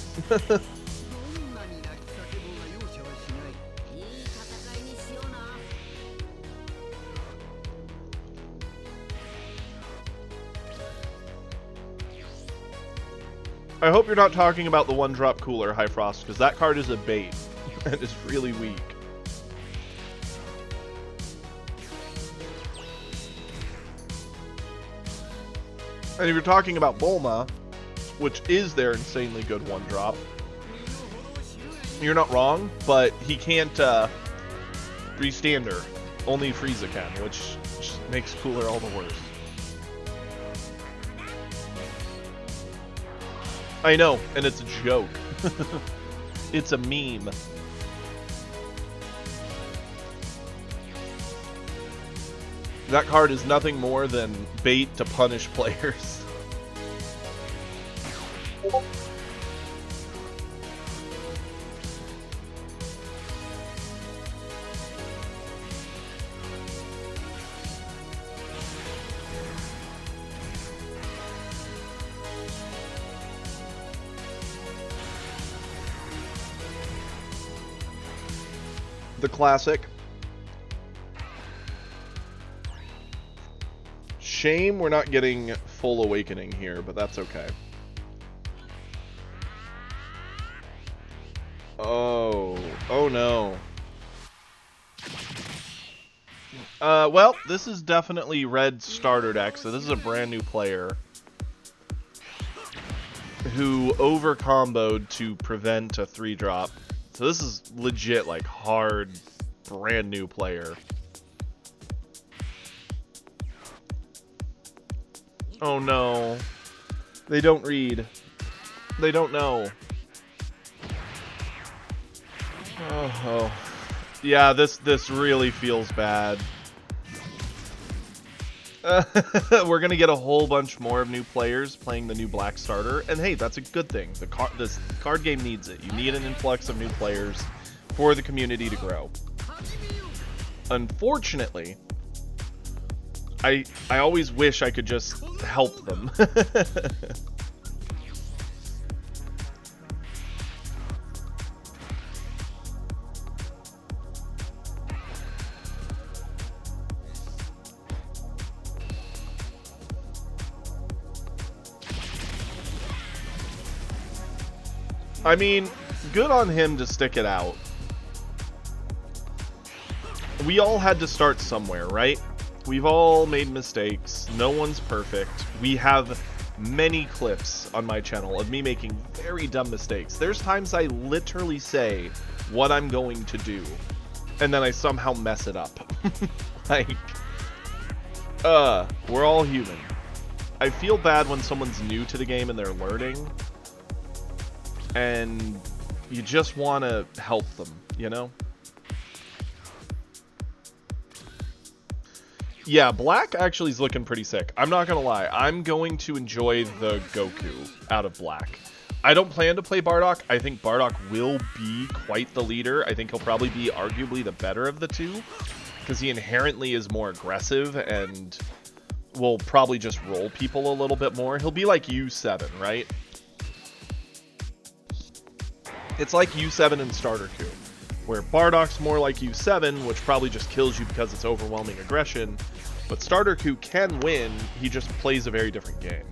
I hope you're not talking about the one-drop Cooler, High Frost, because that card is a bait, and is really weak. And if you're talking about Bulma, which is their insanely good one-drop, you're not wrong, but he can't restander. Only Frieza can, which just makes Cooler all the worse. I know, and it's a joke. It's a meme. . That card is nothing more than bait to punish players. The classic. Shame we're not getting full awakening here, but that's okay. Oh no. Well, this is definitely red starter deck, so this is a brand new player who over-comboed to prevent a 3-drop. So this is legit, like, hard, brand new player. Oh no. They don't read. They don't know. Oh. Yeah, this really feels bad. We're gonna get a whole bunch more of new players playing the new black starter, and hey, that's a good thing. This card game needs it. You need an influx of new players for the community to grow. Unfortunately, I always wish I could just help them. I mean, good on him to stick it out. We all had to start somewhere, right? We've all made mistakes. No one's perfect. We have many clips on my channel of me making very dumb mistakes. There's times I literally say what I'm going to do, and then I somehow mess it up. Like, we're all human. I feel bad when someone's new to the game and they're learning, and you just want to help them, you know? Yeah, black actually is looking pretty sick. I'm not gonna lie. I'm going to enjoy the Goku out of black. I don't plan to play Bardock. I think Bardock will be quite the leader. I think he'll probably be arguably the better of the two, because he inherently is more aggressive and will probably just roll people a little bit more. He'll be like U7, right? It's like U7 and Starter Coup, where Bardock's more like U7, which probably just kills you because it's overwhelming aggression, but Starter Coup can win, he just plays a very different game.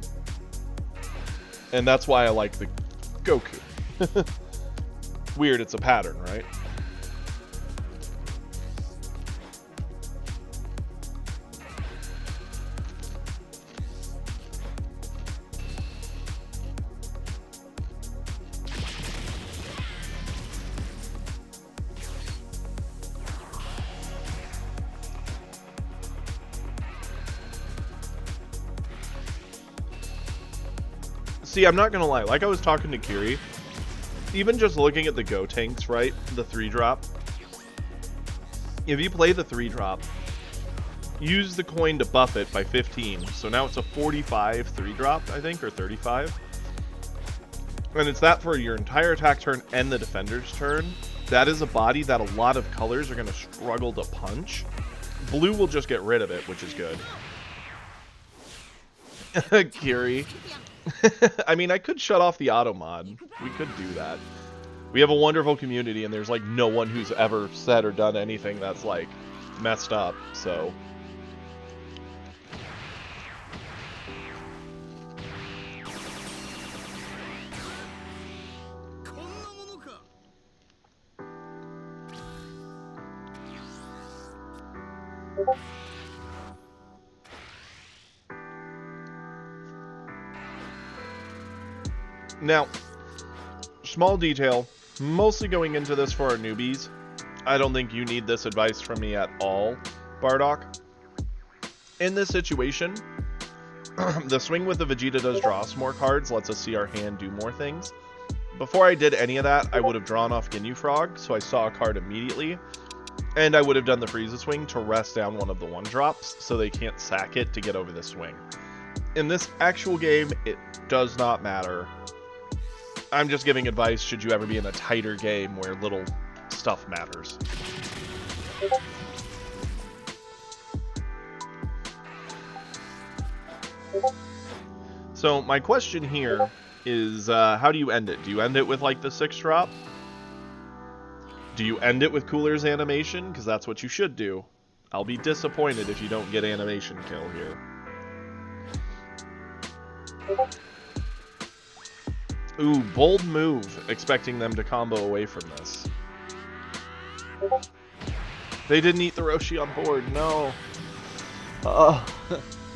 And that's why I like the Goku. Weird, it's a pattern, right? See, I'm not gonna lie, like I was talking to Kiri, even just looking at the Go tanks, right, the 3-drop, if you play the 3-drop, use the coin to buff it by 15, so now it's a 45 3-drop, I think, or 35, and it's that for your entire attack turn and the defender's turn. That is a body that a lot of colors are gonna struggle to punch. Blue will just get rid of it, which is good. Kiri. I mean, I could shut off the auto mod. We could do that. We have a wonderful community, and there's like no one who's ever said or done anything that's like messed up, so. Now, small detail, mostly going into this for our newbies. I don't think you need this advice from me at all, Bardock. In this situation, the swing with the Vegeta does draw us more cards, lets us see our hand do more things. Before I did any of that, I would have drawn off Ginyu Frog, so I saw a card immediately. And I would have done the Frieza swing to rest down one of the 1-drops so they can't sack it to get over the swing. In this actual game, it does not matter. I'm just giving advice should you ever be in a tighter game where little stuff matters. So my question here is, how do you end it? Do you end it with like the 6-drop? Do you end it with Cooler's animation? Because that's what you should do. I'll be disappointed if you don't get animation kill here. Ooh, bold move, expecting them to combo away from this. They didn't eat the Roshi on board, no.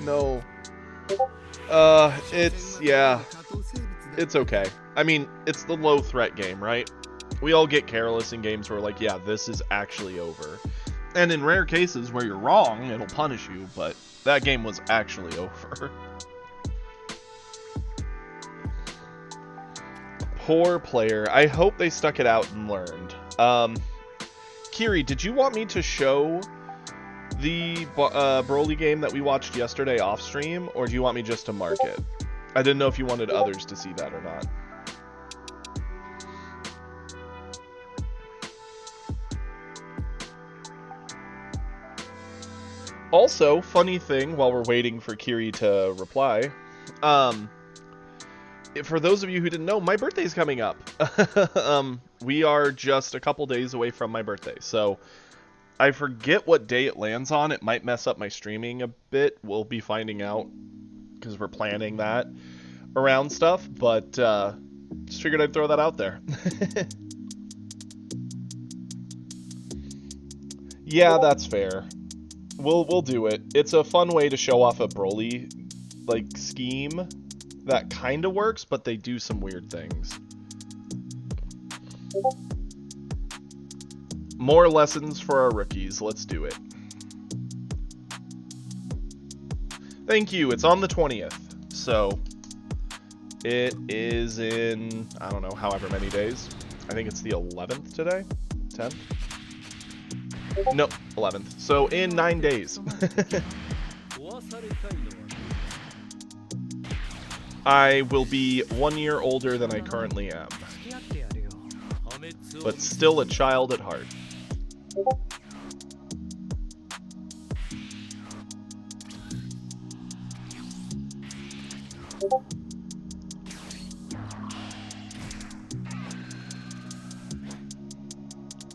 No. Yeah. It's okay. I mean, it's the low threat game, right? We all get careless in games where, like, yeah, this is actually over. And in rare cases where you're wrong, it'll punish you, but that game was actually over. Poor player. I hope they stuck it out and learned. Kiri, did you want me to show the Broly game that we watched yesterday off stream, or do you want me just to mark it? I didn't know if you wanted others to see that or not. Also, funny thing, while we're waiting for Kiri to reply, for those of you who didn't know, my birthday's coming up. We are just a couple days away from my birthday, so I forget what day it lands on. It might mess up my streaming a bit. We'll be finding out, because we're planning that around stuff, but just figured I'd throw that out there. Yeah, that's fair. We'll do it. It's a fun way to show off a Broly like scheme that kind of works, but they do some weird things. More lessons for our rookies. Let's do it. Thank you. It's on the 20th, so it is in, I don't know, however many days. I think it's the 11th today? 10th? No, 11th. So in 9 days. I will be 1 year older than I currently am. But still a child at heart.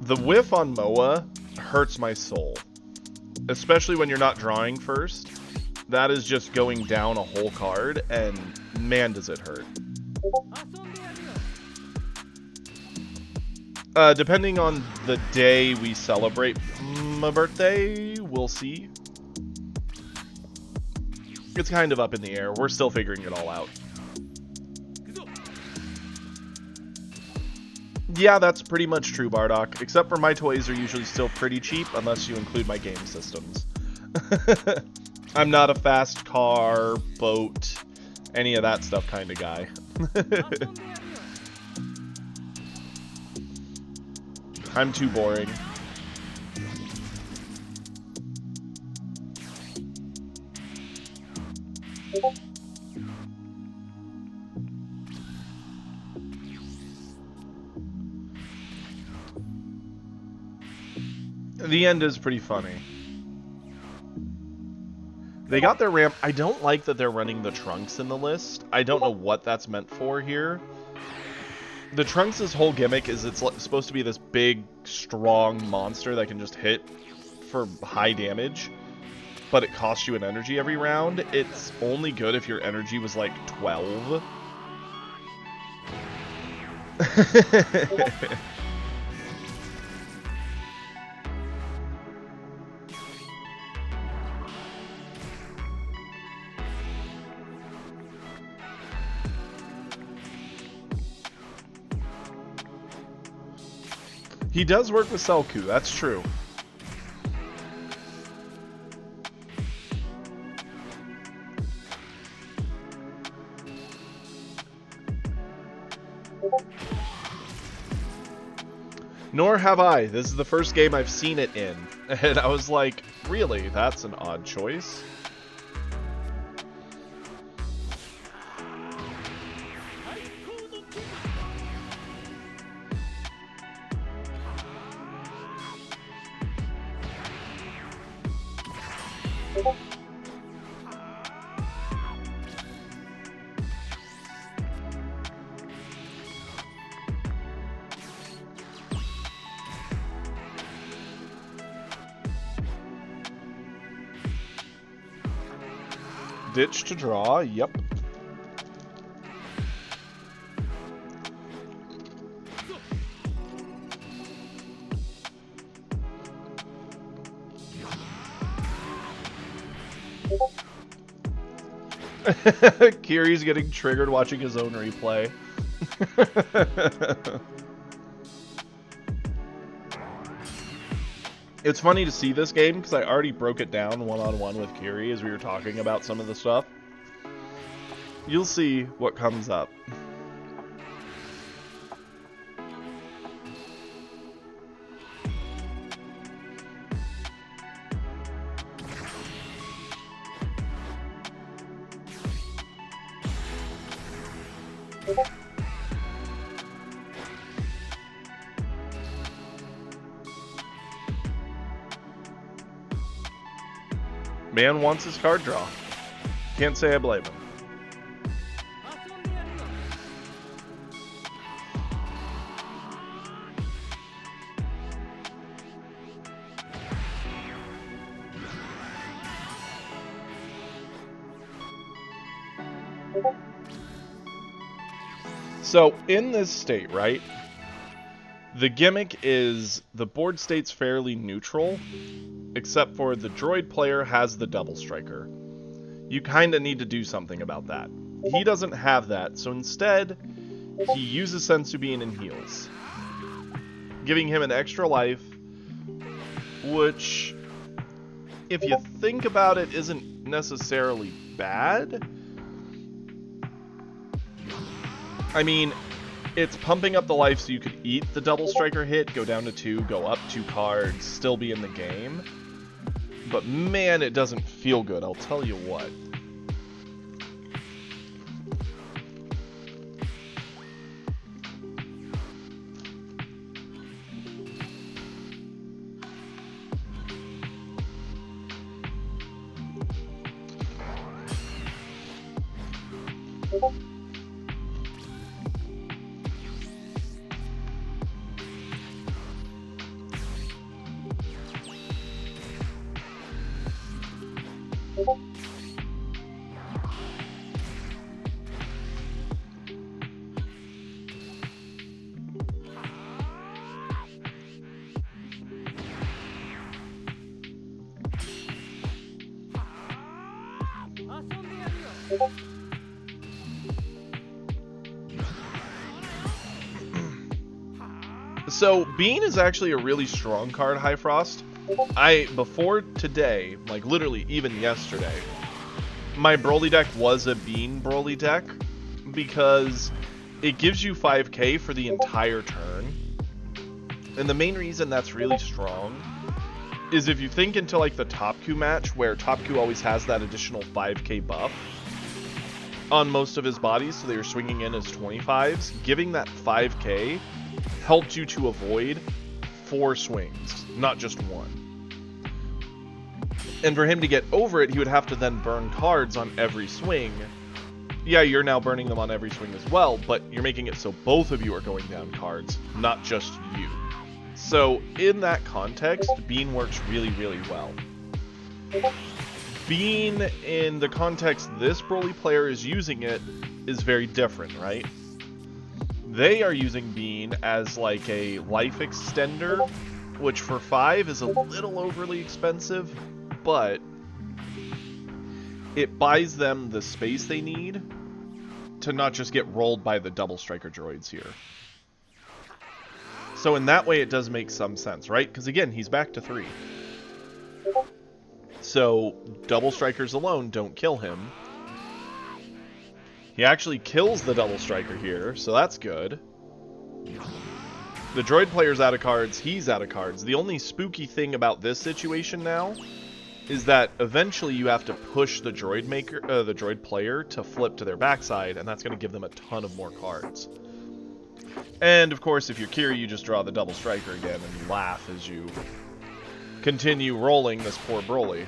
The whiff on Moa hurts my soul. Especially when you're not drawing first. That is just going down a whole card, and man does it hurt. Depending on the day we celebrate my birthday, we'll see. It's kind of up in the air. We're still figuring it all out. Yeah, that's pretty much true, Bardock. Except for my toys are usually still pretty cheap, unless you include my game systems. I'm not a fast car, boat, any of that stuff kind of guy. I'm too boring. The end is pretty funny. They got their ramp. I don't like that they're running the Trunks in the list. I don't know what that's meant for here. The Trunks' whole gimmick is it's supposed to be this big, strong monster that can just hit for high damage, but it costs you an energy every round. It's only good if your energy was like 12. He does work with Selku, that's true. Nor have I. This is the first game I've seen it in. And I was like, really? That's an odd choice. Ditch to draw, yep. Kiri's getting triggered watching his own replay. It's funny to see this game because I already broke it down one-on-one with Kiri as we were talking about some of the stuff. You'll see what comes up. Man wants his card draw. Can't say I blame him. So, in this state, right, the gimmick is the board state's fairly neutral, except for the droid player has the double striker. You kind of need to do something about that. He doesn't have that, so instead, he uses Senzu Bean and heals, giving him an extra life, which, if you think about it, isn't necessarily bad. I mean, it's pumping up the life so you could eat the double striker hit, go down to 2, go up 2 cards, still be in the game. But man, it doesn't feel good, I'll tell you what. So, Bean is actually a really strong card, High Frost. Before today, like literally even yesterday, my Broly deck was a Bean Broly deck because it gives you 5k for the entire turn. And the main reason that's really strong is if you think into like the Topku match, where Topku always has that additional 5k buff on most of his bodies, so they were swinging in as 25s, giving that 5k helped you to avoid 4 swings, not just 1. And for him to get over it, he would have to then burn cards on every swing. Yeah, you're now burning them on every swing as well, but you're making it so both of you are going down cards, not just you. So in that context, Bean works really, really well. Bean, in the context this Broly player is using it, is very different, right? They are using Bean as like a life extender, which for 5 is a little overly expensive, but it buys them the space they need to not just get rolled by the double striker droids here. So in that way it does make some sense, right? Because again, he's back to 3. So double strikers alone don't kill him. He actually kills the double striker here, so that's good. The droid player's out of cards, he's out of cards. The only spooky thing about this situation now is that eventually you have to push the droid player to flip to their backside, and that's going to give them a ton of more cards. And of course, if you're Kiri, you just draw the double striker again and laugh as you continue rolling this poor Broly.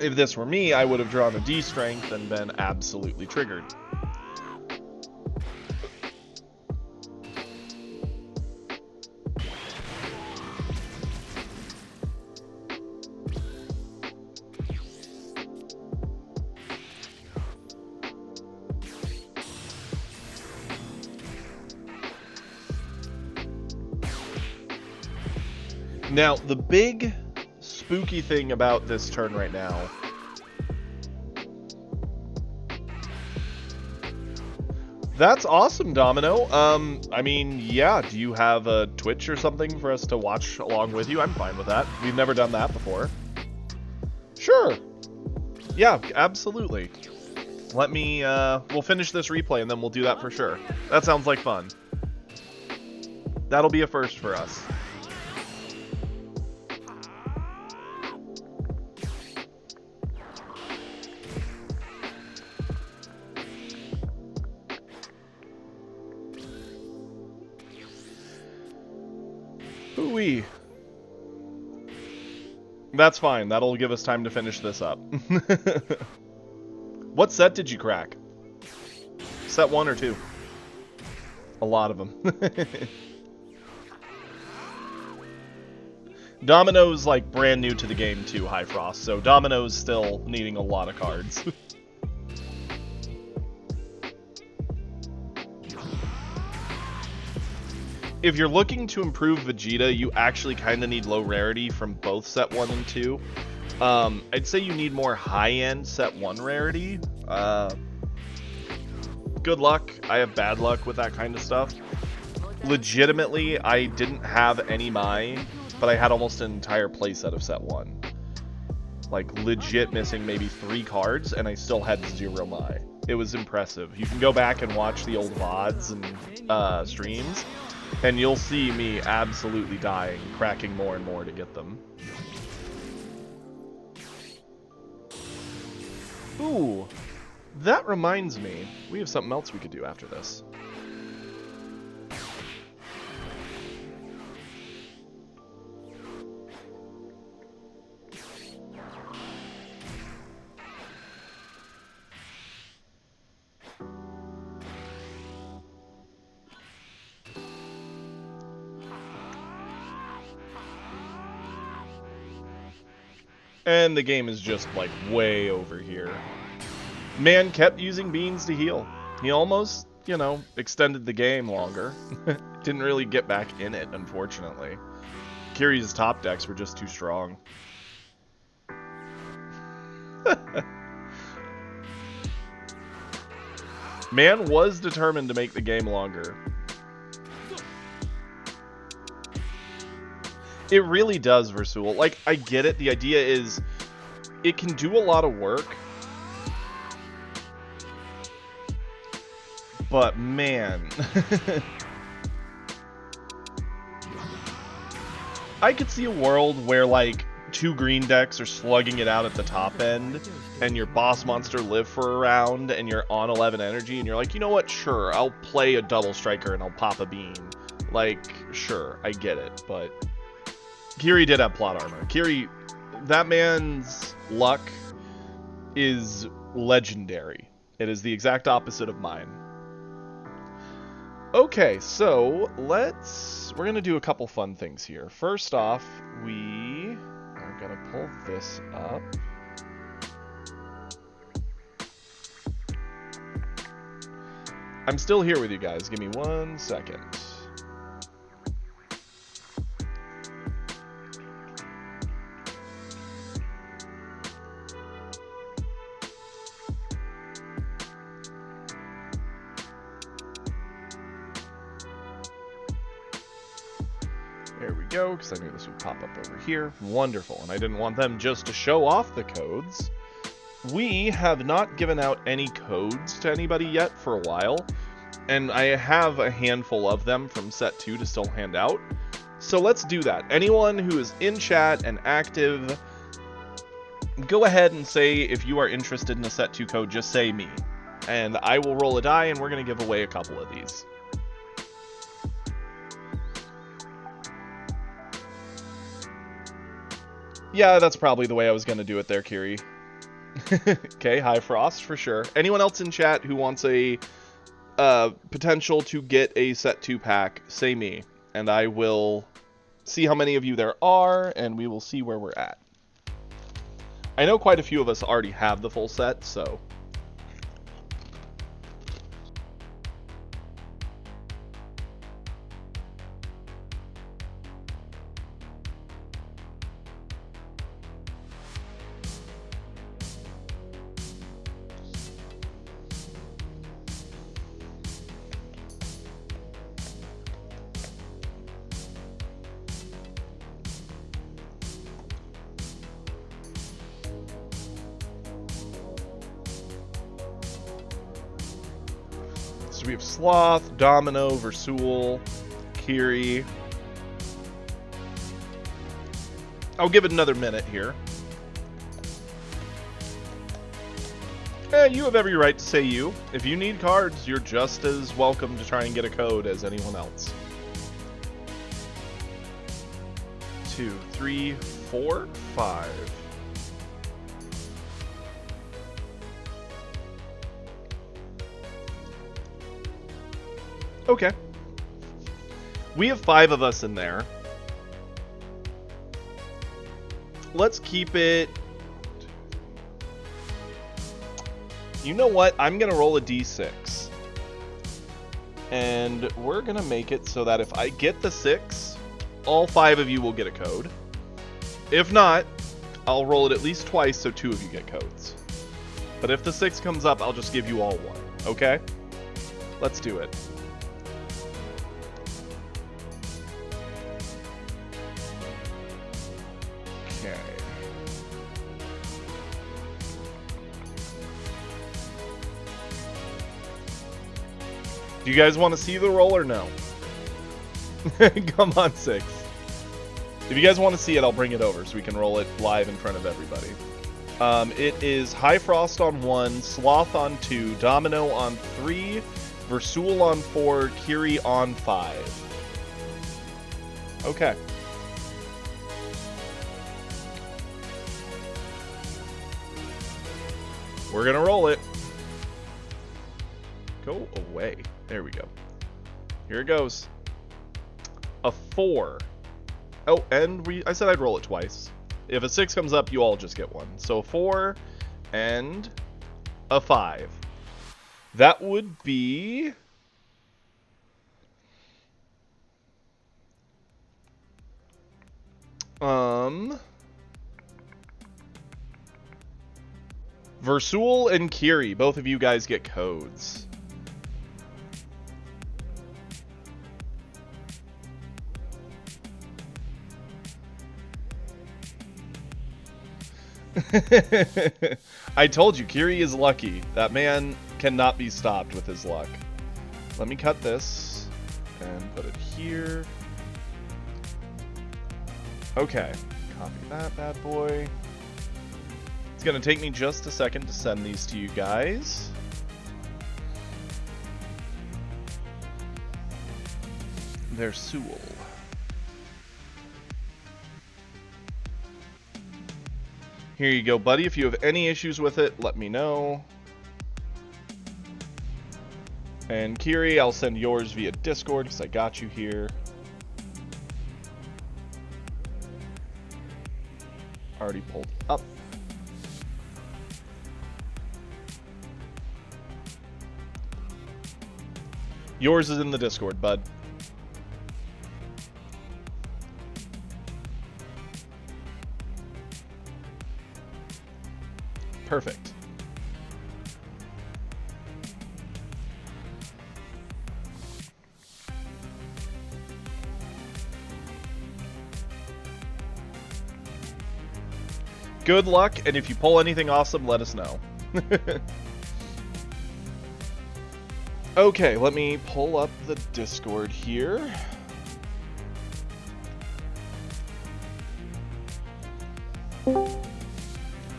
If this were me, I would have drawn a D strength and been absolutely triggered. Now, the big spooky thing about this turn right now That's awesome, Domino. I mean, yeah, do you have a Twitch or something for us to watch along with you? I'm fine with that. We've never done that before. Sure. Yeah, absolutely. Let me, we'll finish this replay and then we'll do that for sure. That sounds like fun. That'll be a first for us. Hooey. That's fine. That'll give us time to finish this up. What set did you crack? Set 1 or 2? A lot of them. Domino's like brand new to the game too, High Frost, so Domino's still needing a lot of cards. If you're looking to improve Vegeta, you actually kind of need low rarity from both set 1 and 2. I'd say you need more high-end set 1 rarity. Good luck. I have bad luck with that kind of stuff. Legitimately, I didn't have any Mai, but I had almost an entire playset of set 1. Like, legit missing maybe 3 cards, and I still had 0 Mai. It was impressive. You can go back and watch the old VODs and streams, and you'll see me absolutely dying, cracking more and more to get them. Ooh, that reminds me, we have something else we could do after this. And the game is just, like, way over here. Man kept using beans to heal. He almost, you know, extended the game longer. Didn't really get back in it, unfortunately. Kiri's top decks were just too strong. Man was determined to make the game longer. It really does, Versul. Like, I get it. The idea is it can do a lot of work. But, man. I could see a world where, like, 2 green decks are slugging it out at the top end, and your boss monster live for a round, and you're on 11 energy, and you're like, you know what? Sure, I'll play a double striker and I'll pop a bean. Like, sure, I get it, but Kiri did have plot armor. Kiri, that man's luck is legendary. It is the exact opposite of mine. Okay, so we're gonna do a couple fun things here. First off, we are gonna pull this up. I'm still here with you guys. Give me 1 second. There we go, because I knew this would pop up over here. Wonderful, and I didn't want them just to show off the codes. we have not given out any codes to anybody yet for a while, and I have a handful of them from set 2 to still hand out. So let's do that. Anyone who is in chat and active, go ahead and say if you are interested in a set 2 code, just say me. And I will roll a die, and we're going to give away a couple of these. Yeah, that's probably the way I was going to do it there, Kiri. Okay, High Frost for sure. Anyone else in chat who wants a potential to get a set 2 pack, say me. And I will see how many of you there are, and we will see where we're at. I know quite a few of us already have the full set, so... So we have Sloth, Domino, Versul, Kiri. I'll give it another minute here. You have every right to say you. If you need cards, you're just as welcome to try and get a code as anyone else. 2, 3, 4, 5. Okay. We have 5 of us in there. Let's keep it... You know what? I'm going to roll a d6. And we're going to make it so that if I get the 6, all 5 of you will get a code. If not, I'll roll it at least twice so 2 of you get codes. But if the 6 comes up, I'll just give you all 1. Okay? Let's do it. Do you guys want to see the roll or no? Come on, 6. If you guys want to see it, I'll bring it over so we can roll it live in front of everybody. It is High Frost on 1, Sloth on 2, Domino on 3, Versul on 4, Kiri on 5. Okay. We're gonna roll it. Go away. There we go. Here it goes. A 4. Oh, and I said I'd roll it twice. If a 6 comes up, you all just get 1. So a 4 and a 5. That would be... Versul and Kiri, both of you guys get codes. I told you, Kiri is lucky. That man cannot be stopped with his luck. Let me cut this and put it here. Okay, copy that bad boy. It's gonna take me just a second to send these to you guys. There's Sewell. Here you go, buddy. If you have any issues with it, let me know. And Kiri, I'll send yours via Discord because I got you here. Already pulled up. Yours is in the Discord, bud. Perfect. Good luck, and if you pull anything awesome, let us know. Okay, let me pull up the Discord here.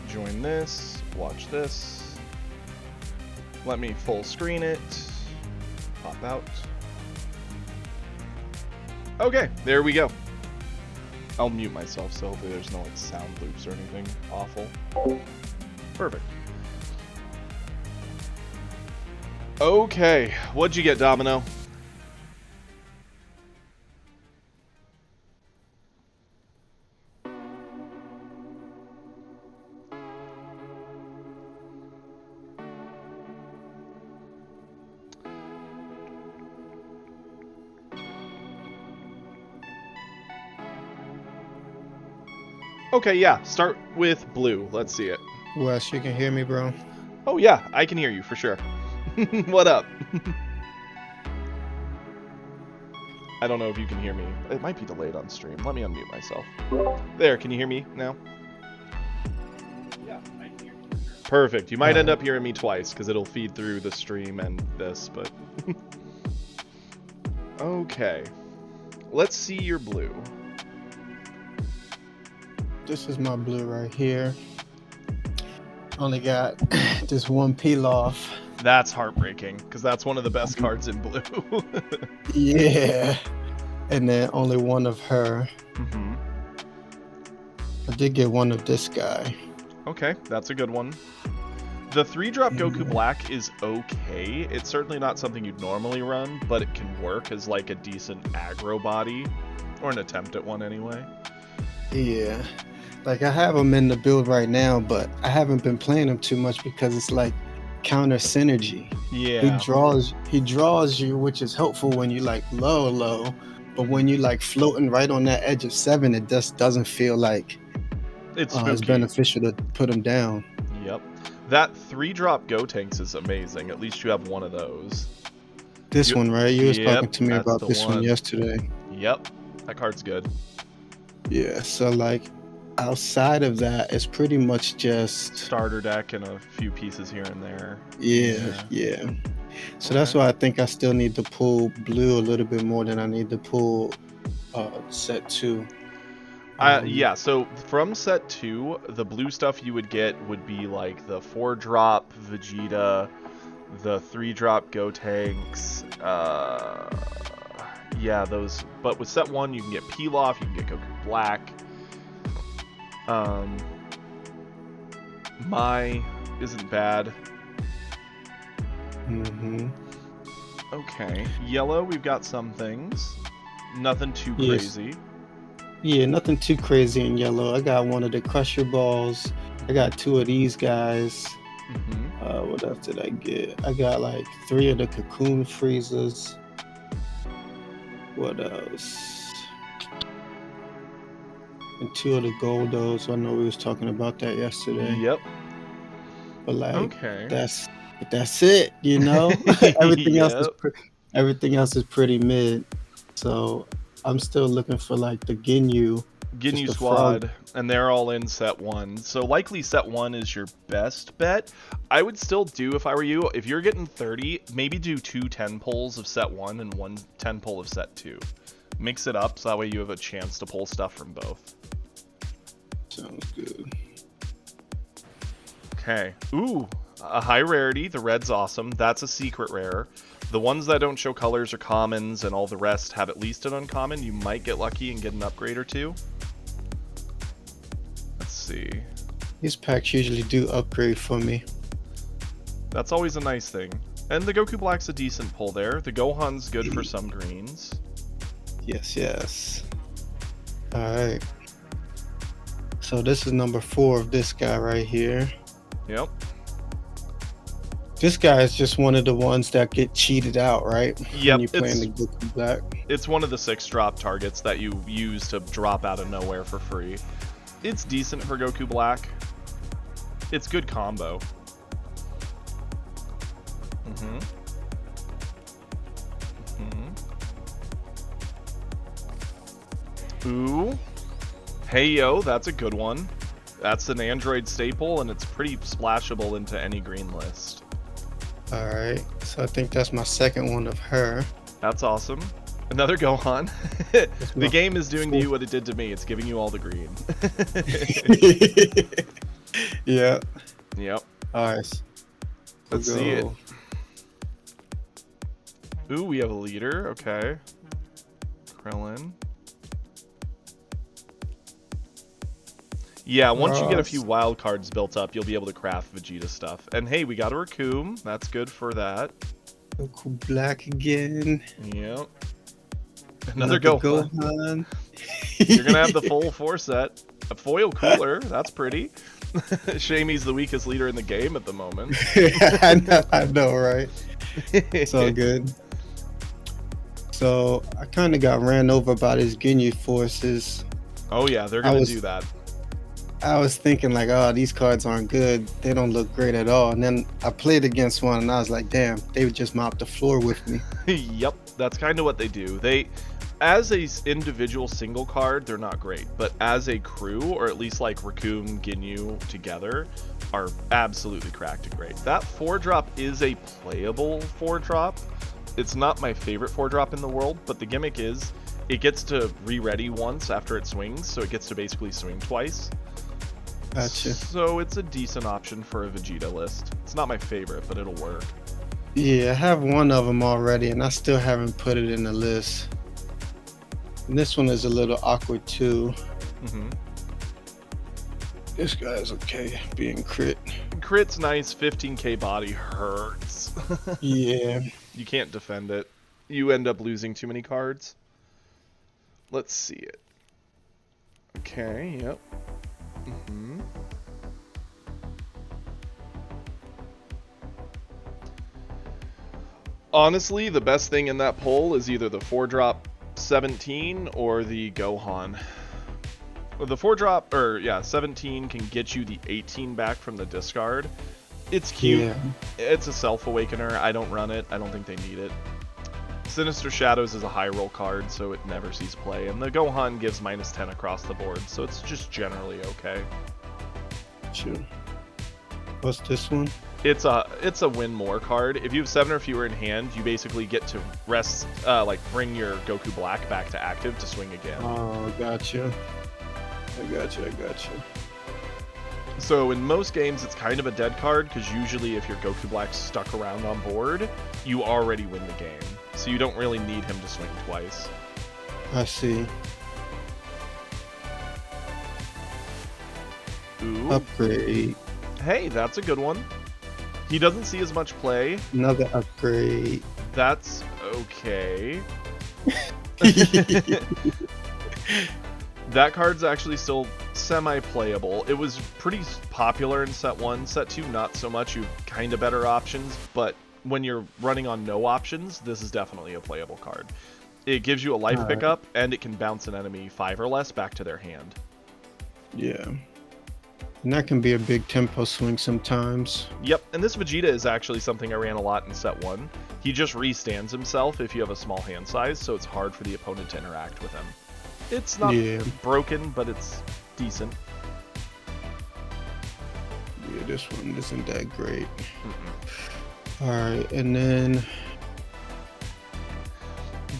Join this, watch this. Let me full screen it. Pop out. Okay, there we go. I'll mute myself so hopefully there's no like sound loops or anything awful. Perfect. Okay, what'd you get, Domino? Okay, yeah, start with blue. Let's see it. Wes, you can hear me, bro? Oh yeah, I can hear you for sure. What up? I don't know if you can hear me. It might be delayed on stream. Let me unmute myself. There, can you hear me now? Yeah, I can hear you. Perfect. You might end up hearing me twice because it'll feed through the stream and this, but... Okay. Let's see your blue. This is my blue right here. Only got this one peel off. That's heartbreaking, because that's one of the best cards in blue. Yeah. And then only one of her. Mm-hmm. I did get one of this guy. Okay, that's a good one. The 3-drop Goku Black is okay. It's certainly not something you'd normally run, but it can work as like a decent aggro body. Or an attempt at one anyway. Yeah. Like I have him in the build right now, but I haven't been playing him too much because it's like counter synergy. Yeah. He draws you, which is helpful when you like low, but when you like floating right on that edge of 7, it just doesn't feel like it's beneficial to put him down. Yep. That 3-drop Gotenks is amazing. At least you have one of those. This one, right? You was talking to me about this one yesterday. Yep. That card's good. Yeah, so like outside of that, it's pretty much just starter deck and a few pieces here and there. Yeah. So that's why I think I still need to pull blue a little bit more than I need to pull set 2. Yeah, so from set 2, the blue stuff you would get would be like the 4-drop Vegeta, the 3-drop Gotenks, yeah, those. But with set 1, you can get Pilaf, you can get Goku Black. Mai isn't bad. Mm-hmm. Okay. Yellow, we've got some things. Nothing too crazy. Yeah, nothing too crazy in yellow. I got one of the Crusher Balls. I got 2 of these guys. Mm-hmm. What else did I get? I got like 3 of the Cocoon Freezers. What else? And 2 of the Goldos. I know we was talking about that yesterday. Yep. But like, okay. That's it, you know. Everything else is pretty mid. So I'm still looking for like the Ginyu squad, and they're all in set 1. So likely set 1 is your best bet. I would still do, if I were you, if you're getting 30, maybe do 2 10 pulls of set 1 and 1 10 pull of set 2. Mix it up so that way you have a chance to pull stuff from both. Sounds good. Okay. Ooh, a high rarity. The red's awesome. That's a secret rare. The ones that don't show colors are commons, and all the rest have at least an uncommon. You might get lucky and get an upgrade or 2. Let's see. These packs usually do upgrade for me. That's always a nice thing. And the Goku Black's a decent pull there. The Gohan's good for some greens. Yes. Alright. So this is number 4 of this guy right here. Yep. This guy is just one of the ones that get cheated out, right? Yep. When you playing the Goku Black. It's one of the 6-drop targets that you use to drop out of nowhere for free. It's decent for Goku Black. It's good combo. Ooh. Hey yo, that's a good one. That's an Android staple, and it's pretty splashable into any green list. All right, so I think that's my second one of her. That's awesome. Another Gohan. The game is doing to you what it did to me. It's giving you all the green. Yeah. Yep. All right. Let's see it. Ooh, we have a leader. Okay. Krillin. Yeah, once you get a few wild cards built up, you'll be able to craft Vegeta stuff. And hey, we got a Raccoon. That's good for that. Goku Black again. Yep. Another Gohan. You're You're gonna have the full 4 set. A foil cooler. That's pretty. Shame he's the weakest leader in the game at the moment. I know, right? It's all good. So I kind of got ran over by these Ginyu forces. Oh yeah, they're gonna do that. I was thinking like, oh, these cards aren't good. They don't look great at all. And then I played against one, and I was like, damn, they would just mop the floor with me. Yep, that's kind of what they do. They, as a individual single card, they're not great, but as a crew, or at least like Raccoon, Ginyu together, are absolutely cracked and great. That 4-drop is a playable 4-drop. It's not my favorite 4-drop in the world, but the gimmick is it gets to re-ready once after it swings, so it gets to basically swing twice. Gotcha. So it's a decent option for a Vegeta list. It's not my favorite, but it'll work. Yeah, I have one of them already, and I still haven't put it in the list. And this one is a little awkward too. Mm-hmm. This guy's okay being crit. Crit's nice. 15k body hurts. Yeah. You can't defend it. You end up losing too many cards. Let's see it. Okay, yep. Mm-hmm. Honestly, the best thing in that poll is either the 4-drop 17 or the Gohan. The 4-drop, 17 can get you the 18 back from the discard. It's cute. Yeah. It's a self-awakener. I don't run it. I don't think they need it. Sinister Shadows is a high roll card, so it never sees play. And the Gohan gives -10 across the board, so it's just generally okay. Sure. What's this one? It's a win more card. If you have 7 or fewer in hand, you basically get to rest, bring your Goku Black back to active to swing again. Oh, gotcha. I gotcha. So in most games, it's kind of a dead card, because usually if your Goku Black's stuck around on board, you already win the game. So you don't really need him to swing twice. I see. Ooh. Upgrade. Hey, that's a good one. He doesn't see as much play. Another upgrade. That's okay. That card's actually still semi-playable. It was pretty popular in set 1. Set 2, not so much. You've kind of better options, but when you're running on no options, this is definitely a playable card. It gives you a life pickup, and it can bounce an enemy 5 or less back to their hand. Yeah. And that can be a big tempo swing sometimes. Yep, and this Vegeta is actually something I ran a lot in set 1. He just restands himself if you have a small hand size, so it's hard for the opponent to interact with him. It's not broken, but it's decent. Yeah, this one isn't that great. Alright, and then...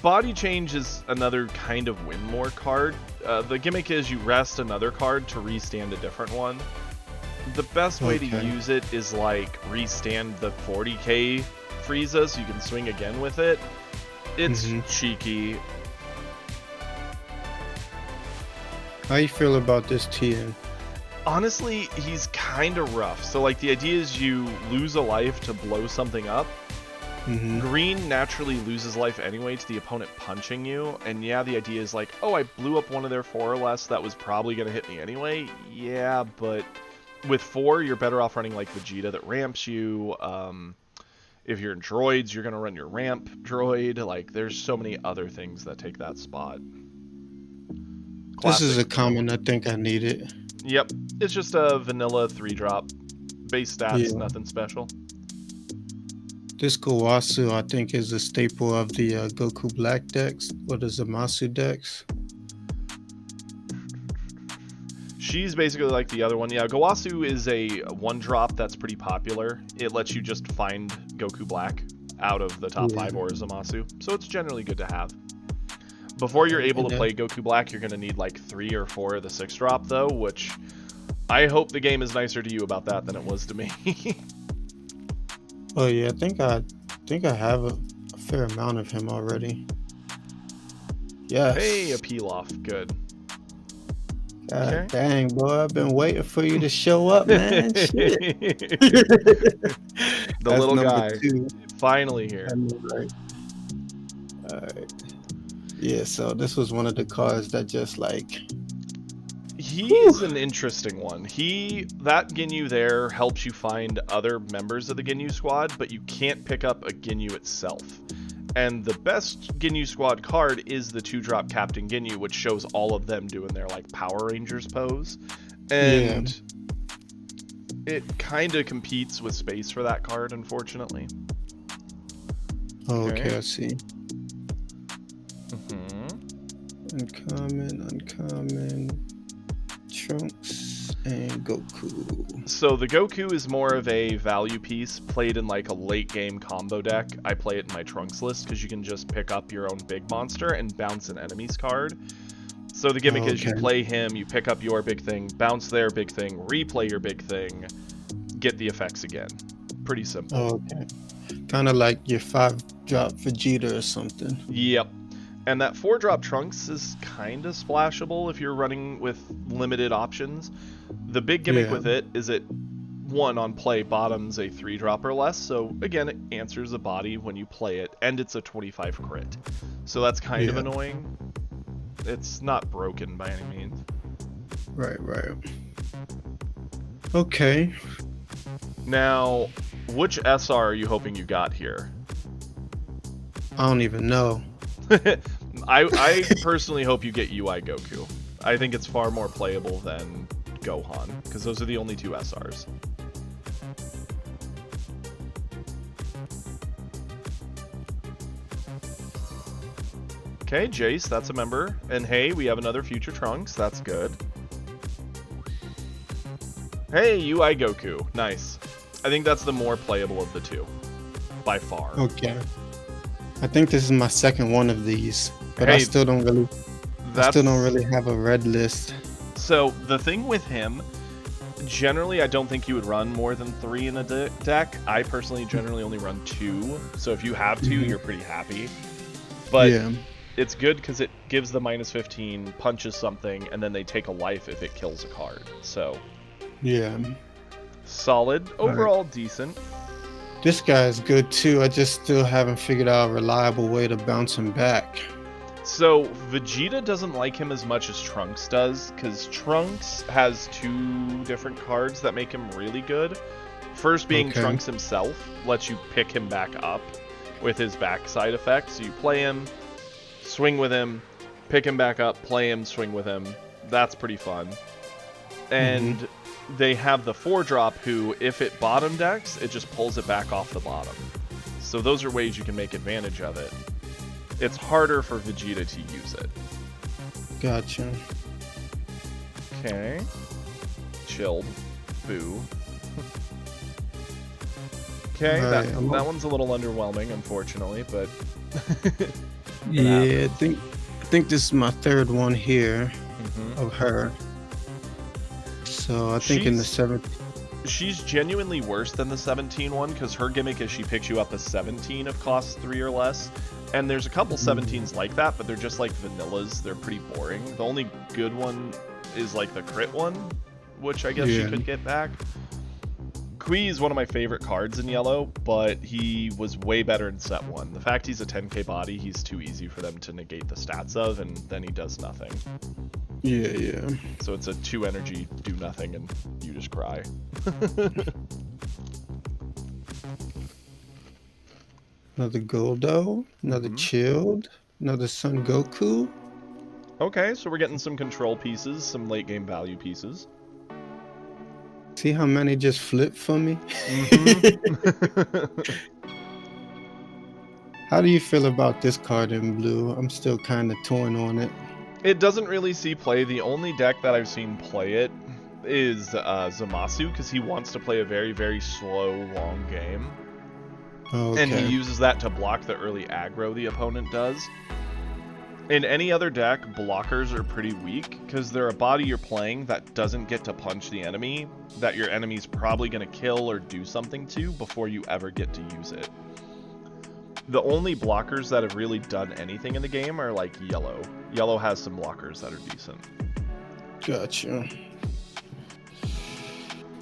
Body Change is another kind of win more card. The gimmick is you rest another card to restand a different one. The best way to use it is like restand the 40k Frieza so you can swing again with it. It's cheeky. How you feel about this TN? Honestly, he's kind of rough. So like the idea is you lose a life to blow something up. Green naturally loses life anyway to the opponent punching you, and yeah, the idea is like, oh, I blew up one of their 4 or less, that was probably going to hit me anyway. Yeah, but with 4, you're better off running like Vegeta that ramps you. If you're in droids, you're going to run your ramp droid. Like, there's so many other things that take that spot. This is a common I think I need it. Yep, it's just a vanilla 3-drop. Base stats, nothing special. This Gowasu, I think, is a staple of the Goku Black decks, or the Zamasu decks. She's basically like the other one. Yeah, Gowasu is a one-drop that's pretty popular. It lets you just find Goku Black out of the top 5 or Zamasu, so it's generally good to have. Before you're able to play Goku Black, you're going to need like 3 or 4 of the 6-drop, though, which I hope the game is nicer to you about that than it was to me. Oh yeah, I think I have a fair amount of him already. Yes. Hey, a Pilaf, good. God Okay. dang, boy, I've been waiting for you to show up, man. Shit. The little guy, 2. finally here. Right. All right. Yeah, so this was one of the cards that just like... He's an interesting one. That Ginyu there helps you find other members of the Ginyu squad, but you can't pick up a Ginyu itself. And the best Ginyu squad card is the 2-drop Captain Ginyu, which shows all of them doing their like Power Rangers pose. And it kind of competes with space for that card, unfortunately. Okay, I see. Mm-hmm. Uncommon. Trunks and Goku. So the Goku is more of a value piece played in like a late game combo deck. I play it in my Trunks list because you can just pick up your own big monster and bounce an enemy's card. So the gimmick is you play him, you pick up your big thing, bounce their big thing, replay your big thing, get the effects again. Pretty simple. Okay. Kind of like your 5-drop Vegeta or something. Yep. And that 4-drop Trunks is kind of splashable if you're running with limited options. The big gimmick with it is it, 1, on play, bottoms a 3-drop or less, so again, it answers the body when you play it, and it's a 25 crit. So that's kind of annoying. It's not broken by any means. Right. Okay. Now, which SR are you hoping you got here? I don't even know. I personally hope you get UI Goku. I think it's far more playable than Gohan, because those are the only 2 SRs. Okay, Jace, that's a member. And hey, we have another future Trunks, that's good. Hey, UI Goku, nice. I think that's the more playable of the 2, by far. Okay. I think this is my second one of these, but I still don't really have a red list. So the thing with him, generally I don't think you would run more than 3 in a deck. I personally generally only run 2, so if you have 2, you're pretty happy. But it's good because it gives the -15, punches something, and then they take a life if it kills a card. So solid, overall decent. This guy is good too. I just still haven't figured out a reliable way to bounce him back. So Vegeta doesn't like him as much as Trunks does, because Trunks has 2 different cards that make him really good. First being Trunks himself, lets you pick him back up with his backside effect. So you play him, swing with him, pick him back up, play him, swing with him. That's pretty fun. And they have the 4-drop who, if it bottom decks, it just pulls it back off the bottom. So those are ways you can make advantage of it. It's harder for Vegeta to use it. Gotcha. Okay. Chilled. Boo. Okay, that one's a little underwhelming, unfortunately, but... I think this is my 3rd one here of her. So I think in the 7th... She's genuinely worse than the 17 one, because her gimmick is she picks you up a 17 of cost 3 or less. And there's a couple 17s like that, but they're just like vanillas. They're pretty boring. The only good one is like the crit one, which I guess she could get back. Kui is one of my favorite cards in yellow, but he was way better in set 1. The fact he's a 10k body, he's too easy for them to negate the stats of, and then he does nothing. Yeah. So it's a 2 energy, do nothing, and you just cry. Another Goldo, another Chilled, another Son Goku. Okay, so we're getting some control pieces, some late game value pieces. See how many just flipped for me? How do you feel about this card in blue? I'm still kind of torn on it. It doesn't really see play. The only deck that I've seen play it is Zamasu, because he wants to play a very, very slow, long game. Okay. And he uses that to block the early aggro the opponent does. In any other deck, blockers are pretty weak, because they're a body you're playing that doesn't get to punch the enemy, that your enemy's probably going to kill or do something to before you ever get to use it. The only blockers that have really done anything in the game are like Yellow. Yellow has some blockers that are decent. Gotcha.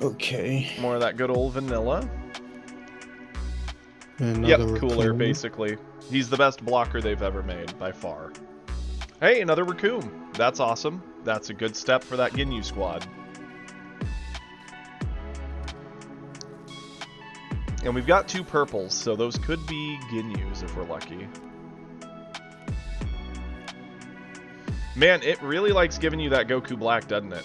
Okay. More of that good old vanilla. Another Yep, Cooler, Raccoon. basically. He's the best blocker they've ever made, by far. Hey, another Raccoon. That's awesome. That's a good step for that Ginyu squad. And we've got 2 purples, so those could be Ginyus if we're lucky. Man, it really likes giving you that Goku Black, doesn't it?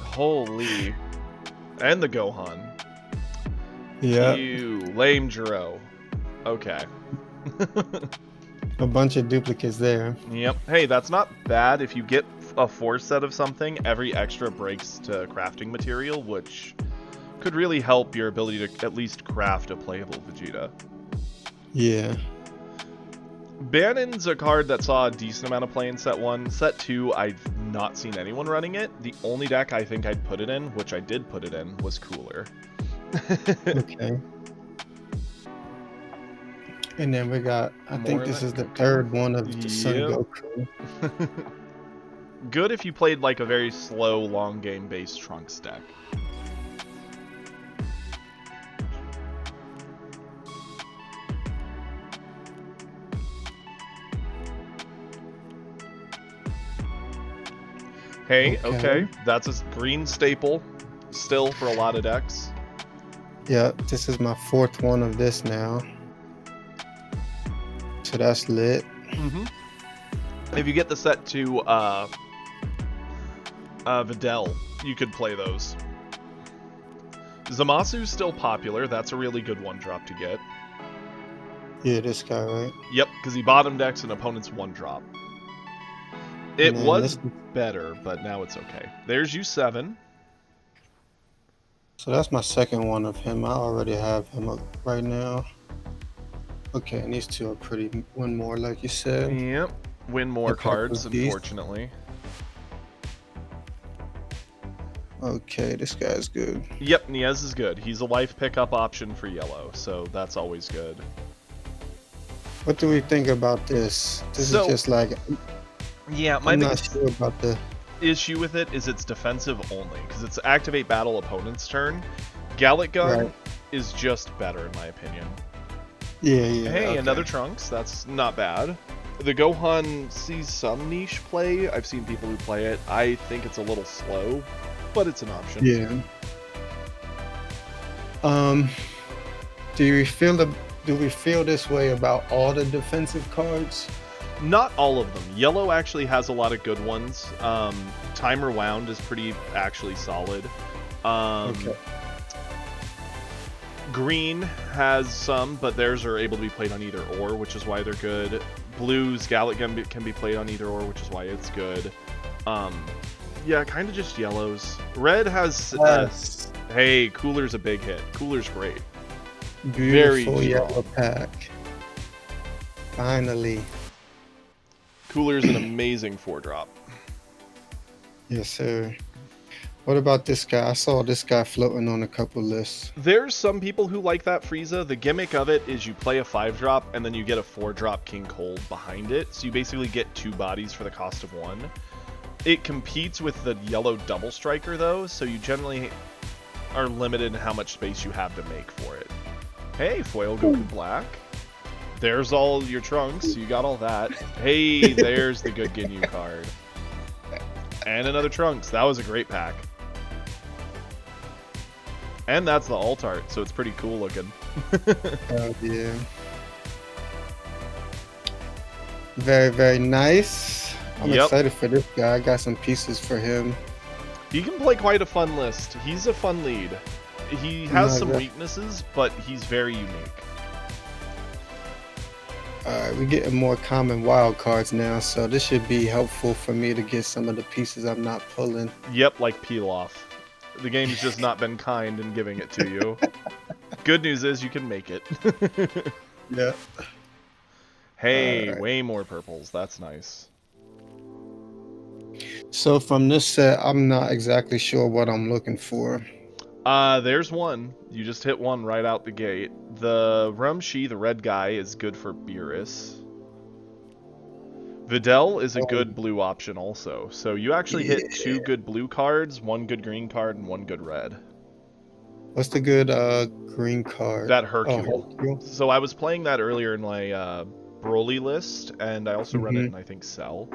Holy. And the Gohan. Yeah. You lame Jiro. Okay. A bunch of duplicates there. Yep. Hey, that's not bad. If you get a 4 set of something, every extra breaks to crafting material, which could really help your ability to at least craft a playable Vegeta. Yeah. Banon's a card that saw a decent amount of play in set 1. Set 2, I've not seen anyone running it. The only deck I think I'd put it in, which I did put it in, was Cooler. Okay. And then we got, I think More this of is that the 3rd one of the Son Yep. Goku. Good if you played like a very slow, long game based Trunks deck. Hey, okay. That's a green staple still for a lot of decks. Yeah, this is my 4th one of this now. So that's lit. Mm-hmm. If you get the set to Videl, you could play those. Zamasu's still popular. That's a really good 1-drop to get. Yeah, this guy, right? Yep, because he bottom decks an opponent's 1-drop. It And then was this- better, but now it's okay. There's you 7. So that's my 2nd one of him. I already have him up right now. Okay, and these 2 are pretty one more, like you said. Yep. Win more Okay, cards, with these. unfortunately. Okay, this guy's good. Yep, Niez is good. He's a life pickup option for yellow, so that's always good. What do we think about this? This So, is just like, Yeah, my I'm not biggest sure about the... issue with it is it's defensive only, because it's activate battle opponent's turn. Gallic Gun Right. is just better in my opinion. Yeah, yeah. Hey, okay. another Trunks, that's not bad. The Gohan sees some niche play. I've seen people who play it. I think it's a little slow, but it's an option. Yeah. Do we feel this way about all the defensive cards? Not all of them. Yellow actually has a lot of good ones. Timer Wound is pretty actually solid. Okay. Green has some, but theirs are able to be played on either or, which is why they're good. Blue's Gallic Gun can be played on either or, which is why it's good. Yeah, kind of just yellows. Red has... Yes. hey, Cooler's a big hit. Cooler's great. Beautiful strong. yellow pack. Finally. Cooler's an amazing 4-drop. Yes, sir. What about this guy? I saw this guy floating on a couple lists. There's some people who like that Frieza. The gimmick of it is you play a 5-drop and then you get a 4-drop King Cold behind it. So you basically get 2 bodies for the cost of 1. It competes with the yellow Double Striker though, so you generally are limited in how much space you have to make for it. Hey, Foil Goku Black. There's all your Trunks. You got all that. Hey, there's the good Ginyu card. And another Trunks. That was a great pack. And that's the alt art, so it's pretty cool looking. Oh, yeah. Very, very nice. I'm Yep. excited for this guy. I got some pieces for him. He can play quite a fun list. He's a fun lead. He has No, some that- weaknesses, but he's very unique. Alright, we're getting more common wild cards now, so this should be helpful for me to get some of the pieces I'm not pulling. Yep, like peel off. The game's just not been kind in giving it to you. Good news is you can make it. Yeah. Hey, Alright. way more purples. That's nice. So from this set, I'm not exactly sure what I'm looking for. There's one. You just hit one right out the gate. The Rumshi, the red guy, is good for Beerus. Videl is a good blue option also. So you actually hit 2 good blue cards, 1 good green card, and 1 good red. What's the good green card? That Hercule. Hercule. So I was playing that earlier in my Broly list, and I also run it in, I think, Cell.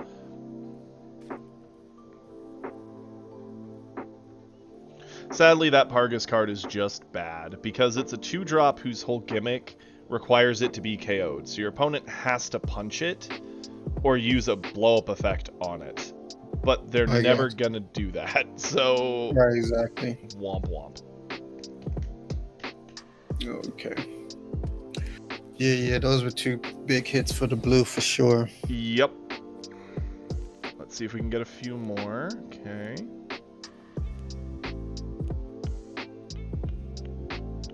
Sadly, that Pargus card is just bad, because it's a 2-drop whose whole gimmick requires it to be KO'd. So your opponent has to punch it, or use a blow-up effect on it. But they're never gonna do that, so... Right, exactly. Womp womp. Okay. Yeah, those were 2 big hits for the blue for sure. Yep. Let's see if we can get a few more. Okay.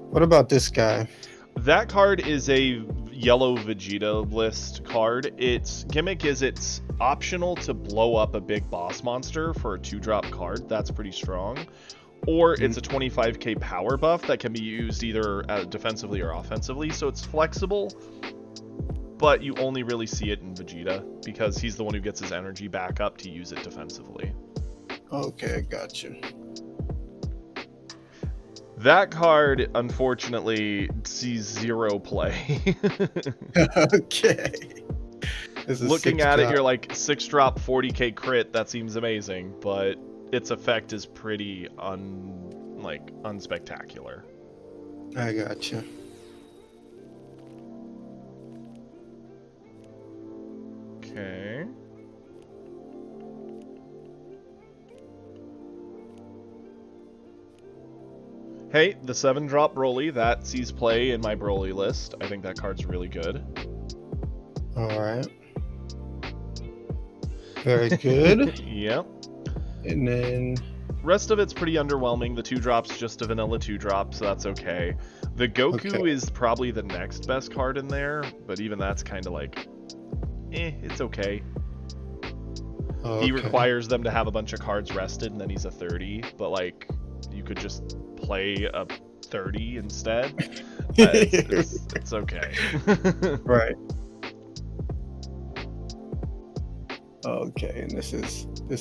What about this guy? That card is a yellow Vegeta list card. Its gimmick is it's optional to blow up a big boss monster for a 2-drop card. That's pretty strong. Or it's a 25k power buff that can be used either defensively or offensively. So it's flexible, but you only really see it in Vegeta because he's the one who gets his energy back up to use it defensively. Okay, gotcha. That card, unfortunately, sees 0 play. Okay. Looking at it, you're like 6-drop 40k crit. That seems amazing, but its effect is pretty unspectacular. I gotcha. Okay. Hey, the 7-drop Broly, that sees play in my Broly list. I think that card's really good. Alright. Very good. Yep. And then... Rest of it's pretty underwhelming. The 2-drop's just a vanilla 2-drop, so that's okay. The Goku is probably the next best card in there, but even that's kind of like... it's okay. He requires them to have a bunch of cards rested, and then he's a 30, but like, you could just play a 30 instead. It's okay. Right. Okay, and this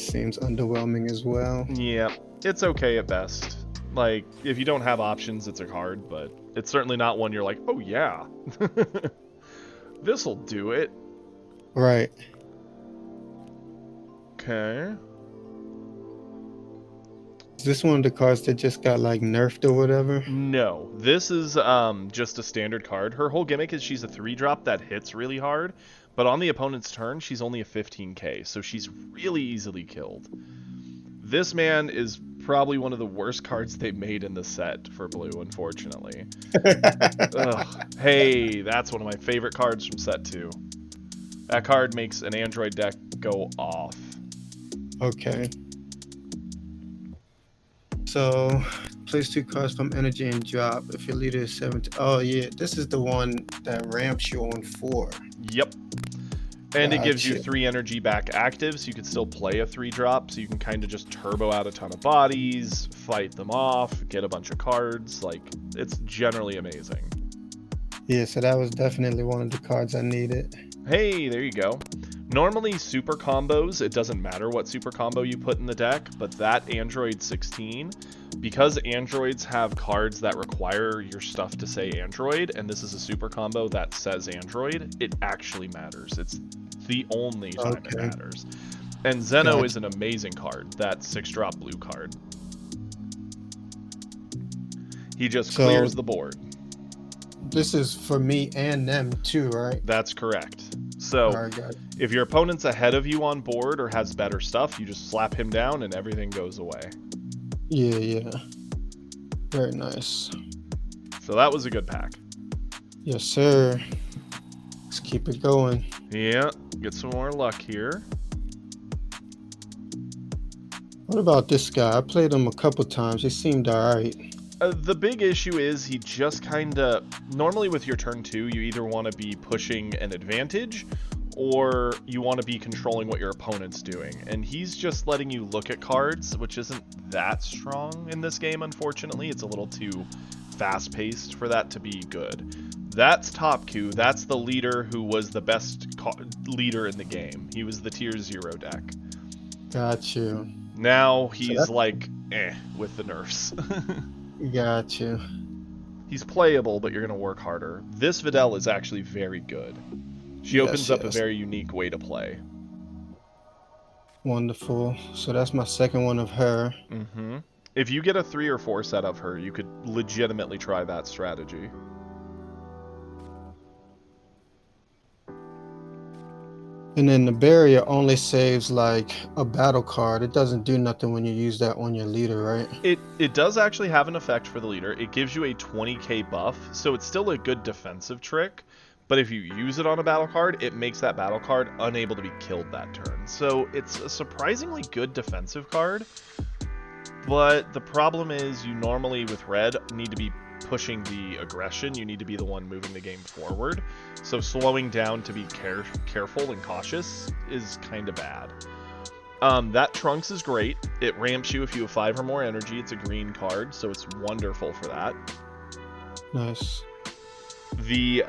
seems underwhelming as well. Yeah, it's okay at best. Like, if you don't have options, it's a card, but it's certainly not one you're like, oh yeah, this'll do it. Right. Okay. Is this one of the cards that just got like nerfed or whatever? No, this is just a standard card. Her whole gimmick is she's a 3-drop that hits really hard, but on the opponent's turn, she's only a 15k, so she's really easily killed. This man is probably one of the worst cards they made in the set for blue, unfortunately. Ugh. Hey, that's one of my favorite cards from set 2. That card makes an Android deck go off. Okay. So, place 2 cards from energy and drop. If your leader is 17. Oh, yeah. This is the one that ramps you on 4. Yep. And it gives you 3 energy back active, so you can still play a 3-drop, so you can kind of just turbo out a ton of bodies, fight them off, get a bunch of cards. Like, it's generally amazing. Yeah, so that was definitely one of the cards I needed. Hey, there you go. Normally, super combos, it doesn't matter what super combo you put in the deck, but that Android 16, because androids have cards that require your stuff to say Android, and this is a super combo that says Android, it actually matters. It's the only time it matters. And Zeno is an amazing card, that 6-drop blue card. He just clears the board. This is for me and them too, right? That's correct. So, if your opponent's ahead of you on board or has better stuff, you just slap him down and everything goes away. Yeah. Very nice. So that was a good pack. Yes, sir. Let's keep it going. Yeah, get some more luck here. What about this guy? I played him a couple times. He seemed alright. The big issue is he just kind of... Normally with your turn 2, you either want to be pushing an advantage, or you want to be controlling what your opponent's doing. And he's just letting you look at cards, which isn't that strong in this game, unfortunately. It's a little too fast-paced for that to be good. That's Topku. That's the leader who was the best leader in the game. He was the tier 0 deck. Got you. Now he's like, with the nerfs. Got you. He's playable, but you're going to work harder. This Videl is actually very good. She opens up a very unique way to play. Wonderful. So that's my second one of her. Mm-hmm. If you get a 3 or 4 set of her, you could legitimately try that strategy. And then the barrier only saves like a battle card. It doesn't do nothing when you use that on your leader, right? It does actually have an effect for the leader. It gives you a 20k buff, so it's still a good defensive trick. But if you use it on a battle card, it makes that battle card unable to be killed that turn. So it's a surprisingly good defensive card. But the problem is you normally, with red, need to be pushing the aggression. You need to be the one moving the game forward. So slowing down to be careful and cautious is kind of bad. That Trunks is great. It ramps you if you have 5 or more energy. It's a green card, so it's wonderful for that. Nice. The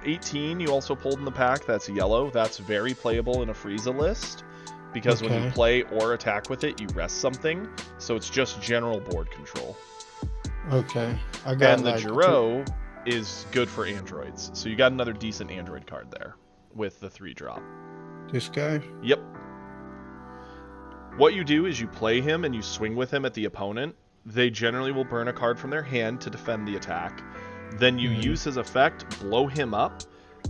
18 you also pulled in the pack. That's yellow. That's very playable in a Frieza list. Because when you play or attack with it, you rest something. So it's just general board control. Okay. I got and the Jiro is good for androids. So you got another decent android card there with the 3-drop. This guy? Yep. What you do is you play him and you swing with him at the opponent. They generally will burn a card from their hand to defend the attack. Then you use his effect, blow him up,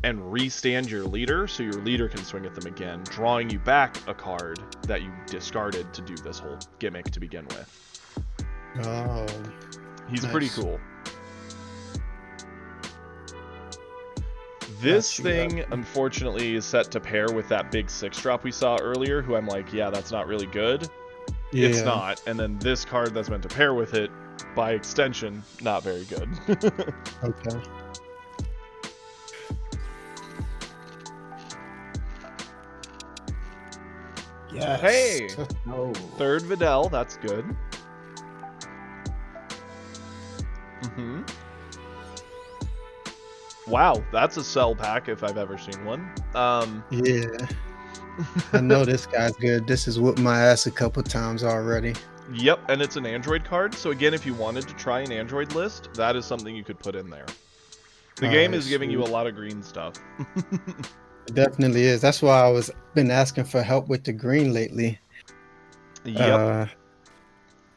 and restand your leader so your leader can swing at them again, drawing you back a card that you discarded to do this whole gimmick to begin with. Oh. He's pretty cool. This thing, unfortunately, is set to pair with that big 6-drop we saw earlier, who I'm like, yeah, that's not really good. Yeah. It's not. And then this card that's meant to pair with it, by extension, not very good. Okay. Yes. Hey! No. 3rd Videl, that's good. Mm-hmm. Wow, that's a cell pack if I've ever seen one. Yeah. I know this guy's good. This has whooped my ass a couple times already. Yep, and it's an Android card. So again, if you wanted to try an Android list, that is something you could put in there. The game is giving you a lot of green stuff. It definitely is. That's why I was been asking for help with the green lately. Yep.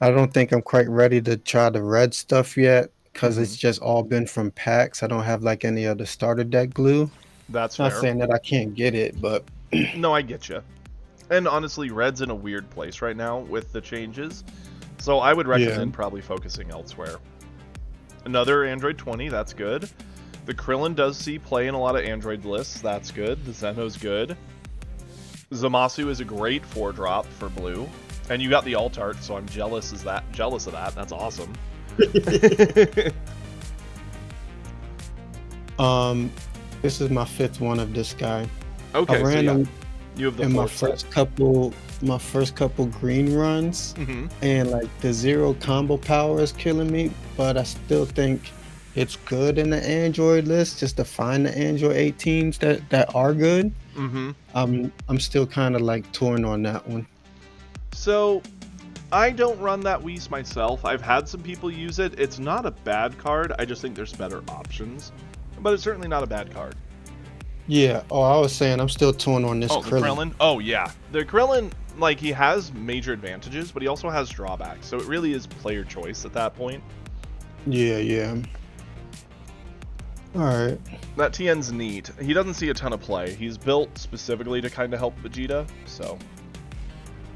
I don't think I'm quite ready to try the red stuff yet because it's just all been from packs. I don't have like any other starter deck glue. That's not fair. saying that I can't get it, but no, I get you. And honestly, red's in a weird place right now with the changes, so I would recommend probably focusing elsewhere. Another Android 20, that's good. The Krillin does see play in a lot of Android lists, that's good. The Zeno's good. Zamasu is a great 4-drop for blue. And you got the alt art, so I'm jealous of that. That's awesome. This is my 5th one of this guy. Okay, I ran him you have the in my first couple green runs, and like the 0 combo power is killing me. But I still think it's good in the Android list just to find the Android 18s that are good. I'm still kind of like torn on that one. So, I don't run that Whis myself. I've had some people use it. It's not a bad card. I just think there's better options. But it's certainly not a bad card. Yeah. Oh, I was saying I'm still torn on this Krillin. The Krillin? Oh, yeah. The Krillin, like, he has major advantages, but he also has drawbacks. So it really is player choice at that point. Yeah. Alright. That TN's neat. He doesn't see a ton of play. He's built specifically to kind of help Vegeta, so...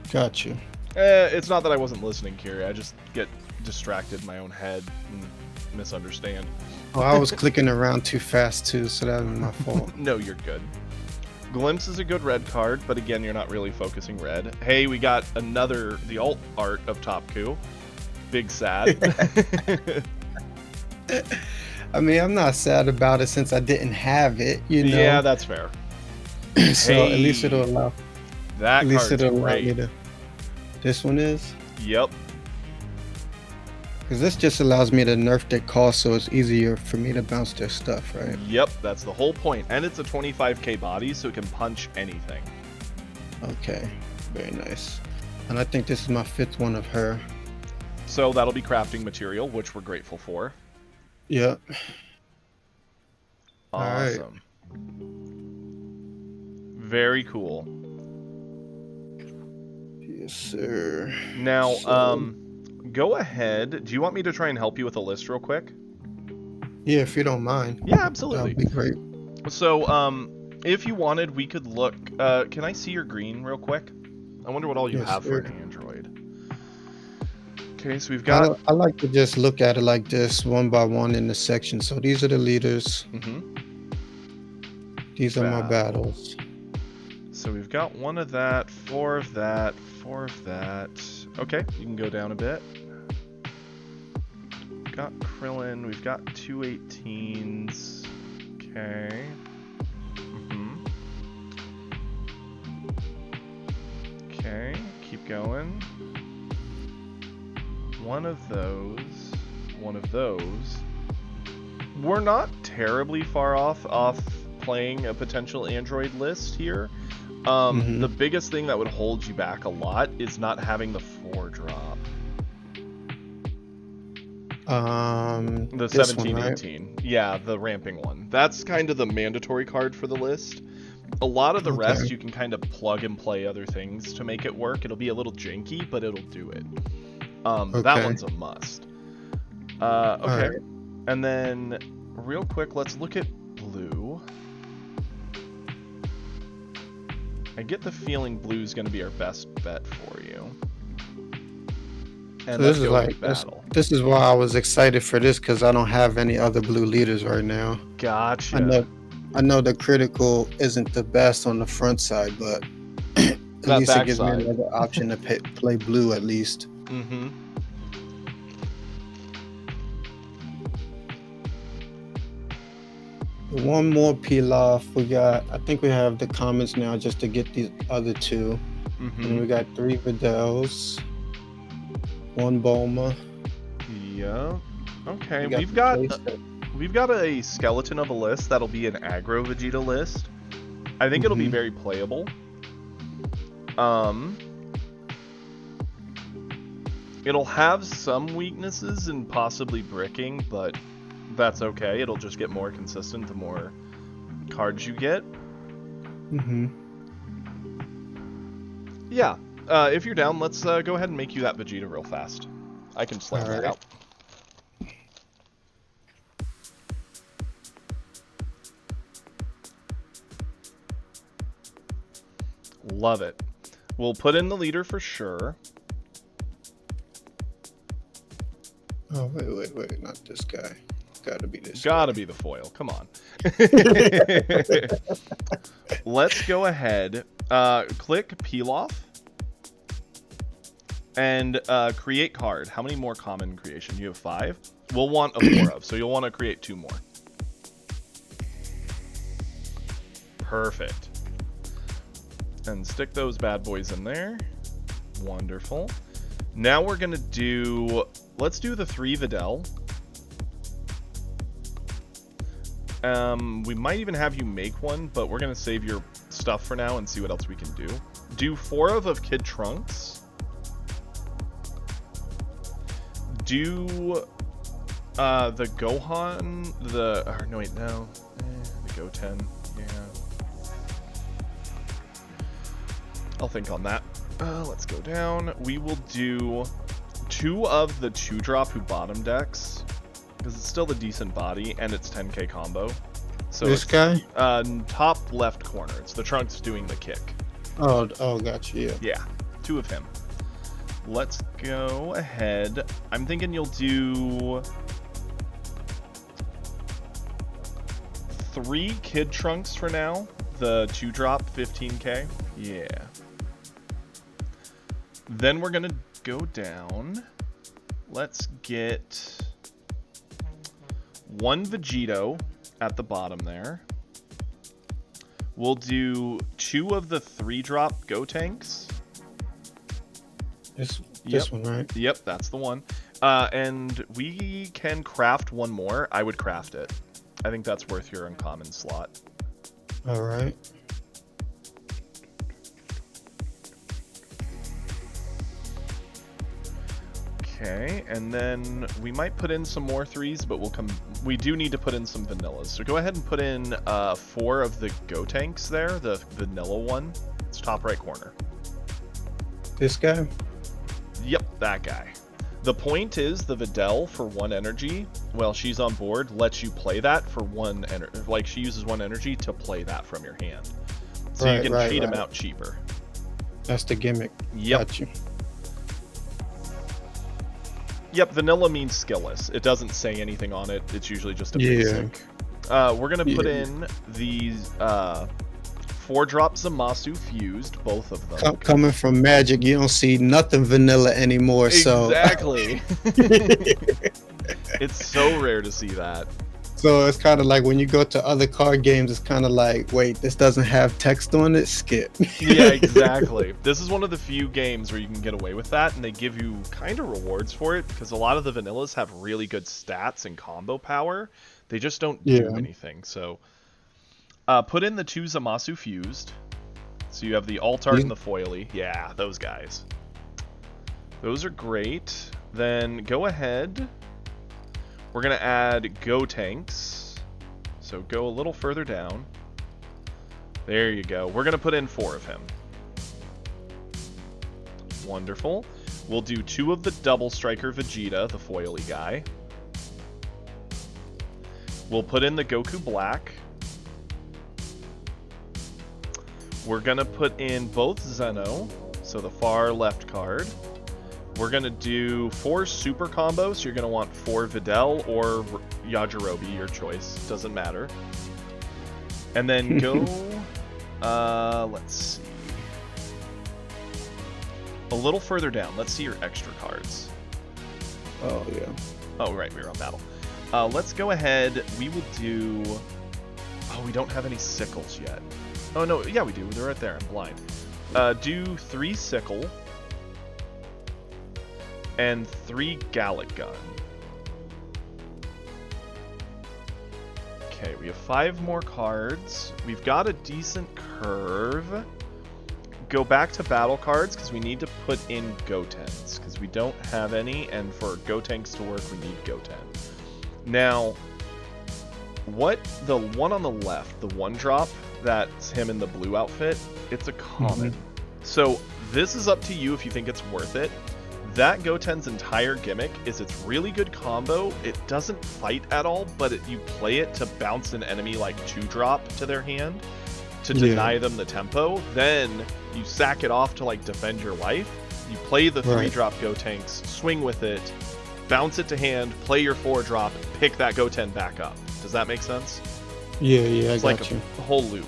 Gotcha. It's not that I wasn't listening, Kiri. I just get distracted in my own head and misunderstand. Oh, I was clicking around too fast too, so that was my fault. No, you're good. Glimpse is a good red card, but again, you're not really focusing red. Hey, we got the alt art of Topku. Big sad. I mean, I'm not sad about it since I didn't have it, you know. Yeah, that's fair. So Hey, at least it'll allow. That At least card's it'll allow me great. to. This one is. Yep. Because this just allows me to nerf their cost, so it's easier for me to bounce their stuff, right? Yep, that's the whole point. And it's a 25k body, so it can punch anything. Okay, very nice. And I think this is my 5th one of her. So that'll be crafting material, which we're grateful for. Yep. Alright. Awesome. Very cool. Yes, sir. Now, So- go ahead. Do you want me to try and help you with a list real quick? Yeah, if you don't mind. Yeah, That absolutely. would be great. So, if you wanted, we could look. Can I see your green real quick? I wonder what all you Yes, have for sir. an Android. Okay, so we've got. I like to just look at it like this, one by one in the section. So these are the leaders. These are my battles. So we've got 1 of that, 4 of that, 4 of that. Okay, you can go down a bit. We've got Krillin, we've got 2 18s. Okay. Okay, keep going. 1 of those. 1 of those. We're not terribly far off playing a potential Android list here. The biggest thing that would hold you back a lot is not having the 4-drop. The This 17, one, right? 18. Yeah, the ramping one. That's kind of the mandatory card for the list. A lot of the rest Okay. you can kind of plug and play other things to make it work. It'll be a little janky, but it'll do it. That Okay. one's a must. Okay. Alright. And then, real quick, let's look at blue. I get the feeling blue's going to be our best bet for you. And So let's this is go like with battle. this is why I was excited for this because I don't have any other blue leaders right now. Gotcha. I know the critical isn't the best on the front side, but at That least it gives me backside. another option to play blue at least. Mm-hmm. One more peel off. I think we have the comments now just to get these other 2. Mm-hmm. And we got 3 Videls, 1 Bulma. Yeah. Okay, We we've the got playset. we've got a skeleton of a list that'll be an aggro Vegeta list. I think it'll be Mhm. very playable. It'll have some weaknesses and possibly bricking, but that's okay. It'll just get more consistent the more cards you get. Mhm. Yeah. If you're down, let's go ahead and make you that Vegeta real fast. I can slam that Alright. out. Love it. We'll put in the leader for sure. Oh wait, not this guy. Gotta be this. Gotta be the foil. Come on. Let's go ahead. Click peel off. And create card. How many more common creation? You have 5. We'll want a 4 of, so you'll want to create 2 more. Perfect. And stick those bad boys in there. Wonderful. Now we're gonna do. Let's do the 3 Videl. We might even have you make one, but we're gonna save your stuff for now and see what else we can do. Do 4 of Kid Trunks. Do the Gohan, the Goten, yeah. I'll think on that. Let's go down. We will do 2 of the 2-drop who bottom decks, because it's still a decent body and it's 10k combo. So This it's, guy? top left corner. It's the Trunks doing the kick. Oh, gotcha. Yeah. Yeah, 2 of him. let's go ahead. I'm thinking you'll do 3 Kid Trunks for now. The 2-drop 15k. Yeah. Then we're gonna go down. Let's get 1 Vegito at the bottom there. We'll do 2 of the 3-drop Gotenks. This one, right? Yep, that's the one. And we can craft 1 more. I would craft it. I think that's worth your uncommon slot. All right. Okay, and then we might put in some more 3s, but we do need to put in some vanillas. So go ahead and put in 4 of the Gotenks there, the vanilla one. It's top right corner. This guy? Yep, that guy. The point is the Videl for 1 energy, while she's on board, lets you play that for 1 energy. Like, she uses 1 energy to play that from your hand. So you can cheat him out cheaper. That's the gimmick. Yep. Got you. Yep, vanilla means skillless. It doesn't say anything on it. It's usually just a basic. We're going to put in these 4-drop Zamasu fused, both of them. Coming from Magic, you don't see nothing vanilla anymore. Exactly. It's so rare to see that. So it's kind of like when you go to other card games, it's kind of like, wait, this doesn't have text on it, skip. Yeah, exactly. This is one of the few games where you can get away with that, and they give you kind of rewards for it, because a lot of the vanillas have really good stats and combo power. They just don't do anything. So put in the 2 Zamasu fused. So you have the Altart and the Foily. Yeah, those guys. Those are great. Then go ahead. We're going to add Gotenks. So go a little further down. There you go. We're going to put in 4 of him. Wonderful. We'll do 2 of the Double Striker Vegeta, the foily guy. We'll put in the Goku Black. We're going to put in both Zeno, so the far left card. We're going to do 4 super combos, so you're going to want 4 Videl or Yajirobe, your choice. Doesn't matter. And then go, let's see. A little further down. Let's see your extra cards. Oh, yeah. Oh, right, we were on battle. Let's go ahead. We will do... Oh, we don't have any sickles yet. Oh, no, yeah, we do. They're right there. I'm blind. Do 3 sickle. And 3 Gallic Gun. Okay, we have 5 more cards. We've got a decent curve. Go back to battle cards, because we need to put in Gotens, because we don't have any, and for Gotenks to work, we need Goten. Now, what the one on the left, the 1-drop, that's him in the blue outfit, it's a common. So this is up to you if you think it's worth it. That Goten's entire gimmick is its really good combo. It doesn't fight at all, but you play it to bounce an enemy like 2-drop to their hand to deny them the tempo. Then you sack it off to like defend your life. You play the 3-drop Gotenks, swing with it, bounce it to hand, play your 4-drop, pick that Goten back up. Does that make sense? Yeah, it's I like got you. a whole loop.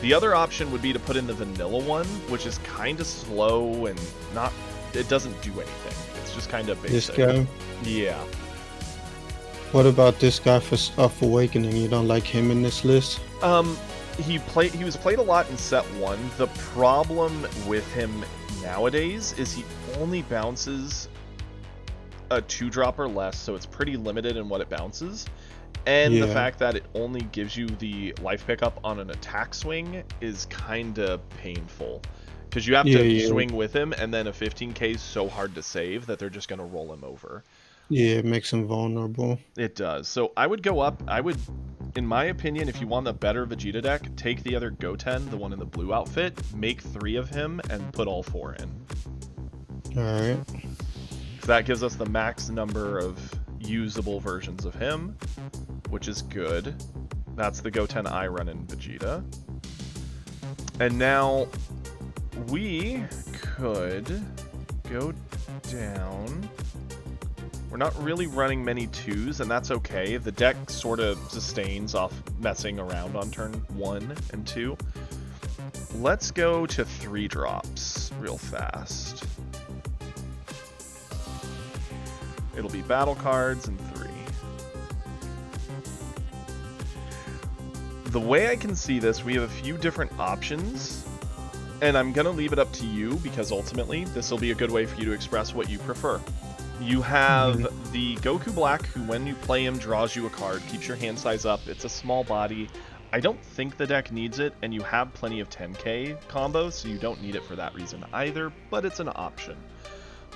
The other option would be to put in the vanilla one, which is kind of slow and not... It doesn't do anything. It's just kind of basic. This guy? Yeah. What about this guy for Awakening? You don't like him in this list? He was played a lot in set 1. The problem with him nowadays is he only bounces a 2-drop or less, so it's pretty limited in what it bounces. And the fact that it only gives you the life pickup on an attack swing is kind of painful. Because you have to swing with him, and then a 15k is so hard to save that they're just going to roll him over. Yeah, it makes him vulnerable. It does. So I would go up. I would, in my opinion, if you want a better Vegeta deck, take the other Goten, the one in the blue outfit, make 3 of him, and put all 4 in. Alright. That gives us the max number of usable versions of him, which is good. That's the Goten I run in Vegeta. And now... we could go down. We're not really running many 2s, and that's okay. The deck sort of sustains off messing around on turn 1 and 2. Let's go to 3 drops real fast. It'll be battle cards and 3. The way I can see this, we have a few different options, and I'm going to leave it up to you because ultimately this will be a good way for you to express what you prefer. You have the Goku Black, who when you play him draws you a card, keeps your hand size up. It's a small body. I don't think the deck needs it, and you have plenty of 10k combos, so you don't need it for that reason either, but it's an option.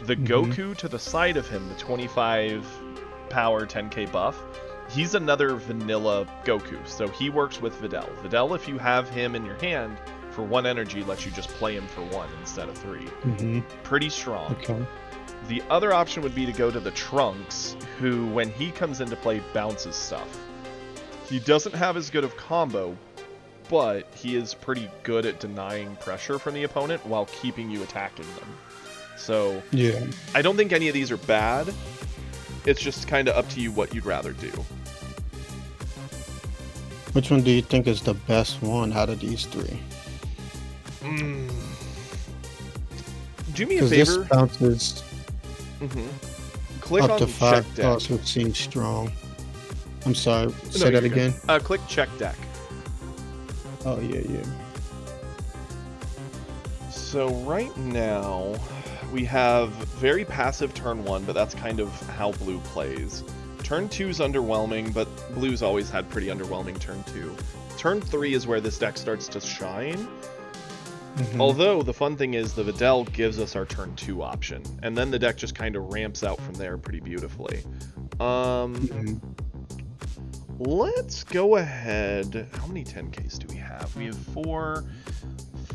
The Goku to the side of him, the 25 power 10k buff, he's another vanilla Goku, so he works with Videl. Videl, if you have him in your hand, for 1 energy, lets you just play him for 1 instead of 3. Pretty strong. Okay. The other option would be to go to the Trunks, who, when he comes into play, bounces stuff. He doesn't have as good of combo, but he is pretty good at denying pressure from the opponent while keeping you attacking them. So, yeah, I don't think any of these are bad. It's just kind of up to you what you'd rather do. Which one do you think is the best one out of these 3? Do me a Because favor. this bounces Click up on to 5 check deck. also seems strong. I'm sorry, say that again. Click check deck. Oh, yeah. So right now, we have very passive turn 1, but that's kind of how blue plays. Turn 2 is underwhelming, but blue's always had pretty underwhelming turn 2. Turn 3 is where this deck starts to shine. Although, the fun thing is the Videl gives us our turn 2 option, and then the deck just kind of ramps out from there pretty beautifully. Let's go ahead. How many 10Ks do we have? We have 4,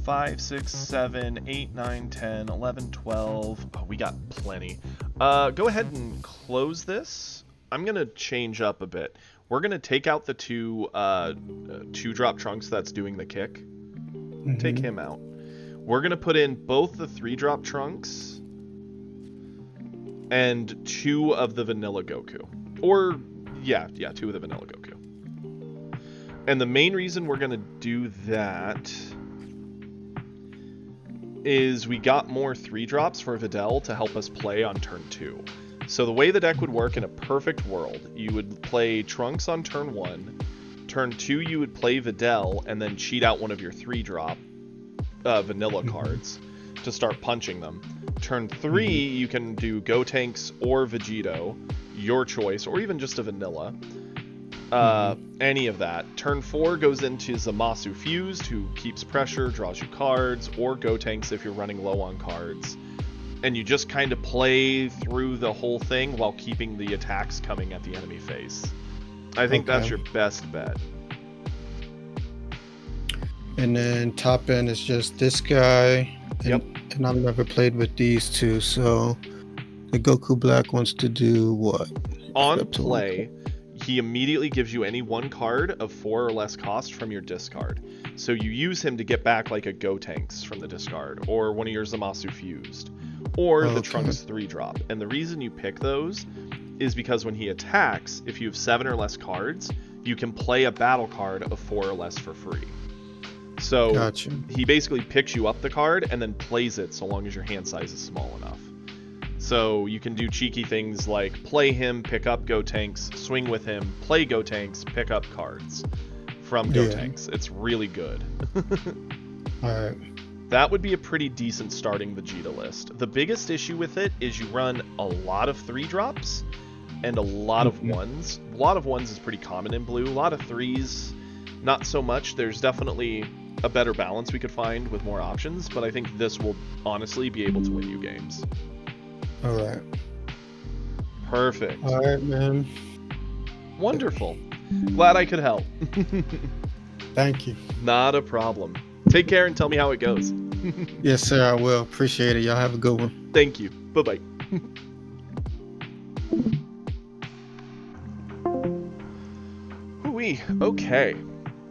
5, 6, 7, 8, 9, 10, 11, 12. Oh, we got plenty. Go ahead and close this. I'm going to change up a bit. We're going to take out the 2-drop Trunks that's doing the kick. Take him out. We're going to put in both the 3-drop Trunks and 2 of the vanilla Goku. Or, yeah, 2 of the vanilla Goku. And the main reason we're going to do that is we got more 3-drops for Videl to help us play on turn 2. So the way the deck would work in a perfect world, you would play Trunks on turn 1, turn 2 you would play Videl, and then cheat out one of your 3-drop vanilla cards to start punching them. Turn 3 you can do Gotenks or Vegito, your choice, or even just a vanilla. Any of that. Turn 4 goes into Zamasu Fused, who keeps pressure, draws you cards, or Gotenks if you're running low on cards. And you just kind of play through the whole thing while keeping the attacks coming at the enemy face. I think that's your best bet. And then top end is just this guy. And I've never played with these 2, so the Goku Black wants to do what? On play, he immediately gives you any 1 card of 4 or less cost from your discard. So you use him to get back like a Gotenks from the discard, or one of your Zamasu Fused, or the Trunks 3-drop. And the reason you pick those is because when he attacks, if you have 7 or less cards, you can play a battle card of 4 or less for free. So he basically picks you up the card and then plays it so long as your hand size is small enough. So you can do cheeky things like play him, pick up Gotenks, swing with him, play Gotenks, pick up cards from Gotenks. It's really good. Alright. That would be a pretty decent starting Vegeta list. The biggest issue with it is you run a lot of 3-drops and a lot of 1s. A lot of 1s is pretty common in blue. A lot of 3s, not so much. There's definitely a better balance we could find with more options, but I think this will honestly be able to win you games. Alright. Perfect. Alright, man. Wonderful. Glad I could help. Thank you. Not a problem. Take care and tell me how it goes. Yes, sir, I will. Appreciate it. Y'all have a good one. Thank you. Bye-bye. Hooey. Okay.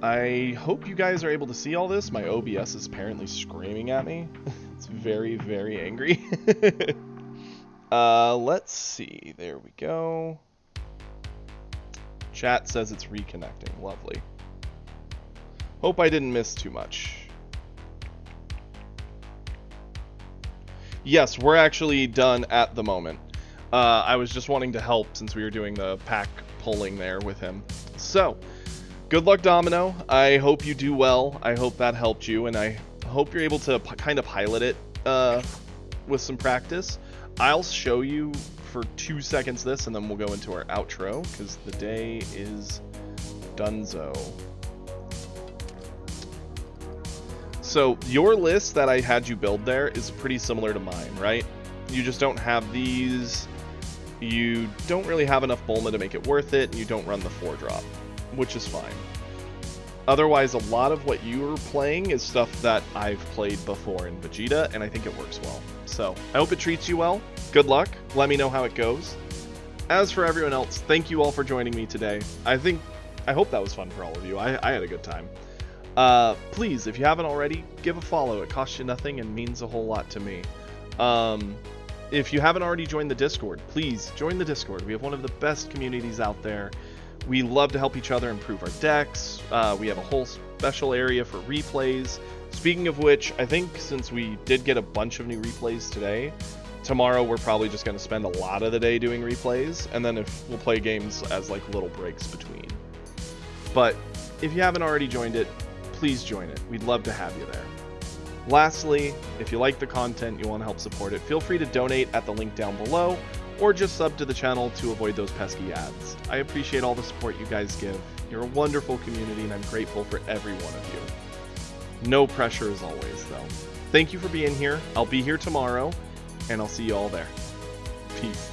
I hope you guys are able to see all this. My OBS is apparently screaming at me. It's very, very angry. Let's see. There we go. Chat says it's reconnecting. Lovely. Hope I didn't miss too much. Yes, we're actually done at the moment. I was just wanting to help since we were doing the pack pulling there with him. So, good luck, Domino. I hope you do well. I hope that helped you, and I hope you're able to kind of pilot it with some practice. I'll show you for 2 seconds this, and then we'll go into our outro, because the day is donezo. So your list that I had you build there is pretty similar to mine, right? You just don't have these, you don't really have enough Bulma to make it worth it, and you don't run the 4-drop, which is fine. Otherwise, a lot of what you are playing is stuff that I've played before in Vegeta, and I think it works well. So, I hope it treats you well. Good luck. Let me know how it goes. As for everyone else, thank you all for joining me today. I hope that was fun for all of you. I had a good time. Please, if you haven't already, give a follow. It costs you nothing and means a whole lot to me. If you haven't already joined the Discord, please join the Discord. We have one of the best communities out there. We love to help each other improve our decks. We have a whole special area for replays. Speaking of which, I think since we did get a bunch of new replays today, tomorrow we're probably just going to spend a lot of the day doing replays, and then we'll play games as like little breaks between. But if you haven't already joined it, please join it. We'd love to have you there. Lastly, if you like the content, you want to help support it, feel free to donate at the link down below, or just sub to the channel to avoid those pesky ads. I appreciate all the support you guys give. You're a wonderful community, and I'm grateful for every one of you. No pressure as always, though. Thank you for being here. I'll be here tomorrow, and I'll see you all there. Peace.